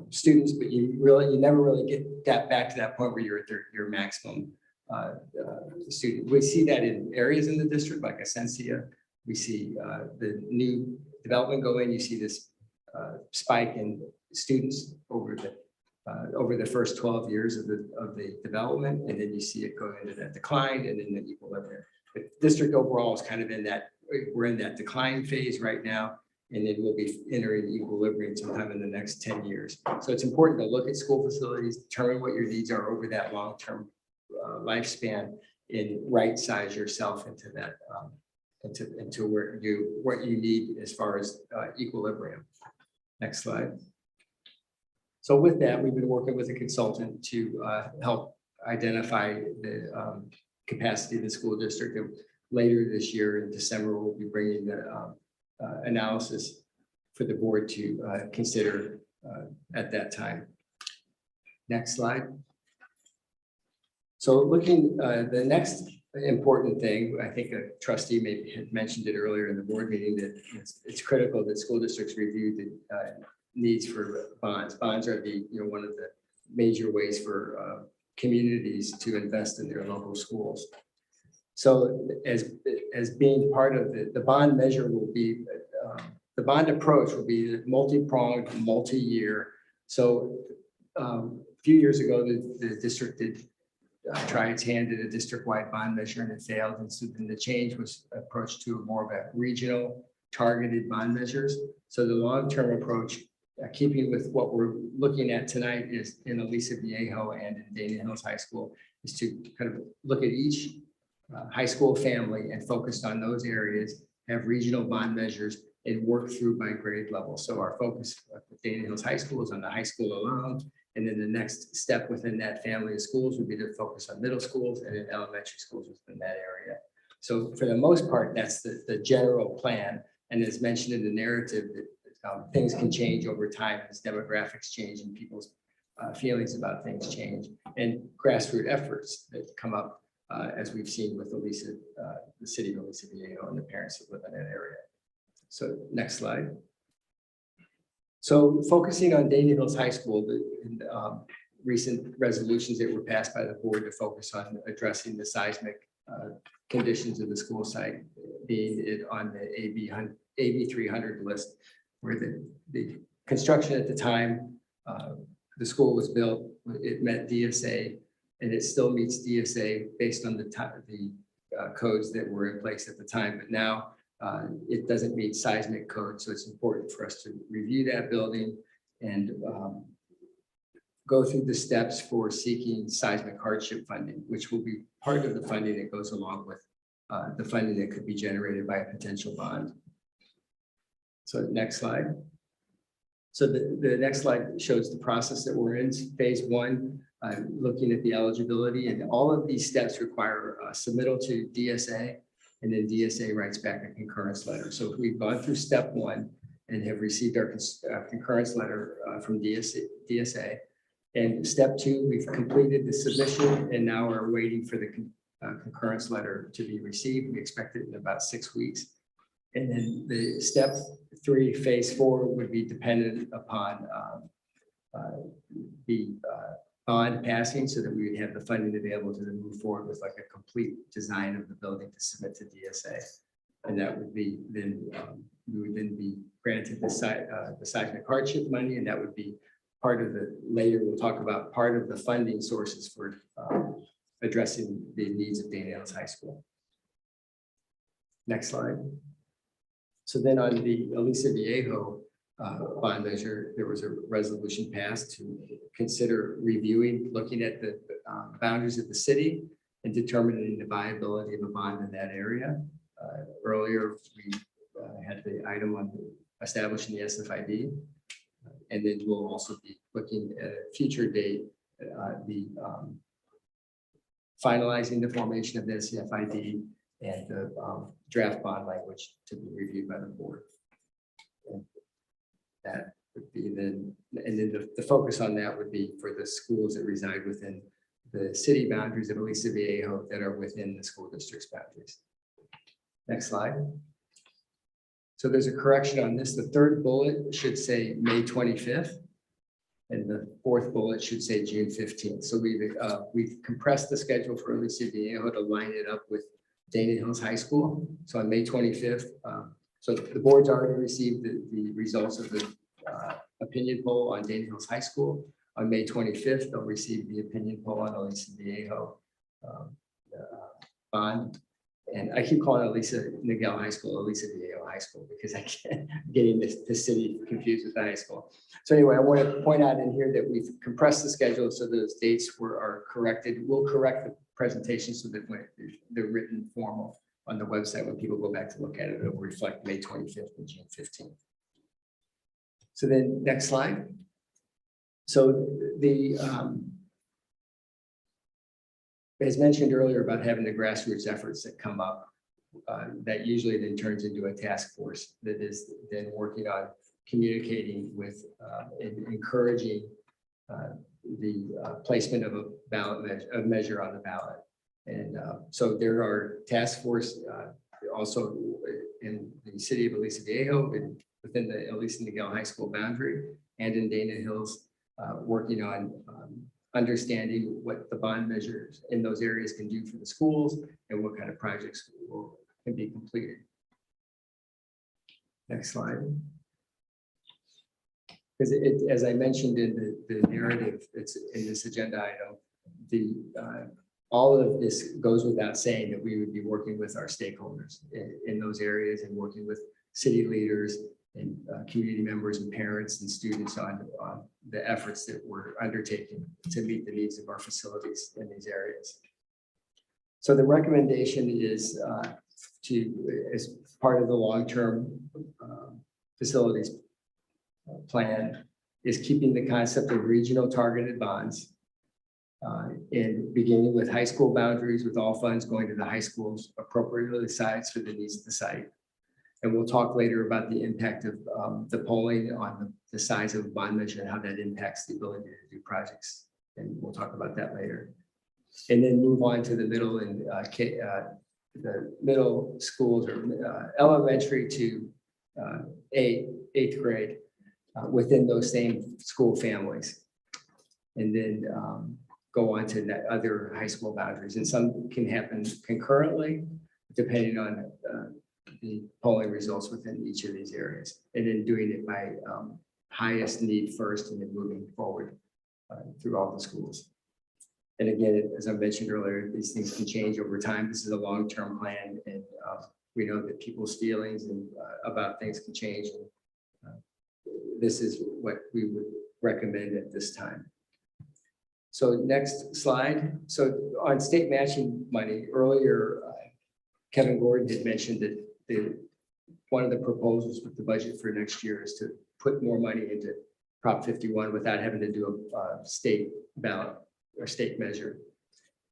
students, but you never really get that back to that point where you're at your maximum student. We see that in areas in the district like Ascensia. We see the new development go in. You see this spike in students over the over the first 12 years of the development, and then you see it go into that decline and then the equilibrium. The district overall is kind of in that, we're in that decline phase right now, and then we'll be entering equilibrium sometime in the next 10 years. So it's important to look at school facilities, determine what your needs are over that long-term lifespan, and right size yourself into that, into what you need as far as equilibrium. Next slide. So with that, we've been working with a consultant to help identify the capacity of the school district. And later this year in December, we'll be bringing the analysis for the board to consider at that time. Next slide. So looking, the next important thing, I think a trustee maybe had mentioned it earlier in the board meeting, that it's critical that school districts review the needs for bonds. Bonds are one of the major ways for communities to invest in their local schools. So as being part of the bond measure will be, the bond approach will be multi-pronged, multi-year. So a few years ago, the district did try its hand at a district-wide bond measure, and it failed. And so then the change was approached to more of a regional targeted bond measures. So the long-term approach, keeping with what we're looking at tonight, is in Aliso Viejo and in Dana Hills High School, is to kind of look at each high school family and focus on those areas, have regional bond measures, and work through by grade level. So our focus at Dana Hills High School is on the high school alone. And then the next step within that family of schools would be to focus on middle schools and then elementary schools within that area. So for the most part, that's the general plan. And as mentioned in the narrative, that things can change over time as demographics change and people's feelings about things change, and grassroots efforts that come up as we've seen with Aliso, the city of Aliso Viejo and the parents that live in that area. So next slide. So focusing on Dana Hills High School, the recent resolutions that were passed by the board to focus on addressing the seismic conditions of the school site, being it on the AB 300 list, where the construction at the time the school was built, it met DSA, and it still meets DSA based on the codes that were in place at the time. But now it doesn't meet seismic code, so it's important for us to review that building and go through the steps for seeking seismic hardship funding, which will be part of the funding that goes along with the funding that could be generated by a potential bond. So next slide. So the next slide shows the process that we're in. Phase one, looking at the eligibility, and all of these steps require submittal to DSA. And then DSA writes back a concurrence letter. So if we've gone through step one and have received our concurrence letter from DSA, and step two, we've completed the submission, and now we're waiting for the concurrence letter to be received. We expect it in about 6 weeks. And then the step three, phase four, would be dependent upon the bond passing, so that we would have the funding to be able to then move forward with like a complete design of the building to submit to DSA. And that would be then, we would then be granted the seismic hardship money, and that would be part of the, later we'll talk about part of the funding sources for addressing the needs of Dana Hills High School. Next slide. So then on the Aliso Viejo bond measure, there was a resolution passed to consider reviewing, looking at the boundaries of the city and determining the viability of a bond in that area. Earlier, we had the item on establishing the SFID, and then we'll also be looking at a future date, finalizing the formation of the SFID and the draft bond language to be reviewed by the board. And that would be then, and then the focus on that would be for the schools that reside within the city boundaries of Aliso Viejo that are within the school district's boundaries. Next slide. So there's a correction on this. The third bullet should say May 25th. And the fourth bullet should say June 15th. So we've compressed the schedule for Aliso Viejo to line it up with Dana Hills High School. So on May 25th, so the board's already received the results of the opinion poll on Dana Hills High School. On May 25th, they'll receive the opinion poll on Aliso Viejo bond. And I keep calling Aliso Niguel High School, Aliso Viejo High School, because I can't getting the city confused with the high school. So anyway, I want to point out in here that we've compressed the schedule so those dates are corrected. We'll correct the presentation so that when the written formal on the website, when people go back to look at it, it'll reflect May 25th and June 15th. So then next slide. So the, as mentioned earlier about having the grassroots efforts that come up, that usually then turns into a task force that is then working on communicating with and encouraging the placement of a ballot measure on the ballot. And so there are task force also in the city of Aliso Viejo and within the Aliso Niguel High School boundary and in Dana Hills, working on understanding what the bond measures in those areas can do for the schools and what kind of projects can be completed. Next slide. Because as I mentioned in the narrative, it's in this agenda item, all of this goes without saying that we would be working with our stakeholders in those areas and working with city leaders and community members and parents and students on the efforts that we're undertaking to meet the needs of our facilities in these areas. So the recommendation is as part of the long-term facilities plan is keeping the concept of regional targeted bonds and beginning with high school boundaries with all funds going to the high schools appropriately sized for the needs of the site. And we'll talk later about the impact of the polling on the size of a bond measure and how that impacts the ability to do projects. And we'll talk about that later. And then move on to the middle and the middle schools or elementary to eighth grade within those same school families. And then go on to that other high school boundaries. And some can happen concurrently, depending on the polling results within each of these areas. And then doing it by highest need first and then moving forward through all the schools. And again, as I mentioned earlier, these things can change over time. This is a long-term plan, and we know that people's feelings and about things can change. And this is what we would recommend at this time. So next slide. So on state matching money, earlier, Kevin Gordon had mentioned that one of the proposals with the budget for next year is to put more money into Prop 51 without having to do a state ballot or state measure.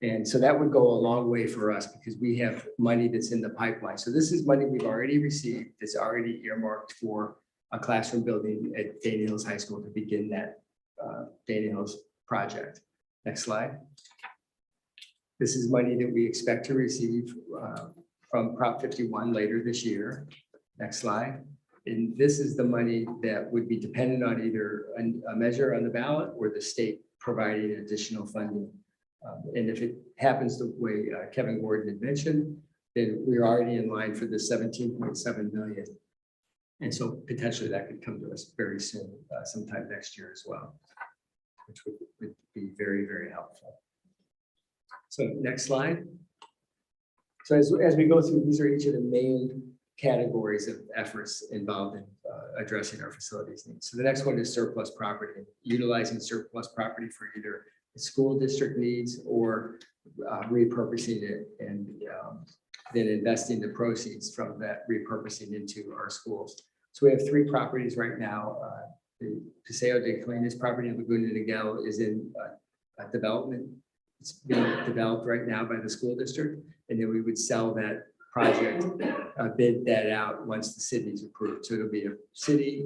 And so that would go a long way for us because we have money that's in the pipeline. So this is money we've already received that's already earmarked for a classroom building at Dana Hills High School to begin that Dana Hills project. Next slide. This is money that we expect to receive from Prop 51 later this year. Next slide. And this is the money that would be dependent on either a measure on the ballot or the state providing additional funding. And if it happens the way Kevin Gordon had mentioned, then we're already in line for the 17.7 million. And so potentially that could come to us very soon, sometime next year as well, which would be very, very helpful. So next slide. So as we go through, these are each of the main categories of efforts involved in addressing our facilities needs. So the next one is surplus property, utilizing surplus property for either school district needs or repurposing it and then investing the proceeds from that repurposing into our schools. So we have 3 properties right now. The Paseo de Colinas property in Laguna Niguel is in development. It's being developed right now by the school district, and then we would sell that project, bid that out once the city's approved. So it'll be a city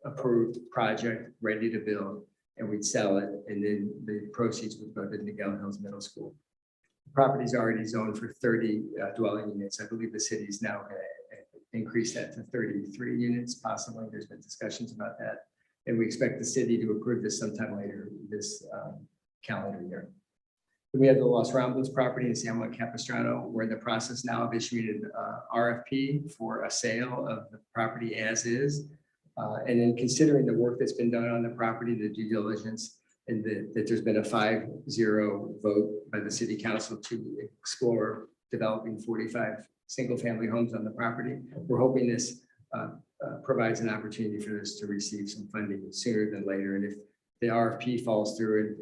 approved project ready to build, and we'd sell it, and then the proceeds would go to Niguel Hills Middle School. The property is already zoned for 30 dwelling units. I believe the city is now going to increase that to 33 units, possibly. There's been discussions about that, and we expect the city to approve this sometime later this calendar year. We have the Los Ramblas property in San Juan Capistrano. We're in the process now of issuing an RFP for a sale of the property as is. And then considering the work that's been done on the property, the due diligence and that there's been a 5-0 vote by the city council to explore developing 45 single-family homes on the property. We're hoping this provides an opportunity for this to receive some funding sooner than later. And if the RFP falls through and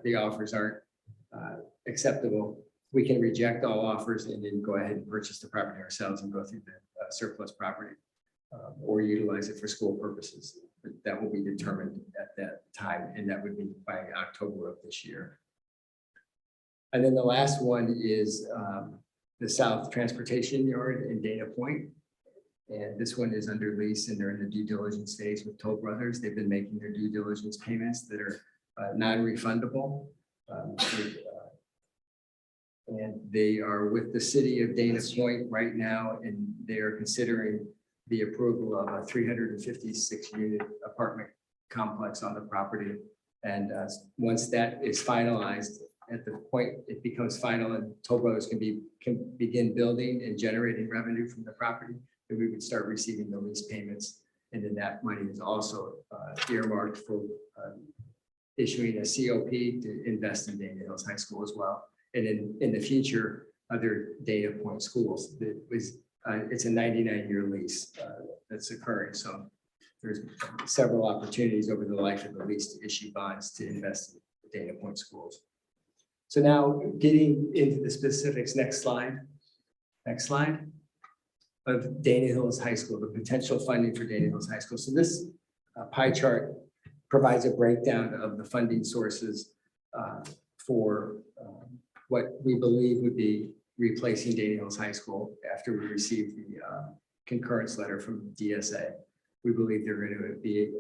the offers aren't acceptable, we can reject all offers and then go ahead and purchase the property ourselves and go through the surplus property or utilize it for school purposes. But that will be determined at that time, and that would be by October of this year. And then the last one is the South Transportation Yard in Dana Point. And this one is under lease and they're in the due diligence phase with Toll Brothers. They've been making their due diligence payments that are non-refundable. And they are with the city of Dana Point right now, and they are considering the approval of a 356 unit apartment complex on the property. And once that is finalized, at the point it becomes final and Toll Brothers can begin building and generating revenue from the property, then we would start receiving the lease payments. And then that money is also earmarked for issuing a COP to invest in Dana Hills High School as well. And in the future, other Dana Point schools. It's a 99-year lease that's occurring. So there's several opportunities over the life of the lease to issue bonds to invest in Dana Point schools. So now getting into the specifics, next slide, of Dana Hills High School, the potential funding for Dana Hills High School. So this pie chart provides a breakdown of the funding sources for what we believe would be replacing Dana Hills High School after we receive the concurrence letter from DSA. We believe they're going to be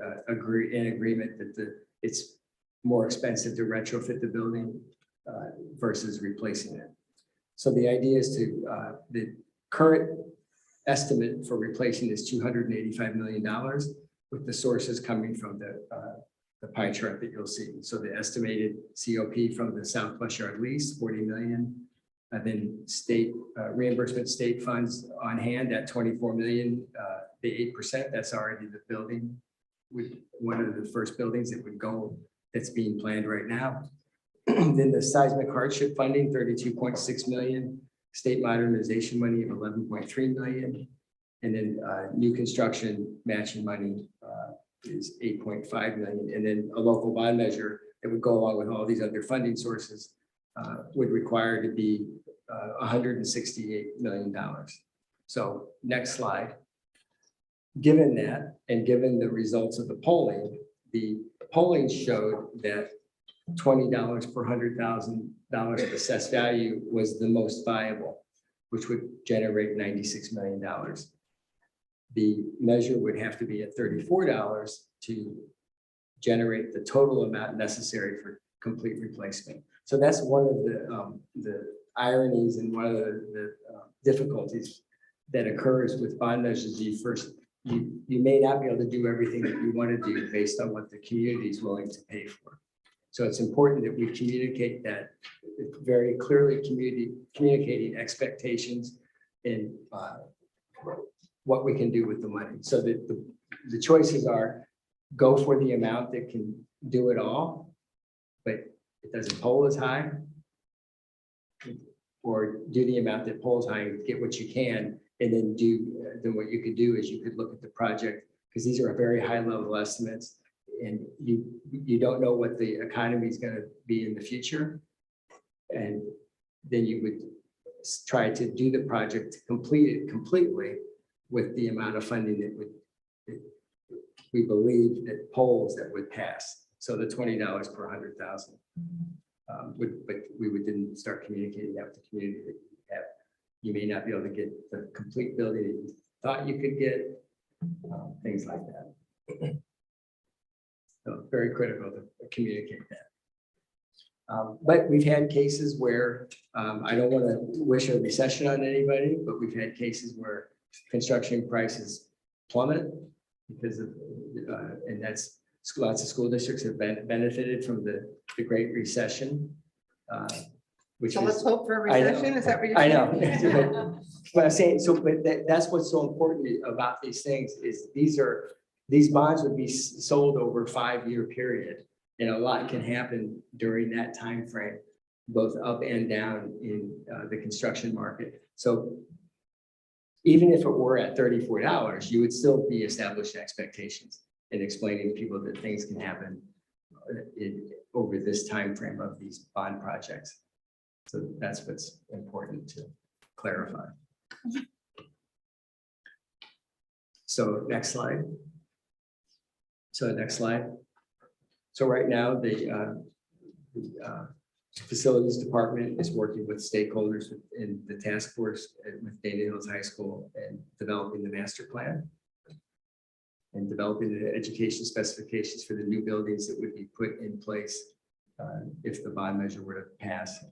in agreement that it's more expensive to retrofit the building versus replacing it. So the idea is to, the current estimate for replacing is $285 million, with the sources coming from the pie chart that you'll see. So the estimated COP from the Southwest Yard lease, 40 million. And then state reimbursement state funds on hand at 24 million, the 8%, that's already the building with one of the first buildings that would go, that's being planned right now. Then the seismic hardship funding, 32.6 million, state modernization money of 11.3 million. And then new construction matching money is 8.5 million. And then a local bond measure that would go along with all these other funding sources would require to be $168 million. So next slide. Given that, and given the results of the polling showed that $20 per $100,000 of assessed value was the most viable, which would generate $96 million. The measure would have to be at $34 to generate the total amount necessary for complete replacement. So that's one of the ironies and one of the difficulties that occurs with bond measures. You may not be able to do everything that you want to do based on what the community is willing to pay for. So it's important that we communicate that very clearly, communicating expectations and what we can do with the money. So that the choices are go for the amount that can do it all, but it doesn't poll as high, or do the amount that polls high, get what you can, and then what you could do is you could look at the project, because these are very high level estimates, and you don't know what the economy is going to be in the future, and then you would try to do the project, complete it completely with the amount of funding that we believe that polls that would pass. So the $20 per 100,000. But we would then start communicating that with the community that you may not be able to get the complete building that you thought you could get, things like that. So very critical to communicate that. But we've had cases where, I don't want to wish a recession on anybody, but we've had cases where construction prices plummet because of, and that's lots of school districts have benefited from the Great Recession. So let's hope for a recession, is that what you're saying? I know. But I'm saying, so but that's what's so important about these things is these bonds would be sold over a 5-year period. And a lot can happen during that time frame, both up and down in the construction market. So even if it were at $34, you would still be establishing expectations and explaining to people that things can happen over this time frame of these bond projects. So that's what's important to clarify. So next slide. So next slide. So right now, the facilities department is working with stakeholders in the task force with Dana Hills High School and developing the master plan and developing the education specifications for the new buildings that would be put in place if the bond measure were to pass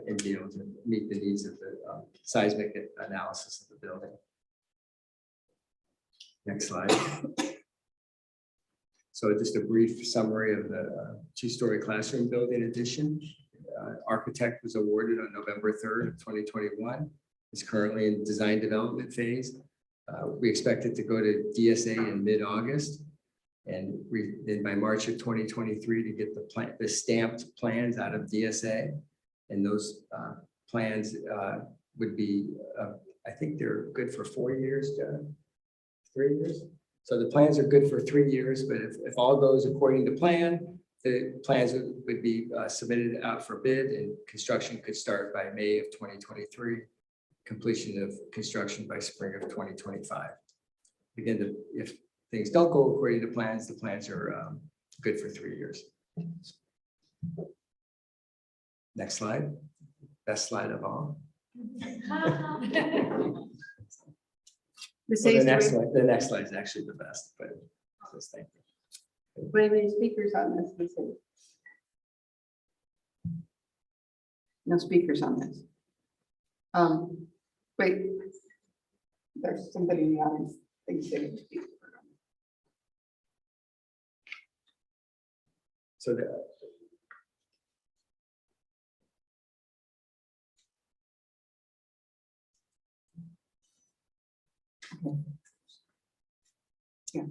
and be able to meet the needs of the seismic analysis of the building. Next slide. So just a brief summary of the two-story classroom building addition. Architect was awarded on November 3rd of 2021. It's currently in design development phase. We expect it to go to DSA in mid-August. And then by March of 2023 to get the stamped plans out of DSA. And those plans would be, I think they're good for 4 years, 3 years. So the plans are good for 3 years, but if all goes according to plan, the plans would be submitted out for bid and construction could start by May of 2023, completion of construction by spring of 2025. Again, if things don't go according to plans, the plans are good for 3 years. Next slide. Best slide of all. Well, the next slide is actually the best, but this thing. Wait, any speakers on this? Let's see. No speakers on this. Wait, there's somebody in the audience. Thinks they can speak. So the Yeah. I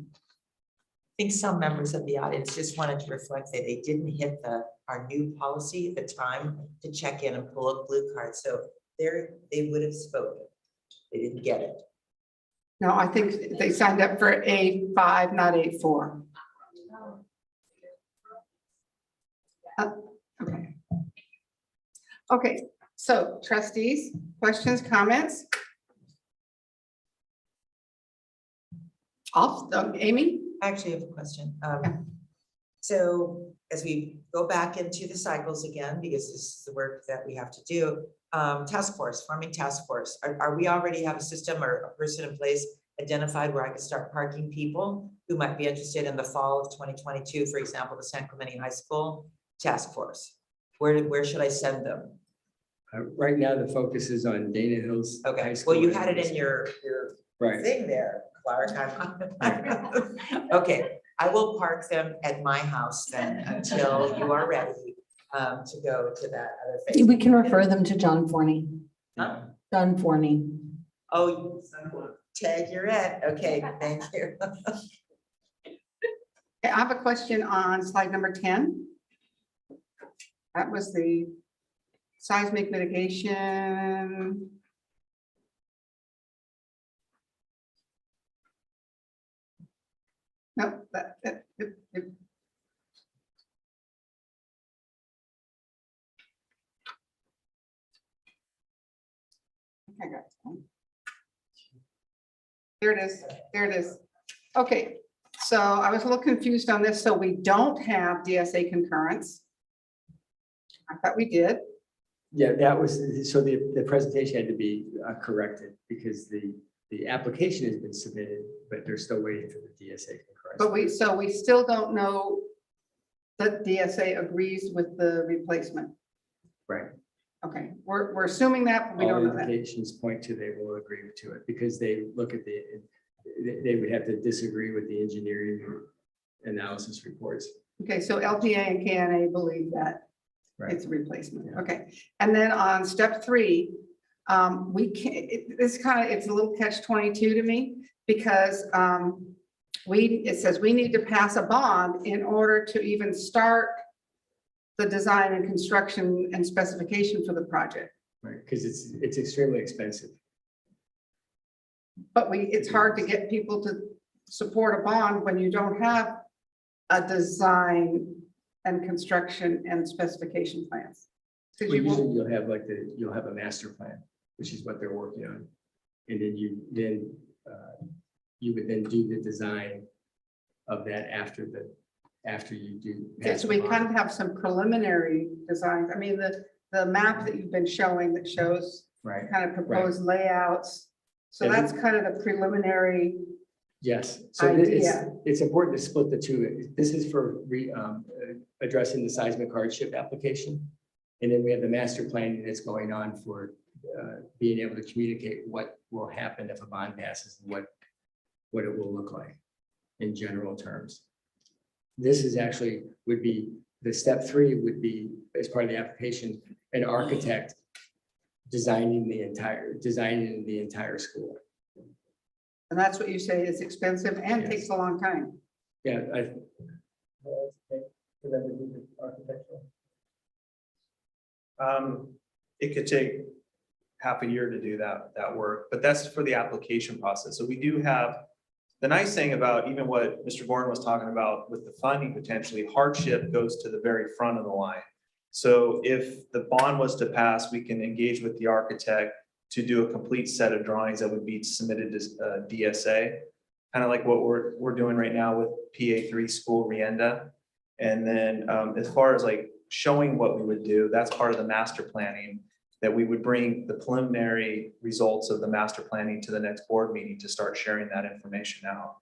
think some members of the audience just wanted to reflect that they didn't hit our new policy at the time to check in and pull up blue cards. So they would have spoken. They didn't get it. No, I think they signed up for A5, not A4. Okay. Okay, so trustees, questions, comments? Amy? I actually have a question. So as we go back into the cycles again, because this is the work that we have to do, farming task force, are we already have a system or a person in place identified where I could start parking people who might be interested in the fall of 2022, for example, the San Clemente High School task force? Where should I send them? Right now, the focus is on Dana Hills High School. Well, you had it in your right thing there, Clark. Okay, I will park them at my house then until you are ready to go to that other phase. We can refer them to John Forney. Huh? John Forney. Oh, tag you're at. Okay, thank you. I have a question on slide number 10. That was the seismic mitigation. No, I got it. There it is. There it is. Okay, so I was a little confused on this. So we don't have DSA concurrence. I thought we did. Yeah, that was, so the presentation had to be corrected because the application has been submitted, but they're still waiting for the DSA concurrence. But we still don't know that DSA agrees with the replacement. Right. Okay, we're assuming that, but we don't know All that. indications point to they will agree to it because they look at they would have to disagree with the engineering analysis reports. Okay, so LPA and KNA believe that it's a replacement. Okay, and then on step 3, we can't. It's a little catch-22 to me because it says we need to pass a bond in order to even start the design and construction and specification for the project. Right, because it's extremely expensive. But it's hard to get people to support a bond when you don't have a design and construction and specification plans. 'Cause Well, you won't- usually you'll have a master plan, which is what they're working on. And then you would then do the design of that after you do. Okay, so we kind of have some preliminary designs. I mean, the map that you've been showing that shows Right. kind of proposed layouts. So And- that's kind of the preliminary. Yes, so Idea. it's important to split the two. This is for addressing the seismic hardship application. And then we have the master plan that's going on for being able to communicate what will happen if a bond passes and what it will look like in general terms. This is actually the step 3 would be, as part of the application, an architect designing the entire school. And that's what you say is expensive and Yes. takes a long time. Yeah, It could take half a year to do that work, but that's for the application process. So we do have, the nice thing about even what Mr. Gordon was talking about with the funding, potentially hardship goes to the very front of the line. So if the bond was to pass, we can engage with the architect to do a complete set of drawings that would be submitted to DSA. Kind of like what we're doing right now with PA3 school Rienda. And then as far as like showing what we would do, that's part of the master planning, that we would bring the preliminary results of the master planning to the next board meeting to start sharing that information out.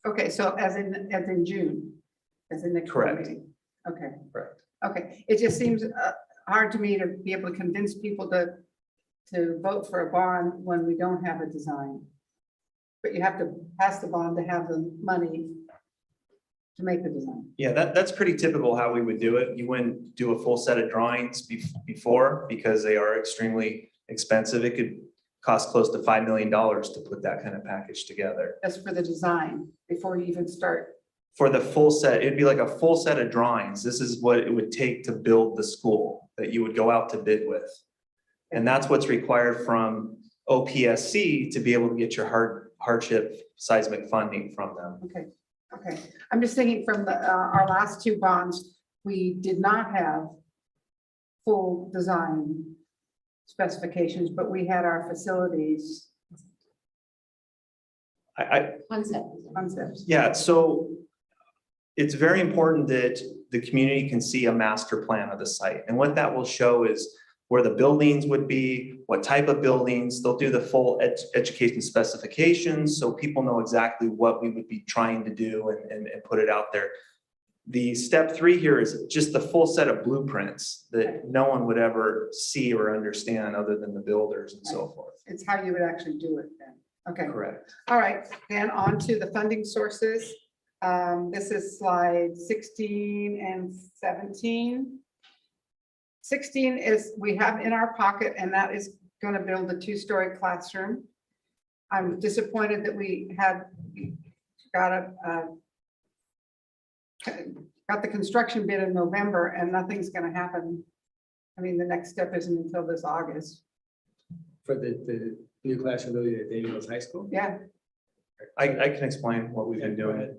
Okay, so as in June, as in the Correct. meeting. Okay. Correct. Okay, it just seems hard to me to be able to convince people to vote for a bond when we don't have a design. But you have to pass the bond to have the money to make the design. Yeah, that's pretty typical how we would do it. You wouldn't do a full set of drawings before because they are extremely expensive. It could cost close to $5 million to put that kind of package together. That's for the design before you even start. For the full set, it'd be like a full set of drawings. This is what it would take to build the school that you would go out to bid with. And that's what's required from OPSC to be able to get your hardship seismic funding from them. Okay, okay. I'm just thinking from our last 2 bonds, we did not have full design specifications, but we had our facilities concepts. Yeah, so it's very important that the community can see a master plan of the site. And what that will show is where the buildings would be, what type of buildings. They'll do the full education specifications so people know exactly what we would be trying to do and put it out there. The step 3 here is just the full set of blueprints that no one would ever see or understand other than the builders and so forth. It's how you would actually do it then. Okay. Correct. All right, then on to the funding sources. This is slide 16 and 17. 16 is we have in our pocket, and that is going to build a 2-story classroom. I'm disappointed that we got the construction bid in November and nothing's going to happen. I mean, the next step isn't until this August. For the new classroom building at Daniels High School? Yeah. I can explain what we've been doing.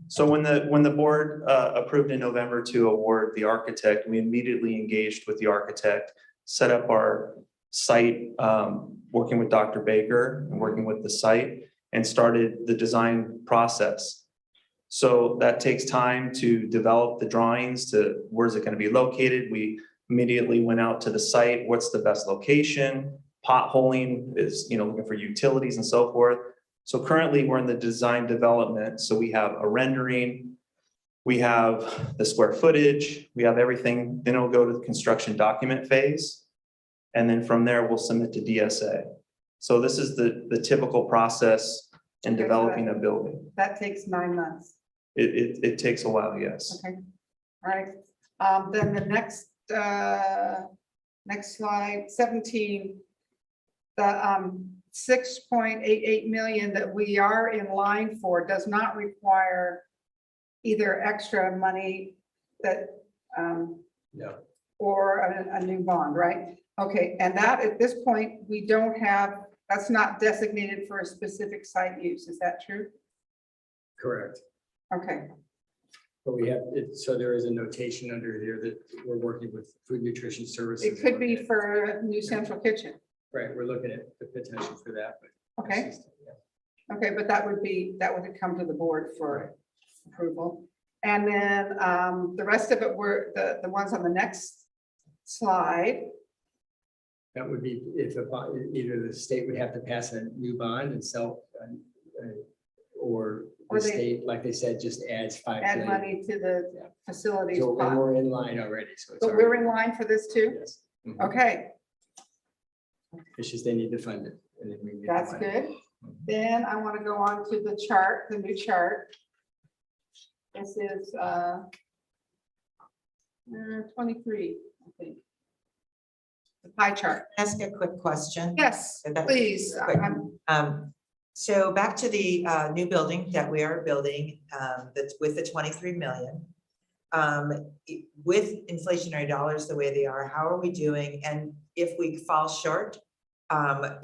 So when the board approved in November to award the architect, we immediately engaged with the architect, set up our site, working with Dr. Baker and working with the site, and started the design process. So that takes time to develop the drawings to where's it going to be located. We immediately went out to the site. What's the best location? Potholing is, looking for utilities and so forth. So currently we're in the design development. So we have a rendering, we have the square footage, we have everything. Then it'll go to the construction document phase. And then from there, we'll submit to DSA. So this is the typical process in developing a building. That takes 9 months. It takes a while, yes. Okay. All right. Then the next slide, 17. the 6.88 million that we are in line for does not require either extra money that, No. or a new bond, right? Okay, and that at this point, we don't have, that's not designated for a specific site use, is that true? Correct. Okay, But we have, so there is a notation under here that we're working with Food Nutrition Services. it could be for a new central kitchen. Right, we're looking at the potential for that, but. Okay. Okay, but that would come to the board for approval. And then the rest of it were the ones on the next slide. That would be if either the state would have to pass a new bond and sell, or Or the they- state, like they said, just adds 5 Add million. money to the facilities. So pot. we're in line already, so it's. But we're in line for this too? Yes. Mhm. Okay, It's just they need to fund it. And then we can get the that's money. good. Then I want to go on to the chart, the new chart. This is 23, I think. The pie chart. Ask a quick question. Yes, please. So back to the new building that we are building, that's with the 23 million. With inflationary dollars the way they are, how are we doing? And if we fall short,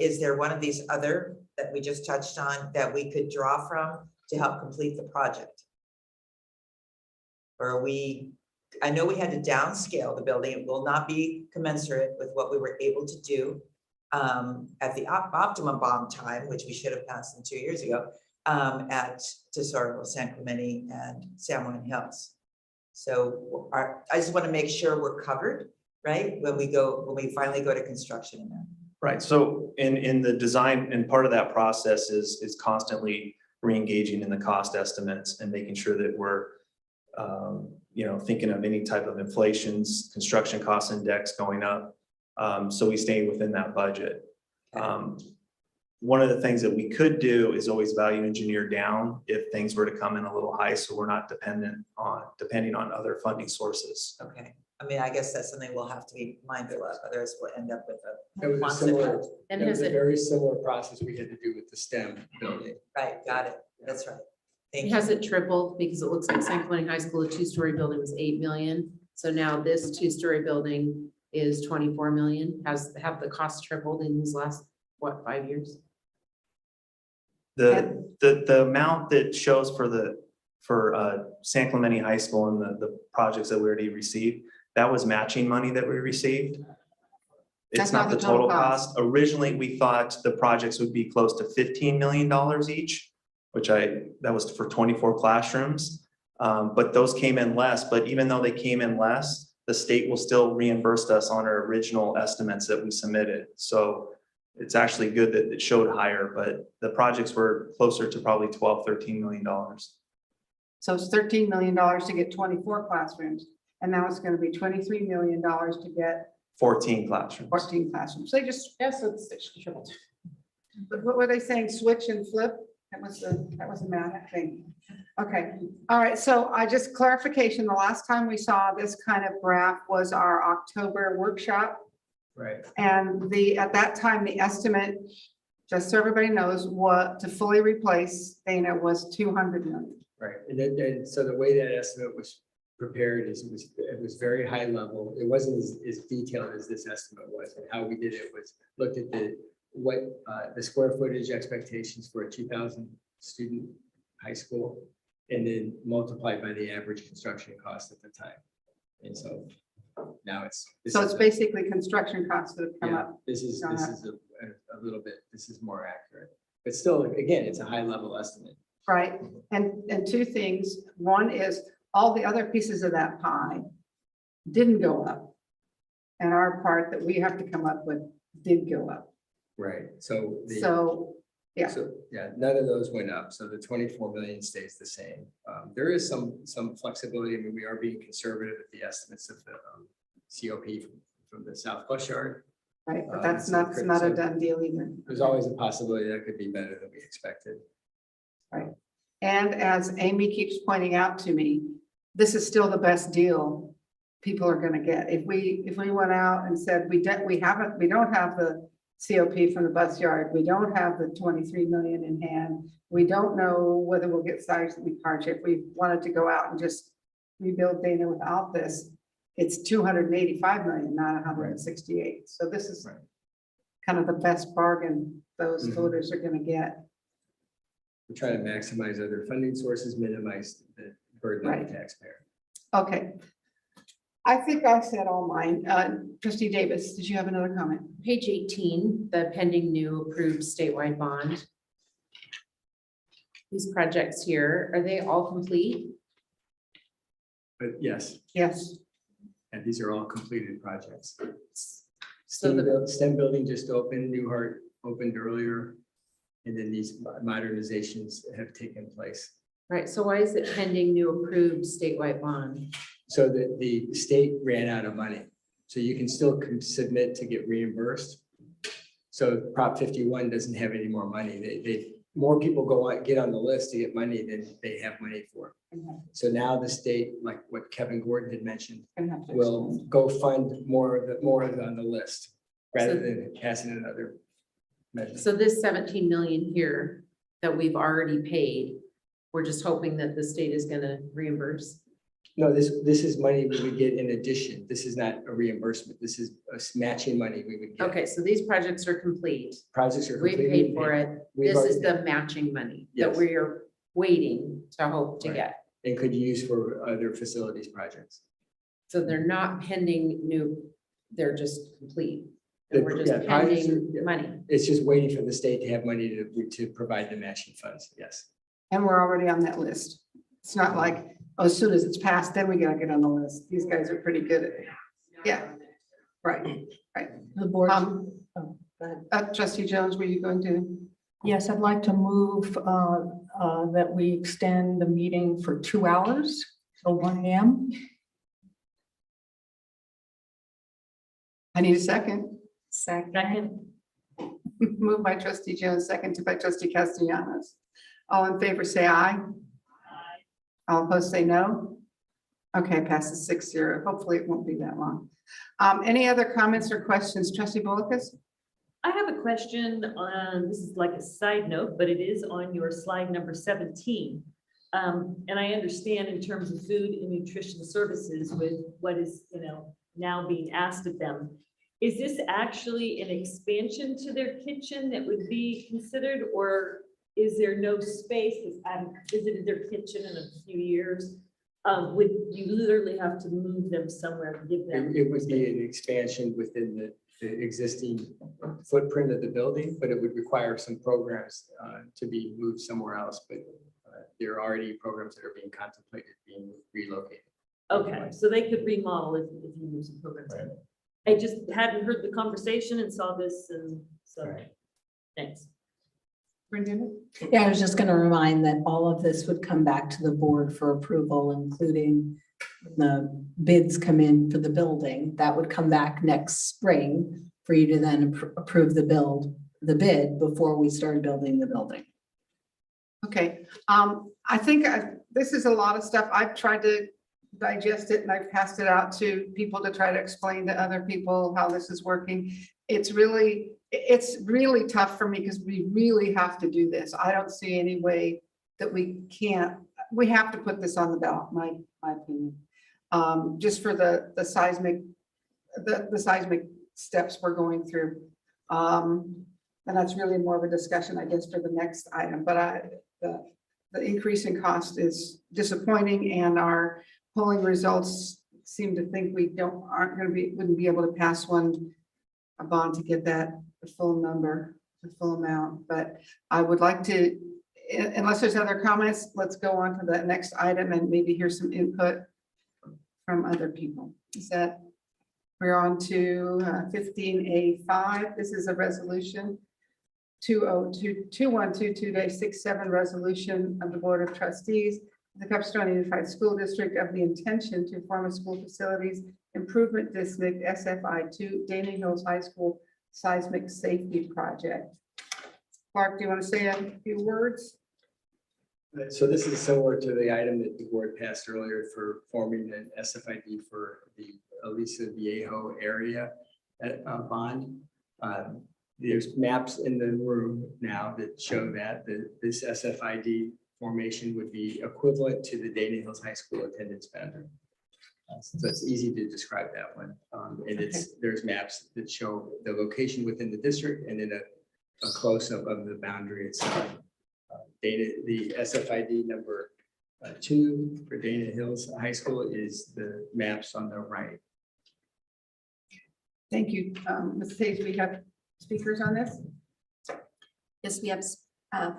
is there one of these other that we just touched on that we could draw from to help complete the project? Or are we, I know we had to downscale the building. It will not be commensurate with what we were able to do at the optimum bond time, which we should have passed in 2 years ago, at Tesoro, San Clemente, and San Juan Hills. So I just want to make sure we're covered, right? When we finally go to construction in there. Right, so in the design, and part of that process is constantly re-engaging in the cost estimates and making sure that we're thinking of any type of inflations, construction cost index going up. So we stay within that budget. One of the things that we could do is always value engineer down if things were to come in a little high, so we're not depending on other funding sources. Okay, I mean, I guess that's something we'll have to be mindful of, otherwise we'll end up with That was a monster similar, cut. that was a very similar process we had to do with the STEM building. Right, got it, that's right. Thank Has you. it tripled? Because it looks like San Clemente High School, a two-story building was 8 million. So now this two-story building is 24 million. Have the costs tripled in these last, 5 years? The amount that shows for San Clemente High School and the projects that we already received, that was matching money that we received. It's That's not the total cost. Originally, we thought the projects would be close to $15 million each, that was for 24 classrooms. But those came in less, but even though they came in less, the state will still reimburse us on our original estimates that we submitted. So it's actually good that it showed higher, but the projects were closer to probably $12–13 million. So it's $13 million to get 24 classrooms, and now it's going to be $23 million to get 14 classrooms. 14 classrooms. They just, Yes, it's tripled. but what were they saying? Switch and flip? That was the math thing. Okay, all right. So I just clarification, the last time we saw this kind of graph was our October workshop. Right. And at that time, the estimate, just so everybody knows, what to fully replace Dana was 200 million. Right, and so the way that estimate was prepared is it was very high level. It wasn't as detailed as this estimate was, and how we did it was looked at the square footage expectations for a 2,000 student high school, and then multiplied by the average construction cost at the time. And so now it's Basically construction costs that have come up. This is a little bit, this is more accurate, but still, again, it's a high level estimate. Right, and two things. One is all the other pieces of that pie didn't go up. And our part that we have to come up with did go up. Right, Yeah. So, yeah, none of those went up, so the 24 million stays the same. There is some flexibility. I mean, we are being conservative at the estimates of the COP from the South Bus Yard. Right, but that's not a done deal either. There's always a possibility that could be better than we expected. Right. And as Amy keeps pointing out to me, this is still the best deal people are going to get. If we went out and said we don't have COP from the bus yard. We don't have the 23 million in hand. We don't know whether we'll get seismic hardship. We wanted to go out and just rebuild Dana without this. It's 285 million, not 168. So this is kind of the best bargain those voters are going to get. We try to maximize other funding sources, minimize the burden on the taxpayer. Okay. I think I said all mine. Trustee Davis, did you have another comment? Page 18, the pending new approved statewide bond. These projects here, are they all complete? But yes, Yes. and these are all completed projects. So the- STEM building just opened, Newhart opened earlier, and then these modernizations have taken place. Right, so why is it pending new approved statewide bond? So the state ran out of money, so you can still submit to get reimbursed. So Prop 51 doesn't have any more money. More people get on the list to get money than they have money for. So now the state, like what Kevin Gordon had mentioned, will go fund more of it on the list rather So- than passing another measure. So this 17 million here that we've already paid, we're just hoping that the state is gonna reimburse? No, this is money we would get in addition. This is not a reimbursement. This is a matching money we would get. Okay, so these projects are complete. Projects are We completed. paid for it. We've This is already- the matching money that Yes. we're waiting to hope to Right. get. And could use for other facilities projects. So they're not pending new, they're just complete. The- And we're just yeah, projects are- pending money. It's just waiting for the state to have money to provide the matching funds, yes. And we're already on that list. It's not like, oh, as soon as it's passed, then we gotta get on the list. These guys are pretty good at it. Yeah, right, right. The board. Trustee Jones, were you going to? Yes, I'd like to move that we extend the meeting for 2 hours, so 1 AM. I need a second. Second. Moved by trustee Jones, seconded by trustee Castellanos. All in favor, say aye. All opposed, say no. Okay, passes 6-0. Hopefully it won't be that long. Any other comments or questions? Trustee Bolikas? I have a question on, this is like a side note, but it is on your slide number 17. And I understand in terms of food and nutrition services with what is, now being asked of them. Is this actually an expansion to their kitchen that would be considered, or is there no space? Because I haven't visited their kitchen in a few years. Would you literally have to move them somewhere to give them? It would be an expansion within the existing footprint of the building, but it would require some programs to be moved somewhere else. But there are already programs that are being contemplated being relocated. Okay, so they could remodel if you move some programs. in. I just hadn't heard the conversation and saw this, and so, thanks. Yeah, I was just going to remind that all of this would come back to the board for approval, including the bids come in for the building. That would come back next spring for you to then approve the bid before we start building the building. Okay, I think this is a lot of stuff. I've tried to digest it and I've passed it out to people to try to explain to other people how this is working. It's really tough for me because we really have to do this. I don't see any way that we have to put this on the ballot, my opinion. Just for the seismic steps we're going through. And that's really more of a discussion, I guess, for the next item, but the increase in cost is disappointing, and our polling results seem to think we wouldn't be able to pass a bond to get that the full number, the full amount. But I would like to, unless there's other comments, let's go on to the next item and maybe hear some input from other people. We're on to 15A5. This is a resolution 2122-67 resolution of the Board of Trustees of the Capstone Unified School District of the intention to form a school facilities improvement district SFI2 Dana Hills High School seismic safety project. Clark, do you want to say a few words? So this is similar to the item that the board passed earlier for forming an SFID for the Aliso Viejo area bond. There's maps in the room now that show that this SFID formation would be equivalent to the Dana Hills High School attendance pattern. So it's easy to describe that one. And there's maps that show the location within the district and then a close-up of the boundary itself. The SFID number 2 for Dana Hills High School is the maps on the right. Thank you. Ms. Hayes, we have speakers on this? Yes, we have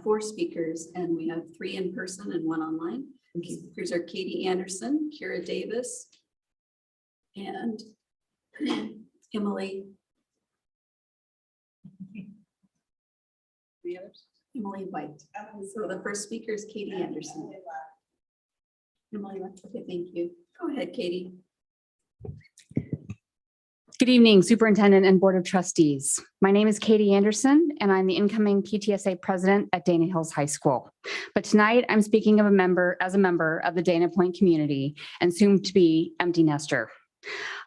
4 speakers and we have 3 in person and 1 online. Speakers are Katie Anderson, Kira Davis, and Emily. Emily White. So the first speaker is Katie Anderson. Emily White. Okay, thank you. Go ahead, Katie. Good evening, Superintendent and Board of Trustees. My name is Katie Anderson, and I'm the incoming PTSA president at Dana Hills High School. But tonight, I'm speaking as a member of the Dana Point community and soon to be empty nester.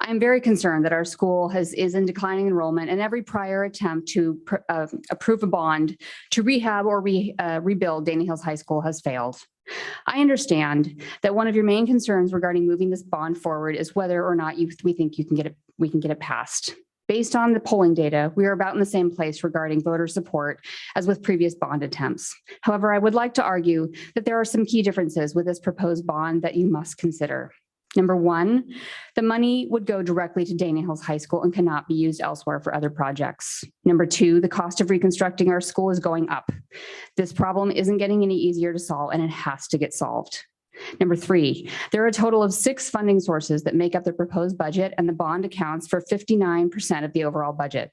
I am very concerned that our school is in declining enrollment, and every prior attempt to approve a bond to rehab or rebuild Dana Hills High School has failed. I understand that one of your main concerns regarding moving this bond forward is whether or not we think we can get it passed. Based on the polling data, we are about in the same place regarding voter support as with previous bond attempts. However, I would like to argue that there are some key differences with this proposed bond that you must consider. Number 1, the money would go directly to Dana Hills High School and cannot be used elsewhere for other projects. Number 2, the cost of reconstructing our school is going up. This problem isn't getting any easier to solve, and it has to get solved. Number 3, there are a total of 6 funding sources that make up the proposed budget, and the bond accounts for 59% of the overall budget.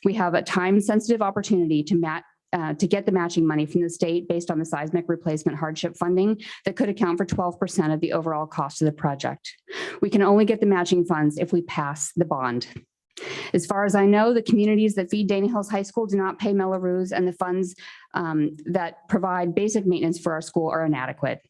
We have a time-sensitive opportunity to get the matching money from the state based on the seismic replacement hardship funding that could account for 12% of the overall cost of the project. We can only get the matching funds if we pass the bond. As far as I know, the communities that feed Dana Hills High School do not pay Melrose, and the funds that provide basic maintenance for our school are inadequate.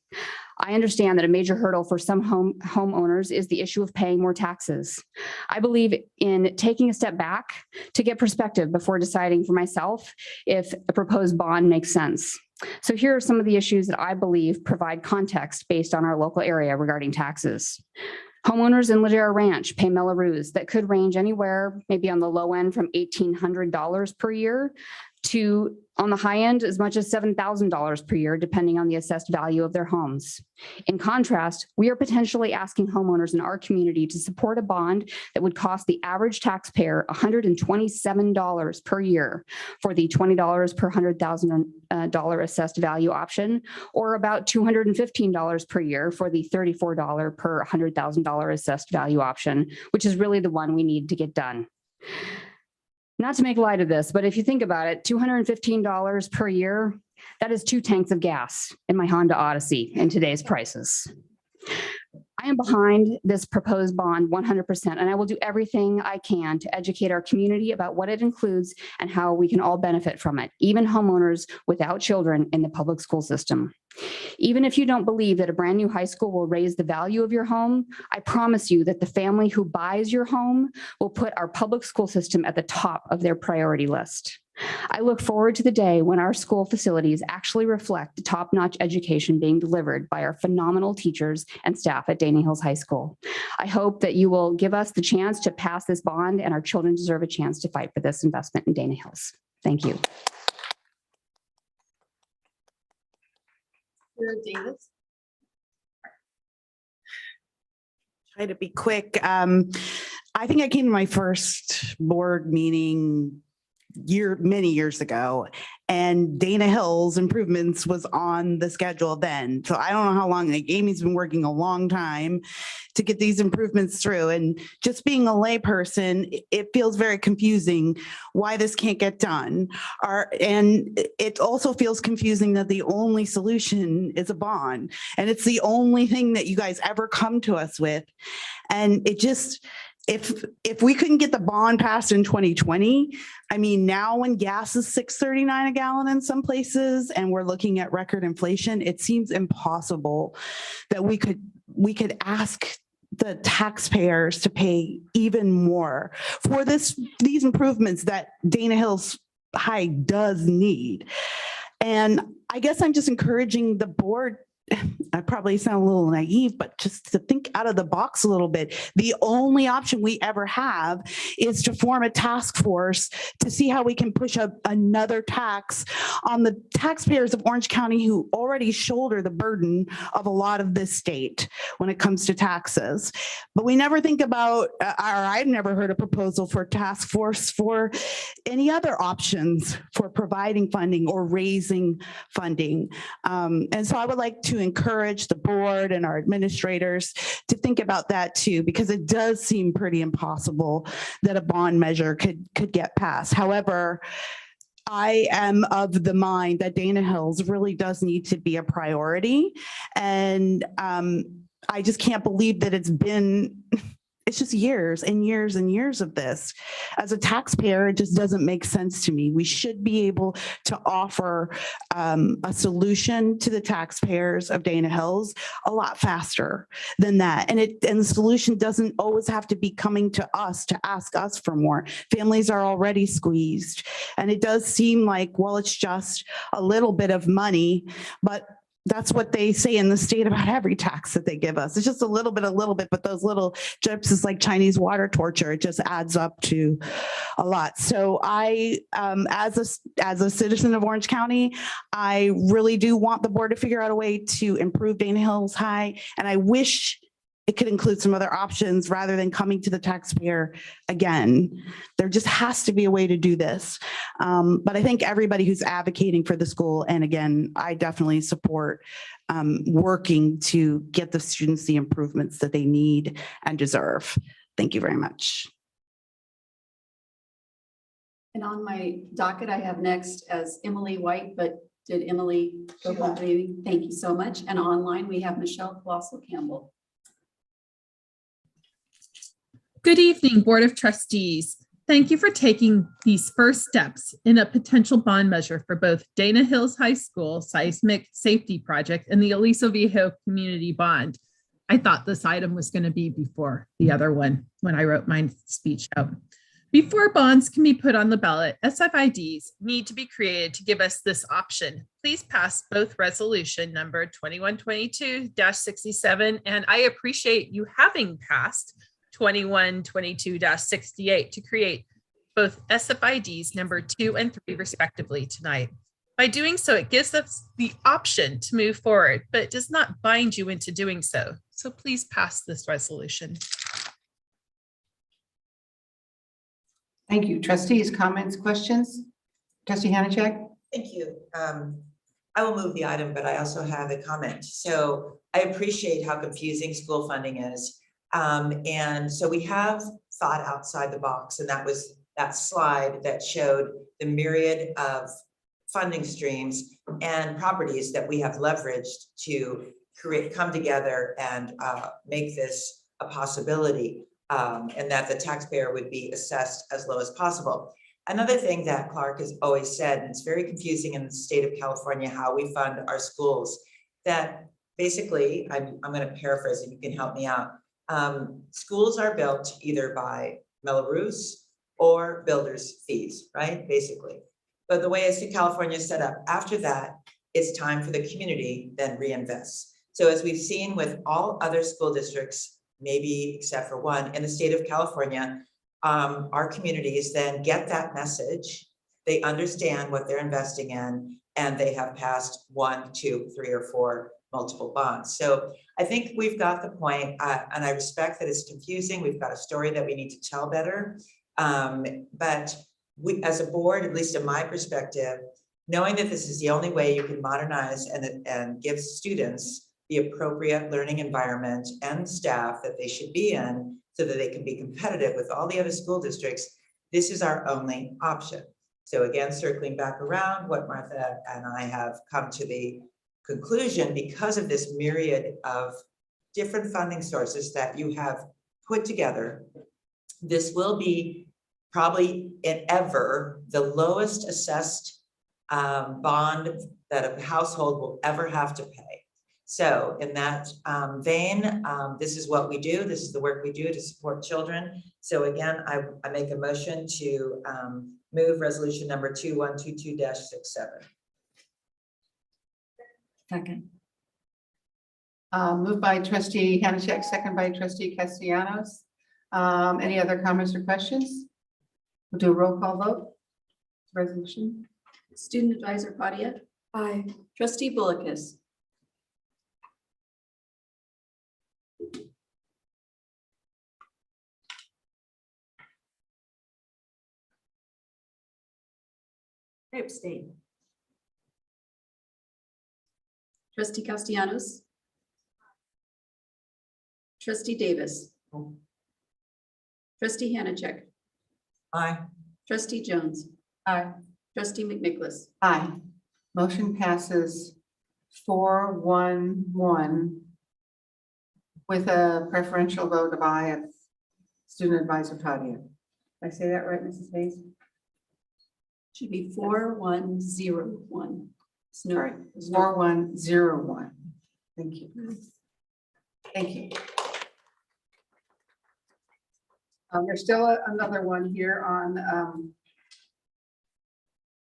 I understand that a major hurdle for some homeowners is the issue of paying more taxes. I believe in taking a step back to get perspective before deciding for myself if a proposed bond makes sense. So here are some of the issues that I believe provide context based on our local area regarding taxes. Homeowners in Ladera Ranch pay Melrose that could range anywhere, maybe on the low end from $1,800 per year to on the high end as much as $7,000 per year, depending on the assessed value of their homes. In contrast, we are potentially asking homeowners in our community to support a bond that would cost the average taxpayer $127 per year for the $20 per $100,000 assessed value option, or about $215 per year for the $34 per $100,000 assessed value option, which is really the one we need to get done. Not to make light of this, but if you think about it, $215 per year, that is 2 tanks of gas in my Honda Odyssey in today's prices. I am behind this proposed bond 100%, and I will do everything I can to educate our community about what it includes and how we can all benefit from it, even homeowners without children in the public school system. Even if you don't believe that a brand new high school will raise the value of your home, I promise you that the family who buys your home will put our public school system at the top of their priority list. I look forward to the day when our school facilities actually reflect the top-notch education being delivered by our phenomenal teachers and staff at Dana Hills High School. I hope that you will give us the chance to pass this bond, and our children deserve a chance to fight for this investment in Dana Hills. Thank you. Davis. Try to be quick. I think I came to my first board meeting many years ago, and Dana Hills improvements was on the schedule then. So I don't know how long, like Amy's been working a long time to get these improvements through. And just being a layperson, it feels very confusing why this can't get done. And it also feels confusing that the only solution is a bond. And it's the only thing that you guys ever come to us with. And it just, if we couldn't get the bond passed in 2020, I mean, now when gas is $6.39 a gallon in some places and we're looking at record inflation, it seems impossible that we could ask the taxpayers to pay even more for these improvements that Dana Hills high does need. And I guess I'm just encouraging the board, I probably sound a little naive, but just to think out of the box a little bit. The only option we ever have is to form a task force to see how we can push up another tax on the taxpayers of Orange County who already shoulder the burden of a lot of this state when it comes to taxes. But we never think about, or I've never heard a proposal for a task force for any other options for providing funding or raising funding. And so I would like to encourage the board and our administrators to think about that too, because it does seem pretty impossible that a bond measure could get passed. However, I am of the mind that Dana Hills really does need to be a priority. And I just can't believe that it's just years and years and years of this. As a taxpayer, it just doesn't make sense to me. We should be able to offer a solution to the taxpayers of Dana Hills a lot faster than that. And the solution doesn't always have to be coming to us to ask us for more. Families are already squeezed. And it does seem like, well, it's just a little bit of money, but that's what they say in the state about every tax that they give us. It's just a little bit, but those little drips is like Chinese water torture. It just adds up to a lot. So I, as a citizen of Orange County, I really do want the board to figure out a way to improve Dana Hills High. And I wish it could include some other options rather than coming to the taxpayer again. There just has to be a way to do this. But I think everybody who's advocating for the school, and again, I definitely support working to get the students the improvements that they need and deserve. Thank you very much. And on my docket, I have next as Emily White, but did Emily go home? Thank you so much. And online, we have Michelle Colossal Campbell. Good evening, Board of Trustees. Thank you for taking these first steps in a potential bond measure for both Dana Hills High School Seismic Safety Project and the Aliso Viejo Community Bond. I thought this item was going to be before the other one when I wrote my speech out. Before bonds can be put on the ballot, SFIDs need to be created to give us this option. Please pass both resolution number 2122-67, and I appreciate you having passed 2122-68 to create both SFIDs number 2 and 3 respectively tonight. By doing so, it gives us the option to move forward, but it does not bind you into doing so. So please pass this resolution. Thank you. Trustees, comments, questions? Trustee Hanachek? Thank you. I will move the item, but I also have a comment. So I appreciate how confusing school funding is. And so we have thought outside the box, and that was that slide that showed the myriad of funding streams and properties that we have leveraged to come together and make this a possibility, and that the taxpayer would be assessed as low as possible. Another thing that Clark has always said, and it's very confusing in the state of California how we fund our schools, that basically, I'm going to paraphrase it, you can help me out. Schools are built either by Melrose or builders fees, right? Basically. But the way State California is set up, after that, it's time for the community then reinvest. So as we've seen with all other school districts, maybe except for one in the state of California, our communities then get that message. They understand what they're investing in, and they have passed 1, 2, 3, or 4 multiple bonds. So I think we've got the point, and I respect that it's confusing. We've got a story that we need to tell better. But we, as a board, at least in my perspective, knowing that this is the only way you can modernize and give students the appropriate learning environment and staff that they should be in so that they can be competitive with all the other school districts, this is our only option. So again, circling back around what Martha and I have come to the conclusion, because of this myriad of different funding sources that you have put together, this will be probably ever the lowest assessed bond that a household will ever have to pay. So in that vein, this is what we do. This is the work we do to support children. So again, I make a motion to Move resolution number 2122-67. Second. Moved by trustee Hanachek, second by trustee Castellanos. Any other comments or questions? We'll do a roll call vote. Resolution. Student advisor Padia. Aye. Trustee Bullicus. I abstain. Trustee Castellanos. Trustee Davis. Trustee Hanachek. Aye. Trustee Jones. Aye. Trustee McNicholas. Aye. Motion passes 4-1-1 with a preferential vote of aye of student advisor Padia. Did I say that right, Mrs. Hayes? Should be 4101. Sorry, 4101. Thank you. Thank you. There's still another one here on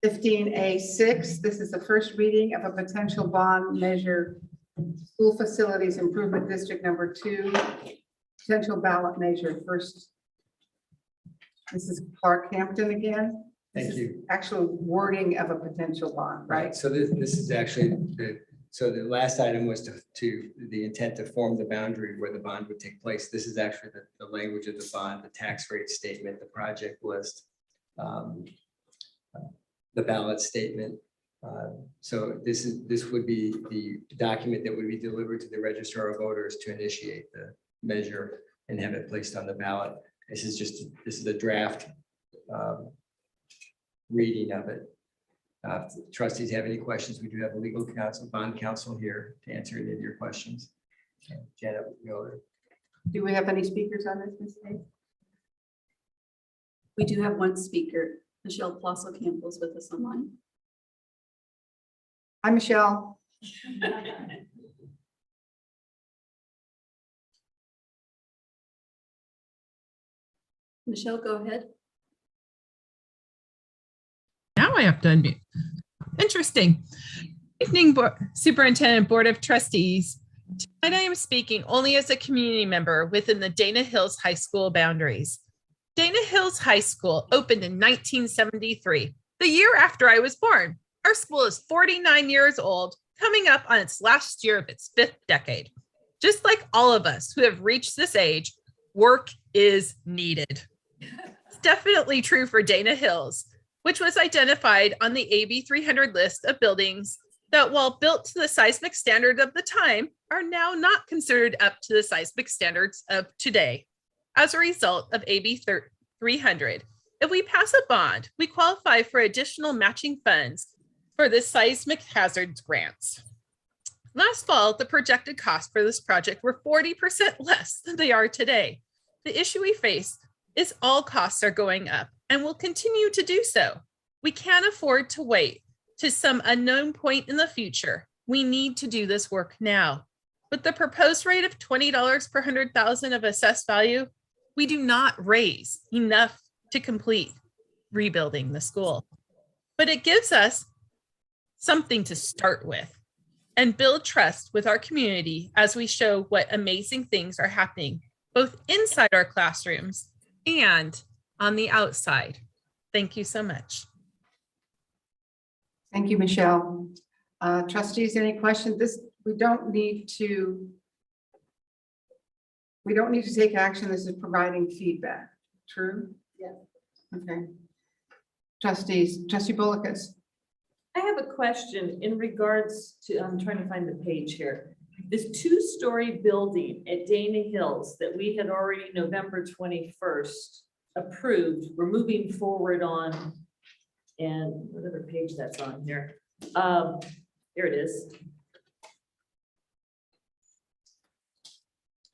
15A6. This is the first reading of a potential bond measure, School Facilities Improvement District number 2, potential ballot measure. First, this is Clark Hampton again. Thank you. Actual wording of a potential bond, right? So this is actually so the last item was to the intent to form the boundary where the bond would take place. This is actually the language of the bond, the tax rate statement, the project list, the ballot statement. So this would be the document that would be delivered to the registrar of voters to initiate the measure and have it placed on the ballot. This is a draft reading of it. If trustees have any questions, we do have a legal counsel, bond counsel here to answer any of your questions. Janet Miller. Do we have any speakers on this, Ms. Hayes? We do have one speaker. Michelle Plossel Campbell's with us online. Hi, Michelle. Michelle, go ahead. Now I have to unmute. Interesting. Evening, Superintendent, Board of Trustees. Tonight I am speaking only as a community member within the Dana Hills High School boundaries. Dana Hills High School opened in 1973, the year after I was born. Our school is 49 years old, coming up on its last year of its 5th decade. Just like all of us who have reached this age, work is needed. It's definitely true for Dana Hills, which was identified on the AB 300 list of buildings that, while built to the seismic standard of the time, are now not considered up to the seismic standards of today. As a result of AB 300, if we pass a bond, we qualify for additional matching funds for the seismic hazards grants. Last fall, the projected costs for this project were 40% less than they are today. The issue we face is all costs are going up and will continue to do so. We can't afford to wait to some unknown point in the future. We need to do this work now. With the proposed rate of $20 per 100,000 of assessed value, we do not raise enough to complete rebuilding the school. But it gives us something to start with and build trust with our community as we show what amazing things are happening, both inside our classrooms and on the outside. Thank you so much. Thank you, Michelle. Trustees, any questions? We don't need to take action. This is providing feedback. True? Yeah. Okay. Trustee Bullicus. I have a question in regards to, I'm trying to find the page here. This 2-story building at Dana Hills that we had already November 21st approved, we're moving forward on, and whatever page that's on here. Here it is.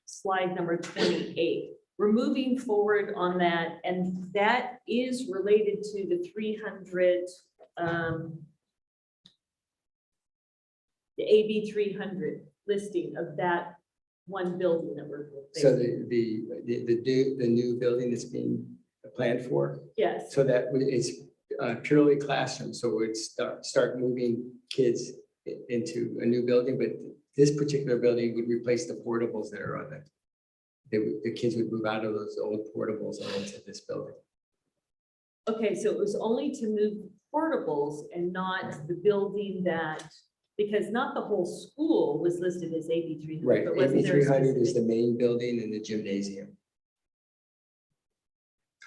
Slide number 28. We're moving forward on that, and that is related to the 300, the AB 300 listing of that one building that we're. So the new building that's being planned for. Yes. So that it's purely classroom, so we'd start moving kids into a new building, but this particular building would replace the portables that are on it. The kids would move out of those old portables and into this building. Okay, so it was only to move portables and not the building that, because not the whole school was listed as AB 300. Right, but wasn't AB there a 300 is the specific- main building and the gymnasium.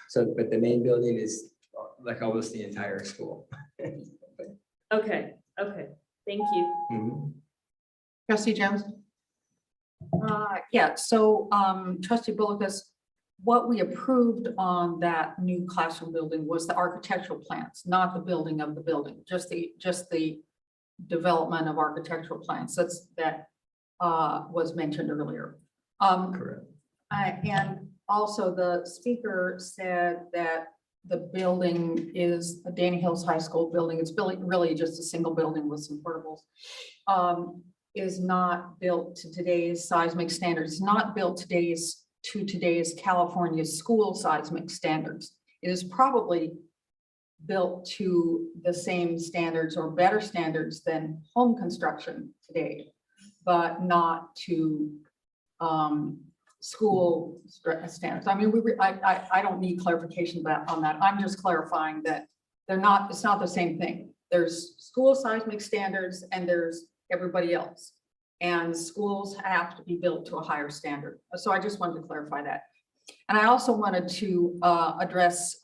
So, but the main building is like almost the entire school. Okay, okay, thank you. Mhm. Trustee Jones? Yeah, so trustee Bullock's, what we approved on that new classroom building was the architectural plans, not the building of the building, just the development of architectural plans. That was mentioned earlier. Correct. And also the speaker said that the building is a Dana Hills High School building. It's really just a single building with some portables. Is not built to today's seismic standards, not built to today's California school seismic standards. It is probably built to the same standards or better standards than home construction today, but not to school standards. I mean, I don't need clarification on that. I'm just clarifying that it's not the same thing. There's school seismic standards and there's everybody else. And schools have to be built to a higher standard. So I just wanted to clarify that. And I also wanted to address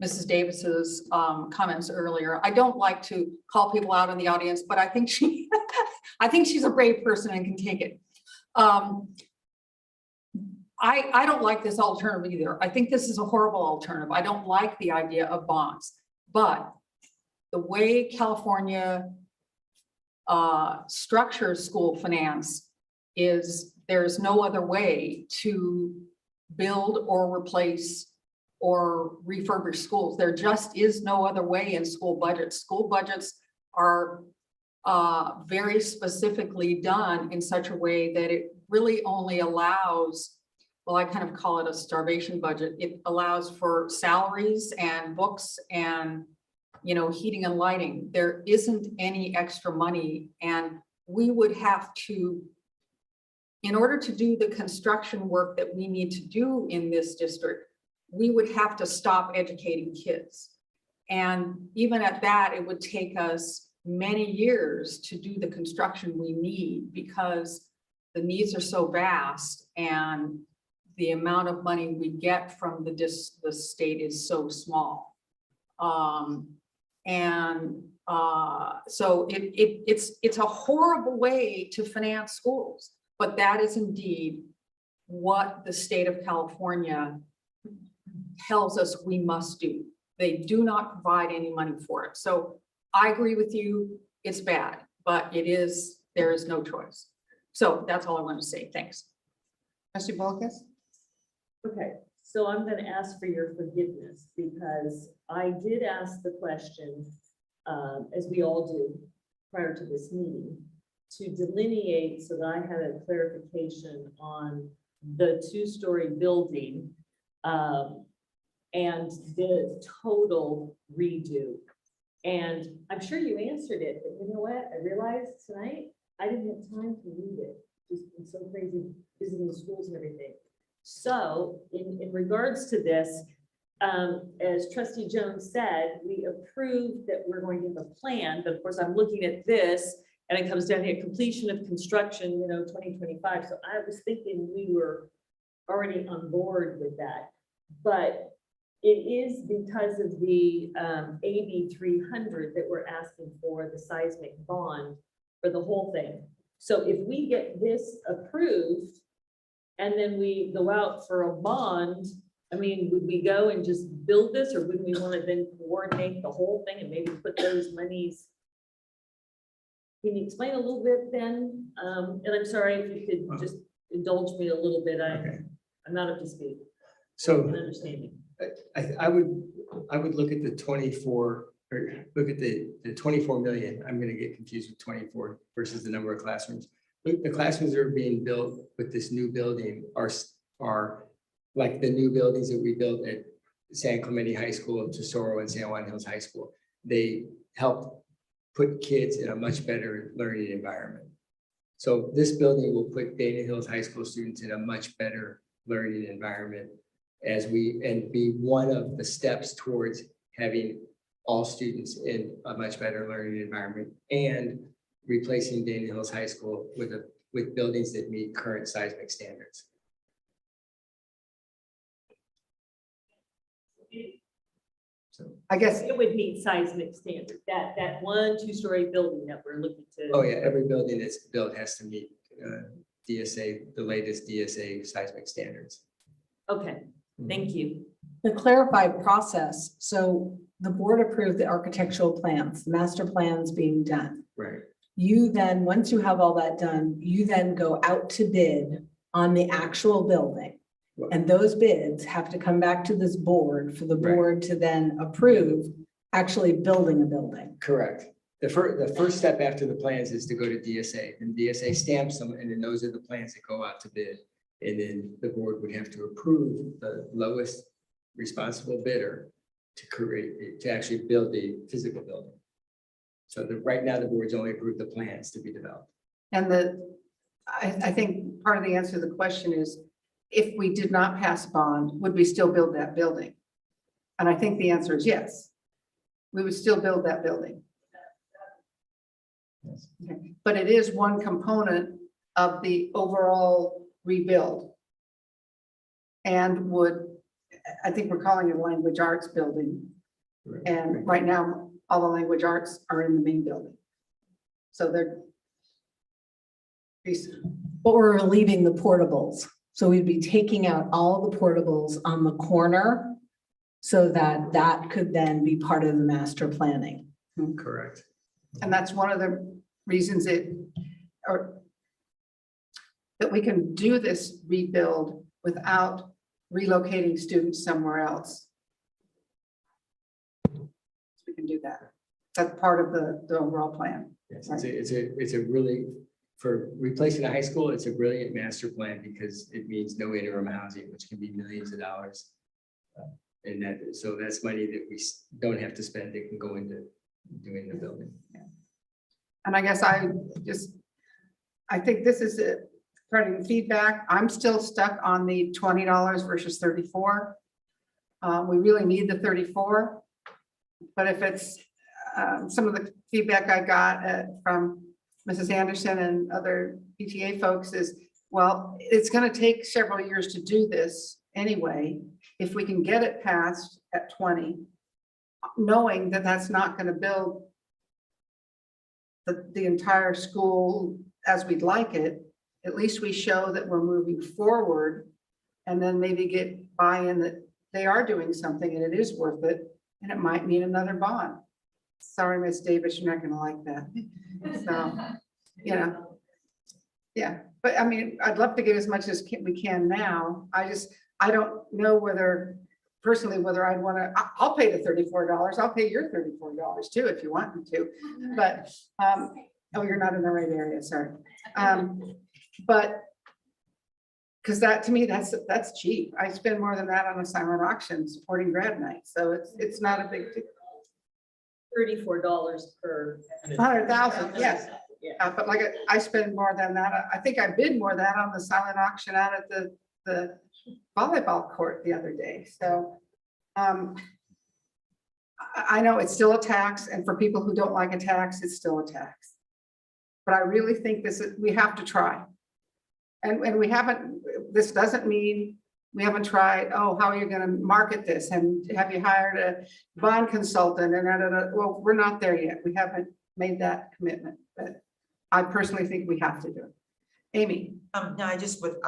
Mrs. Davis's comments earlier. I don't like to call people out in the audience, but I think I think she's a brave person and can take it. I don't like this alternative either. I think this is a horrible alternative. I don't like the idea of bonds, but the way California structures school finance is there's no other way to build or replace or refurbish schools. There just is no other way in school budgets. School budgets are very specifically done in such a way that it really only allows, well, I kind of call it a starvation budget. It allows for salaries and books and, you know, heating and lighting. There isn't any extra money, and we would have to, in order to do the construction work that we need to do in this district, we would have to stop educating kids. And even at that, it would take us many years to do the construction we need because the needs are so vast and the amount of money we get from the state is so small. So it's a horrible way to finance schools, but that is indeed what the state of California tells us we must do. They do not provide any money for it. So I agree with you, it's bad, but there is no choice. So that's all I want to say. Thanks. Trustee Bullock? Okay, so I'm going to ask for your forgiveness because I did ask the question, as we all do prior to this meeting, to delineate so that I had a clarification on the two-story building and the total redo. And I'm sure you answered it, but you know what? I realized tonight I didn't have time to read it. Just been so crazy visiting schools and everything. So in regards to this, as Trustee Jones said, we approved that we're going to have a plan, but of course I'm looking at this and it comes down to completion of construction, 2025. So I was thinking we were already on board with that, but it is because of the AB 300 that we're asking for the seismic bond for the whole thing. So if we get this approved and then we go out for a bond, I mean, would we go and just build this, or wouldn't we want to then coordinate the whole thing and maybe put those monies? Can you explain a little bit then? And I'm sorry if you could just indulge me a little bit. I'm not up to speed. So understanding. I would look at the 24, or look at the 24 million. I'm going to get confused with 24 versus the number of classrooms. The classrooms that are being built with this new building are like the new buildings that we built at San Clemente High School, Tesoro, and San Juan Hills High School. They help put kids in a much better learning environment. So this building will put Dana Hills High School students in a much better learning environment and be one of the steps towards having all students in a much better learning environment and replacing Dana Hills High School with buildings that meet current seismic standards. So I guess it would meet seismic standard, that 1-2-story building that we're looking to. Oh yeah, every building that's built has to meet DSA, the latest DSA seismic standards. Okay, thank you. The clarified process, so the board approved the architectural plans, the master plans being done. Right. You then, once you have all that done, you then go out to bid on the actual building. And those bids have to come back to this board for the board to then approve actually building a building. Correct. The first step after the plans is to go to DSA, and DSA stamps them, and then those are the plans that go out to bid. And then the board would have to approve the lowest responsible bidder to actually build the physical building. So right now the board's only approved the plans to be developed. And I think part of the answer to the question is, if we did not pass bond, would we still build that building? And I think the answer is yes. We would still build that building. Okay. But it is one component of the overall rebuild. And I think we're calling it a language arts building. And right now, all the language arts are in the main building. So they're. But we're leaving the portables. So we'd be taking out all the portables on the corner so that could then be part of the master planning. Correct. And that's one of the reasons that we can do this rebuild without relocating students somewhere else. We can do that. That's part of the overall plan. Yes, it's a really, for replacing a high school, it's a brilliant master plan because it means no interim housing, which can be millions of dollars. So that's money that we don't have to spend. It can go into doing the building. And I guess I think this is it. Parting feedback. I'm still stuck on the $20 versus 34. We really need the 34, but if it's some of the feedback I got from Mrs. Anderson and other PTA folks is, well, it's going to take several years to do this anyway. If we can get it passed at 20, knowing that that's not going to build the entire school as we'd like it, at least we show that we're moving forward and then maybe get buy-in that they are doing something and it is worth it, and it might mean another bond. Sorry, Miss Davis, you're not going to like that. So, yeah, but I mean, I'd love to get as much as we can now. I don't know whether I'd want to, I'll pay the $34. I'll pay your $34 too, if you want me to, but, oh, you're not in the right area, sorry. But, because that, to me, that's cheap. I spend more than that on a silent auction supporting grad night, so it's not a big deal. $34 per. 100,000, yes. But like I spend more than that. I think I bid more than that on the silent auction out at the volleyball court the other day. So I know it's still a tax, and for people who don't like a tax, it's still a tax. But I really think we have to try. And we haven't, this doesn't mean we haven't tried, oh, how are you going to market this? And have you hired a bond consultant? And well, we're not there yet. We haven't made that commitment, but I personally think we have to do it. Amy. No, I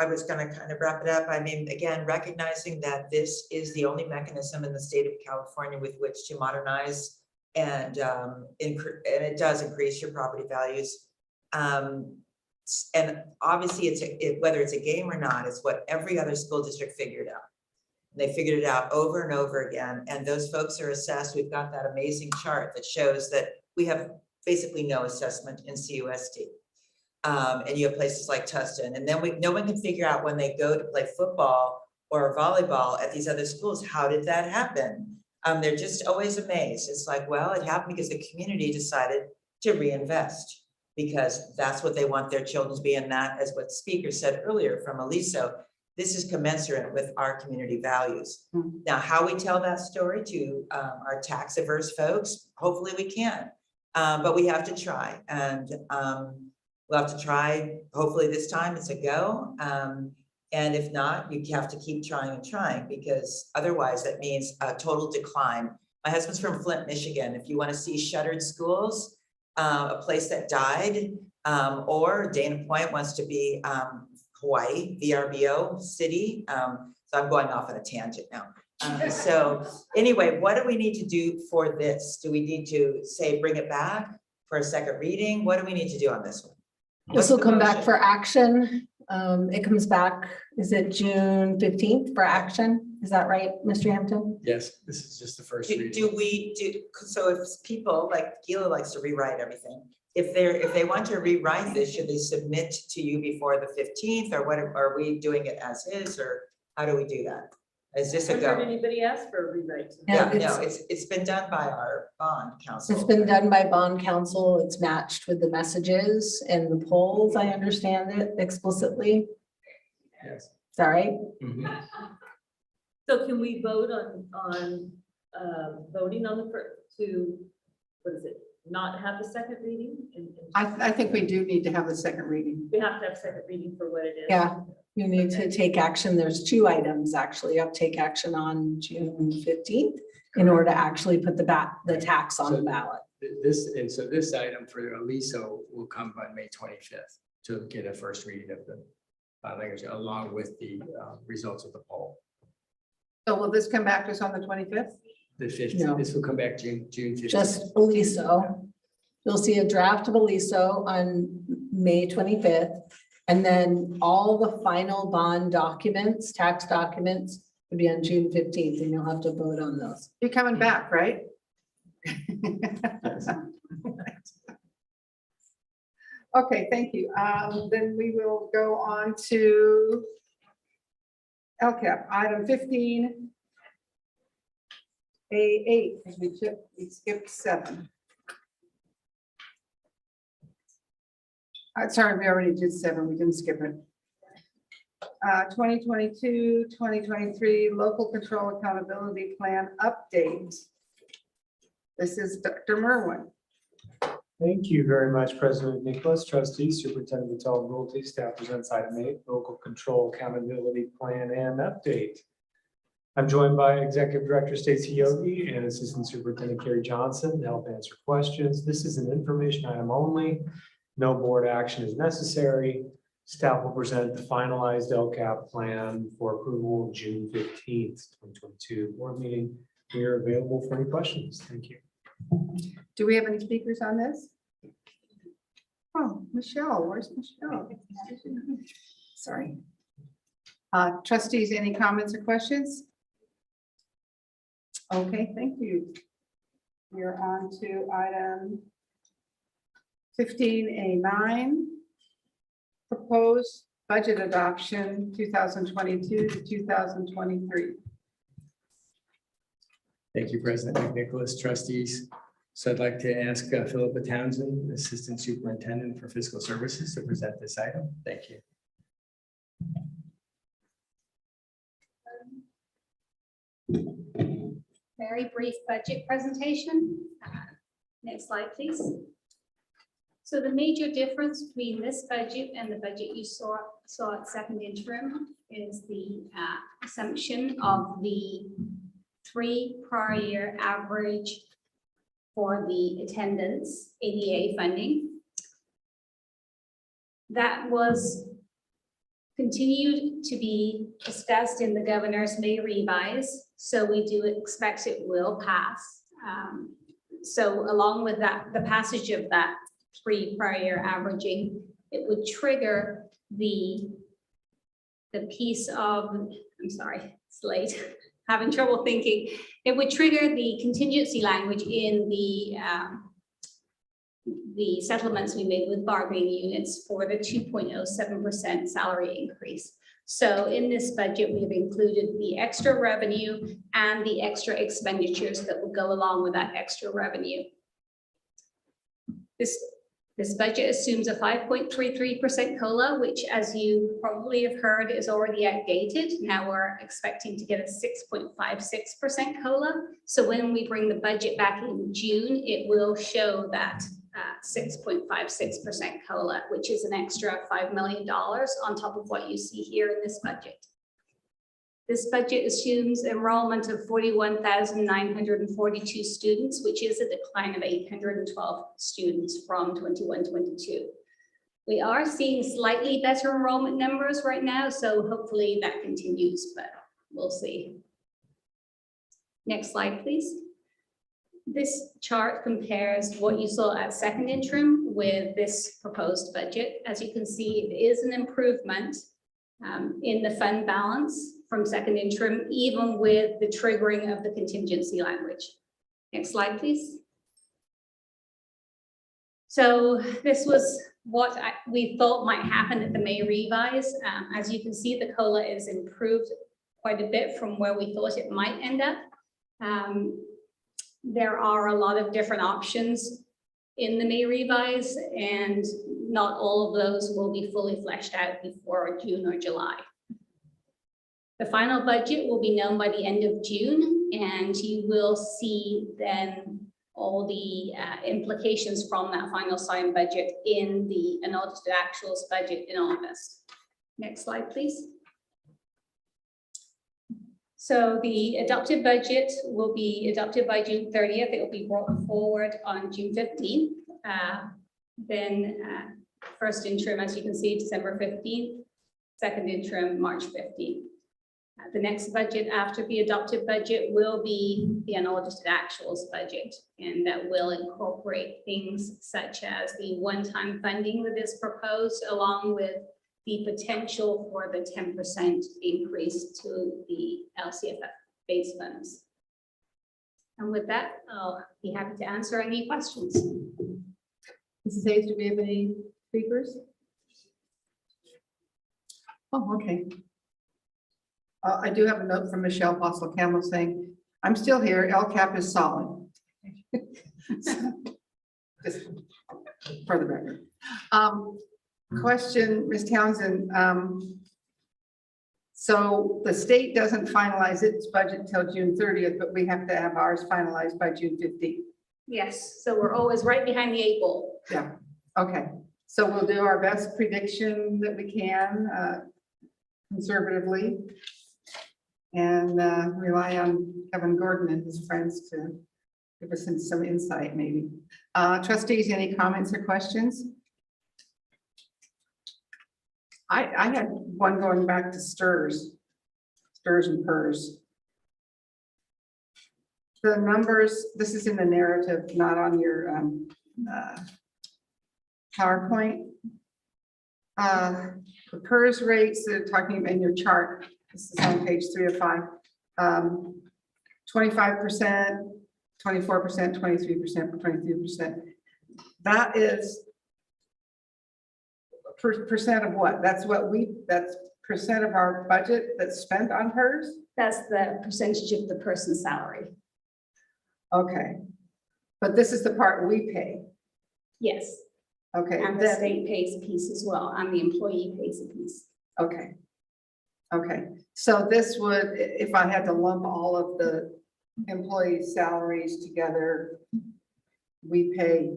was going to kind of wrap it up. I mean, again, recognizing that this is the only mechanism in the state of California with which to modernize and it does increase your property values. And obviously whether it's a game or not, it's what every other school district figured out. They figured it out over and over again. And those folks are assessed. We've got that amazing chart that shows that we have basically no assessment in CUSD. And you have places like Tustin, and then no one can figure out when they go to play football or volleyball at these other schools. How did that happen? They're just always amazed. It's like, well, it happened because the community decided to reinvest because that's what they want their children to be. And that, as what speaker said earlier from Aliso, this is commensurate with our community values. Now, how we tell that story to our tax averse folks, hopefully we can, but we have to try. And we'll have to try, hopefully this time it's a go. And if not, you have to keep trying and trying, because otherwise that means a total decline. My husband's from Flint, Michigan. If you want to see shuttered schools, a place that died, or Dana Point wants to be Hawaii, VRBO city. So I'm going off on a tangent now. So anyway, what do we need to do for this? Do we need to say, bring it back for a second reading? What do we need to do on this one? This will come back for action. It comes back, is it June 15th for action? Is that right, Mr. Hampton? Yes, this is just the first reading. So if people, like Gila likes to rewrite everything, if they want to rewrite this, should they submit to you before the 15th, or what, are we doing it as is, or how do we do that? Is this a I've heard go? anybody ask for a rewrite. Yeah, no, it's been done by our bond council. It's been done by bond council. It's matched with the messages and the polls. I understand it explicitly. Yes. Is that right? So can we vote on voting on what is it, not have the second reading? I think we do need to have the second reading. We have to have second reading for what it is. Yeah, you need to take action. There's two items, actually. You have to take action on June 15th in order to actually put the tax on the ballot. This item for Aliso will come by May 25th to get a first reading of the language along with the results of the poll. So will this come back to us on the 25th? The 15th, No. this will come back June 15th. Just Aliso. You'll see a draft of Aliso on May 25th. And then all the final bond documents, tax documents, would be on June 15th, and you'll have to vote on those. You're coming back, right? Okay, thank you. Then we will go on to LCAP, item 15. A8, because we skipped 7. Sorry, we already did 7, we didn't skip it. 2022, 2023 Local Control Accountability Plan update. This is Dr. Merwin. Thank you very much, President Nicholas, trustees, superintendent Patel, Royalty, staff presents item 8, local control accountability plan and update. I'm joined by Executive Director Stacy Yogi and Assistant Superintendent Carrie Johnson to help answer questions. This is an information item only. No board action is necessary. Staff will present the finalized LCAP plan for approval June 15th, 2022 board meeting. We are available for any questions. Thank you. Do we have any speakers on this? Oh, Michelle, where's Michelle? Sorry. Trustees, any comments or questions? Okay, thank you. We're on to item 15A9. Proposed budget adoption 2022 to 2023. Thank you, President Nicholas, trustees. So I'd like to ask Philippa Townsend, Assistant Superintendent for Fiscal Services, to present this item. Thank you. Very brief budget presentation. Next slide, please. So the major difference between this budget and the budget you saw at second interim is the assumption of the 3 prior year average for the attendance ADA funding. That was continued to be discussed in the governor's May revise, so we do expect it will pass. So along with that, the passage of that 3 prior year averaging, it would trigger the piece of, I'm sorry, it's late, having trouble thinking. It would trigger the contingency language in the settlements we made with bargaining units for the 2.07% salary increase. So in this budget, we've included the extra revenue and the extra expenditures that will go along with that extra revenue. This budget assumes a 5.33% COLA, which, as you probably have heard, is already outdated. Now we're expecting to get a 6.56% COLA. So when we bring the budget back in June, it will show that 6.56% COLA, which is an extra $5 million on top of what you see here in this budget. This budget assumes enrollment of 41,942 students, which is a decline of 812 students from 21-22. We are seeing slightly better enrollment numbers right now, so hopefully that continues, but we'll see. Next slide, please. This chart compares what you saw at second interim with this proposed budget. As you can see, it is an improvement in the fund balance from second interim, even with the triggering of the contingency language. Next slide, please. So this was what we thought might happen at the May revise. As you can see, the COLA is improved quite a bit from where we thought it might end up. There are a lot of different options in the May revise, and not all of those will be fully fleshed out before June or July. The final budget will be known by the end of June, and you will see then all the implications from that final signed budget in the unaudited actuals budget in August. Next slide, please. So the adopted budget will be adopted by June 30th. It will be brought forward on June 15th. First interim, as you can see, December 15th, second interim, March 15th. The next budget after the adopted budget will be the unaudited actuals budget, and that will incorporate things such as the one-time funding that is proposed, along with the potential for the 10% increase to the LCFF base funds. And with that, I'll be happy to answer any questions. Mrs. Hayes, do we have any speakers? Oh, okay. I do have a note from Michelle Fossil Campbell saying, I'm still here, LCAP is solid. Just for the record. Question, Ms. Townsend. So the state doesn't finalize its budget until June 30th, but we have to have ours finalized by June 15th. Yes, so we're always right behind the 8 ball. Yeah, okay. So we'll do our best prediction that we can conservatively, and rely on Kevin Gordon and his friends to give us some insight maybe. Trustees, any comments or questions? I had one going back to STRS and PERS. The numbers, this is in the narrative, not on your PowerPoint. The PERS rates that are talking about in your chart, this is on page 3 of 5, 25%, 24%, 23%, 23%. That is percent of what? That's percent of our budget that's spent on PERS? That's the percentage of the person's salary. Okay. But this is the part we pay. Yes. Okay. And the state pays a piece as well, and the employee pays a piece. Okay. Okay. So this would, if I had to lump all of the employees' salaries together, we pay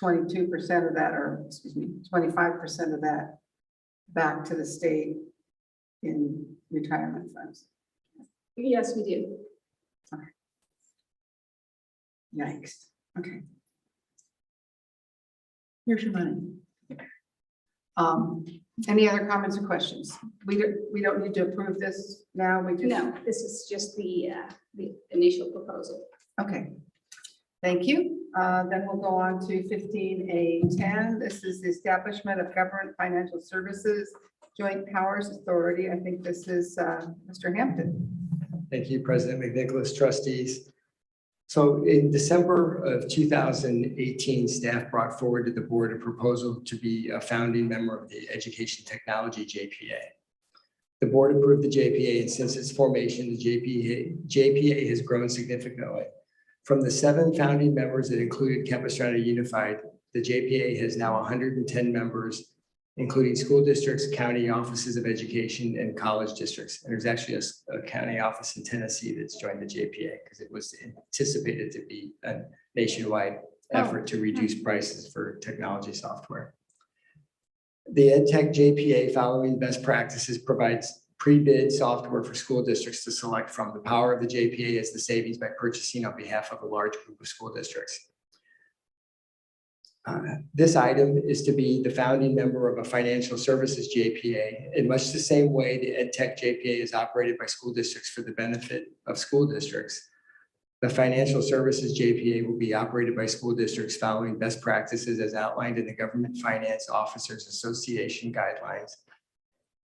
22% of that, or excuse me, 25% of that back to the state in retirement funds. Yes, we do. Okay. Yikes. Okay. Here's your money. Any other comments or questions? We don't need to approve this now. We just No, this is just the initial proposal. Okay. Thank you. Then we'll go on to 15A10. This is the establishment of government financial services joint powers authority. I think this is Mr. Hampton. Thank you, President McNicholas, trustees. So in December of 2018, staff brought forward to the board a proposal to be a founding member of the Education Technology JPA. The board approved the JPA, and since its formation, the JPA has grown significantly. From the 7 founding members that included Capistrano Unified, the JPA has now 110 members, including school districts, county offices of education, and college districts. And there's actually a county office in Tennessee that's joined the JPA because it was anticipated to be a nationwide effort to reduce prices for technology software. The EdTech JPA, following best practices, provides pre-bid software for school districts to select from. The power of the JPA is the savings by purchasing on behalf of a large group of school districts. This item is to be the founding member of a financial services JPA in much the same way the EdTech JPA is operated by school districts for the benefit of school districts. The financial services JPA will be operated by school districts following best practices as outlined in the Government Finance Officers Association guidelines.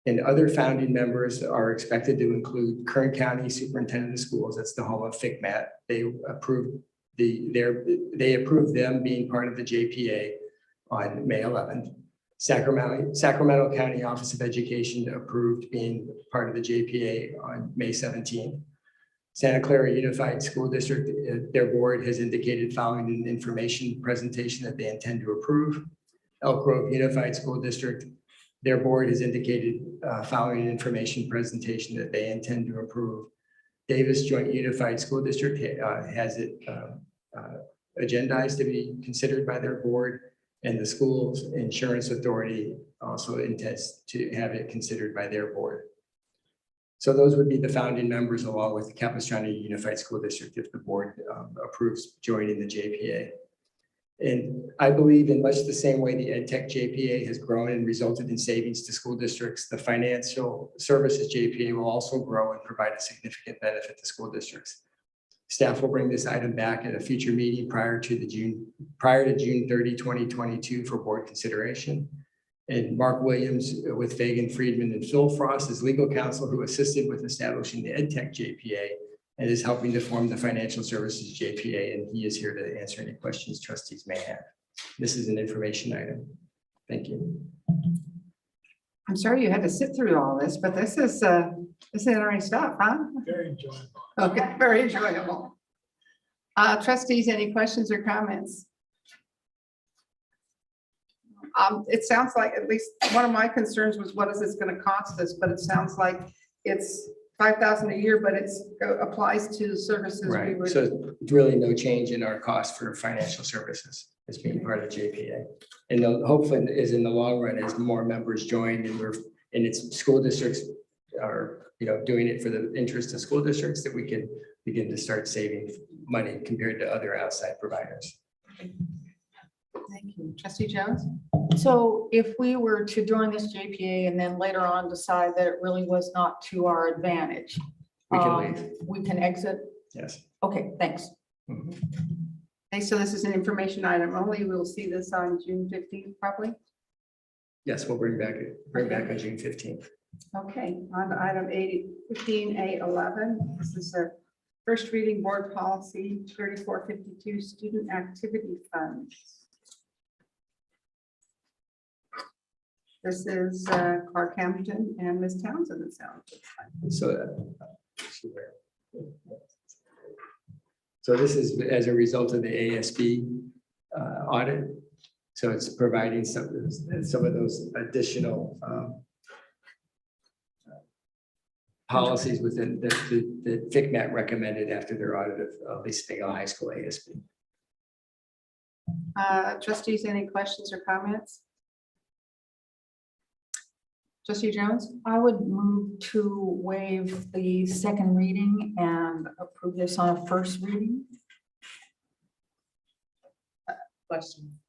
And other founding members are expected to include Kern County Superintendent of Schools, that's the home of FCMAT. They approved them being part of the JPA on May 11th. Sacramento County Office of Education approved being part of the JPA on May 17th. Santa Clara Unified School District, their board has indicated following an information presentation that they intend to approve. Elk Grove Unified School District, their board has indicated following an information presentation that they intend to approve. Davis Joint Unified School District has it agendized to be considered by their board, and the Schools Insurance Authority also intends to have it considered by their board. So those would be the founding members along with the Capistrano Unified School District if the board approves joining the JPA. And I believe in much the same way the EdTech JPA has grown and resulted in savings to school districts, the Financial Services JPA will also grow and provide a significant benefit to school districts. Staff will bring this item back at a future meeting prior to June 30, 2022 for board consideration. And Mark Williams with Fagan Friedman and Phil Frost is legal counsel who assisted with establishing the EdTech JPA and is helping to form the Financial Services JPA. And he is here to answer any questions trustees may have. This is an information item. Thank you. I'm sorry you had to sit through all this, but this is interesting stuff, huh? Very enjoyable. Okay, very enjoyable. Trustees, any questions or comments? It sounds like at least one of my concerns was what is this going to cost us? But it sounds like it's $5,000 a year, but it applies to services. Right. So really no change in our cost for financial services as being part of JPA. And hopefully is in the long run as more members join and its school districts are doing it for the interest of school districts that we can begin to start saving money compared to other outside providers. Thank you. Trustee Jones? So if we were to join this JPA and then later on decide that it really was not to our advantage, We can leave. we can exit? Yes. Okay, thanks. Okay, so this is an information item only. We'll see this on June 15th, probably. Yes, we'll bring back on June 15th. Okay, on to item 15A11. This is a first reading board policy 3452 student activity funds. This is Clark Hampton and Ms. Townsend. It sounds. So this is as a result of the ASB audit. So it's providing some of those additional policies within that FCMAT recommended after their audit of Lisa Figueroa High School ASB. Trustees, any questions or comments? Trustee Jones? I would move to waive the second reading and approve this on a first reading. Question.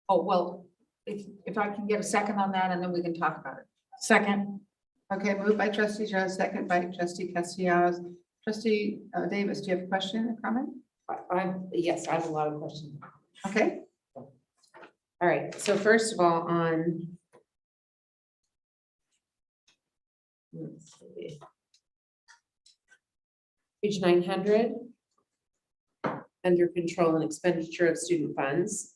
Oh, well, if I can get a second on that and then we can talk about it. Second. Okay, moved by Trustee Jones, second by Trustee Castellanos. Trustee Davis, do you have a question or comment? Yes, I have a lot of questions. Okay. All right, so first of all, on let's see, page 900, under control and expenditure of student funds.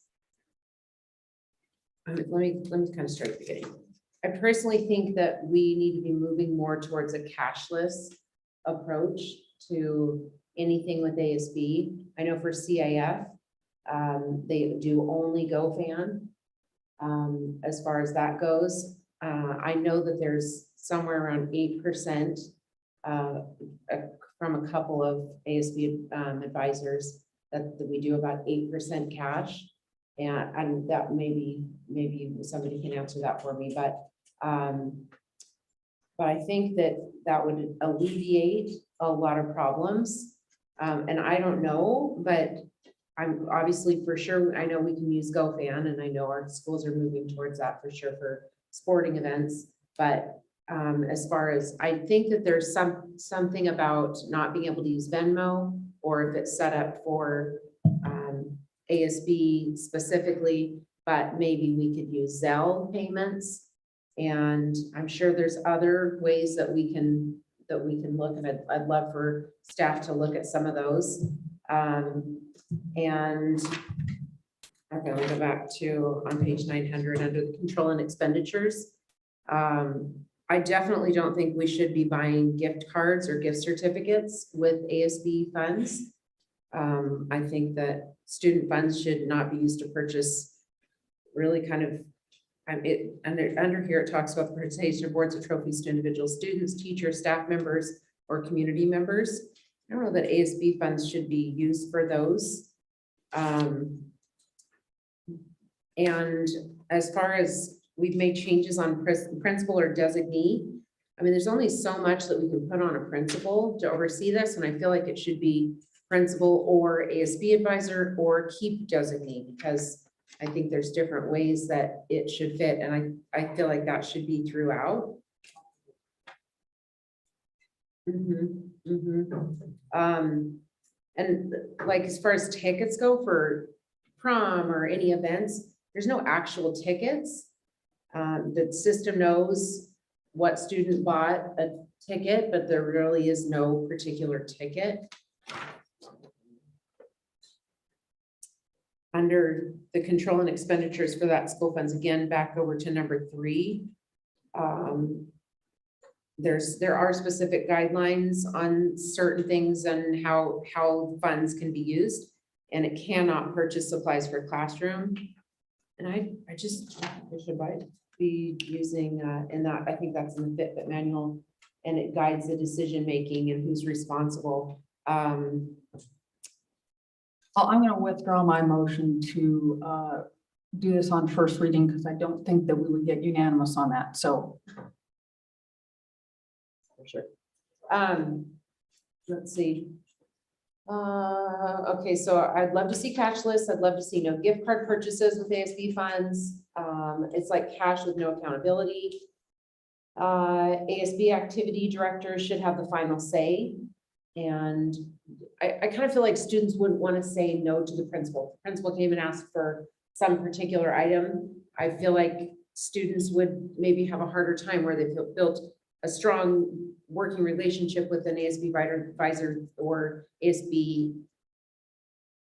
Let me kind of start at the beginning. I personally think that we need to be moving more towards a cashless approach to anything with ASB. I know for CIF, they do only GoFan. As far as that goes, I know that there's somewhere around 8% from a couple of ASB advisors that we do about 8% cash. And that maybe somebody can answer that for me, but I think that would alleviate a lot of problems. And I don't know, but I'm obviously for sure, I know we can use GoFan, and I know our schools are moving towards that for sure for sporting events. But as far as, I think that there's something about not being able to use Venmo, or if it's set up for ASB specifically, but maybe we could use Zelle payments. And I'm sure there's other ways that we can look, and I'd love for staff to look at some of those. And okay, I'll go back to on page 900 under the control and expenditures. I definitely don't think we should be buying gift cards or gift certificates with ASB funds. I think that student funds should not be used to purchase really kind of, under here, it talks about the participation of boards of trophies to individual students, teachers, staff members, or community members. I don't know that ASB funds should be used for those. And as far as we've made changes on principal or designee, I mean, there's only so much that we can put on a principal to oversee this, and I feel like it should be principal or ASB advisor or keep designee, because I think there's different ways that it should fit, and I feel like that should be throughout. And like as far as tickets go for prom or any events, there's no actual tickets. The system knows what student bought a ticket, but there really is no particular ticket. Under the control and expenditures for that school funds, again, back over to number 3. There are specific guidelines on certain things and how funds can be used, and it cannot purchase supplies for classroom. And I should be using in that, I think that's in the Fitbit manual, and it guides the decision-making and who's responsible. I'm going to withdraw my motion to do this on first reading, because I don't think that we would get unanimous on that. So. For sure. Let's see. Okay, so I'd love to see cashless. I'd love to see no gift card purchases with ASB funds. It's like cash with no accountability. ASB activity directors should have the final say. And I kind of feel like students wouldn't want to say no to the principal. The principal came and asked for some particular item. I feel like students would maybe have a harder time where they built a strong working relationship with an ASB advisor or ASB,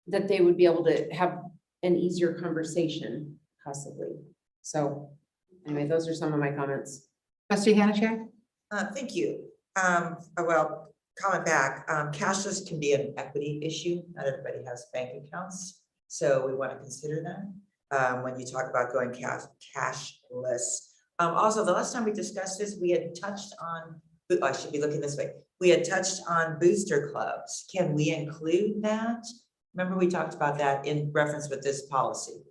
that they would be able to have an easier conversation possibly. So anyway, those are some of my comments. Trustee Hanachek? Thank you. Well, comment back, cashless can be an equity issue. Not everybody has bank accounts, so we want to consider that when you talk about going cashless. Also, the last time we discussed this, we had touched on, I should be looking this way. We had touched on booster clubs. Can we include that? Remember, we talked about that in reference with this policy.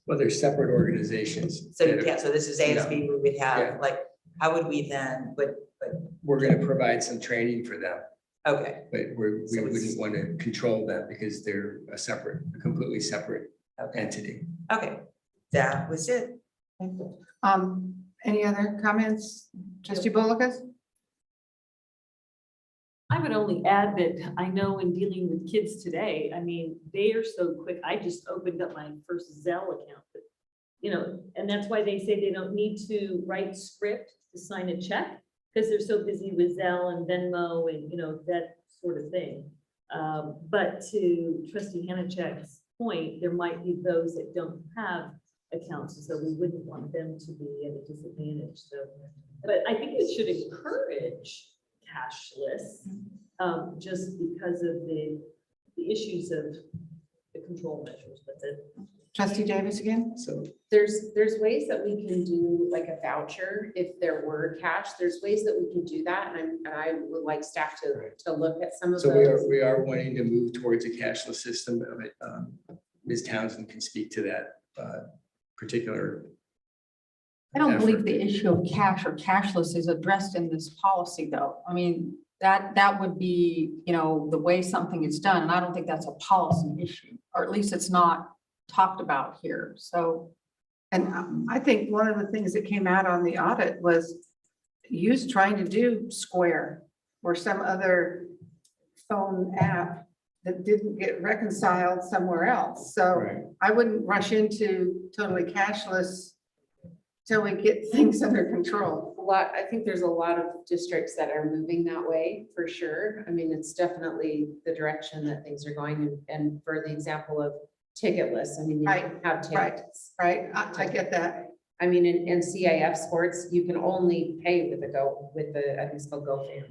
Well, they're separate organizations. So yeah, so this is ASB, we would have, like, how would we then, but we're going to provide some training for them. Okay. But we wouldn't want to control them because they're a completely separate entity. Okay, that was it. Thank you. Any other comments? Trustee Bolikas? I would only add that I know in dealing with kids today, I mean, they are so quick. I just opened up my first Zelle account, but, and that's why they say they don't need to write script to sign a check, because they're so busy with Zelle and Venmo and, that sort of thing. But to Trustee Hanachek's point, there might be those that don't have accounts, so we wouldn't want them to be at a disadvantage, so. But I think it should encourage cashless, just because of the issues of the control measures, that's it. Trustee Davis again? So There's ways that we can do like a voucher if there were cash. There's ways that we can do that, and I would like staff to look at some of So those. we are wanting to move towards a cashless system of it. Ms. Townsend can speak to that particular. I don't believe effort. the issue of cash or cashless is addressed in this policy, though. I mean, that would be, you know, the way something is done, and I don't think that's a policy issue, or at least it's not talked about here, so. And I think one of the things that came out on the audit was use trying to do Square or some other phone app that didn't get reconciled somewhere else. So Right. I wouldn't rush into totally cashless till we get things under control. I think there's a lot of districts that are moving that way for sure. I mean, it's definitely the direction that things are going, and for the example of ticketless, I mean, you Right, can have right, tickets. right. I get that. I mean, in CIF sports, you can only pay with the, I think it's called GoFam.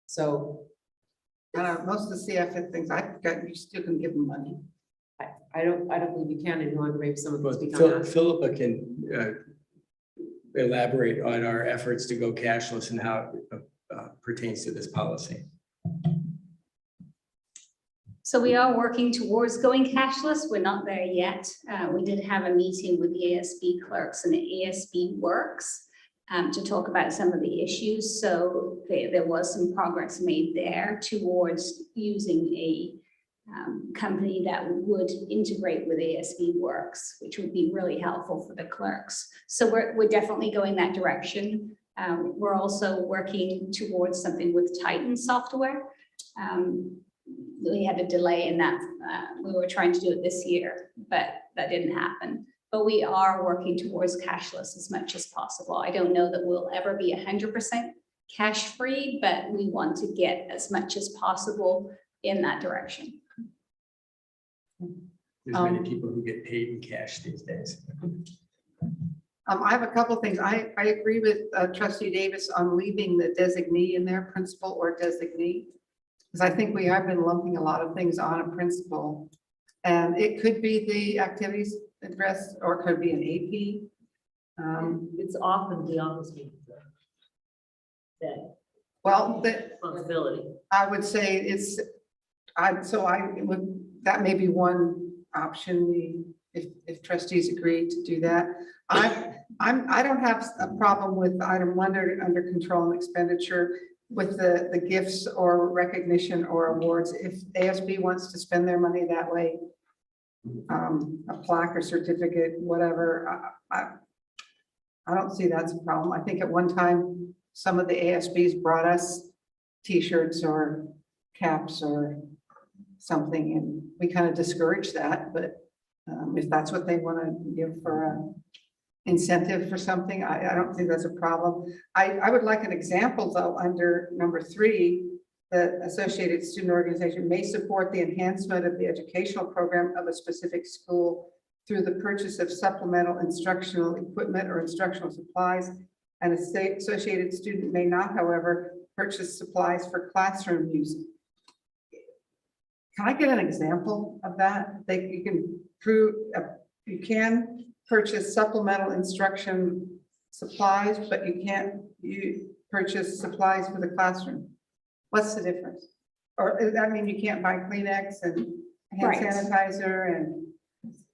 So Most of the CF things I've got, you still can give them money. I don't believe you can, and you want to maybe someone can But speak on that. Philippa can elaborate on our efforts to go cashless and how it pertains to this policy. So we are working towards going cashless. We're not there yet. We did have a meeting with the ASB clerks and the ASB works to talk about some of the issues. So there was some progress made there towards using a company that would integrate with ASB works, which would be really helpful for the clerks. So we're definitely going that direction. We're also working towards something with Titan software. We had a delay in that. We were trying to do it this year, but that didn't happen. But we are working towards cashless as much as possible. I don't know that we'll ever be 100% cash free, but we want to get as much as possible in that direction. There's many people who get paid in cash these days. I have a couple of things. I agree with Trustee Davis on leaving the designee in there, principal or designee. Because I think we have been lumping a lot of things on a principal. And it could be the activities address, or it could be an AP. It's often the office manager that Well, responsibility. I would say it's, that may be one option, if trustees agree to do that. I don't have a problem with item 1 under control and expenditure with the gifts or recognition or awards. If ASB wants to spend their money that way, a plaque or certificate, whatever, I don't see that's a problem. I think at one time, some of the ASBs brought us t-shirts or caps or something, and we kind of discouraged that, but if that's what they want to give for a incentive for something, I don't think that's a problem. I would like an example though, under number 3, the associated student organization may support the enhancement of the educational program of a specific school through the purchase of supplemental instructional equipment or instructional supplies. An associated student may not, however, purchase supplies for classroom use. Can I get an example of that? You can prove, you can purchase supplemental instruction supplies, but you can't purchase supplies for the classroom. What's the difference? Or does that mean you can't buy Kleenex and hand Right. sanitizer and?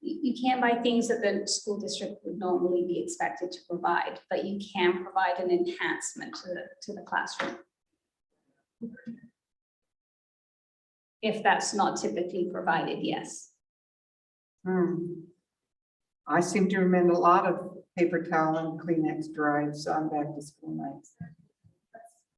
You can't buy things that the school district would normally be expected to provide, but you can provide an enhancement to the classroom. If that's not typically provided, yes. I seem to remember a lot of paper towel and Kleenex drives on back to school nights.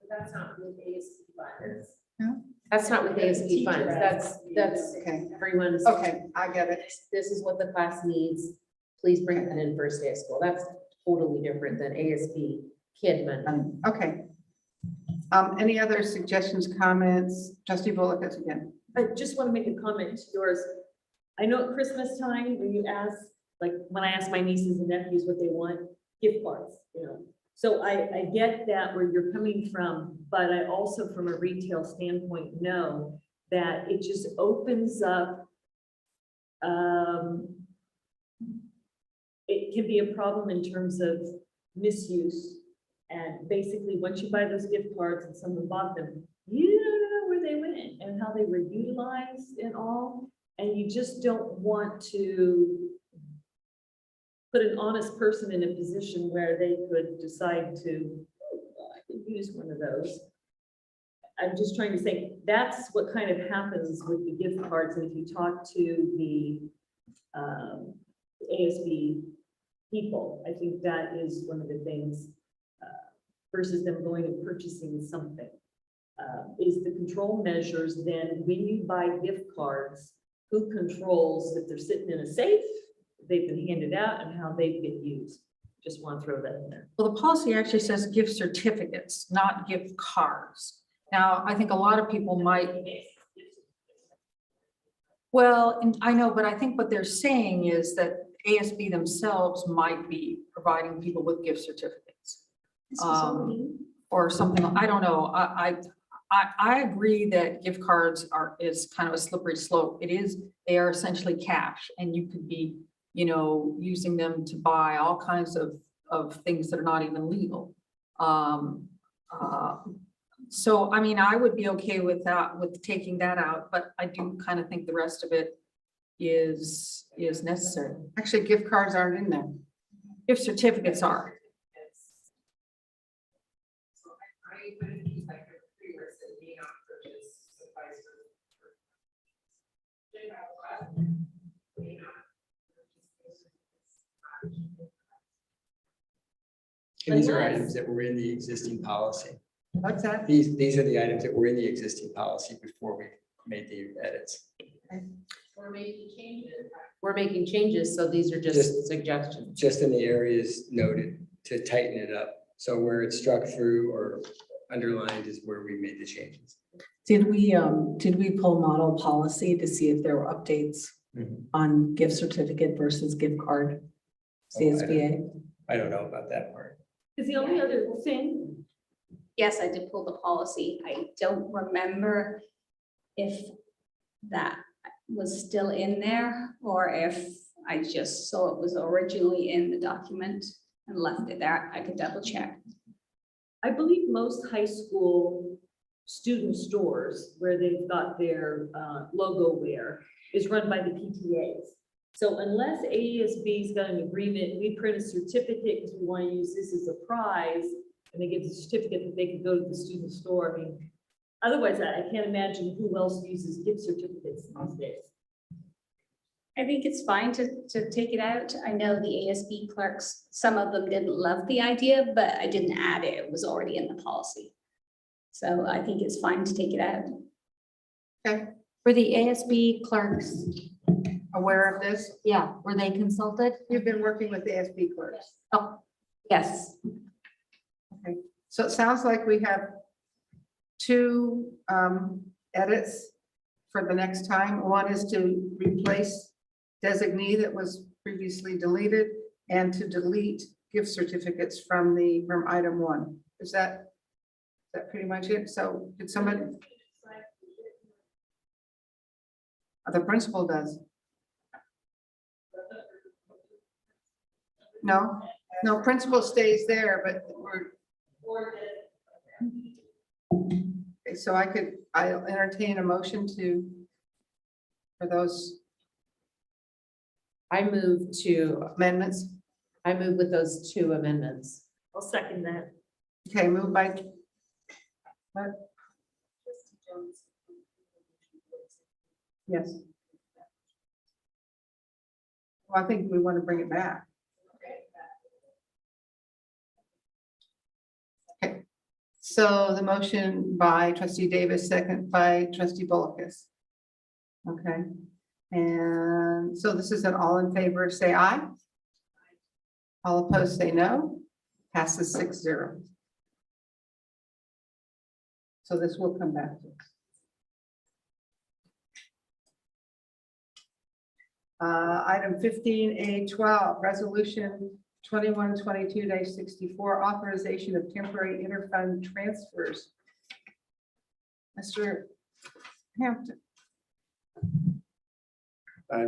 That's not with ASB funds. No? That's not with ASB funds. That's Okay. everyone's. Okay, I get it. This is what the class needs. Please bring it in first day of school. That's totally different than ASB kid money. Okay. Any other suggestions, comments? Trustee Bullock again. I just want to make a comment to yours. I know at Christmas time, when you ask like when I ask my nieces and nephews what they want, gift cards, you know. So I get that where you're coming from, but I also from a retail standpoint know that it just opens up. It can be a problem in terms of misuse. And basically, once you buy those gift cards and someone bought them, you don't know where they went and how they were utilized and all. And you just don't want to put an honest person in a position where they could decide to, oh, I could use one of those. I'm just trying to say, that's what kind of happens with the gift cards. And if you talk to the ASB people, I think that is one of the things versus them going and purchasing something. Is the control measures then when you buy gift cards, who controls that they're sitting in a safe, they've been handed out, and how they get used? Just want to throw that in there. Well, the policy actually says gift certificates, not gift cards. Now, I think a lot of people might. Well, and I know, but I think what they're saying is that ASB themselves might be providing people with gift certificates. Or something, I don't know. I agree that gift cards is kind of a slippery slope. They are essentially cash, and you could be, you know, using them to buy all kinds of things that are not even legal. So, I mean, I would be okay with that, with taking that out, but I do kind of think the rest of it is necessary. Actually, gift cards aren't in there. Gift certificates are. And these are items that were in the existing policy. What's that? These are the items that were in the existing policy before we made the edits. We're making changes. We're making changes, so these are just suggestions. Just in the areas noted to tighten it up. So where it's struck through or underlined is where we made the changes. Did we pull model policy to see if there were updates on gift certificate versus gift card? CSBA? I don't know about that part. Is the only other thing? Yes, I did pull the policy. I don't remember if that was still in there or if I just saw it was originally in the document and left it there. I could double check. I believe most high school student stores where they've got their logo wear is run by the PTAs. So unless AESB's got an agreement, we print a certificate because we want to use this as a prize, and they give the certificate that they can go to the student store. I mean, otherwise I can't imagine who else uses gift certificates these days. I think it's fine to take it out. I know the ASB clerks, some of them didn't love the idea, but I didn't add it. It was already in the policy. So I think it's fine to take it out. Okay. Were the ASB clerks, Aware of this? yeah, were they consulted? You've been working with the ASB clerks. Oh, yes. Okay, so it sounds like we have two edits for the next time. One is to replace designee that was previously deleted and to delete gift certificates from item 1. Is that pretty much it? So did somebody? The principal does. No, principal stays there, but okay, so I'll entertain a motion for those I move amendments. I move with those 2 amendments. I'll second that. Okay, moved by. What? Yes. Well, I think we want to bring it back. Okay, so the motion by trustee Davis, second by trustee Bolkus. Okay, and so this is an all in favor, say aye. All opposed, say no. Passes 6-0. So this will come back to us. Item 15A12, resolution 2122-64, authorization of temporary interfund transfers. Mr. Hampton.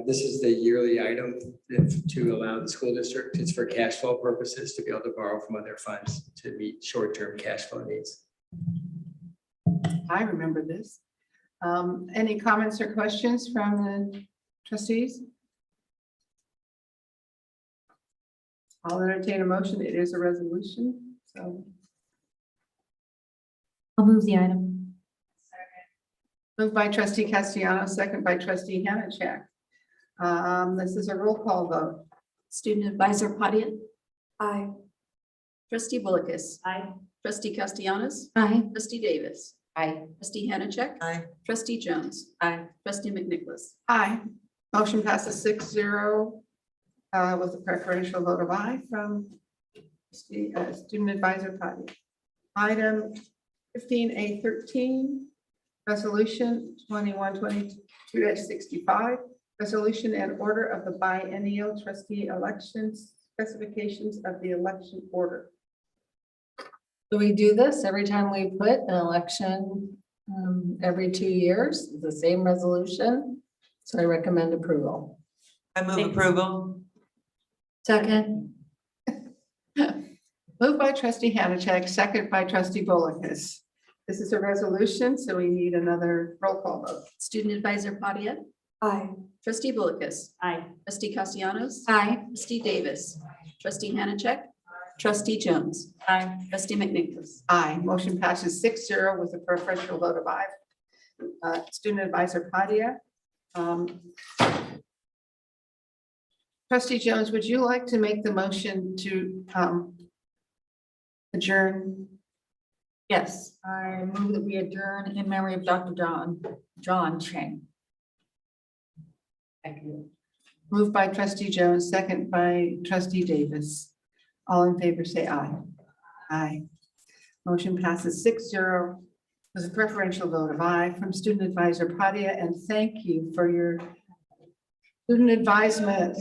This is the yearly item to allow the school district, it's for cash flow purposes, to be able to borrow from other funds to meet short-term cash flow needs. I remember this. Any comments or questions from the trustees? I'll entertain a motion. It is a resolution, so. I'll move the item. Moved by trustee Castellanos, second by trustee Hanachak. This is a roll call vote. Student advisor Padia? Aye. Trustee Willikis? Aye. Trustee Castellanos? Aye. Trustee Davis? Aye. Trustee Hanachek? Aye. Trustee Jones? Aye. Trustee McNicholas? Aye. Motion passes 6-0 with a preferential vote of aye from student advisor Padia. Item 15A13, resolution 2122-65, resolution and order of the biennial trustee elections, specifications of the election order. Do we do this every time we put an election every 2 years? The same resolution? So I recommend approval. I move approval. Second. Moved by trustee Hanachek, second by trustee Willikis. This is a resolution, so we need another roll call vote. Student advisor Padia? Aye. Trustee Willikis? Aye. Trustee Castellanos? Aye. Trustee Davis? Trustee Hanachek? Trustee Jones? Aye. Trustee McNicholas? Aye. Motion passes 6-0 with a preferential vote of aye. Student advisor Padia. Trustee Jones, would you like to make the motion to adjourn? Yes, I move that we adjourn in memory of Dr. John Chang. Thank you. Moved by trustee Jones, second by trustee Davis. All in favor, say aye. Aye. Motion passes 6-0 with a preferential vote of aye from student advisor Padia, and thank you for your student advisement.